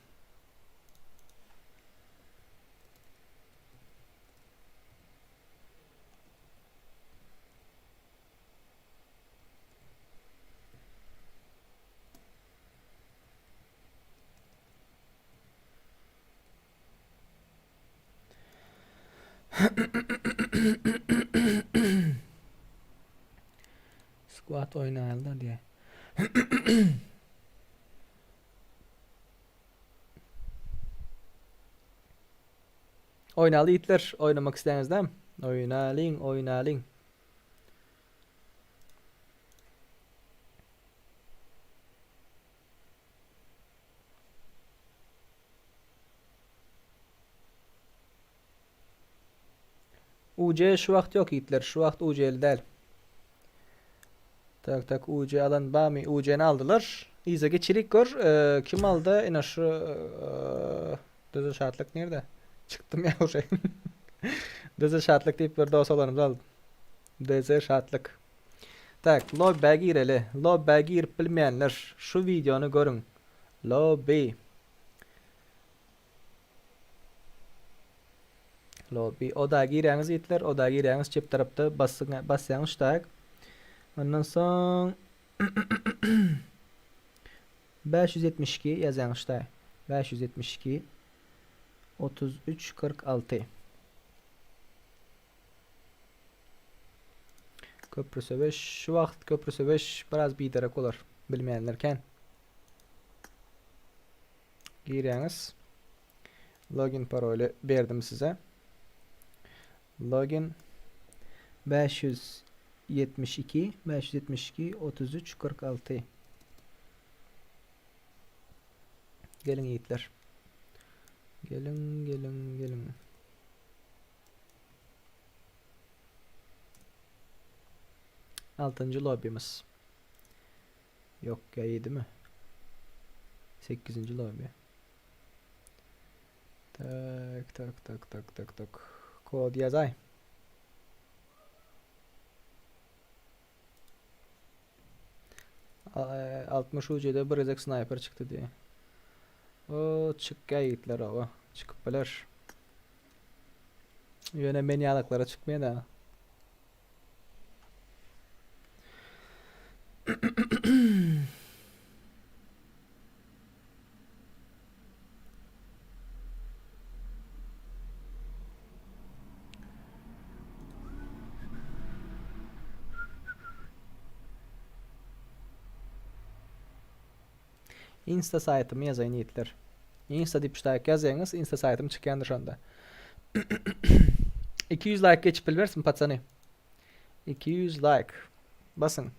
Squat oynayalım diye. Oynalı Yiğitler. Oynamak isterseniz değil mi? Oynalın. UC şu vakt yok Yiğitler. Şu vakt UC'li değil. Tak UC alan bami UC'ni aldılar. İyice geçirik gör. Kim aldı? Yine şu düzü şartlık nerede? Çıktım ya oraya. Düzü şartlık deyip bir dosalarımızı aldım. Düzü şartlık. Tak lobby'e gireli. Lobby'e girip bilmeyenler şu videonu görün. Lobby. Oda girýäňiz Yiğitler. Oda girýäňiz çep tarapda basýaňyz tak. Ondan soň 572 ýazýaňyz tak. 572 33 46. Köprüsü 5. Şu wagt köprüsü 5 biraz biderek bolar. Bilmeýänlerken. Girýäňiz. Login parolü berdim size. Login 572 33 46. Gelin Yiğitler. Gelin. Altıncı lobby'miz. Yok ya 7 mi? 8. lobby. Tak. Kod yazay. Eee 60 UC'de bir rezek sniper çıktı diye. O çık Yiğitler o. Çıkıp bilir. Yöne menyalıklara çıkmaya da. Insta saytımı yazayın Yiğitler. Insta diýip iştäk ýazýaňyz, Insta saytym çykýandyr şonda. 200 like geçip bilbersin patsany. 200 like. Basın.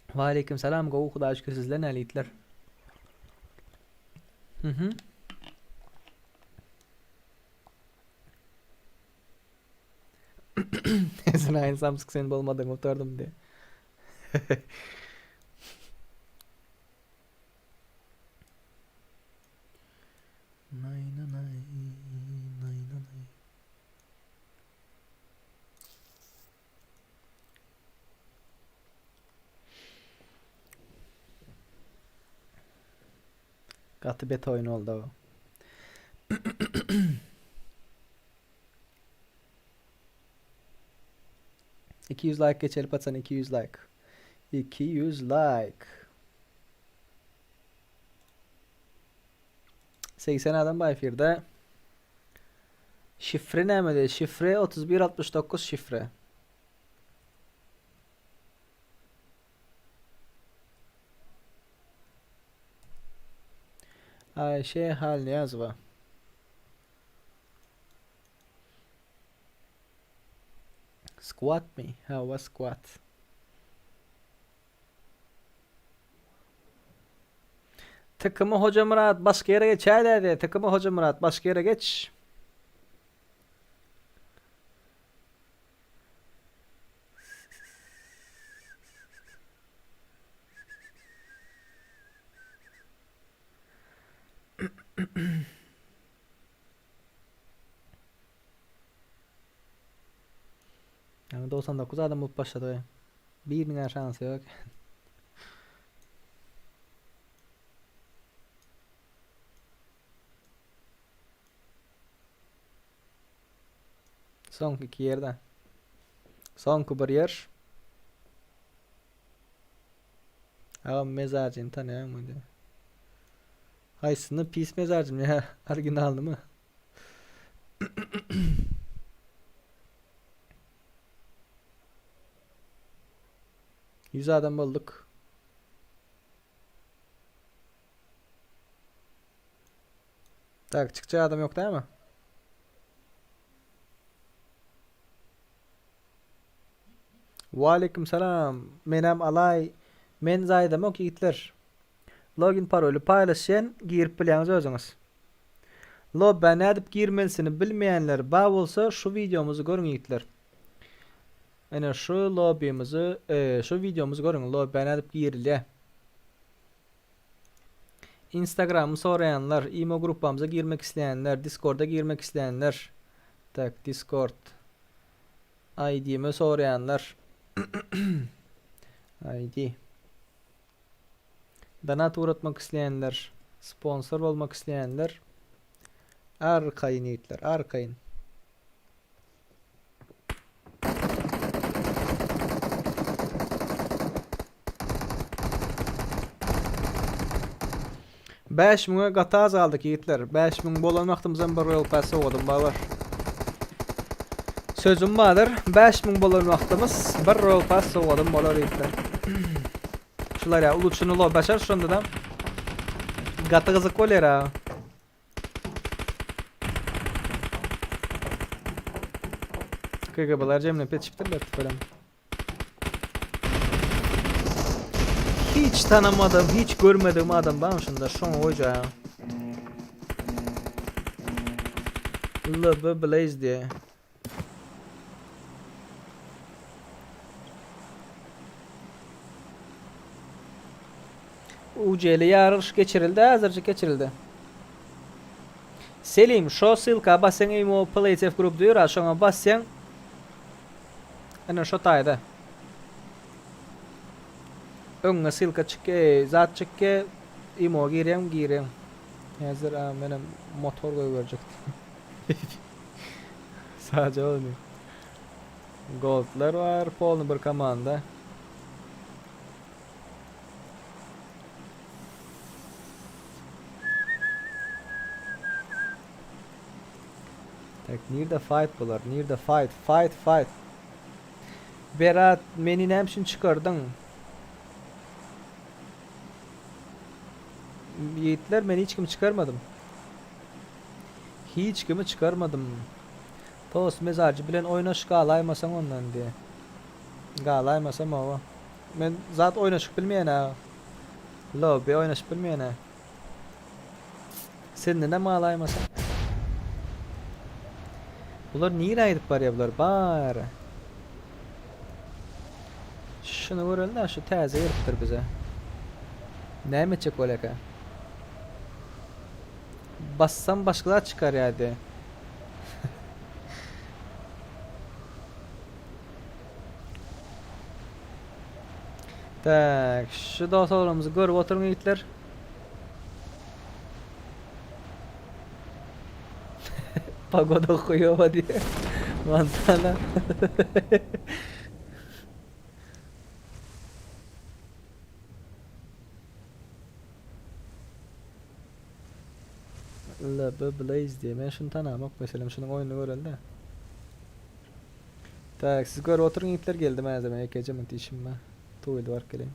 Wa aleyküm selam. Gowy Hudaý şükür sizler näle Yiğitler. Sen aynı Samsung senin olmadığını unutardım diye. Nay nay nay nay nay. Katı beta oyunu oldu o. 200 like geçelim Patsan, 200 like. 200 like. 80 adam Bayfir'de. Şifre ne mi? Şifre 3169 şifre. Ayşe hal yazva. Squat me. How was squat? Takımı Hoca Murat başka yere geç hadi. Takımı Hoca Murat başka yere geç. Yani 99 adam bulup başladı ya. Birinin şansı yok. Son iki yerde. Son bir yer. Ama mezarcını tanıyan mıydı? Haysını pis mezarcım ya. Orijinaldı mı? 100 adam bulduk. Tak çıkacağı adam yok değil mi? Aleyküm selam. Menem alay. Men zaydam ok yigitler. Login parolü paylaşın, girip bilýäňiz özüňiz. Lobba nädip girmelisini bilmeýänler ba bolsa şu videomuzu görün yigitler. Ana şu lobby'mizi, şu videomuzu görün. Lobba nädip girilýär. Instagram'ı sorayanlar, imo grupamıza girmek isteyenler, Discord'a girmek isteyenler. Tak Discord ID'mi sorayanlar. ID. Donat uğratmak isteyenler, sponsor olmak isteyenler arkayın yiğitler, arkayın. Beş müne gataz aldık yiğitler. 5000 bolan vaxtımızdan bir Royal Pass oğudum bağlar. Sözüm vardır. 5000 bolan vaxtımız bir Royal Pass oğudum bolar yiğitler. Şular ya uluçunu lo başar şunda da. Gatı kızık olur ha. Kıygabalar cemle pet çiptirler falan. Hiç tanımadım, hiç görmediğim adam bana şunda şu an hoca ya. Love Blaze diye. UC'li yarış geçirildi, hazırca geçirildi. Selim, şu silka basen imo PlaySF grup diyor, aşağıya basen. Ana şu tayda. Önüne silka çıkke, zat çıkke, imo gireyim. Hazır benim motor koyuverecektim. Sadece olmuyor. Gold'lar var, Paul'un bir komanda. Tak near the fight bular, near the fight. Berat, meni nämşin çıkardın? Yiğitler, ben hiç kimi çıkarmadım. Hiç kimi çıkarmadım. Tost mezarcı bilen oynaşık ağlaymasan ondan diye. Ağlaymasam ama. Ben zat oynaşık bilmeyen ha. Lobby oynaşık bilmeyen ha. Sen de ne mi ağlaymasan? Ular nire aýdyp barýar bar. Şunu göreldi, şu täze ýeripdir bize. Näme çek bolaka? Bassam başkalar çıkar ýa-da. Tak, şu dostlarımızı görüp oturun yiğitler. Pagoda koyuyor diye. Mantana. La Blaze diye. Ben şunu tanımak mesela şunun oyununu göreldi. Tak, siz görüp oturun yiğitler geldi malzeme ekeceğim işim ben. Tuğuydu var geleyim.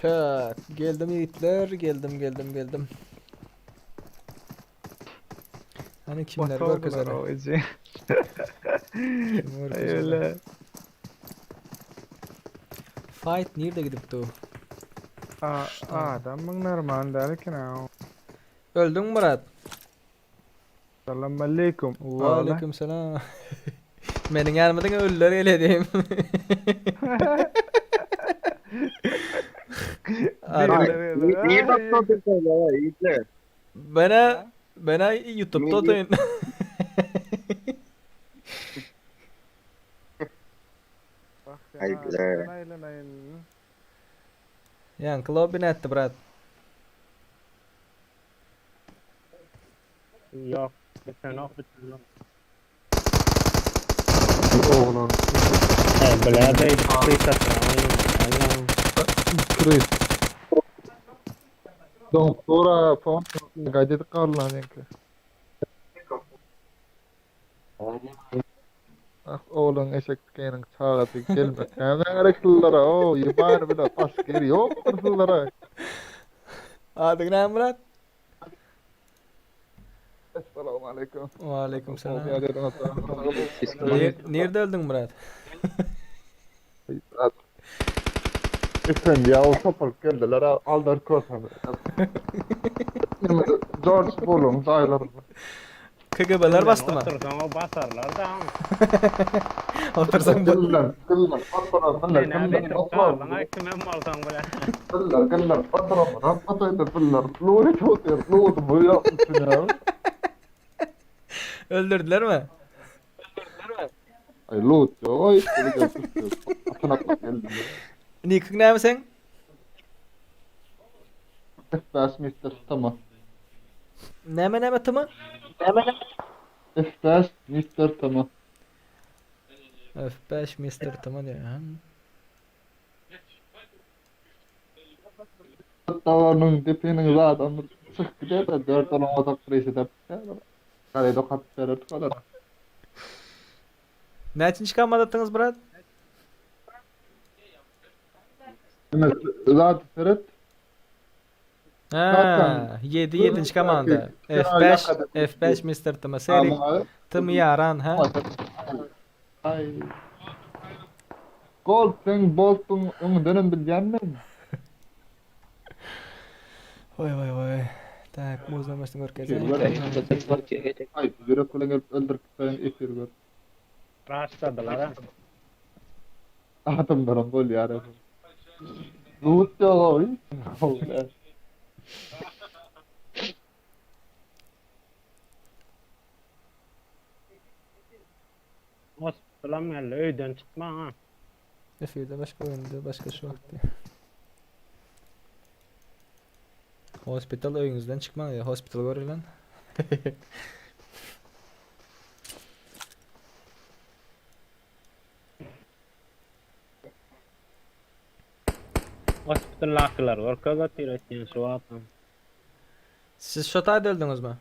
Tak, geldim yiğitler, geldim. Hani kimler var kızana? o izi. Kim var kızana? Öyle. Fight nerede gidip du? Adam normal derken o. Öldün mü Murat? Selamun aleyküm. Ve aleyküm selam. Menin yanımdan ölüler eledim. Niye baktın söyle ya, iyiler. Bana YouTube'da oturun. Yankı lobby netti brat. Yok. Geçen ok bitirdim. Oğlan. Bilade Chris. Doktora fon gadet kallan enke. Ah oğlan eşek kenin çağatı gelme. Hemen arakıllara o yapan bile tasker yok kırıllara. Adın ne Murat? Esselamu aleyküm. Wa aleyküm selam. Selam. Nerede öldün Murat? Efendi ya o topal geldiler aldar kosan. George Bull'un dayıları. KGB'ler bastı mı? Otursan o basarlar da. Otursam bu. Kıllar, patron, Ne benim sağlığına kime malsan bile. kıllar, patron, patron, kıllar. Lori çoğutuyor, lori bu yapmışsın ya. Öldürdüler mi? Ay loot ya, ay böyle yapmışsın. Atın atmak geldim. Nick'in ne mi sen? FPS Mr. Tamam. Neme tımı? FPS Mr. Tamam. F5 Mr. Tımı diyor. Ha? Tavanın dipinin zaten sık gider de 4 olan odak presi de. Kare de kat verir kadar. Ne için çıkamadıttınız Murat? Zaten Ferit. Ha, 7 çıkamanda. F5 Mr. Tımı seri. Tımı yaran ha. Ay. Gold sen Bolt'un öngdönün bilgen mi? Vay. Tak, muzdan baştan görkez. Ay, yürek kulen öldürüp ben efir gör. Raşladılar ha. Adamlarım bol yarı. Loot ya oy. Hospital'am geldi öyden çıkma ha. Efirde başka oyunda başka şu vakti. Hospital öyünüzden çıkma ya. Hospital görür lan. Hospital lakılar var kaza tiratın şu atın. Siz şotayda öldünüz mü?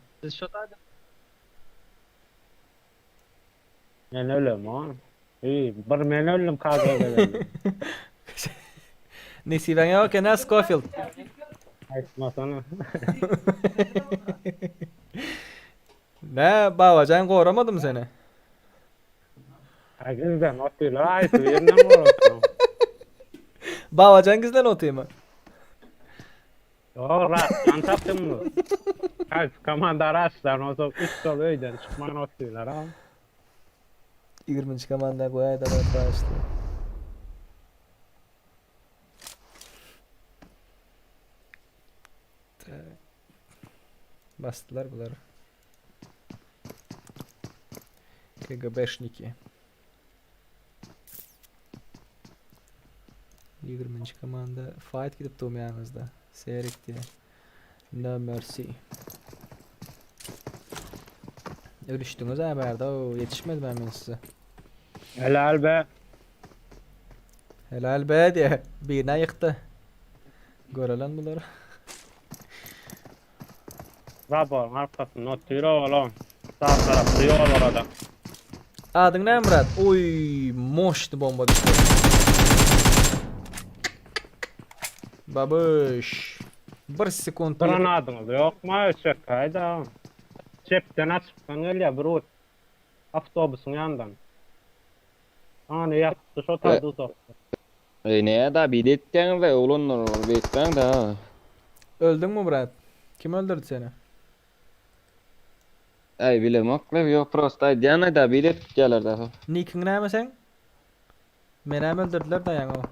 Ben ölüm ha. İyi, bir ben ölüm KGB'den. Nesiben yok ya Scofield. Aytma sana. Ne babacan koramadı mı seni? Agizden atıyla aytı yerine mi olsun? Babacan gizlen otayım mı? Yo rastlan taptın mı? Kaç komanda rastlan o zaman 3 sol öyden çıkman atıyorlar ha. 20. komanda koyay da başladı. Bastılar bunları. KGB'şniki. 20. komanda fight gidip doğum yanınızda. Seyrik diye. No mercy. Ölüştünüz ha berda. Oo, yetişmedim ben size. Helal be. Helal be diye. Birine yıktı. Görelim bunları. Rabarın arkasında atıyor oğlum. Sağ tarafta yol var adam. Adın ne Murat? Oy, moştu bomba düştü. Babış. 1 sekund. Granadınız yok mu? Öçek kayda. Cepten açıktan geliyor bir ot. Avtobusun yandan. Hani yaptı şu tadı uzak. Ne da bidetten ve oğlunlar bekten da. Öldün mü Murat? Kim öldürdü seni? Ay bilem aklev yok prosta diana da bidet gelir da. Nick'in ne mi sen? Beni hem öldürdüler dayan o.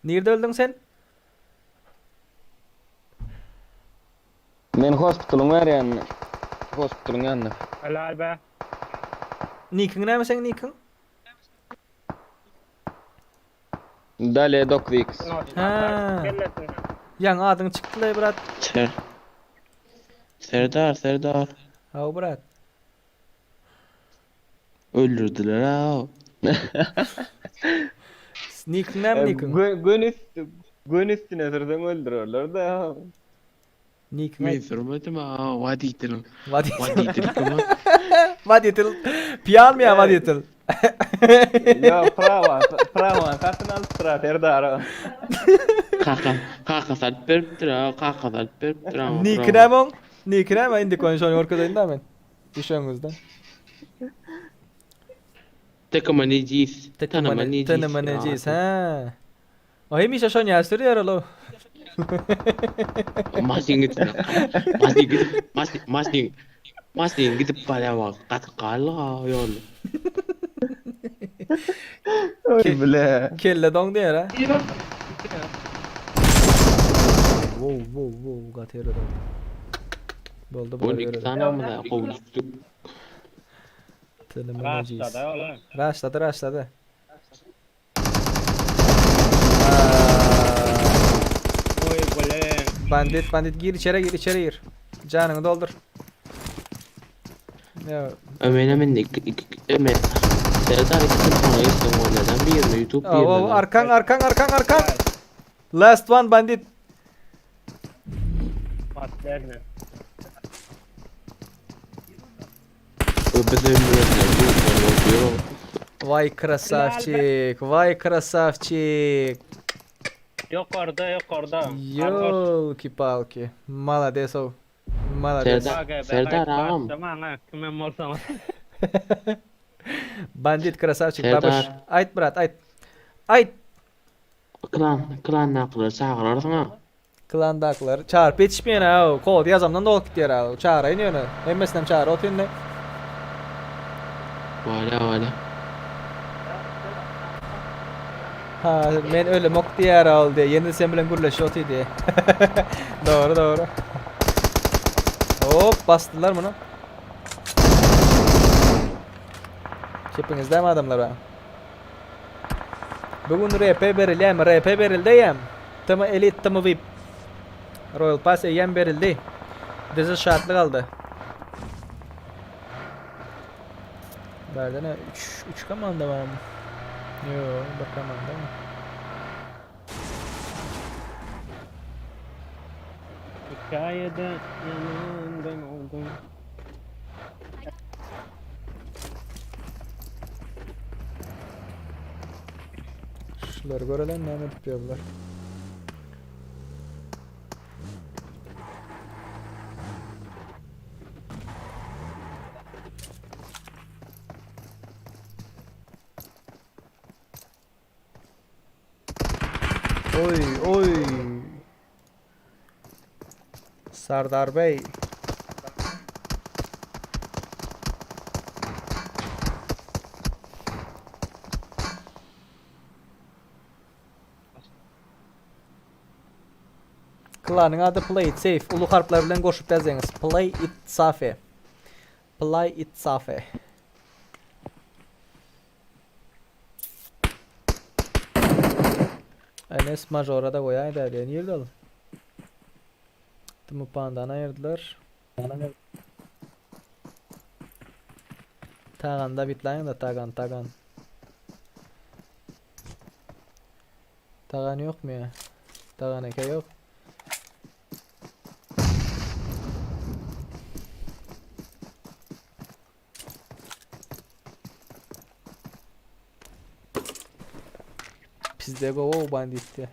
Nerede öldün sen? Men hospitalın var yani. Hospitalın yanında. Helal be. Nick'in näme seň nick'in? Dale Dokvix. Ha. Ýaňy adyň çykdy brat. Serdar. Haw brat. Öldürdüler ha. Nick'in näme nick'in? Gün üstüne sırdan öldürürler de. Nick'in. Sormadım ha. Vaditil. Vaditil. Vaditil. Piyan mı ya vaditil? Ya Pravan satın al sıra Serdar. Kaka sat beripdir ha. Kaka sat beripdir ha. Nick'in näme on? Nick'in näme indi konuşan orkadayn da men. Düşöňüzden. Tekemaneciyiz. Tanımaneciyiz ha. O hem işe şon ýaşdyrýar olo. Masing gidip bana bak. Katkal ha yol. Bile. Kelle dong diýer ha. Wow gatyr adam. Boldy Bu iki tane mi da kovuştuk? Tanımaneciyiz. Raştada oğlum. Raşladı. Oy bole. Bandit gir içeri gir. Canını doldur. Ya Ömen Serdar iki tane istem oynadan birini YouTube o arkan. Last one bandit. Patlarını. Vay krasavчик. Yok orada. Ёлки-палки. Молодец ol. Молодец. Serdar ağam. Tamam ha. Kimem olsam. Bandit krasavчик Serdar. babuş. Ayt brat ayt. Klan naklı çağırarsın ha. Klandaklar. Çağırıp yetişmeyen ha. Kod yazamdan dolup gittiler ha. Çağırayın yönü. Emmesinden çağır oturun ne? Vale. Ha men öyle mok diýär oldy. Ýene sen bilen gürleşip otydy. Doğru. Hop bastılar bunu. Çepinizde mi adamlar ha? Bugün RP berildi. Tamı elit tamı VIP. Royal Pass yem berildi. Dizi şartlı kaldı. Berdene 3 komanda var mı? Yo, bakamam değil mi? Hikayede yanan ben oldum. Şuları görelim ne yapıyorlar. Oy. Sardar Bey. Klanın adı Play It Safe. Ulu harfler bilen koşup yazınız. Play It Safe. Enes Major'a da koyaydı hadi. Niye oğlum? Tımı pandan ayırdılar. Tagan da bitlayın da Tagan. Tagan yok mu ya? Tagan eke yok. Bizde go banditti.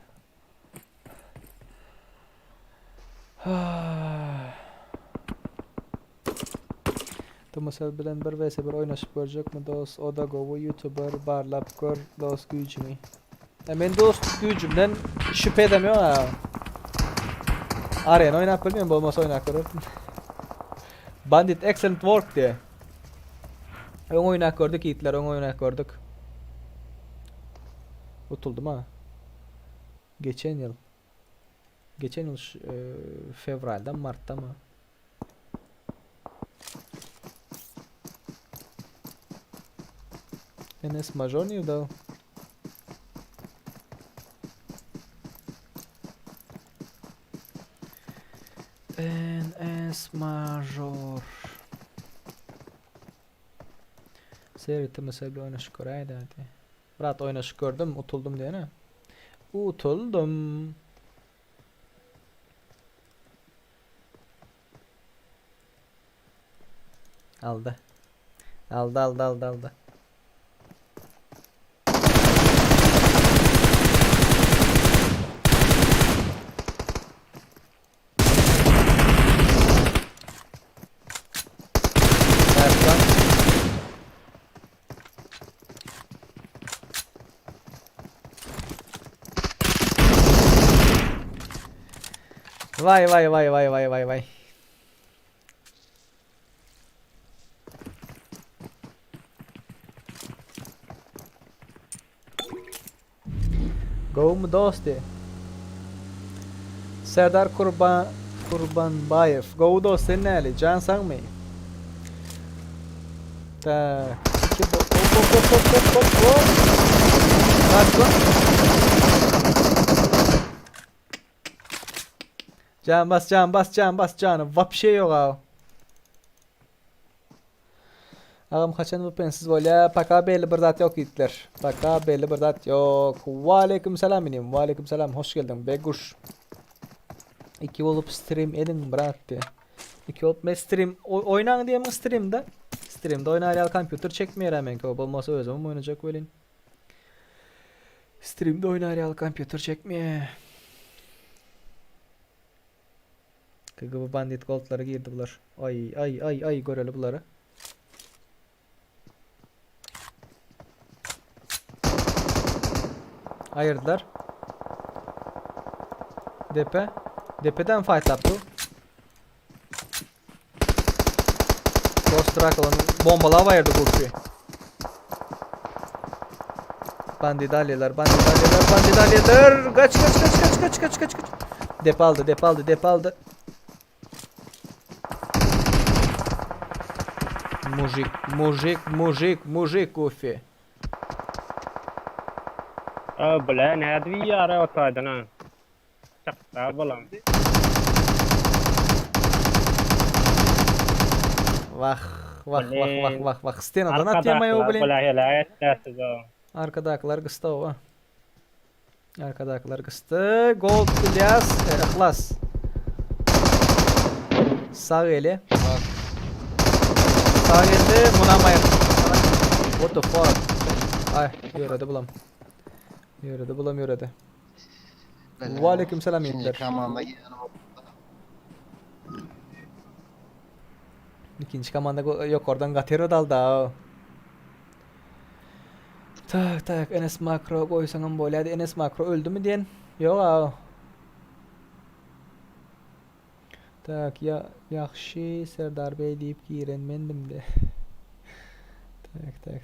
Tomasel bilen bir vs bir oynaşıp görecek mi dost? O da go YouTuber barlap gör dost gücümü. Men dost gücümden şüphe edemiyor ha. Arena oynap bilmiyorum bolmasa oynak görür. Bandit excellent work diye. Ön oynak gördük Hitler ön oynak gördük. Utuldum ha. Geçen yıl fevral'dan Mart'ta mı? Enes Major nerede o? Enes Major. Seyretti mesela bir oynaşık oraydı hadi. Murat oynaşık gördüm, utuldum diye ne? Utuldum. Aldı. Aldı. Erkan. Vay. Go mu dosti? Serdar Kurbanbayev. Go dosti neli? Can sang mı? Tak. Hop. Kaç lan? Can bas canım. Vapşe yok abi. Ağam kaçan bu pensiz böyle paka belli bir zat yok itler. Paka belli bir zat yok. Aleyküm selam benim. Aleyküm selam. Hoş geldin. Beguş. 2 olup stream edin bıraktı. 2 olup stream oynan diye mi stream'de? Stream'de oynar kompüter çekmeye rağmen ki o olmasa özüm oynayacak velin. Stream'de oynar kompüter çekmeye. Kıgı bandit goldları girdi bunlar. Ay göreli bunları. Ayırdılar. Depeden fight yaptı. Ghost Dracula'nın bombalığa ayırdı kurşuyu. Bandidalyeler. Kaç. Dep aldı. Mujik Goofy. Bile ne bir yere otaydın ha. Çakta bulam. Vah. Stenadan atyamayı o bilin. Bile hele etlersiz o. Arkadakiler kısta o. Arkadakiler kısta. Gold İlyas. İhlas. Sağ eli. Sağ elde Munamayır. What the fuck? Ay yörede bulam. Yörede. Aleyküm selam yetler. İkinci komanda yok oradan Gatero daldı. Tak Enes Makro koysanım böyle hadi Enes Makro öldü mü diyen? Yok ha. Tak ya yaxşı Serdar Bey deyip girenmendim de. Tak.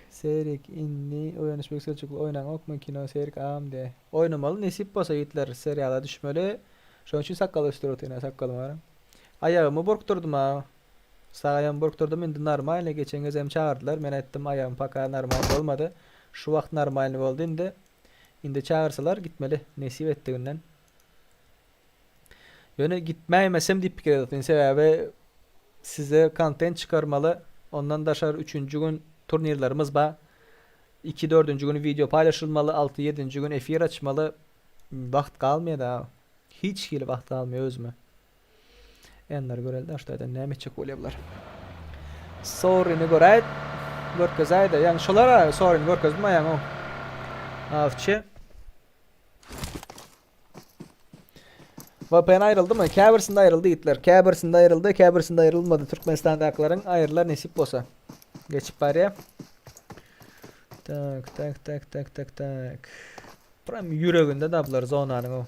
Serik inni oyanış bekse çıklı oynan ok mu kino serik ağam de. Oynamalı nesip basa yitler seriyala düşmeli. Şu an için sakkalı üstüne sakkalım var. Ayağımı burkturdum ha. Sağ ayağımı burkturdum indi normal. Geçen gezem çağırdılar. Ben ettim ayağım paka normal olmadı. Şu vakt normal oldu indi. İndi çağırsalar gitmeli. Nesip etti günden. Yöne gitmeyemesem deyip fikir edin. Sebebi size content çıkarmalı. Ondan da aşağı 3. gün turnirlerimiz var. 2-4. günü video paylaşılmalı. 6-7. gün efir açmalı. Vakt kalmıyor da. Hiç hili vakt kalmıyor özüme. Enler göreldi. Aşağıda ne meçek oluyorlar. Sorry'ni göreyt. Görkezaydı. Yani şolara sorry'ni görkezdim ayağın o. Avçı. VPN ayrıldı mı? Kabers'inde ayrıldı itler. Kabers'inde ayrılmadı. Türkmenistan'dakilerin ayrılar nasip olsa. Geçip bari. Tak. Buram yüreğinde dablar zonanın o.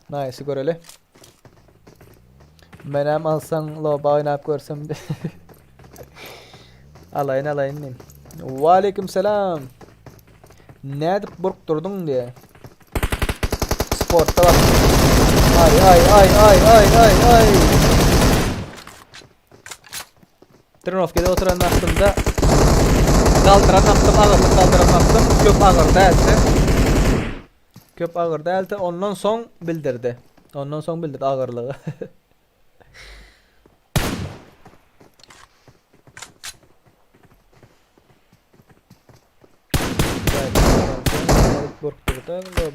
Nice göreli. Menem alsan loba oynayıp görsem de. Alayın. Aleyküm selam. Ne edip burk durdun diye. Sportta bak. Ay. Trinovka'da oturanın aklında Kaldıran attım, ağırlık kaldıran attım. Köp ağır değildi. Köp ağır değildi. Ondan son bildirdi. Ondan son bildirdi ağırlığı.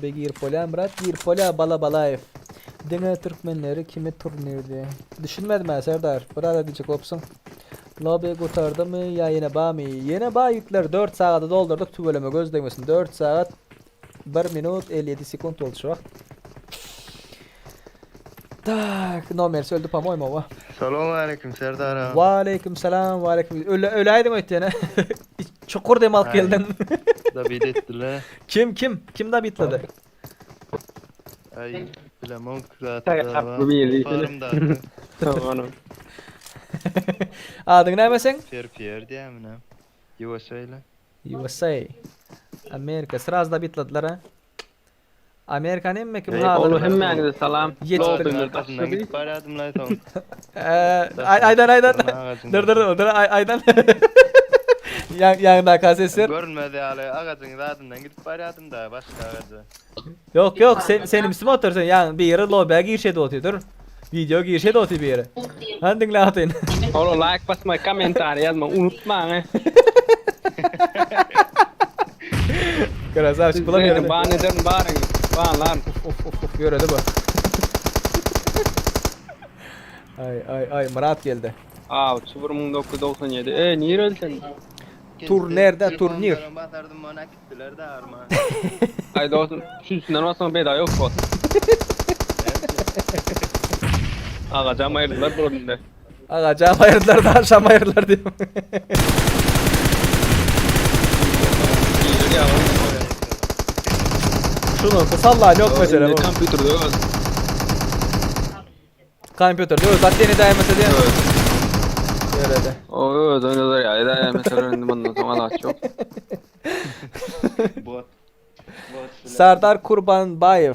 Begir Polya Murat, Gir Polya Balabalayev. Dene Türkmenleri kimi turnirdi? Düşünmedim ben Serdar. Burada diyecek olsun. Lobi kurtardı mı ya yine bağ mı? Yine bağ yükler 4 saate doldurduk. Tu bölümü gözlemesin. 4 saat 1 minut 57 sekund oldu şu vakt. Tak, nomer söyledi pamoyma va. Selamun aleyküm Serdar abi. Wa aleyküm selam, wa aleyküm. Öleydin ötene. Çukur demal geldin. Da bidettiler. Kim da bitledi? Ay bilemem kıraatlar var. Farım da. Tamam. Adın ne mesin? Pierre diye mi ne? USA'yla. USA. Amerika sırası da bitlediler ha. Amerika'nın emmi kim Oğlum hemmenize salam. Yetiştirdiler. Arkasından gidip baradım lan tamam. Aydan. Dur aydan. Yanında kasesir. Görünmedi hala ağacın zadından gidip baradım da başka ağacı. Yok sen üstüme otursun yani bir yere lobiye girişe oturuyor. Video girişe oturuyor bir yere. Handın atın. Oğlum like basmayı, komentar yazma, unutma he. Krasavçık bulamıyorum. Bana neden bağırın? Bana lan. Of göredi bu. Ay Murat geldi. Aa 0997. Niye öldün? Turnerde turnir. Batardım bana gittiler de arma. Ay dostum şu üstünden olsan beda yok bu. Ağacağım ayırdılar bu önünde. Ağacağım ayırdılar da aşağım ayırdılar diyorum. Şunu salla yok mesela bu. Kompüterde yok. Kompüterde yok. Zaten yeni dayanmasa diye. Öyle de. O öyle ya. Eda mesela önünde bundan sonra çok. Bot. Sardar Kurbanbayev.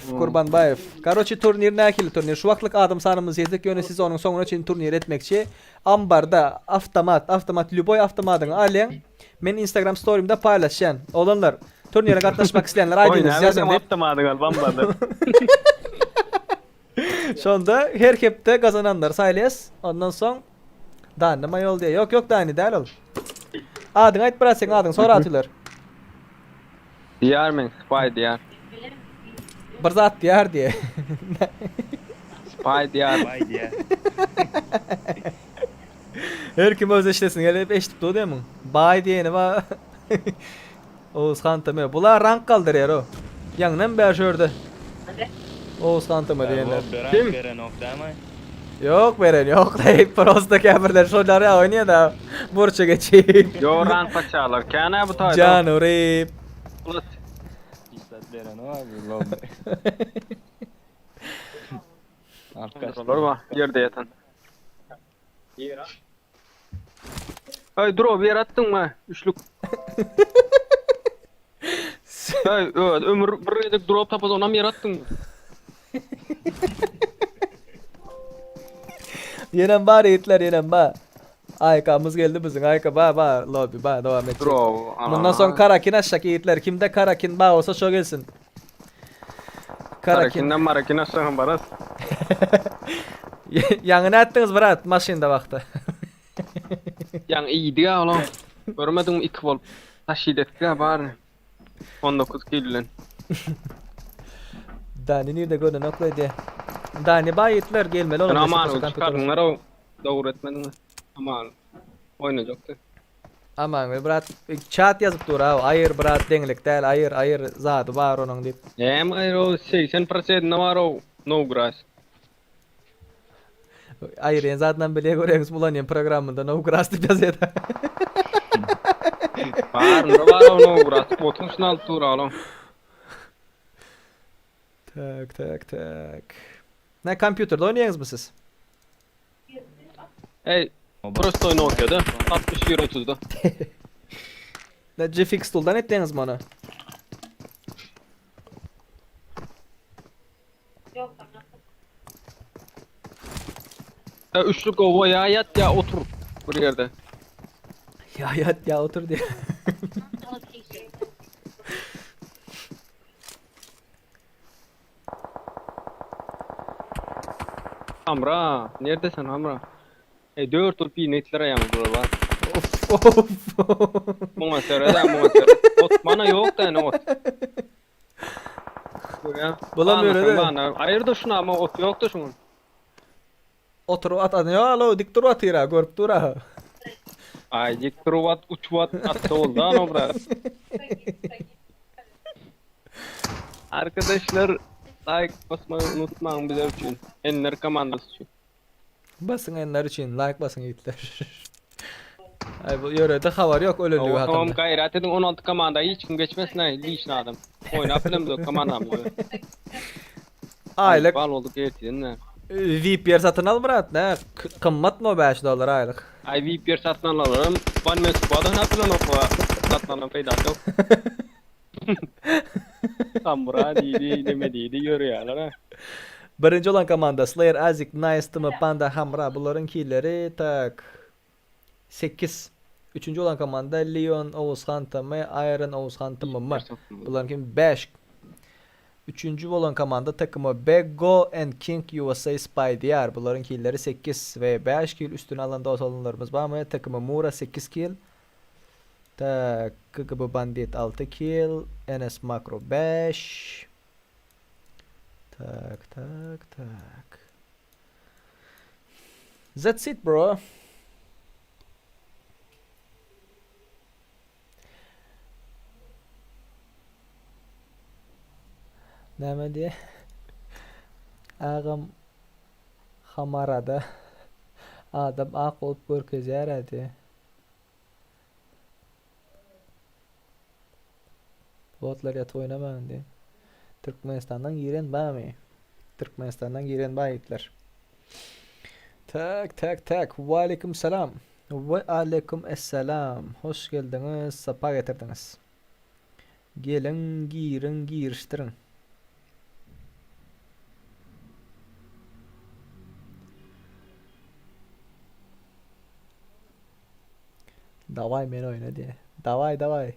Karoçi turnir ne akili turnir. Şu vakitlik adım sanımız yedik. Yöne siz onun sonuna için turnir etmekçi. Ambarda avtomat Lüboy avtomatını alın. Men Instagram story'imde paylaşan. Olanlar turnire katlaşmak isteyenler aydınız yazın deyip. Avtomatı galiba ambarda. Sonda her kepte kazananlar saylayız. Ondan son Danma yol diye. Yok Dani değil oğlum. Adın ait bıraksın adın sonra atıyorlar. Diyar men, spy diyar. Bir zat diyar diye. Spy diyar. Vay diye. Her kim özdeşlesin. Hele hep eşitlik doğu değil mi? Bay diyeni var. Oğuzhan Tamı. Bunlar rank kaldırıyor o. Yanından bir şöyle. Oğuzhan Tamı diyenler. Kim? Beren nokta ama. Yok veren yok. Hep prosta kâberler şöyle oynuyor da. Burça geçeyim. Yo rank paçalar. Kana bu tayda. Can rip. İşte Beren o abi. Lobi. Arkadaşlar. Olur mu? Yerde yatan. Ay dur bir yer attın mı? Üçlük. Ay evet ömür bir yedik drop tapaz ona mı yer attın mı? Yenen var yiğitler yenen var. Aykamız geldi bizim ayka ba lobby ba devam edecek. Drop. Bundan sonra Karakin aşağı yiğitler. Kimde Karakin ba olsa çok gelsin. Karakin'den Marakin aşağı baras. Yanına attınız Murat maşinde vakti. Yani iyiydi ya oğlum. Görmedim 2 volt. Taşıydık ya bari. 19 kilo'len. Dani nerede gördün okla diye. Dani ba yiğitler gelmeli oğlum. Aman çıkardınlar o. Doğru etmedin mi? Aman. Oynayacaktı. Aman be Murat chat yazıp dur ha. Ayır Murat denglik değil ayır zatı var onun deyip. Hem ayır o 80% ne var o? No grass. Ayır yani zaten bile görüyoruz bulanıyorum programında no grass deyip yazıyor da. Var ne var o no grass? Potun şunal tur oğlum. Tak. Ne kompüterde oynuyorsunuz mu siz? Hey. Prosto oyunu okuyordu. 60 euro tuttu. Ne GFX tool'dan ettiniz mi onu? Ya üçlük o ya yat ya otur. Bu yerde. Ya otur diye. Hamra, neredesin Hamra? 4 olup bir netler ayağımız var. Of. Buna söyle. Ot bana yok da ne ot. Bu ya. Bulamıyor öyle. Ayır da şunu ama ot yok da şunun. Oturup at ya alo dik durup atıyra görüp dura. Ay dik durup uçup attı oldu ana bura. Arkadaşlar like basmayı unutmayın bizler için. Enler komandası için. Basın enler için like basın yiğitler. Ay bu yörede haber yok ölülüğü Tamam hakkında. gayret edin 16 komandayı hiç kim geçmesin ha lişin adam. Oynap bilemiz o komandamı. Aylık Bal olduk erteden ne? VPN satın al Murat ne? Kımmat mı $5 aylık? Ay VPN satın alalım. One man squad'ı ne yapılan o satın alalım faydası yok. Samura deydi demediydi görüyorlar ha. Birinci olan komanda Slayer, Azik, Nice, Tımı, Panda, Hamra bunların killeri tak 8. Üçüncü olan komanda Leon, Oğuzhan Tımı, Iron, Oğuzhan Tımı mı? Bunların kim 5. Üçüncü olan komanda takımı Bego and King USA Spy Diyar. Bunların killeri 8 ve 5 kill. Üstüne alanda osalınlarımız var mı? Takımı Mura 8 kill. Tak, KGB Bandit 6 kill. NS Makro 5. Tak. That's it bro. Näme diye? Ağam Hamarada adam ak olup görkezer hadi. Botlar yat oynamayın diye. Türkmenistan'dan giren bami. Türkmenistan'dan giren bayitler. Tak. Ve aleyküm selam. Ve aleyküm esselam. Hoş geldiniz. Sapa getirdiniz. Gelin girin giriştirin. Davay men oyna diye. Davay.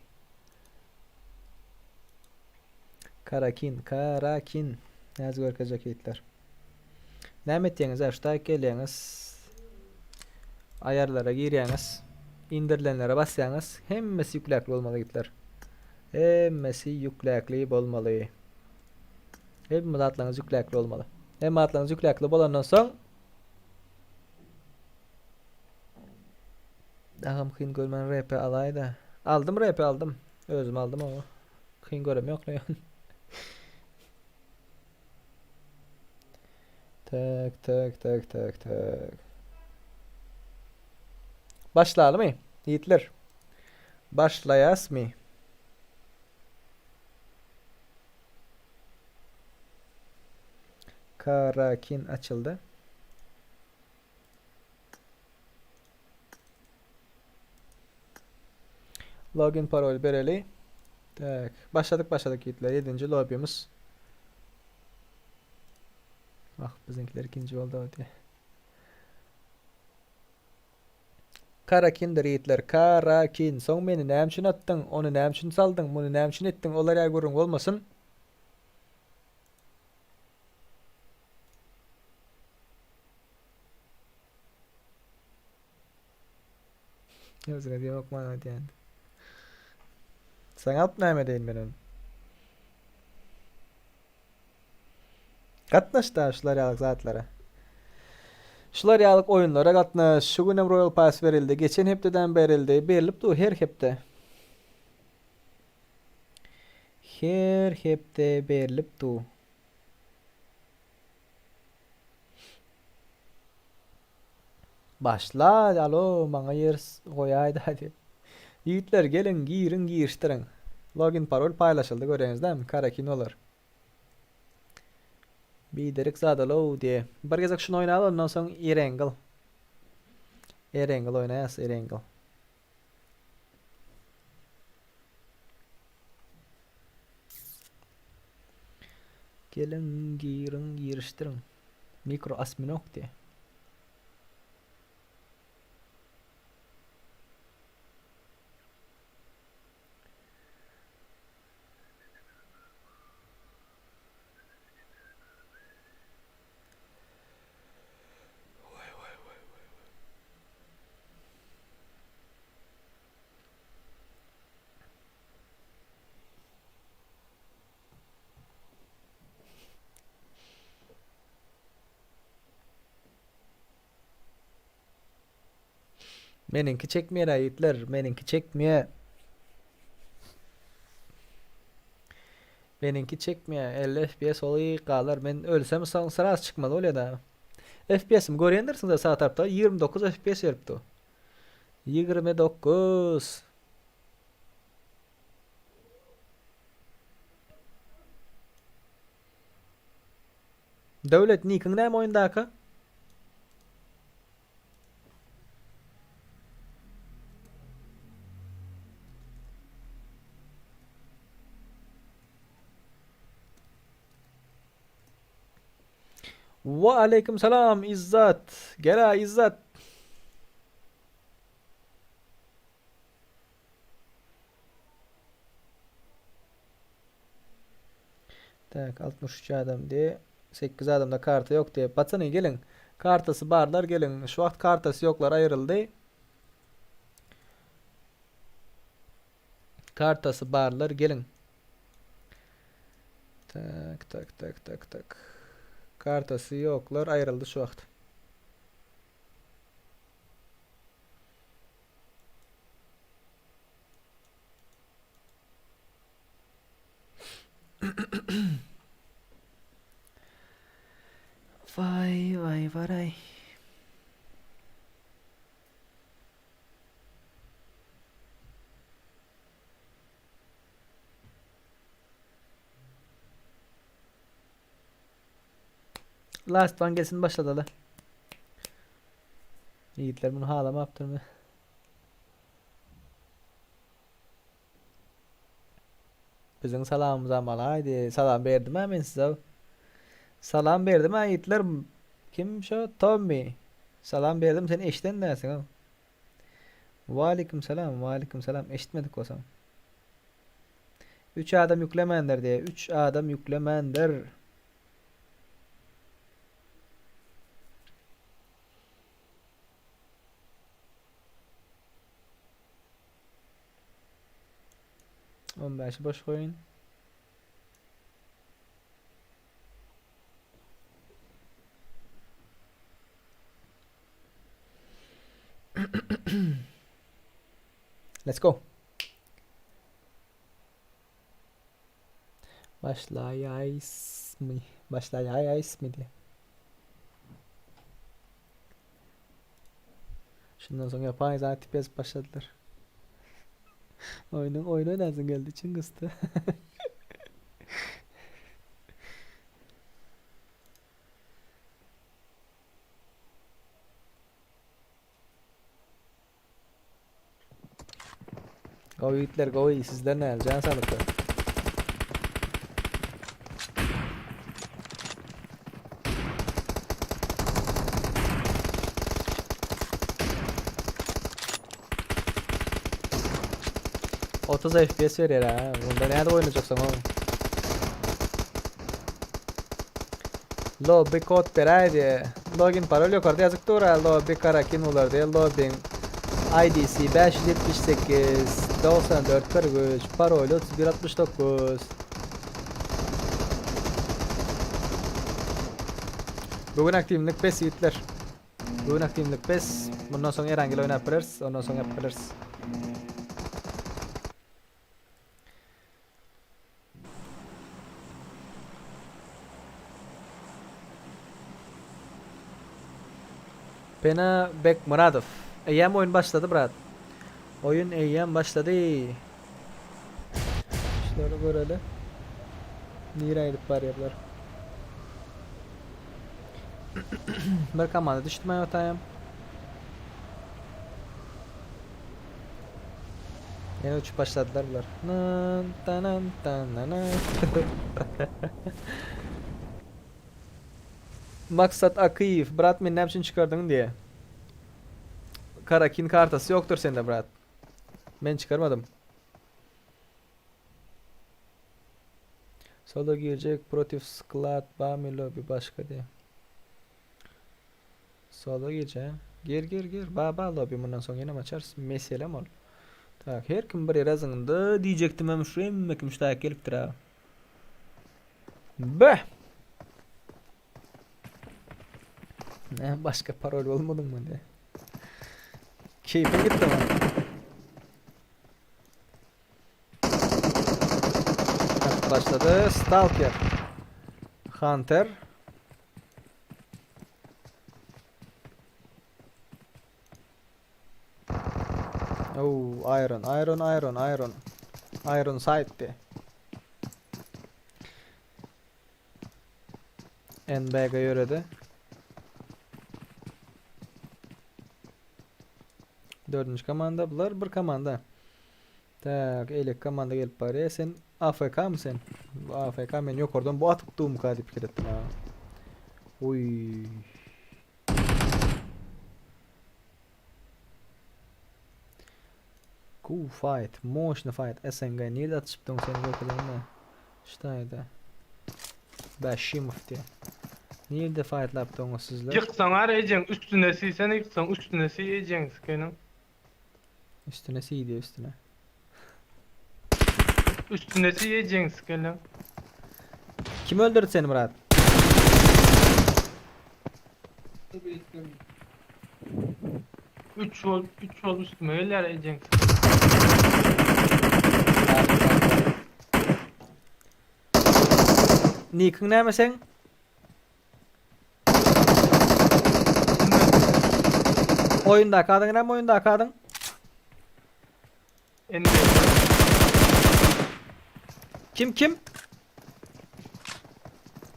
Karakin. Yazı görkecek yiğitler. Näme etdiňiz? Aşta gelýäňiz. Ayarlara girýäňiz. İndirilenlere basýaňyz. Hemmesi ýükläkli bolmaly yiğitler. Hemmesi ýükläkli bolmaly. Hemme atlaňyz ýükläkli bolmaly. Hemme atlaňyz ýükläkli bolandan soň Dağım kıyın görmen RP alayda. Aldım RP aldım. Özüm aldım ama. Kıyın görem yok ne? Tak. Başlayalım mı? Yiğitler. Başlayas mı? Karakin açıldı. Login parol bereli. Tak. Başladık yiğitler. 7. lobby'miz. Bak bizimkiler ikinci oldu diye. Karakindir yiğitler. Karakin. Son beni näme üçin attın? Onu näme üçin saldın? Bunu näme üçin ettin? Olar ya görün olmasın. Özüne diye bakma hadi yani. Sen alıp näme deyin benim. Katnaş da şular yalık zatlara. Şular yalık oyunlara katnaş. Şu günem Royal Pass verildi. Geçen hepteden berildi. Berilip du her hepte. Her hepte berilip du. Başla. Alo bana yer koyaydı hadi. Yiğitler gelin girin giriştirin. Login parol paylaşıldı görüyorsunuz değil mi? Karakin olur. Bir direkt zadalo diye. Bir gezek şunu oynayalım ondan sonra Erangel. Erangel oynayas Erangel. Gelin girin giriştirin. Mikro asminok diye. Meninki çekmiyor ayetler. Meninki çekmiyor. Meninki çekmiyor. 50 FPS olayı kalır. Ben ölsem sırası çıkmadı öyle da. FPS'im görendirsiniz de sağ tarafta 29 FPS veripti. 29. Devlet nikin näme oyundaki? Ve aleyküm selam İzzat. Gel ha İzzat. Tak 63 adam diye 8 adamda kartı yok diye. Batsana gelin. Kartası barlar gelin. Şu vakt kartası yoklar ayrıldı. Kartası barlar gelin. Tak tak tak tak tak. Kartası yoklar ayrıldı şu vakt. Vay vay varay. Last one gelsin başladı la. Yiğitler bunu hala yaptırmıyor. Bizim salamımız ama haydi salam verdim ha ben size. Salam verdim ha yiğitler. Kim şu? Tommy. Salam verdim seni eşten dersin ha. Ve aleyküm selam. Ve aleyküm selam. Eşitmedik o zaman. 3 adam yüklemendir diye. 3 adam yüklemendir. On beşi boş koyun. Let's go. Başlayayız mı? Başlayayız mı diye. Şundan sonra yapay zaten tipez başladılar. Oyun oynasın geldi çıngıstı. Go yiğitler go iyi sizler ne can sağlıklı. Otuz FPS veriyor ha. Bunda nerede oynayacaksın oğlum? Lobby kod vereydi. Login parol yukarıda yazıktı oraya. Lobby karakin olur diye. Lobby'in IDC 578 94 43 parol 3169. Bugün aktiflik PES yiğitler. Bugün aktiflik PES. Bundan sonra herhangi oyun yaparız. Ondan sonra yaparız. Pena Bek Muradov. Eyyam oyun başladı Brad. Oyun eyyam başladı. Şöyle böyle. Nira edip var yaplar. Bir kamada düştüm ben otayım. Yine uçup başladılar bunlar. Nan tanan tanana. Maksat Akif. Brat ne için çıkardın diye. Karakin kartası yoktur sende Brat. Ben çıkarmadım. Solo girecek. Protif Sklat. Bami Lobby başka diye. Solo girecek. Gir. Ba lobby bundan sonra yine açarsın. Meselem ol. Tak her kim bir yazında diyecektim ama şu emmek müştahak geliptir ha. Be. Ne başka parol olmadı mı diye. Keyfim gitti mi? Evet, başladı. Stalker. Hunter. Oh, iron. Iron sight. NB'ye yöredi. Dördüncü komanda bular bir komanda. Tak, elek komanda gelip bari. Sen AFK mı sen? Bu AFK men yok oradan bu atıp doğum kadar fikir ettim ha. Uy. Cool fight, мощный fight. SNG nerede atışıptın sen göklerine? Что это? Bashimov diye. Nerede fight yaptınız sizler? Yıksan arayacağım üstüne sen yıksan üstüne yiyeceksin sıkının. Üstüne CD üstüne. Üstüne yiyeceksin sıkının. Kim öldürdü seni Murat? Üç yol üstüme eller yiyeceksin. Nick'in ne sen? Oyunda kadın ne oyunda kadın? Kim?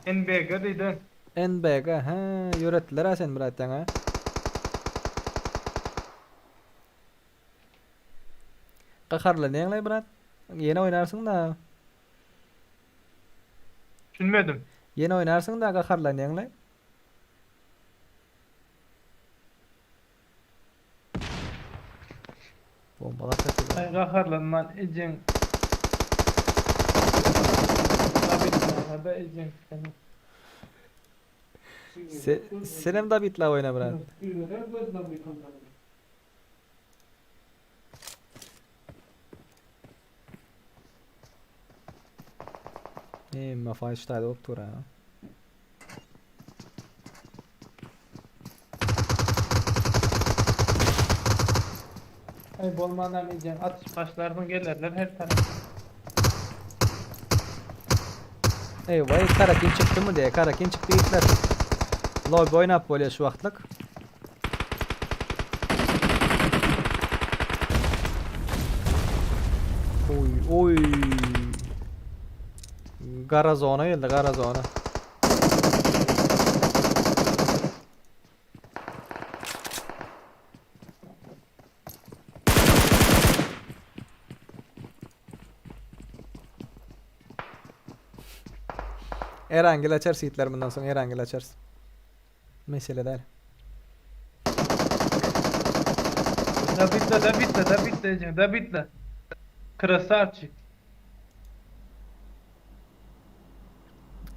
NBG dedi. NBG ha yörettiler ha sen Murat ha. Kakarla ne yanlay Murat? Yeni oynarsın da. Düşünmedim. Yeni oynarsın da kakarla ne yanlay? Bombalar kaçıyor. Ay kaharlan lan ecen. Tabii da ecen sıkının. Senem da bitla oyna Murat. Ma fai stare doktora. Ay bolmandan ecen atış başlardan gelirler her taraf. Eyvah Karakin çıktı mı diye. Karakin çıktı itler. Lobby oynap böyle şu vaktlik. Oy. Garazona geldi garazona. Erangel açarsın hitler bundan sonra Erangel açarsın. Mesele değil. Da bitle ecen da bitle. Krasavçı.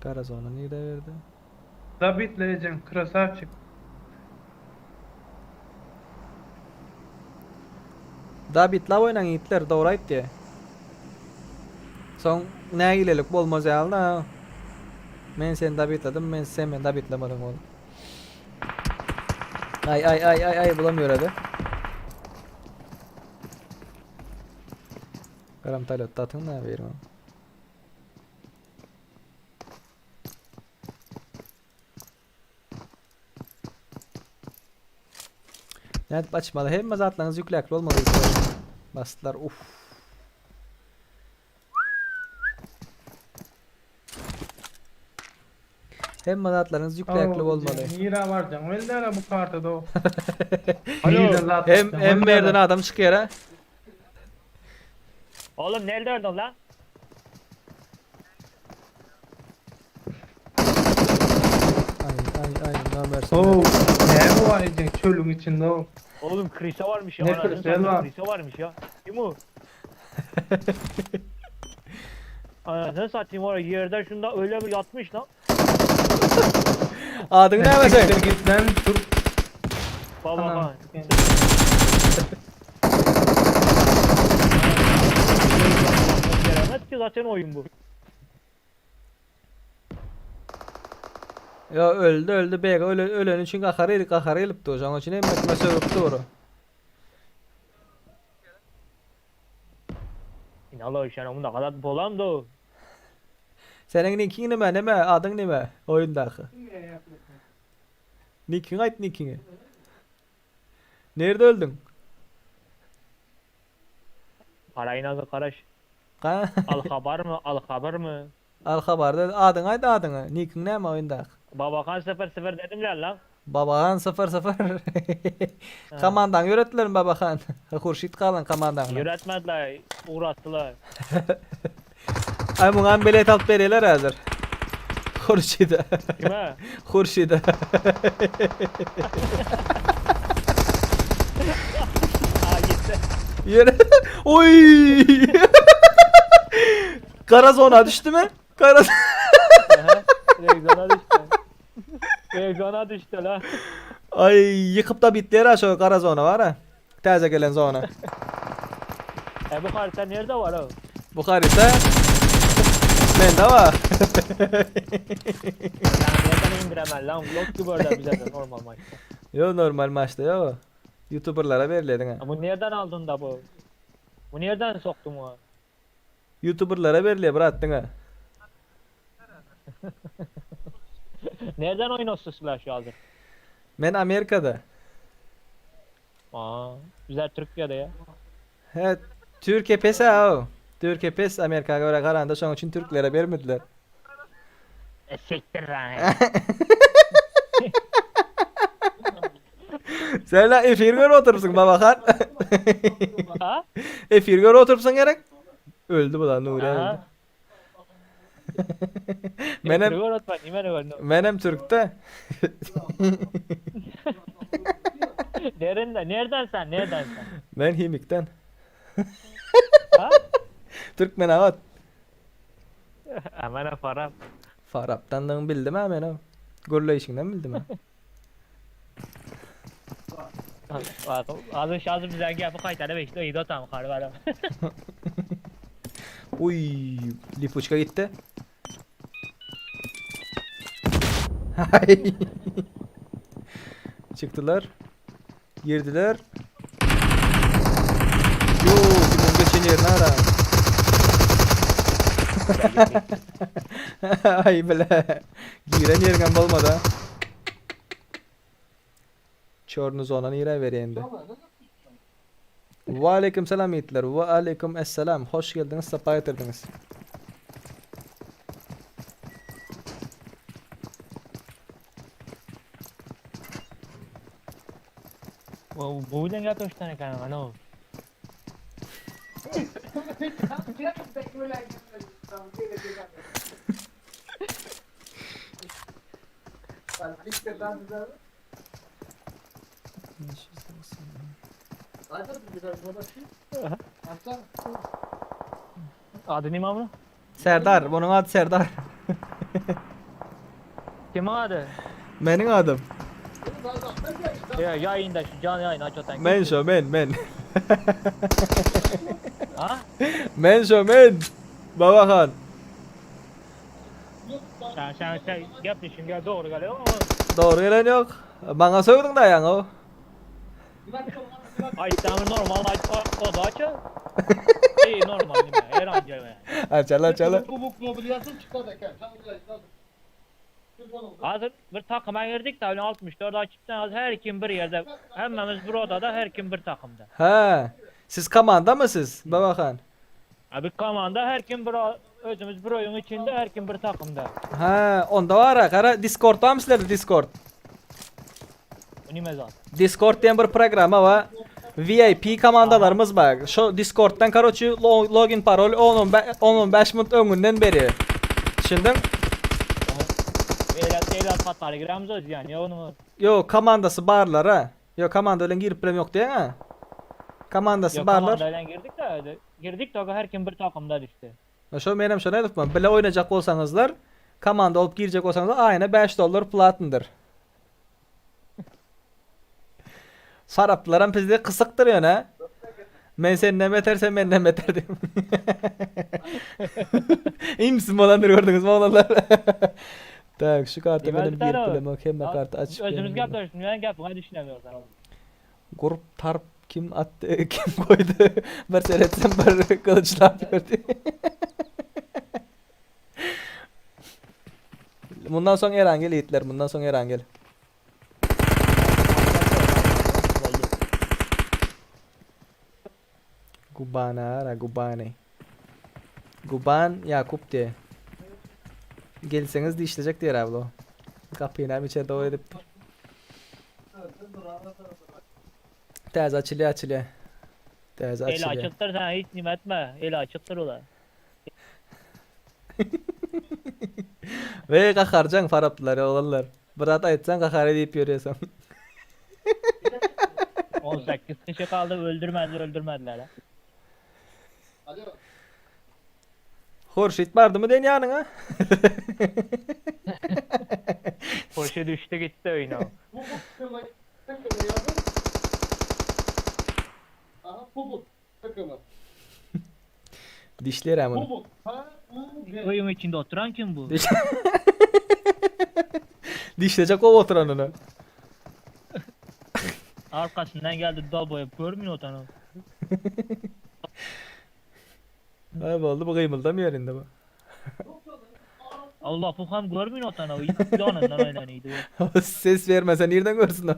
Garazona nerede verdi? Da bitle ecen krasavçı. David la oynan hitler doğrayıp diye. Son ne ilelik bolmaz ya. Men sen David'ladım, men sen David'lamadım oğlum. Ay bulamıyor hadi. Karam talot tatın ne verim. Yani açmadı. Hem mazatlarınız yüklekli olmadı. Bastılar. Uf. Hem mazatlarınız yüklekli olmalı. Nira varcan. Öyle bu kartı da o. Hem merdan adam çıkıyor ha. Oğlum nerede öldün lan? Ay namersin. Oo, ne bu var ecen çölün içinde o. Oğlum Krisa varmış ya. Ne anasını Krisa satayım, lan? Krisa varmış ya. Kim o? Anasını satayım oraya yerde şunda öyle bir yatmış lan. Adın ne mesela? Siktir git lan dur. Baba Anam. baba. Keramet ki zaten oyun bu. Ya öldü beyga ölen için kakarı elip de o zaman için emmetme sebep doğru. Allah işine bunda kadar bolam da. Senin nickin nime? Adın nime? Oyundaki. Nickin ait nickini. Nerede öldün? Parayı nasıl karış? Ha? Al haber mı? Al habarda adın ait adını. Nickin neme oyundaki? Babakan 00 dedimler lan. Babahan 00. Kamandan öğrettiler mi Babahan? Hurşit kalan kamandan. Yönetmediler, uğraştılar. Ay bundan bilet alıp veriyorlar hazır. Hurşit'e. Kime? Hurşit'e. Aa gitti. Yere. Oy! Kara zona düştü mü? Kara Aha, Reksona düştü. Reksona düştü lan. Ay yıkıp da bittiler ha şu kara zona var ha. Taze gelen zona. Bu harita nerede var o? Bu harita bende var. Ben nereden indiremem lan? Vlog gibi orada bize de normal maçta. Yo normal maçta yo. YouTuber'lara veriledin ha. Bu nereden aldın da bu? Bu nereden soktun o? YouTuber'lara veriliyor bıraktın ha. Nereden oynuyorsun Slash hazır? Ben Amerika'da. Aa, güzel Türkiye'de ya. He Türkiye pes ha o. Türkiye pes Amerika'ya göre karanda şu an için Türklere vermediler. Siktir lan. Sen lan efir göre oturursun babakan. Ha? Efir göre oturursun gerek. Öldü bu lan Nuri öldü. Aha. Menem Türkiye öğretmen, nimen öğretmen. menem Türk'te. Nereden sen? Nereden sen? Ben Himik'ten. Ha? Türkmen avat. Hemen para. Farap'tan da bildim ha ben o. Golla işinden bildim ha. Az şazım bize gel bu kaç tane beşli iyi de tam karı var. Uy, Lipuçka gitti. Hay. Çıktılar. Girdiler. Yo, kimin geçen yerine ara. Ay bile. Giren yerden olmadı ha. Çornu zona nire vereyim de. Ve aleyküm selam yiğitler. Ve aleyküm esselam. Hoş geldiniz, sefa getirdiniz. Bu yüzden gel 3 tane kanal ne o? Adı ne mamlu? Serdar, bunun adı Serdar. Kim adı? Benim adım. Ya yayında şu canlı yayın aç otan. Men şu men. Ha? Men şu men. Babakan. Sen yap düşün gel doğru geliyor ama. Doğru gelen yok. Bana sövdün da yani o. Ay tamam normal aç o da aç. İyi normal değil mi? Herhangi yani. Açala. Hazır bir takıma girdik de öyle 64 açıktan az her kim bir yerde. Hemmemiz bir odada her kim bir takımda. Ha. Siz kamanda mısınız Babakan? Abi komanda her kim bir özümüz bir oyun içinde her kim bir takımda. Ha, onda var ha. Kara Discord var mı sizlerde Discord? Bu ne mezat? Discord diyen bir programa var. VIP komandalarımız var. Şu Discord'dan karoçu login parol 10-15 minut öngünden beri. Şimdi Eylat patları giremiz öz yani onu. yo komandası barlar ha. Yo komanda öyle girip bilem yok diye ha. Komandası barlar. Komandayla girdik de her kim bir takımda düştü. Şu benim şuna yapmam. Bile oynayacak olsanızlar, komanda olup girecek olsanız aynı $5 platındır. Saraptılar bizde kısıktır yani ha. Ben senden beter sen benden beter diyeyim. İyi misin olanları gördünüz mü olanlar? Tak şu kartı benim bir bileme hem kartı açık. Özümüz gap da üstünden gap buna düşünemiyoruz. Grup tarp Kim attı, kim koydu? Bir seyretsem bir kılıçlap verdi. Bundan sonra Erangel yiğitler, bundan sonra Erangel. Gubana ara Gubane. Guban Yakup diye. Gelseniz de işleyecek diye abla. Kapıyı hem içeride o edip. Tez açılıyor açılıyor. Tez El açılıyor. açıktır sen hiç nimetme. El açıktır ola. Ve kakarcan faraptılar oğlanlar. Burada etsen kakar edip yürüyorsun. 18 kişi kaldı öldürmediler ha. Hurşit vardı mı den yanına? Poşe düştü gitti oyuna. Dişler hemen. Oyun içinde oturan kim bu? Dişleyecek o oturanını. Arkasından geldi dal boyup görmüyor otanı. Abi oldu bu kıymılda mı yerinde bu? Allah bu ham görmüyor otanı. Yanından oynanıydı bu. Ses vermesen nereden görsün o?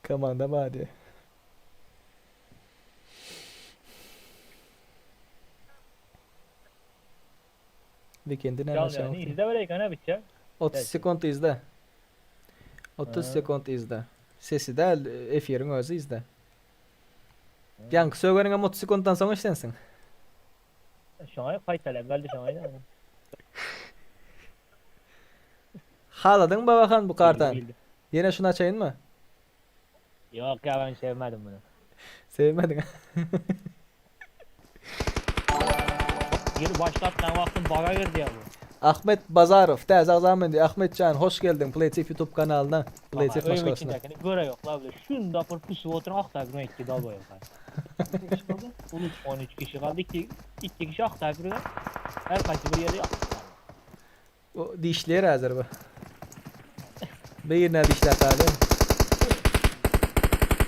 Kamanda mı hadi? Weekend'in hemen Gel yani izle böyle kana bitecek. 30 sekund izle. 30 sekund izle. Sesi de efirin özü izle. Yankı söylenin ama 30 sekunddan sonra işlensin. Şahane kayıtlar geldi şahane. Haladın mı bakan bu kartan? Bildi. Yine şunu açayım mı? Yok ya ben sevmedim bunu. Sevmedin ha. Geri başlattan baktım baga girdi ya bu. Ahmet Bazarov, tez zaman Ahmetcan hoş geldin PlaySafe YouTube kanalına. PlaySafe Oyun maşgasına. içindekini göre yok la böyle. Şunda fır pusu oturan aktar günü etti dal boyu. 13 kişi kaldı. 2 kişi aktar günü. Her kaçı bir yere yaptı. O dişleri hazır bu. Bir ne dişler kaldı?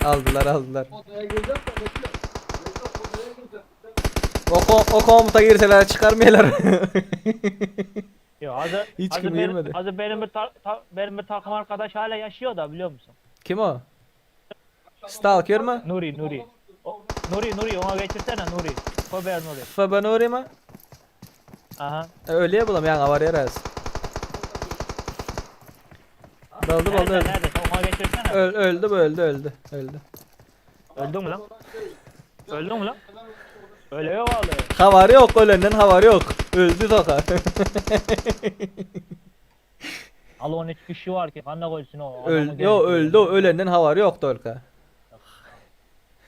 Aldılar. O komuta girseler çıkarmıyorlar. Yo hazır, Hiç hazır, kim benim, girmedi. hazır benim bir takım arkadaş hala yaşıyor da biliyor musun? Kim o? Stalker mı? Nuri. Nuri ona geçirsene Nuri. Kober Nuri. Fabanori mi? Aha. Öyle ya bulam yani var yaraz. Baldı Nerede? Ona geçirsene. öldü. Öldün mü lan? Öldün mü lan? Öyle yok vallahi. Havarı yok ölenden havarı yok. Öldü toka. Al 13 kişi var ki kanla koysun o. Öldü ölenden havarı yok tolka.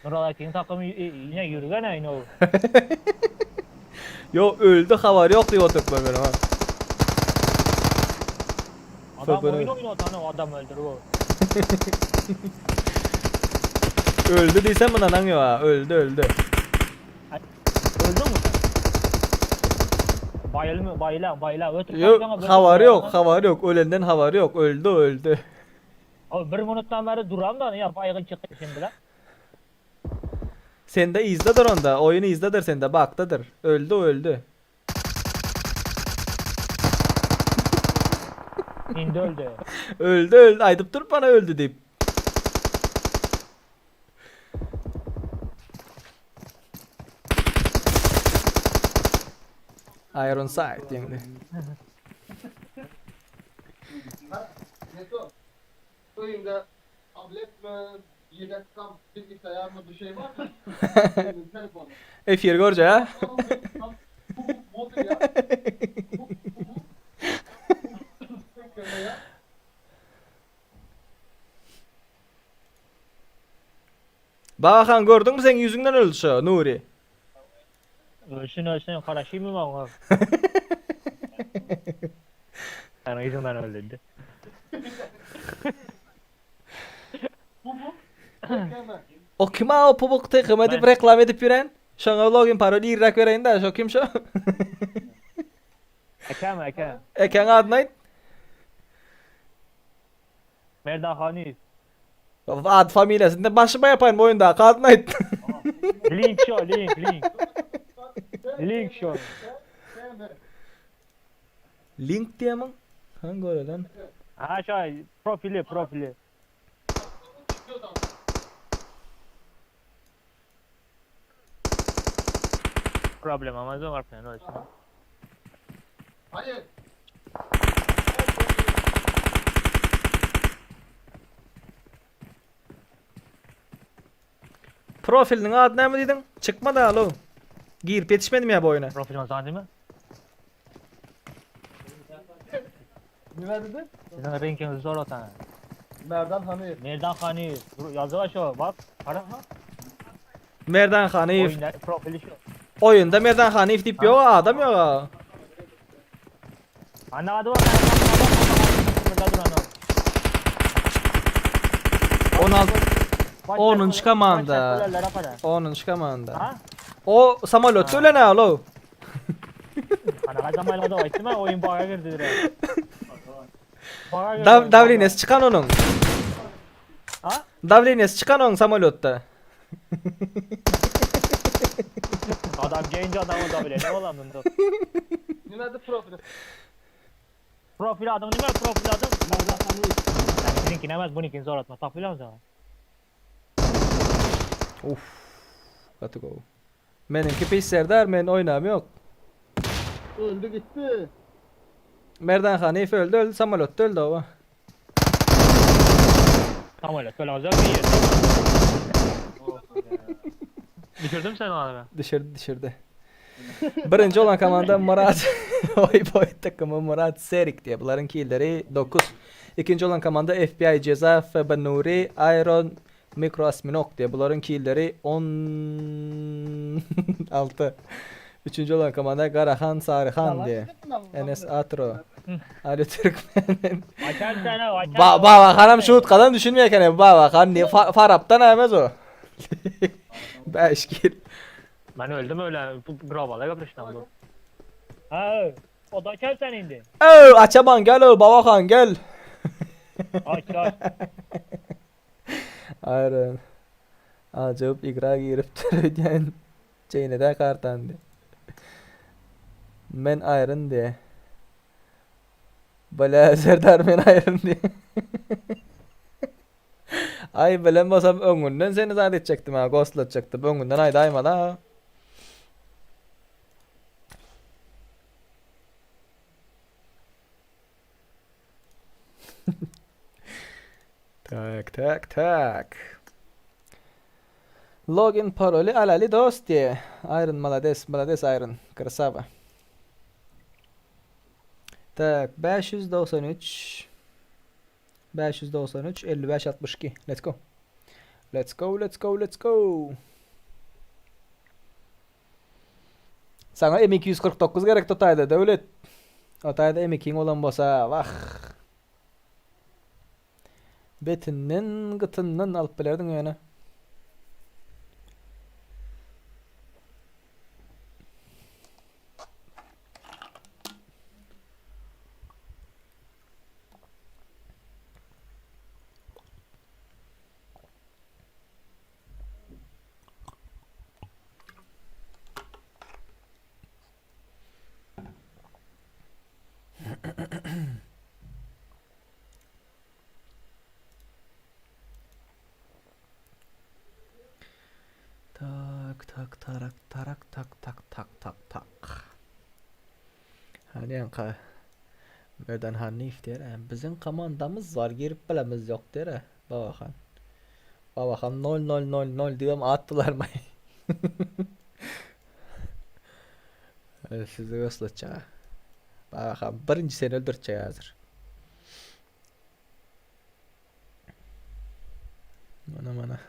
Nuralakin takımı yine yürügen aynı o. Yo öldü havarı yok diye oturtma benim ha. Adam Tabii, oyun evet. oynuyor tanı o adam öldürür o. Öldü değilsen buna lan ya. Öldü. Öldün mü sen? Bayla. Yok havarı yok. Ölenden havarı yok. Öldü. Abi bir minuttan beri duram da ya baygın çıktı şimdi lan. Sen de izledir onda. Oyunu izledir sen de. Baktadır. Öldü. Şimdi öldü. Öldü. Aydıp dur bana öldü deyip. Iron Sight yani. Oyunda tablet mi, yedekten bilgisayar mı bir şey var mı? Telefon. F1 görce ha. Mobil ya. Bakan gördün mü sen yüzünden öldü şu Nuri. Ölsün karışayım mı bana? Sen yüzünden öldürdü. O kim ha o pubuk takım edip reklam edip yürüyen? Şuna login paroli irrak vereyim de şu kim şu? Ekem. Eken adına it. Merdan Hanis. Ad familyasında başıma yapayım bu oyunda. Kadına it. Link show, link. Link show. Link diye mi? Hangi öyle lan? Ha şey profili. Problem ama zor falan öyle. Profilinin adı ne mi dedin? Çıkmadı alo. Girip yetişmedim ya bu oyuna. Profilim sana değil mi? Ne dedi? Sizin rankiniz zor o tane. Merdan Hanı. Nereden kanı? Yazı var şu bak. Para ha. Merdan Hanif. Oyunda profili şu. Oyunda Merdan Hanif deyip yok adam yok. Anne adı var. Burada dur ana. 16 Baş 10. takımlar- komanda. baş takımlar para. 10. komanda. Ha? O samolot öyle ne alo? Ana kaç zamanla da var değil mi? Oyun bağa girdi direkt. Bağa girdi. Davlinesi çıkan onun. Ha? Davlinesi çıkan onun samolotta. Adam genç adam o da bile. Ne olan bunda? Ne dedi profili? Profil adım değil mi? Profil adım. Yani seninki nemez bununkini zor atma. Tak biliyor musun? Uf. Katı go. Benimki pis serdar men oynam yok. Öldü gitti. Merdan Hanif öldü samolot öldü o. Tam öyle. Böyle olacak bir yer. Düşürdüm seni abi. Düşürdü. Birinci olan komanda Murat. Oy boy takımı Murat Serik diye. Bunların killleri 9. İkinci olan komanda FBI Ceza Febe Nuri Iron Mikro Asminok diye. Bunların killleri 16. Üçüncü olan komanda Karahan Sarıhan diye. Enes Atro. Ali Türkmen. Açar seni. Açar. Bak hanım şut kadar düşünmeyken bak han ne Farap'tan emez o. 5 kill. Ben öldüm öyle. Bravo. Ne yapmıştın bu? Ha. O da açar sen indi. Açaman gel Babakan gel. Aç. Aynen. Acayip igra girip duruyorken şeyine de kartandı. Men Iron diye. Böyle Serdar men Iron diye. Ay bilemesem öngünden seni zannedecektim ha. Ghostlatacaktım. Öngünden ay daymada ha. Tak. Login paroli alali dost diye. Iron malades Iron. Красава. Tak 593 55 62. Let's go. Sana M249 gerek Totay'da devlet. Totay'da M2'in olan bosa vah. Betinden gıtından alıp belerdin yani. Tak. Hani yanka Merdan Hanif der. Bizim komandamız var girip bilemiz yok der. Babakan 0 diyorum attılar mı? Sizi ıslatacak. Babakan birinci seni öldürecek hazır. Mana.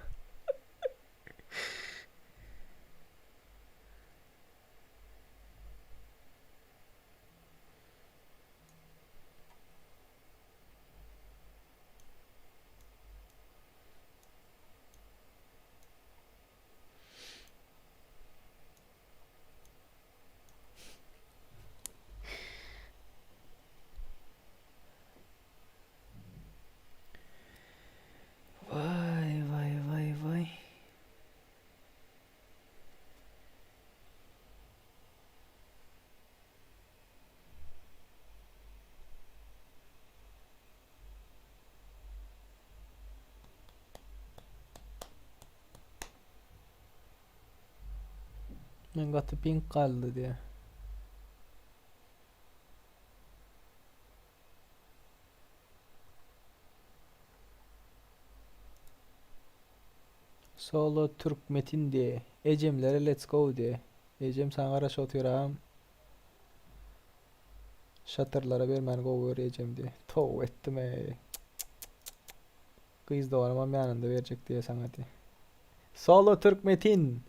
Vay. Men gatı pink kaldı diye. Solo Türk Metin diye. Ecemlere let's go diye. Ecem sana araç atıyorum. Şatırlara vermen go ver Ecem diye. Tov ettim ey. Kız da olamam yanında verecek diye sana diye. Solo Türk Metin.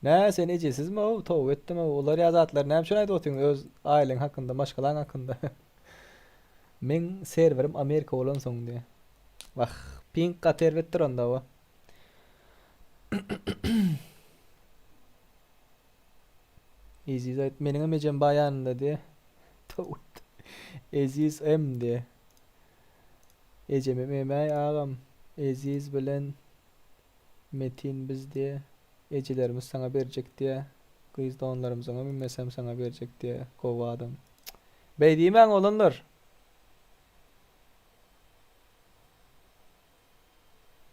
Ne sen ecesiz mi o? Tov ettim o. Olar yazatlar. Ne yapıyorsun ayda otun öz ailen hakkında, başkalarının hakkında. Men serverim Amerika olan son diye. Bak, pink katervettir onda o. Aziz ait menin amecem bayanında diye. Tavut. Aziz em diye. Ecem emey ağam. Aziz bilen Metin biz diye. Ecelerimiz sana verecek diye. Kız da onlarımız ona bilmesem sana verecek diye. Kova adam. Bey diyeyim olanlar.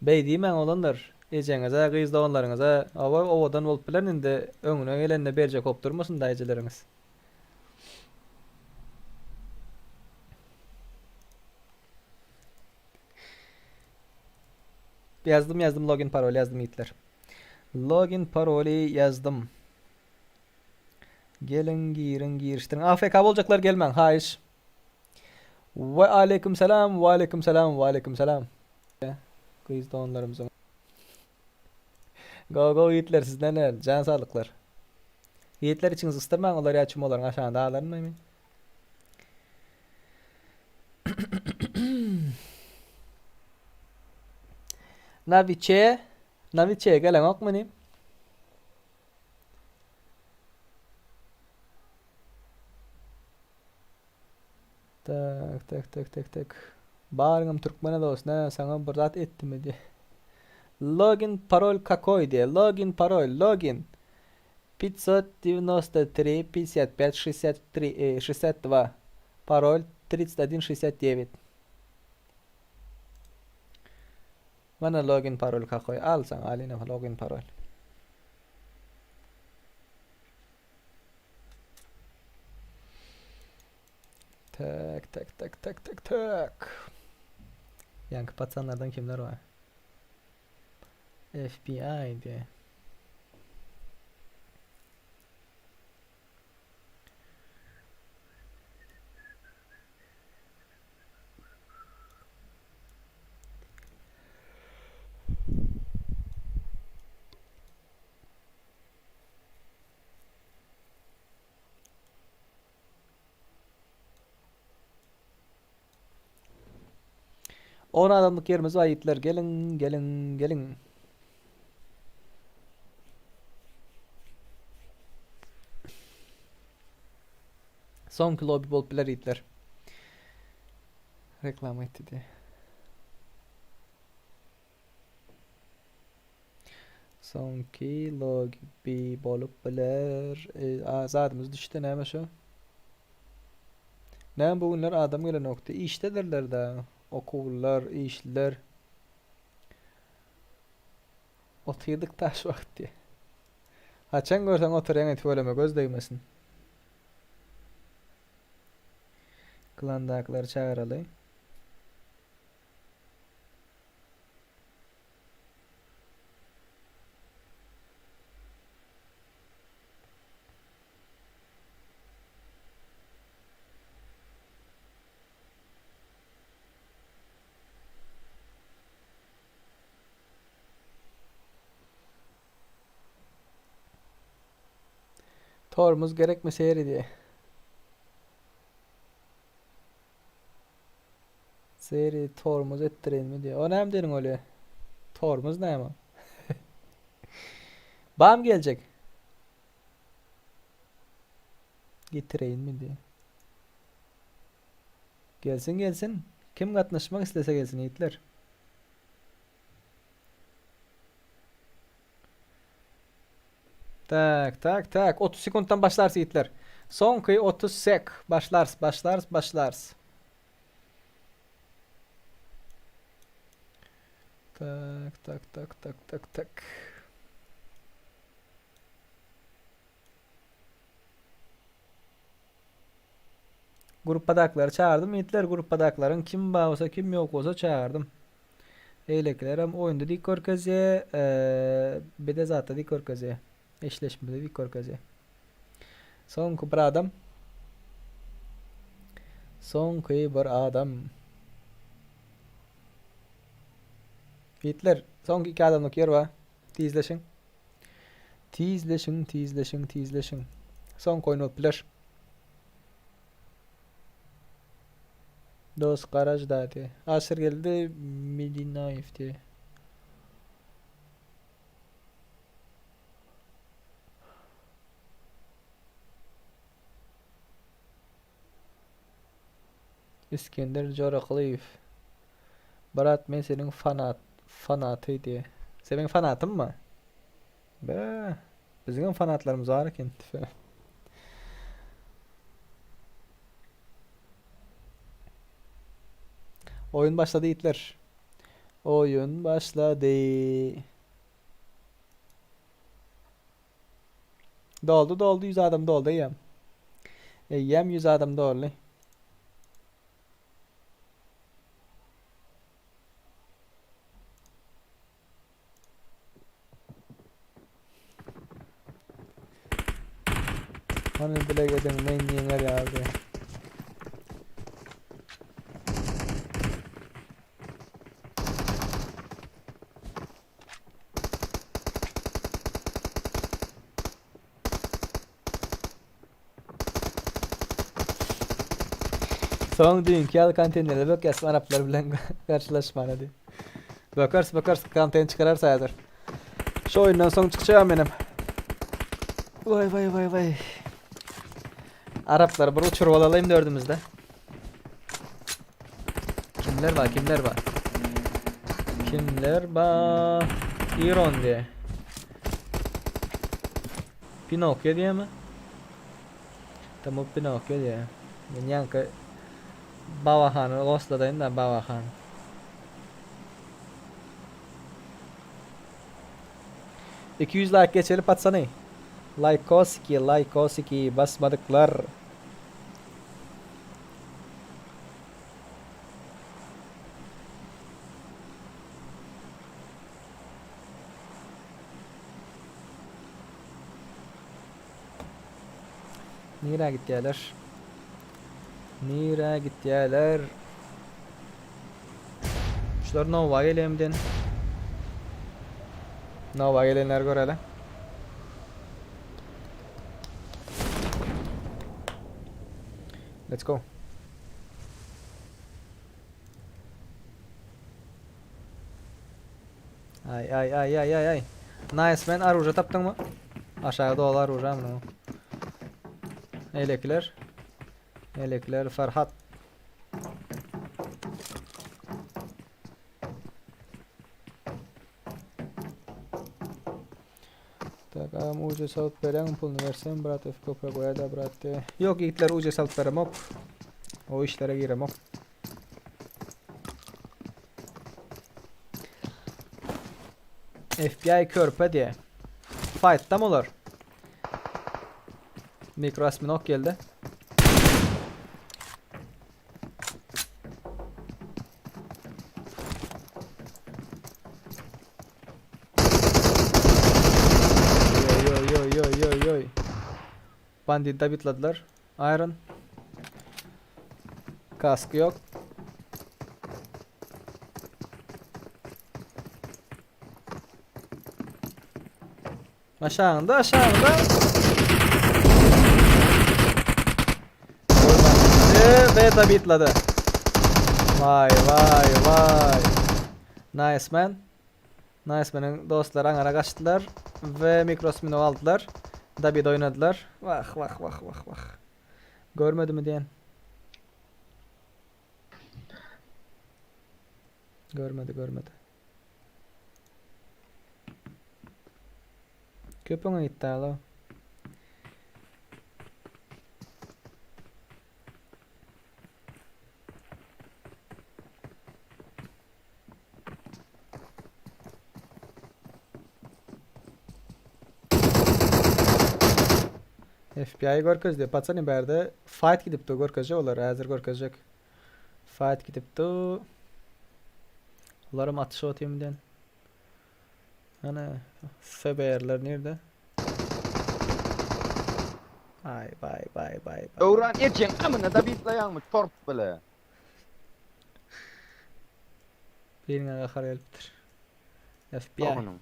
Bey diyeyim olanlar. Ecenize, kız da onlarınıza. Ava ovadan olup bilen de önüne gelenine verecek opturmasın da eceleriniz. Yazdım login parol yazdım Hitler. Login paroli yazdım. Gelin girin giriştirin. AFK olacaklar gelmen. Hayır. Ve aleyküm selam. Ve aleyküm selam. Ve aleyküm selam. Kız da onlarımıza. Go go Hitler sizden ne? Can sağlıklar. Hitler içiniz ısıtırmayın. Onları açım olan aşağıda ağlarım mı? Naviçe gelen ok mu ne? Tak. Bağırım Türkmen'e de olsun ha, sana bir zat ettim mi diye. Login parol какой diye. Login parol. Login. 593 55 63 62. Parol 3169. Bana login parol какой. Al sana aline login parol. Tak. Yankı patsanlardan kimler var? FBI diye. On adamlık yerimiz var yiğitler. Gelin. Son lobby bol yiğitler. Reklam etti diye. Sonki lobby bolup biler. Azadımız düştü neymiş şu? Ne bugünler adam gelen nokta. İştedirler da. Okullar, işler. Otuyorduk taş vakti. Haçan görsen oturuyan eti öleme göz değmesin. Klandakları çağıralım. Tormuz gerekmeseydi diye. Seri tormuz ettirelim mi diye. O ne derin oluyor? Tormuz ne ama? Bam gelecek. Getireyim mi diye. Gelsin. Kim katlaşmak istese gelsin yiğitler. Tak. 30 sekunddan başlarsın yiğitler. Sonki 30 sek. Başlars. Tak. Gruppadakları çağırdım. Hitler gruppadakların kim bağırsa kim yok olsa çağırdım. Eylekiler hem oyunda dik korkaziye bir de zaten dik korkaziye. Eşleşmede dik korkaziye. Son bir adam. Son bir adam. Hitler son iki adamlık yer var. Tizleşin. Tizleşin. Son coin otlar. Dost garaj dati. Asır geldi Midinaif diye. İskender Joraklıyf. Berat men senin fanatı diye. Senin fanatın mı? Be. Bizim fanatlarımız var ekan. Oyun başladı Hitler. Oyun başladı. Doldu 100 adam doldu yem. Yem 100 adam doldu. Hani bile gidin men yener abi. Son dünkü al kantinlerde bakarsın Araplar bilen karşılaşma hadi. Bakarsın kantin çıkarar sayılır. Şu oyundan son çıkacağım benim. Vay. Araplar bunu çurvalayayım dördümüzde. Kimler var? İran diye. Pinokyo diye mi? Tamam Pinokyo diye. Ben yankı Babahan'ı Ghost'ladayım da Babahan. $200 like geçelim atsana. Like Kosiki basmadıklar. Nereye gittiler? Şular Nova gelemden. Nova gelenler görelim. Let's go. Ay. Nice man, Aruja taptın mı? Aşağıda ol Aruja mı? Elekler Ferhat. Takam uca saut veren pulunu versen brat öfke koya da brat. Yok Hitler uca saut verem hop. O işlere girem hop. FBI körpe diye. Fight'ta mı olur? Mikro Asminok geldi. Yoy. Bandit da bitladılar. Iron. Kaskı yok. Aşağında. Ve da bitladı. Vay. Nice man. Nice man'ın dostları Angar'a kaçtılar ve Mikrosminov aldılar. Dabi'de oynadılar. Vah. Görmedi mi diyen? Görmedi. Köpüğüne gitti hala. FBI görkezdi. Patsani berde fight gidipdi görkezecek olar. Hazır görkezecek. Fight gidipdi. Ularım atış o timden. Ana FBR'ler nerede? Ay bay bay bay bay. Öwran etjen amına da bitlayanmış torp bile. Birine akar eliptir. FBI. Amanın.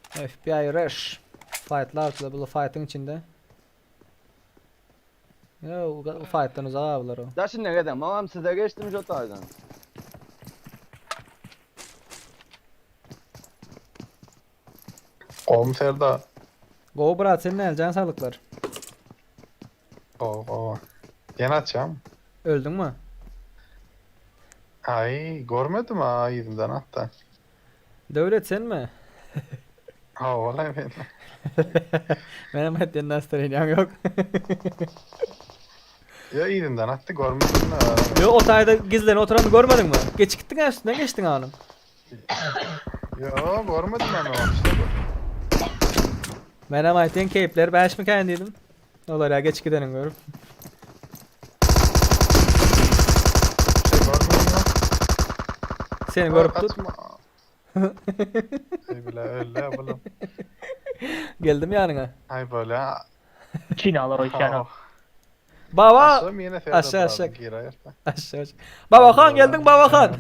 FBI rush. Fightlar da bu fight'ın içinde. Ya o fight'tan uzağa avlar o. Da şimdi ne kadar mamam size geçtim jotaydan. Komiser da. Go brat senin elcan sağlıklar. Oo. Yeni açacağım. Öldün mü? Ay görmedim ha yerinden hatta. Devlet sen mi? Ha vallahi ben. Benim hatten nasıl yok. Ya yerinden attı görmedim ha. Yo otayda gizlen oturanı görmedin mi? Geç gittin ha üstünden geçtin hanım. Yo görmedim ben o işte bu. Benim hatten keyifler ben mi kendiydim? Olar ya geç gidenin görüp. Şey görmedim lan. Seni görüp tut. Kaçma. Ay bile öyle oğlum. Geldim yanına. Ay böyle. Çin alır o işten. Baba Aşağı yine Ferda aşağı, abi, aşağı. gir ayakta. aşağı. Baba Khan geldin Baba Khan.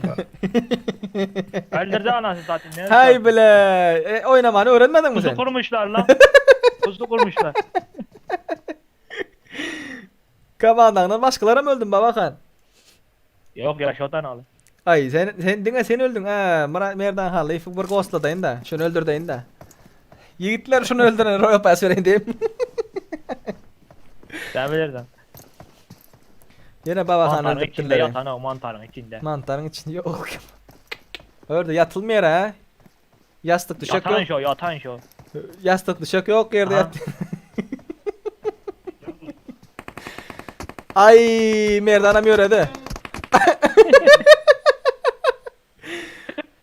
Öldürdü anasını zaten. Ne Hay bile. Oynamanı öğrenmedin mi Kuzu sen? kurmuşlar lan. Kuzu kurmuşlar. Kamandandan başkaları mı öldün Baba Khan? Yok ya şotan alır. Ay sen öldün ha. Merdan halı ifuk bir ghostladayın da. Şunu öldürdeyin da. Yiğitler şunu öldürün. Royal pass vereyim diyeyim. Sen bilirsin. Yine Baba Khan Mantarın içinde öldürttüler. yatan o mantarın içinde. Mantarın içinde yok. Orada yatılmıyor ha. Yastık düşük Yatan yok. şu yatan şu. Yastık düşük yok yerde Aha. yat. Ay merdanam yoredi.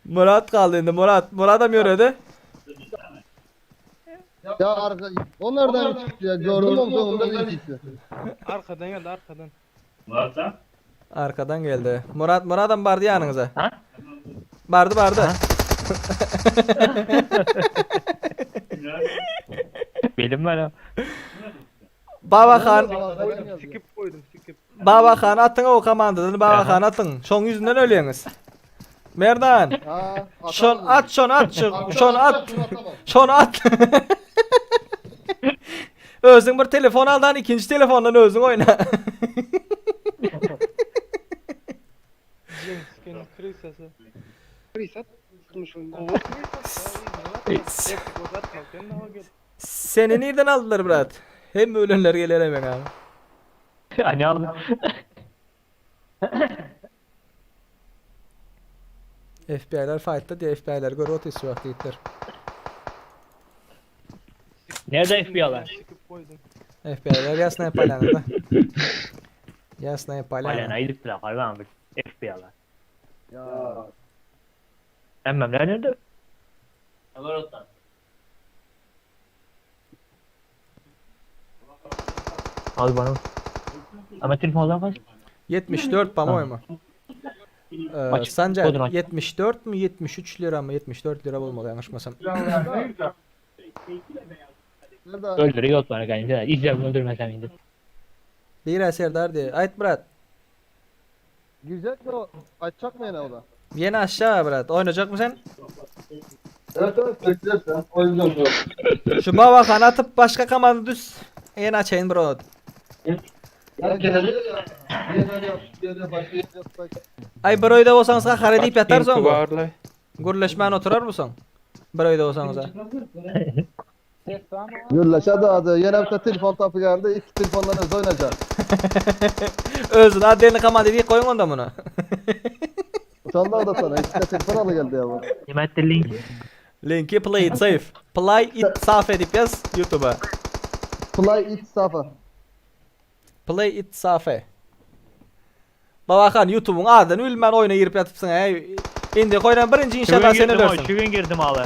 Murat kaldı şimdi Murat'ım yoredi. Ya arka onlardan çıktı ya gördüm o sonunda iyi çıktı. Arkadan geldi arkadan. Arkadan geldi. Murat'ım vardı yanınıza. Ha? Vardı. Benim ben o. Baba Khan. Skip koydum skip. Baba Khan atın o komandadan Baba Khan atın. Şon yüzünden ölüyorsunuz. Merdan. Şon at. Şon at. Özün bir telefon aldan ikinci telefondan özün oyna. Seni nereden aldılar Murat? Hem ölenler gelir hemen abi. Hani aldı. FBI'ler fight'ta diye FBI'ler gör o tesi vakti gittiler. Nerede FBI'lar? FBI'ler yasnaya palyanada. Yasnaya Palana palyana. gidip bile hayvan bir FBI'lar. Emmem nerede? Al bana. Ama telefonlar kaç? 74 pamoy mu? Aç. Sancar Kodunu aç. 74 mü 73 lira mı 74 lira olmalı yanlışmasam. Öldürüyor bana kanka. İzle öldürmesem indi. Bir eserdar diye. Ait Murat. Girecek mi o? Açacak mı yine o da? Yeni aşağı Murat. Oynayacak mısın? Evet beklersen oynayacağım. Şu Baba Khan atıp başka kamandı düz. Yeni açayım bro. Ay bro'yu da olsanız kahar deyip yatar sonra. Gürleşmen oturur musun? Bro'yu da olsanız ha. Gürleş hadi yine bir telefon tapı geldi. İki telefondan öz oynayacak. Özün adını kamandı diye koyun onda bunu. Utanlar da sana. İki de telefon alı geldi ya bu. Nimetli link. Linki play it safe. Play it safe edip yaz YouTube'a. Play it safa. Play it safe. Baba Khan YouTube'un adını ülmen oyuna girip yatıpsın ha. İndi koyran birinci inşallah seni ölürsün. Şüven girdim abi.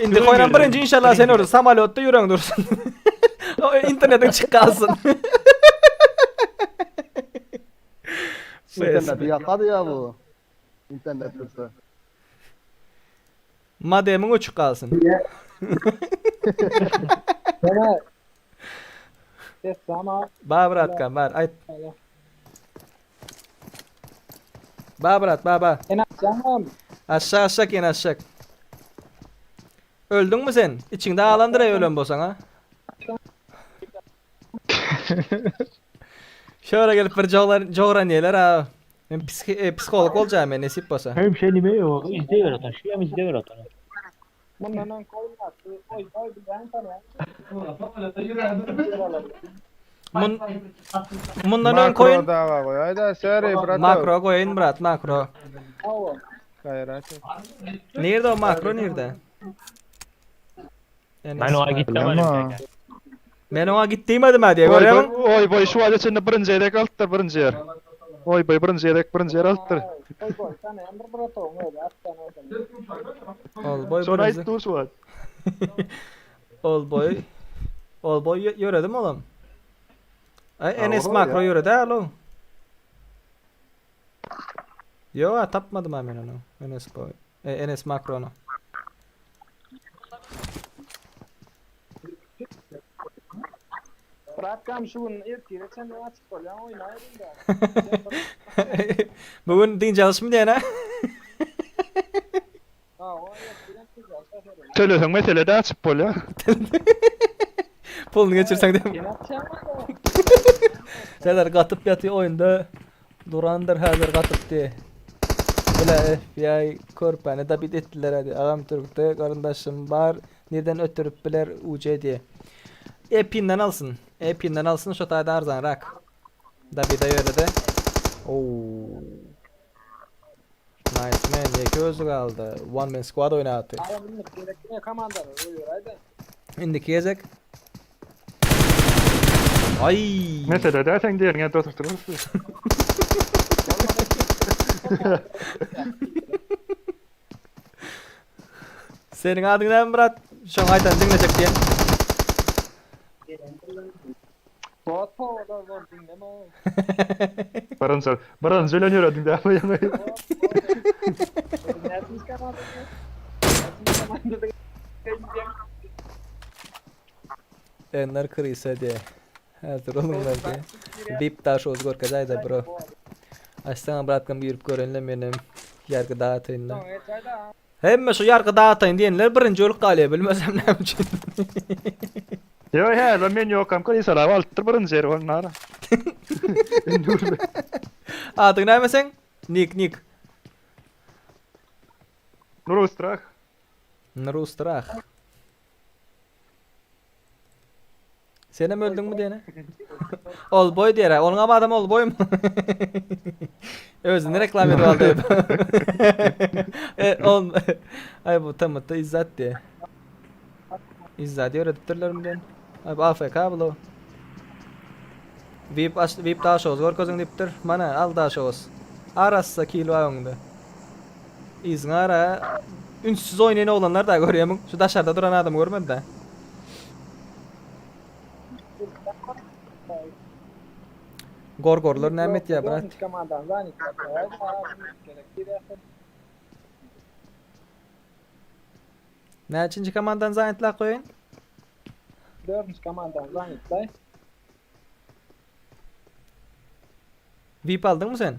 İndi koyran birinci inşallah seni ölürsün. Samalotta yürüyün dursun. internetin çık kalsın. İnternet yakadı ya bu. İnternet hırsı. Mademin uçuk kalsın. Baba Atkan var. Ay. Baba at baba. Aşağı aşağı in aşağı. Öldün mü sen? İçinde ağlandıraya ölen bolsan ha. Şöyle gelip bir coğraniyeler ha. Ben psikolog olacağım ben nasip olsa. Hem şey nime yok. İzleyiver atan. Şu yam izleyiver atan. Bundan ön koyun. Dava koy. Hayda seri brat. Makro koyun brat makro. Hayrat. Nerede o makro nerede? Ben ona gittim. Ben ona gittiğim hadi görüyor musun? Oy boy şu adet şimdi birinci yedek alttır birinci yer. Oy boy birinci yer alttır. Ol boy Sonra birinci. ayıttı şu an. Ol boy yöredim oğlum. Ay Enes oğlum makro ya. yöredi ha oğlum. Yo tapmadım hemen onu. Enes boy. Enes makro'nu. Bugün din çalışmı diyen ha? Telefon meselede açıp bol ya. Pulunu geçirsen de. Şeyler katıp yatıyor oyunda. Durandır hazır katıp diye. Böyle FBI korpanı da bir ettiler hadi. Ağam Türk'te karındaşım var. Nereden ötürüp biler UC diye. Ep'inden alsın. Ep'inden alsın şu tayda arzan rak. Da bir de öyle de. Oo. Nice man. Yeki özü kaldı. One man squad oynadı. İndiki gezek. Ay. Meselede sen diğerine oturturursun. Senin adın ne Murat? Şu an aytan dinleyecek diye. Baran söyleniyor adın da ama Enler kırıysa diye. Hazır olunlar diye. Bip taş oz gorkacay da bro. Açsana bırakkım yürüp görenle benim yargı dağıtayım da. Hem şu yargı dağıtayım diyenler birinci olup kalıyor bilmezsem ne için. Yo he lan men yok am kali sara alttır birinci yer var nara. Adın ne mesela? Nick. Nur strach. Nurustrah. Sen de mi öldün mü diyene? Ol boy diyer ha. Onun ama adam ol boy mu? Özünü reklam ediyor aldı hep. Ay bu tam da İzzat diye. İzzat diye öğretirler mi diyen? Ay bu AFK bu. VIP daha şoz. Gorkozun diptir. Mana al daha şoz. Arassa kilo ayonda. İzin ara. Ünsüz oynayan olanlar da görüyorum. Şu dışarıda duran adamı görmedi de. Gorgorlar nimet ya brat. Ne üçüncü komandan zannetler koyun? 4. komandan zannetler. VIP aldın mı sen?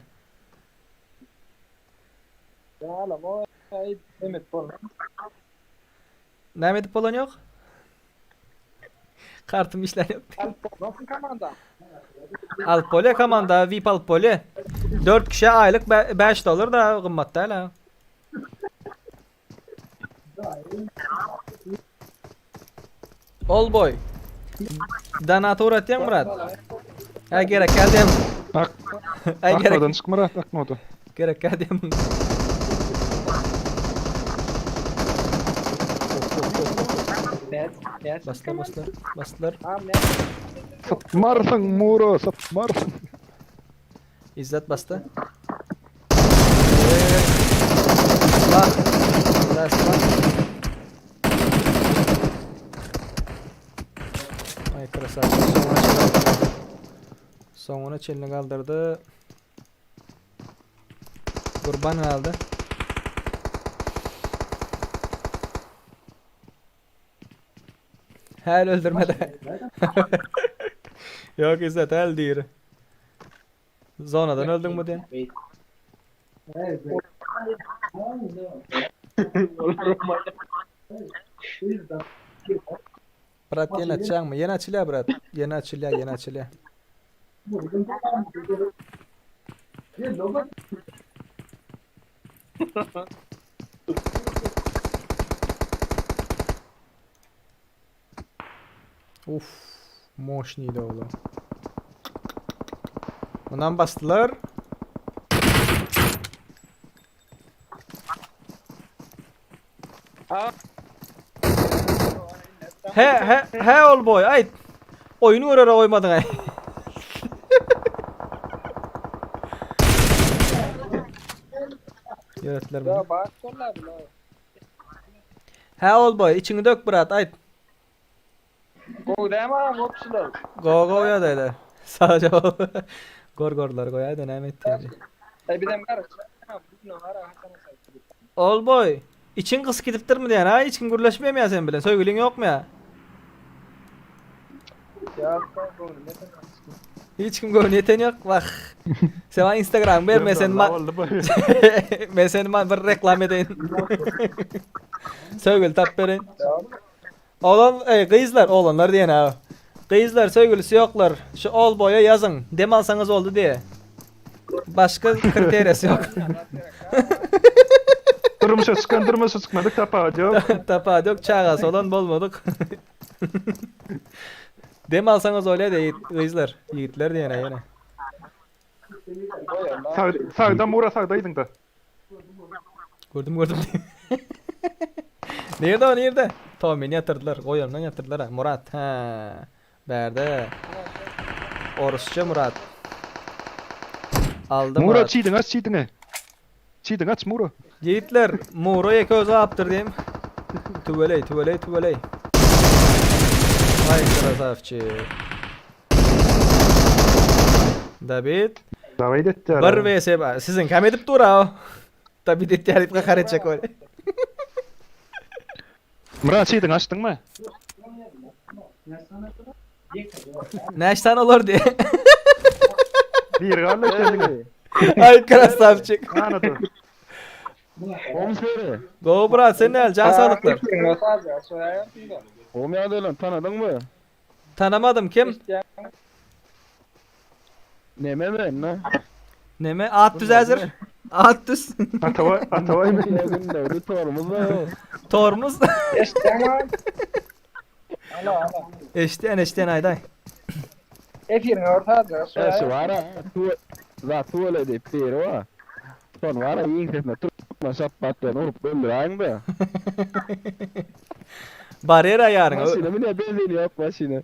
Ya oğlum o Mehmet Polon. Nimet Polon yok? Kartım işler yok. Nasıl komandan? Alpole komanda, VIP Alpole. 4 kişi aylık $5 da kımmatta hala. All boy. Donator atayım Murat. Ha gerek geldim. Bak. Ay gerek. Akmadan çıkmara akmadan. Gerek geldim. Bastılar. Satmarsın Muro satmarsın. İzzet bastı. Bak. Ay krasavçı soňuna çeldi. Soňuna çelini kaldırdı. Kurban aldı. Hal öldürmedi. Yok İzzet hal diyor. Zonadan öldün mü diyen? Brat yeni açacak mı? Yeni açılıyor brat. Yeni açılıyor. Uf, moşniydi oğlum. Bundan bastılar. He old boy, ay. Oyunu oraya oymadın ay. Yönettiler bunu. He old boy, içini dök brat, ay. Go ya dedi. Sadece o. Gorlar koyay da ne etti. Old boy, için kız gidiptir mi diyen ha? İçin gürleşmeye mi ya sen bile? Söyleyin yok mu ya? Hiç kim görünüyeten yok bak. Sen bana Instagram ver sen bir reklam edeyim. Söyle tap verin. Oğlan kızlar oğlanlar diyen ha. Kızlar söylesi yoklar. Şu old boy'a yazın. Dem alsanız oldu diye. Başka kriteriyası yok. Durmuşa çıkmadık tapağı yok. Tapağı yok çağası olan bulmadık. Dem alsanız öyle de kızlar. Yiğitler diyene yine. Sağdan Murat sağdaydın da. Gördüm. Nerede? Tamam beni yatırdılar. Koyarından yatırdılar ha. Murat ha. Berde. Orusça Murat. Aldım Murat. Çiğdin aç Murat. Yiğitler Muro'ya köze yaptır diyeyim. Tüveley. Ay krasavçı. David. David etti. Bir vs sizin kam edip dur ha. David etti halip kakar edecek öyle. Murat çiğdin açtın mı? Ne açtan olur diye. Bir galla kendine. Ay krasavçık. Anladım. Komiseri. Go brat sen ne al can sağlıklar. Oğlum ya lan tanıdın mı? Tanımadım kim? Neme ben lan. Ne mi? At düz hazır. At düz. Atavay mı? Günde torumuz var. Tormuz. Eşten ayday. Eso var ha. Tu öyle de pero ha. Son var ha yiyin sesine tutma şapattan olup öldüreyim be. Bariyer ayarın. Maşine mi ne benzin yok maşine.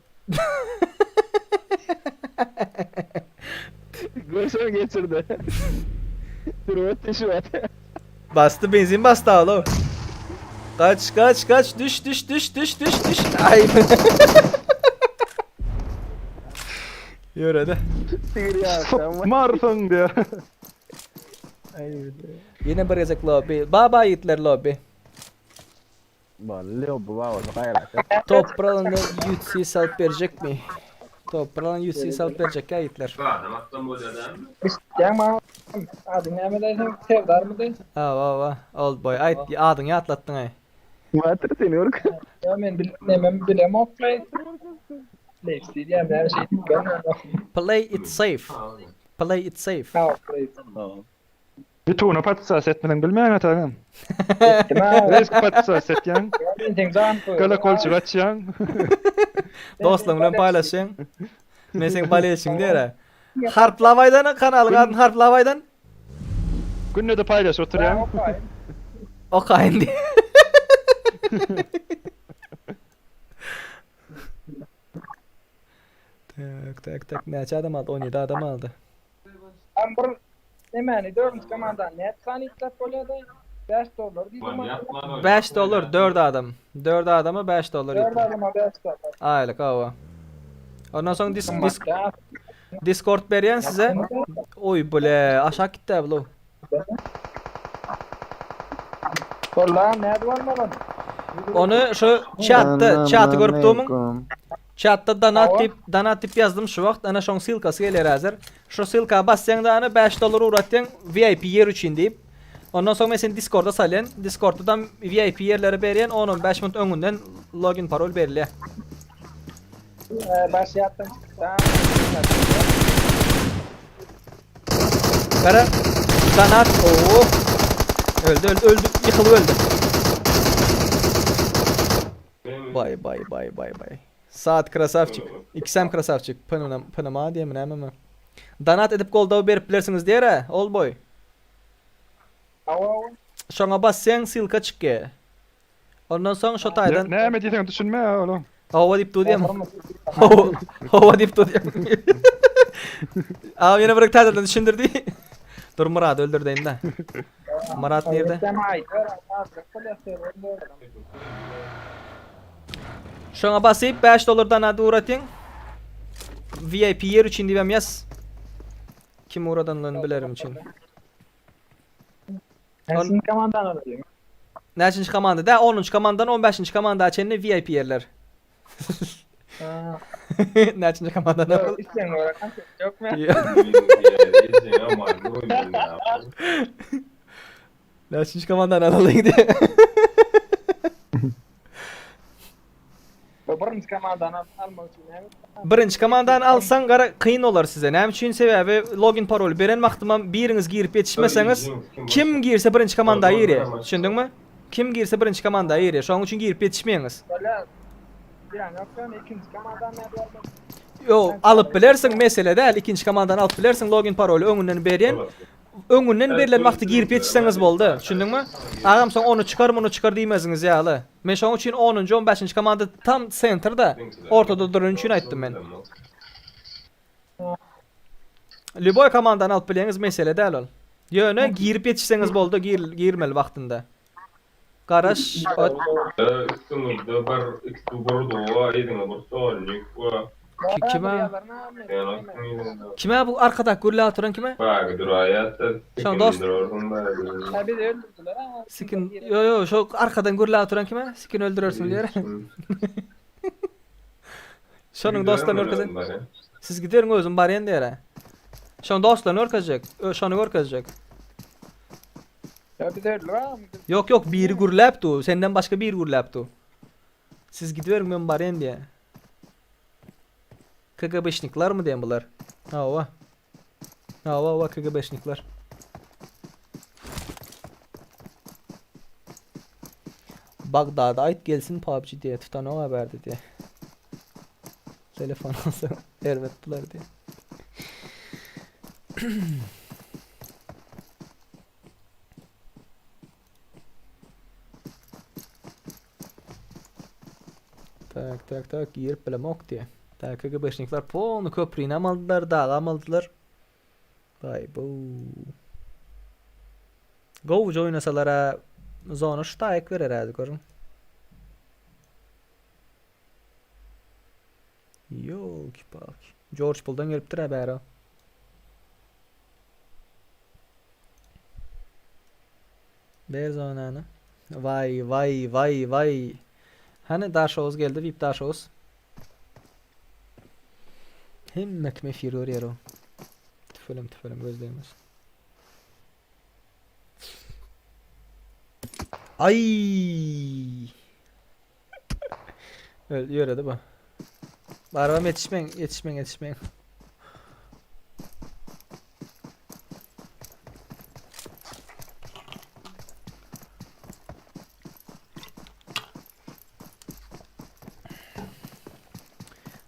Göğsüme geçirdi. Dur ateşi var. Bastı benzin bastı oğlum. Kaç düş. Ay. Yürü hadi. Marfın diyor. Yine bir yazık lobby. Baba yiğitler lobby. Vallahi bu var bayrak. Toprağında UC salt verecek mi? Toprağın UC salt verecek ya yiğitler. Va. Old boy. Ay adını ya atlattın ay. Matır seni ork. Play it safe. Bir tuğuna patsas etmeden bilmeyen atağım. Resk patsas et yan. Kala kolçuk aç yan. Dostlarımla paylaşın. Ben seni paylaşın diye ha. Harplavaydan kanalın adın Harplavaydan. Günde de paylaş otur yan. O kayın diye. Tak. Ne adam aldı? 17 adam aldı. $5 4 adam. 4 adamı $5 yiyor. Aylık hava. Ondan sonra Discord berýän size. Oy bile aşağı gitti bu. Kolla ne var? Onu şu chat'ı görüp durmuşum. Chat'ta donat tip yazdım şu vakt. Ana şoň silkasy geler hazır. Şu silka bassaň da ana $5 uğratýan VIP yer üçün deyip. Ondan sonra mesela Discord'a salyan. Discord'dan VIP yerleri berýän 10-15 minut öňünden login parol berilýär. Başyapdan çıktı. Kara donat öldü yıkılıp öldü. Bay. Saat krasavçık. XM krasavçık. Panama diye mi näme? Donat edip goldaw berip bilersiniz diýär ol boy. Şoňa bassaň silka çykýar. Ondan soň şo taýdan Näme diýsen düşünme oğlum. hava dip diýdim. Hava dip diýdim. Aa ýene bir taýdan düşündirdi. Dur Murat öldürdeýin de. Murat nerede? Şoňa basyp $5'dan ady uratyň. VIP yer üçün diýem ýaz. Kim uradanlygyny bilerim için. Sen komandan alayım. Näçinçi komanda? Da 10-njy komandan 15-nji komanda açanny VIP yerler. Näçinçi komandan alyp? İsteyen olarak yok mu? Näçinçi komandan alyp diye. Birinci komandan almak için Birinci komandan alsan gara kıyın olar size. Näme üçin sebäbi login parol beren wagtymam biriňiz girip yetişmeseňiz kim girse birinci komanda ýeri. Düşündiňmi? Kim girse birinci komanda ýeri. Şoň üçin girip yetişmeýäňiz. böyle bir an yoktan ikinci komandan ne diyorlar? Yo, alıp bilersin mesele däl. İkinci komandan alıp bilersin login parolü öňünden berýän. Öňünden berilen wagty girip yetişseňiz boldy. Düşündiňmi? Agam soň onu çıkar, bunu çıkar diýmeziňiz ýaly. Men şoň üçin 10-njy, 15-nji komanda tam centerda, ortada duran üçin aýtdym men. Lüboy komandan alıp bileňiz mesele däl ol. Ýöne girip yetişseňiz boldy, girmeli wagtynda. Garaş, Üstümüzde bir kime bu arkada gürle oturan kime? Şoň dost. Tabii de öldürdüler ama. Sikin, yo şu arkadan gürle oturan kime? Sikin öldürürsün diýer. Şonuň dostlaryny örkezek. Siz giderin özüm barýan diýer. Şoň dostlaryny örkezek. Şonu örkezek. Tabii de öldüler ama. Yok biri gürläpdi. Senden başga biri gürläpdi. Siz giderin men barýan diýer. KGB'şnikler mı diyen bunlar? Hava KGB'şnikler. Bagdad'a ait gelsin PUBG diye tutan o haberdi diye. Telefon alsa ervettiler diye. Tak girip bilemok diye. KGB'şnikler polny köprüýini amaldylar, dağa amaldylar. Vay bu. Gowuj oynasalara zona ştaýk berer görün. Yok bak. George Bull'dan gelipdir haberi. Ber zonany. Vay. Hani Daşoz geldi, VIP Daşoz. Hemmek me firor yero. Tüfelim gözlerimiz. Ay. Öyle yöredi bu. Arabam yetişmeyin.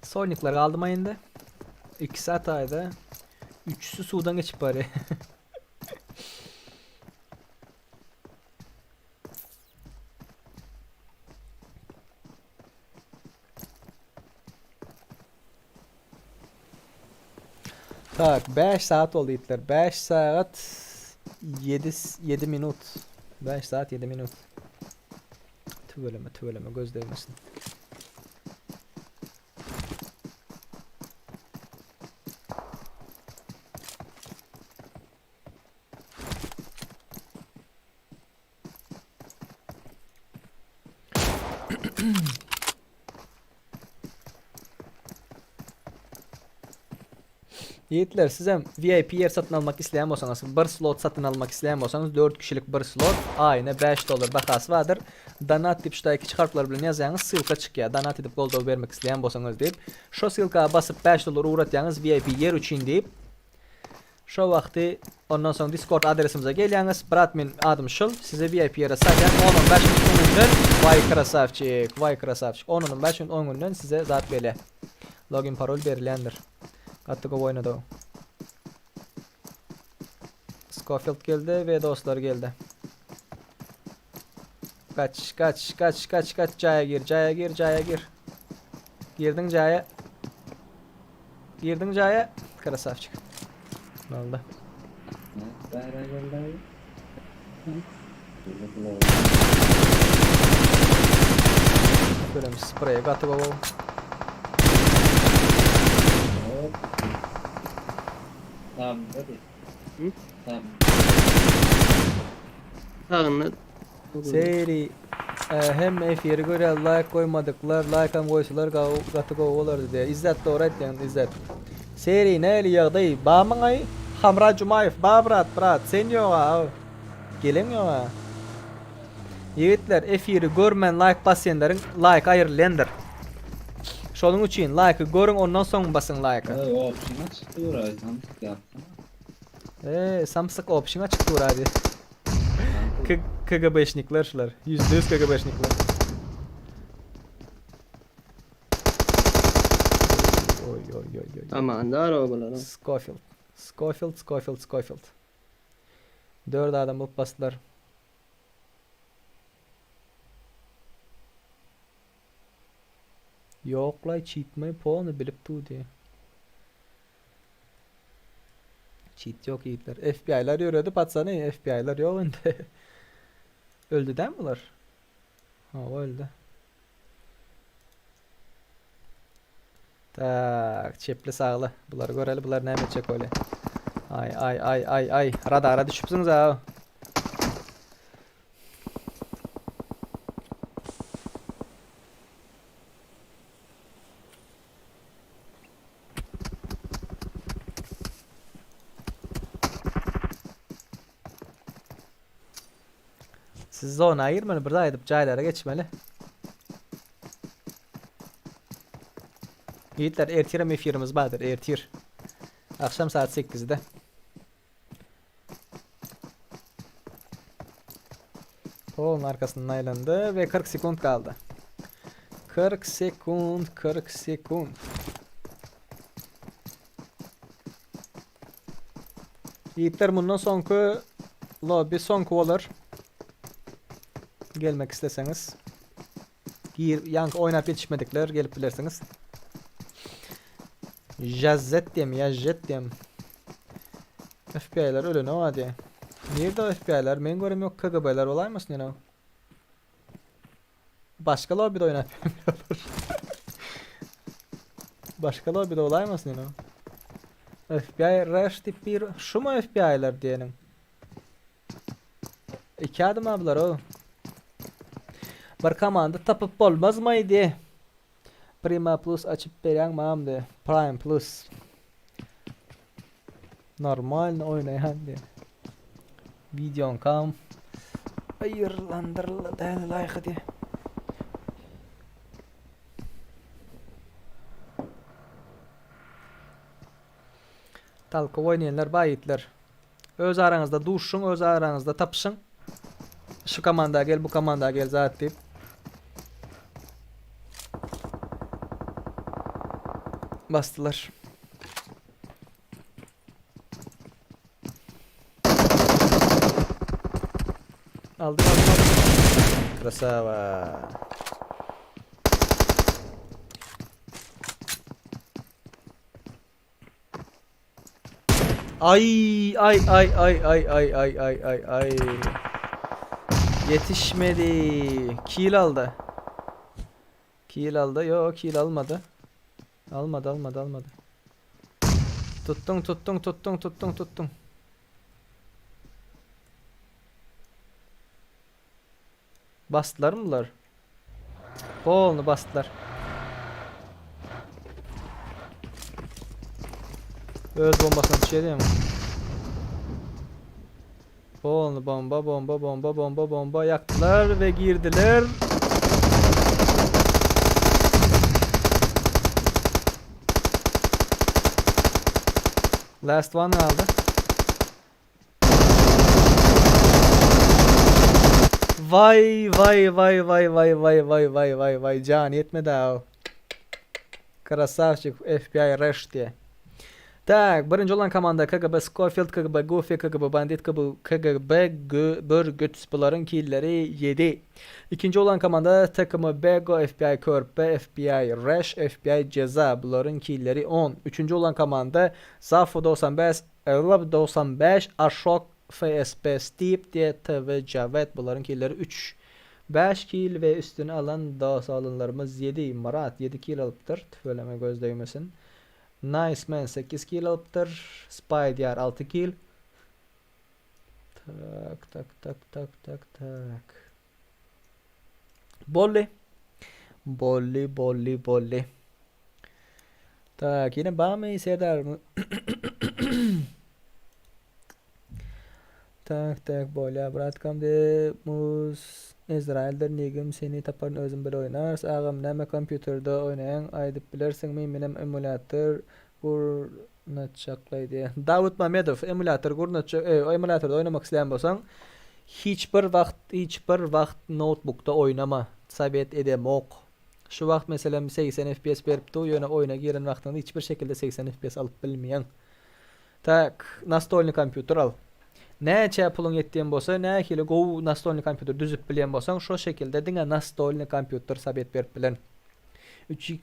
Sonic'lar aldım ayında. 2 saat ayda. 3'sü sudan geçip bari. Tak 5 saat oldu itler. 5 saat 7 minut. 5 saat 7 minut. Tüveleme göz değmesin. Yiğitler size VIP yer satın almak isteyen olsanız, bir slot satın almak isteyen olsanız 4 kişilik bir slot ayna 5 dolar bakası vardır. Donat dip şuda 2 harfler bilen yazsanız sılka çıkıyor. Donat edip gold vermek isteyen olsanız deyip şu sılka basıp 5 dolar uğratyanız VIP yer için deyip şu vakti ondan sonra Discord adresimize geliyorsunuz. Bratmin adım Şıl. Size VIP yere sayacağım. 10-15 günden vay krasavçık. Vay krasavçık. 10-15 günden size zat böyle. Login parol verilendir. Kattık o oynadı o. Scofield geldi ve dostlar geldi. Kaç caya gir. Girdin caya. Krasavçık. Ne oldu? Göremiz spreye kattık o. Tamam hadi. Tamam. Sağınla. Seri hem efiri göre like koymadıklar, like hem koysalar katı olardı diye. İzzet de orayet yani İzzet. Seri ne eli yağday? Bağımın ay Hamra Cumayev, bağ brat sen yoğa. Gelin yoğa. Yiğitler efiri görmen like basenlerin like ayırlendir. Şolun için like'ı görün ondan sonra basın like'ı. Option'a çıktı oraya. Samsık yaptım. Samsık option'a çıktı oraya. KGB'şnikler şular. %100 KGB'şnikler. Oy. Aman da arabalar. Scofield. 4 adam bulup bastılar. Yok la cheatmeyi puanı bilip tu diye. Cheat yok yiğitler. FBI'lar yürüyordu patsana FBI'lar yok önde. Öldü değil mi bunlar? Ha o öldü. Tak çepli sağlı. Bunları görelim bunlar ne yapacak öyle. Ay. Radara düşüpsünüz ha. Siz zona ayırmayın burada edip caylara geçmeli. Yiğitler ertir mefirimiz vardır ertir. Akşam saat 8'de. Polun arkasından aylandı ve 40 sekund kaldı. 40 sekund. Yiğitler bundan sonraki lobby sonku olur. Gelmek isteseniz. Yank oynayıp yetişmedikler gelip bilirsiniz. Jazzet diyem. FBI'lar öyle ne o hadi. Nerede o FBI'lar? Ben görüm yok KGB'lar olay mısın yine? Başka lobby'de oynayıp Başka lobby'de olay mısın yine? FBI rush tip bir şu mu FBI'lar diyenin? 2 adım abiler o. Bir komanda tapıp olmaz mıydı? Prima Plus açıp veren mamdı. Prime Plus. Normal oynayan diye. Videon kam. Ayırlandırıldı değerli like diye. Talka oynayanlar bayitler. Öz aranızda duşun, öz aranızda tapışın. Şu komanda gel, bu komanda gel zaten deyip. Bastılar. Aldım. Krasava. Ay. Yetişmedi. Kill aldı. Yo kill almadı. Almadı. Tuttun. Bastılar mılar? Polnu bastılar. Öz bombasına düşedi mi? Polnu bomba yaktılar ve girdiler. Last one kaldı. Vay can yetmedi ha. Krasavчик FBI Rush diye. Tak, birinci olan komanda KGB Scofield, KGB Goofy, KGB Bandit, KGB Burgutz, bunların killleri 7. İkinci olan komanda takımı Bego, FBI Körpe, FBI Rush, FBI Ceza, bunların killleri 10. Üçüncü olan komanda Zafo 95, Erlab 95, Ashok, FSP Steve, DT ve Cavet, bunların killleri 3. 5 kill ve üstüne alan daha sağlanlarımız 7. Marat 7 kill alıptır. Tüföleme göz değmesin. Nice Man 8 kill alıptır. Spider 6 kill. Tak. Bolli. Tak yine bağmayı Serdar mı? Tak bolli bıratkam de muz. İsrail'de nigim seni taparın özün bir oynars. Ağam neme kompüterde oynayan aydıp bilirsin mi benim emülatör gurnatçaklaydı. Davut Mamedov emülatör emülatörde oynamak isteyen bolsan hiçbir vakt notebook'ta oynama. Sabit edemok. Şu vakt mesela 80 FPS berip tu yöne oyuna giren vaktında hiçbir şekilde 80 FPS alıp bilmeyen. Tak настольный kompütür al. Näçe pulun yetdiğin bolsa, näkili go настольный kompütür düzüp bilen bolsaň, şo şekilde diňe настольный kompütür sabit berip bilen. 3x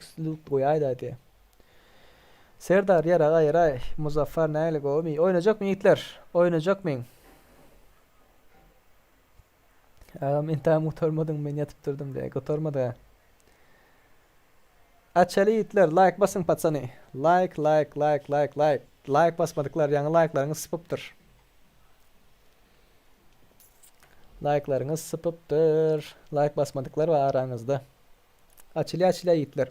goýaýdy diýe. Serdar yara Muzaffar näle gomy? Oynajak mı yiğitler? Oynajak mı? Ağam intam oturmadın men yatıp durdum diye. Oturmadı. Açalı yiğitler like basın patsany. Like. Like basmadıklar ýa-ni like'laryňyz sıpıpdyr. Like'larınız sıpıptır. Like basmadıklar var aranızda. Açılı yiğitler.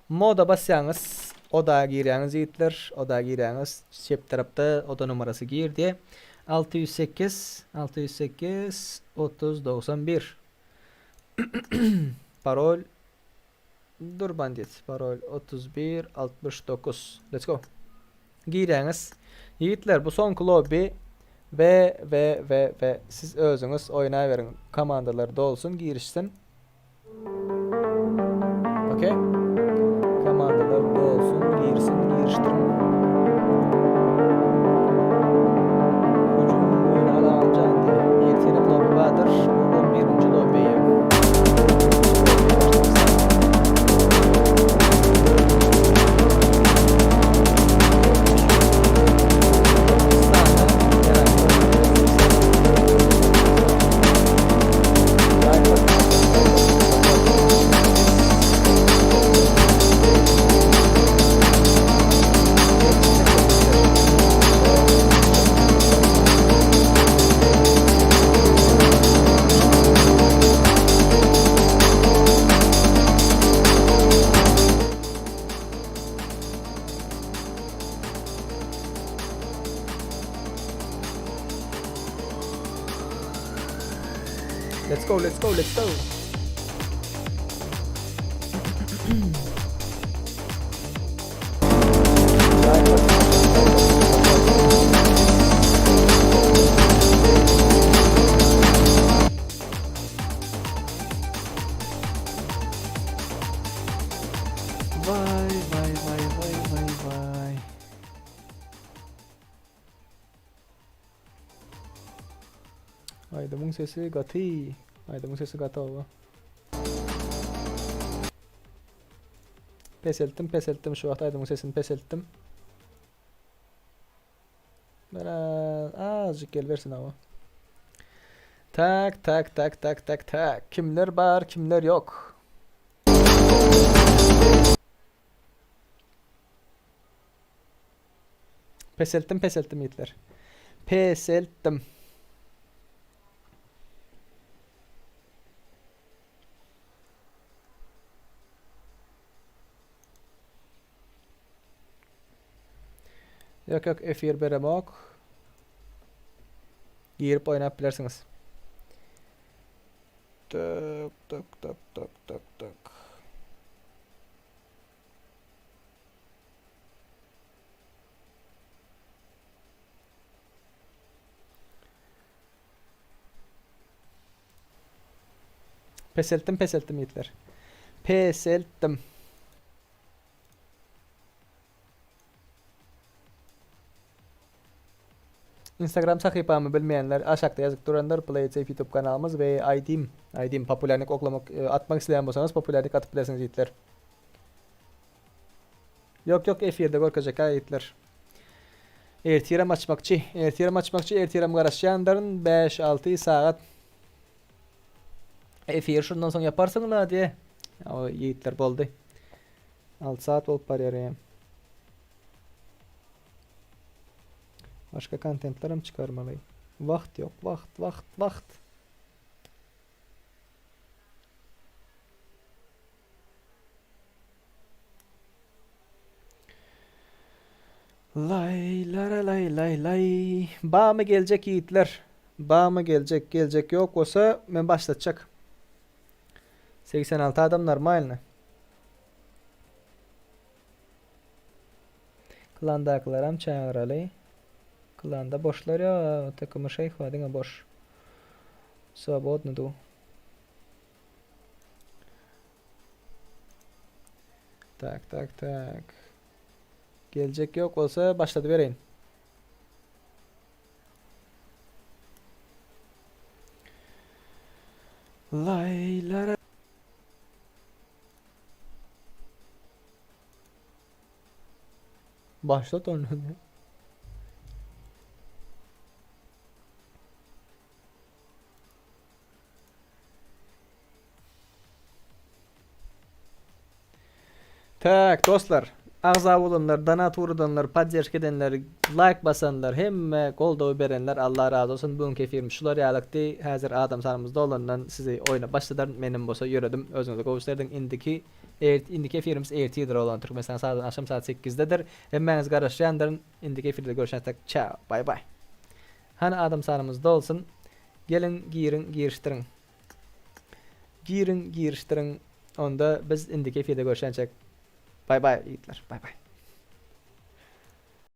Moda basyanız. Oda girýäňiz yiğitler. Oda girýäňiz. Şep tarapda oda numarası girdi. 608 3091. Parol dur bandit. Parol 3169. Let's go. Girýäňiz. Yiğitler bu son lobby ve siz özünüz oynayıverin. Komandalar da olsun, girişsin. Okay? Komandalar da olsun, giriştirin. Hücum oyunu alacağım diye. Yetkinim lobby vardır. 11. lobby'ye. Let's go. Vay. Aydımın sesi gatı. Aydımın sesi gatı ova. Pes ettim şu vaqt aydımın sesini pes ettim. Biraz azıcık gel versin hava. Tak. Kimler var, kimler yok. Pes ettim yiğitler. Pes ettim. Yok yok F1 beremok. Girip oynap bilersiniz. Tık tık tık tık tık tık. Peselttim yiğitler. Peselttim. Instagram sayfamı bilmeyenler aşağıda yazıp duranlar PlaySafe YouTube kanalımız ve ID'm popülerlik oklamak atmak isteyen olsanız popülerlik atıp bilirsiniz yiğitler. Yok F1'de korkacak ha yiğitler. Ertiram açmakçı ertiram garaşyanların 5-6 saat F1 şundan sonra yaparsın la diye. O yiğitler boldu. 6 saat olup var yarayım. Başka kontentlerim çıkarmalıyım. Vakt yok. Vakt. Lay. Bağ mı gelecek yiğitler? Bağ mı gelecek yok olsa ben başlatacak. 86 adamlar mı aynı? Klandakilerim çağıralım. Klanda boşlar ya. Takımı şey hadi boş. Свободно ду. Tak. Gelecek yok olsa başladı vereyim. Laylara. Başlat onu. Tak dostlar, ağza olanlar, donat uğradanlar, podдержка edenler, like basanlar, hemme golda berenler Allah razı olsun. Bugün kefirmiş şular yalıktı. Hazır adam sanımızda olandan sizi oyuna başladan menim bosa yürüdüm. Özünüzü kovuşturdum. Indiki kefirimiz ertidir olan Türkmenistan saat akşam saat 8'dedir. Hemmeniz karışayanların indiki kefirde görüşene tak. Ciao, bye bye. Hani adam sanımızda olsun. Gelin giriştirin. Onda biz indiki kefirde görüşene tak. Bye bye yiğitler. Bye bye.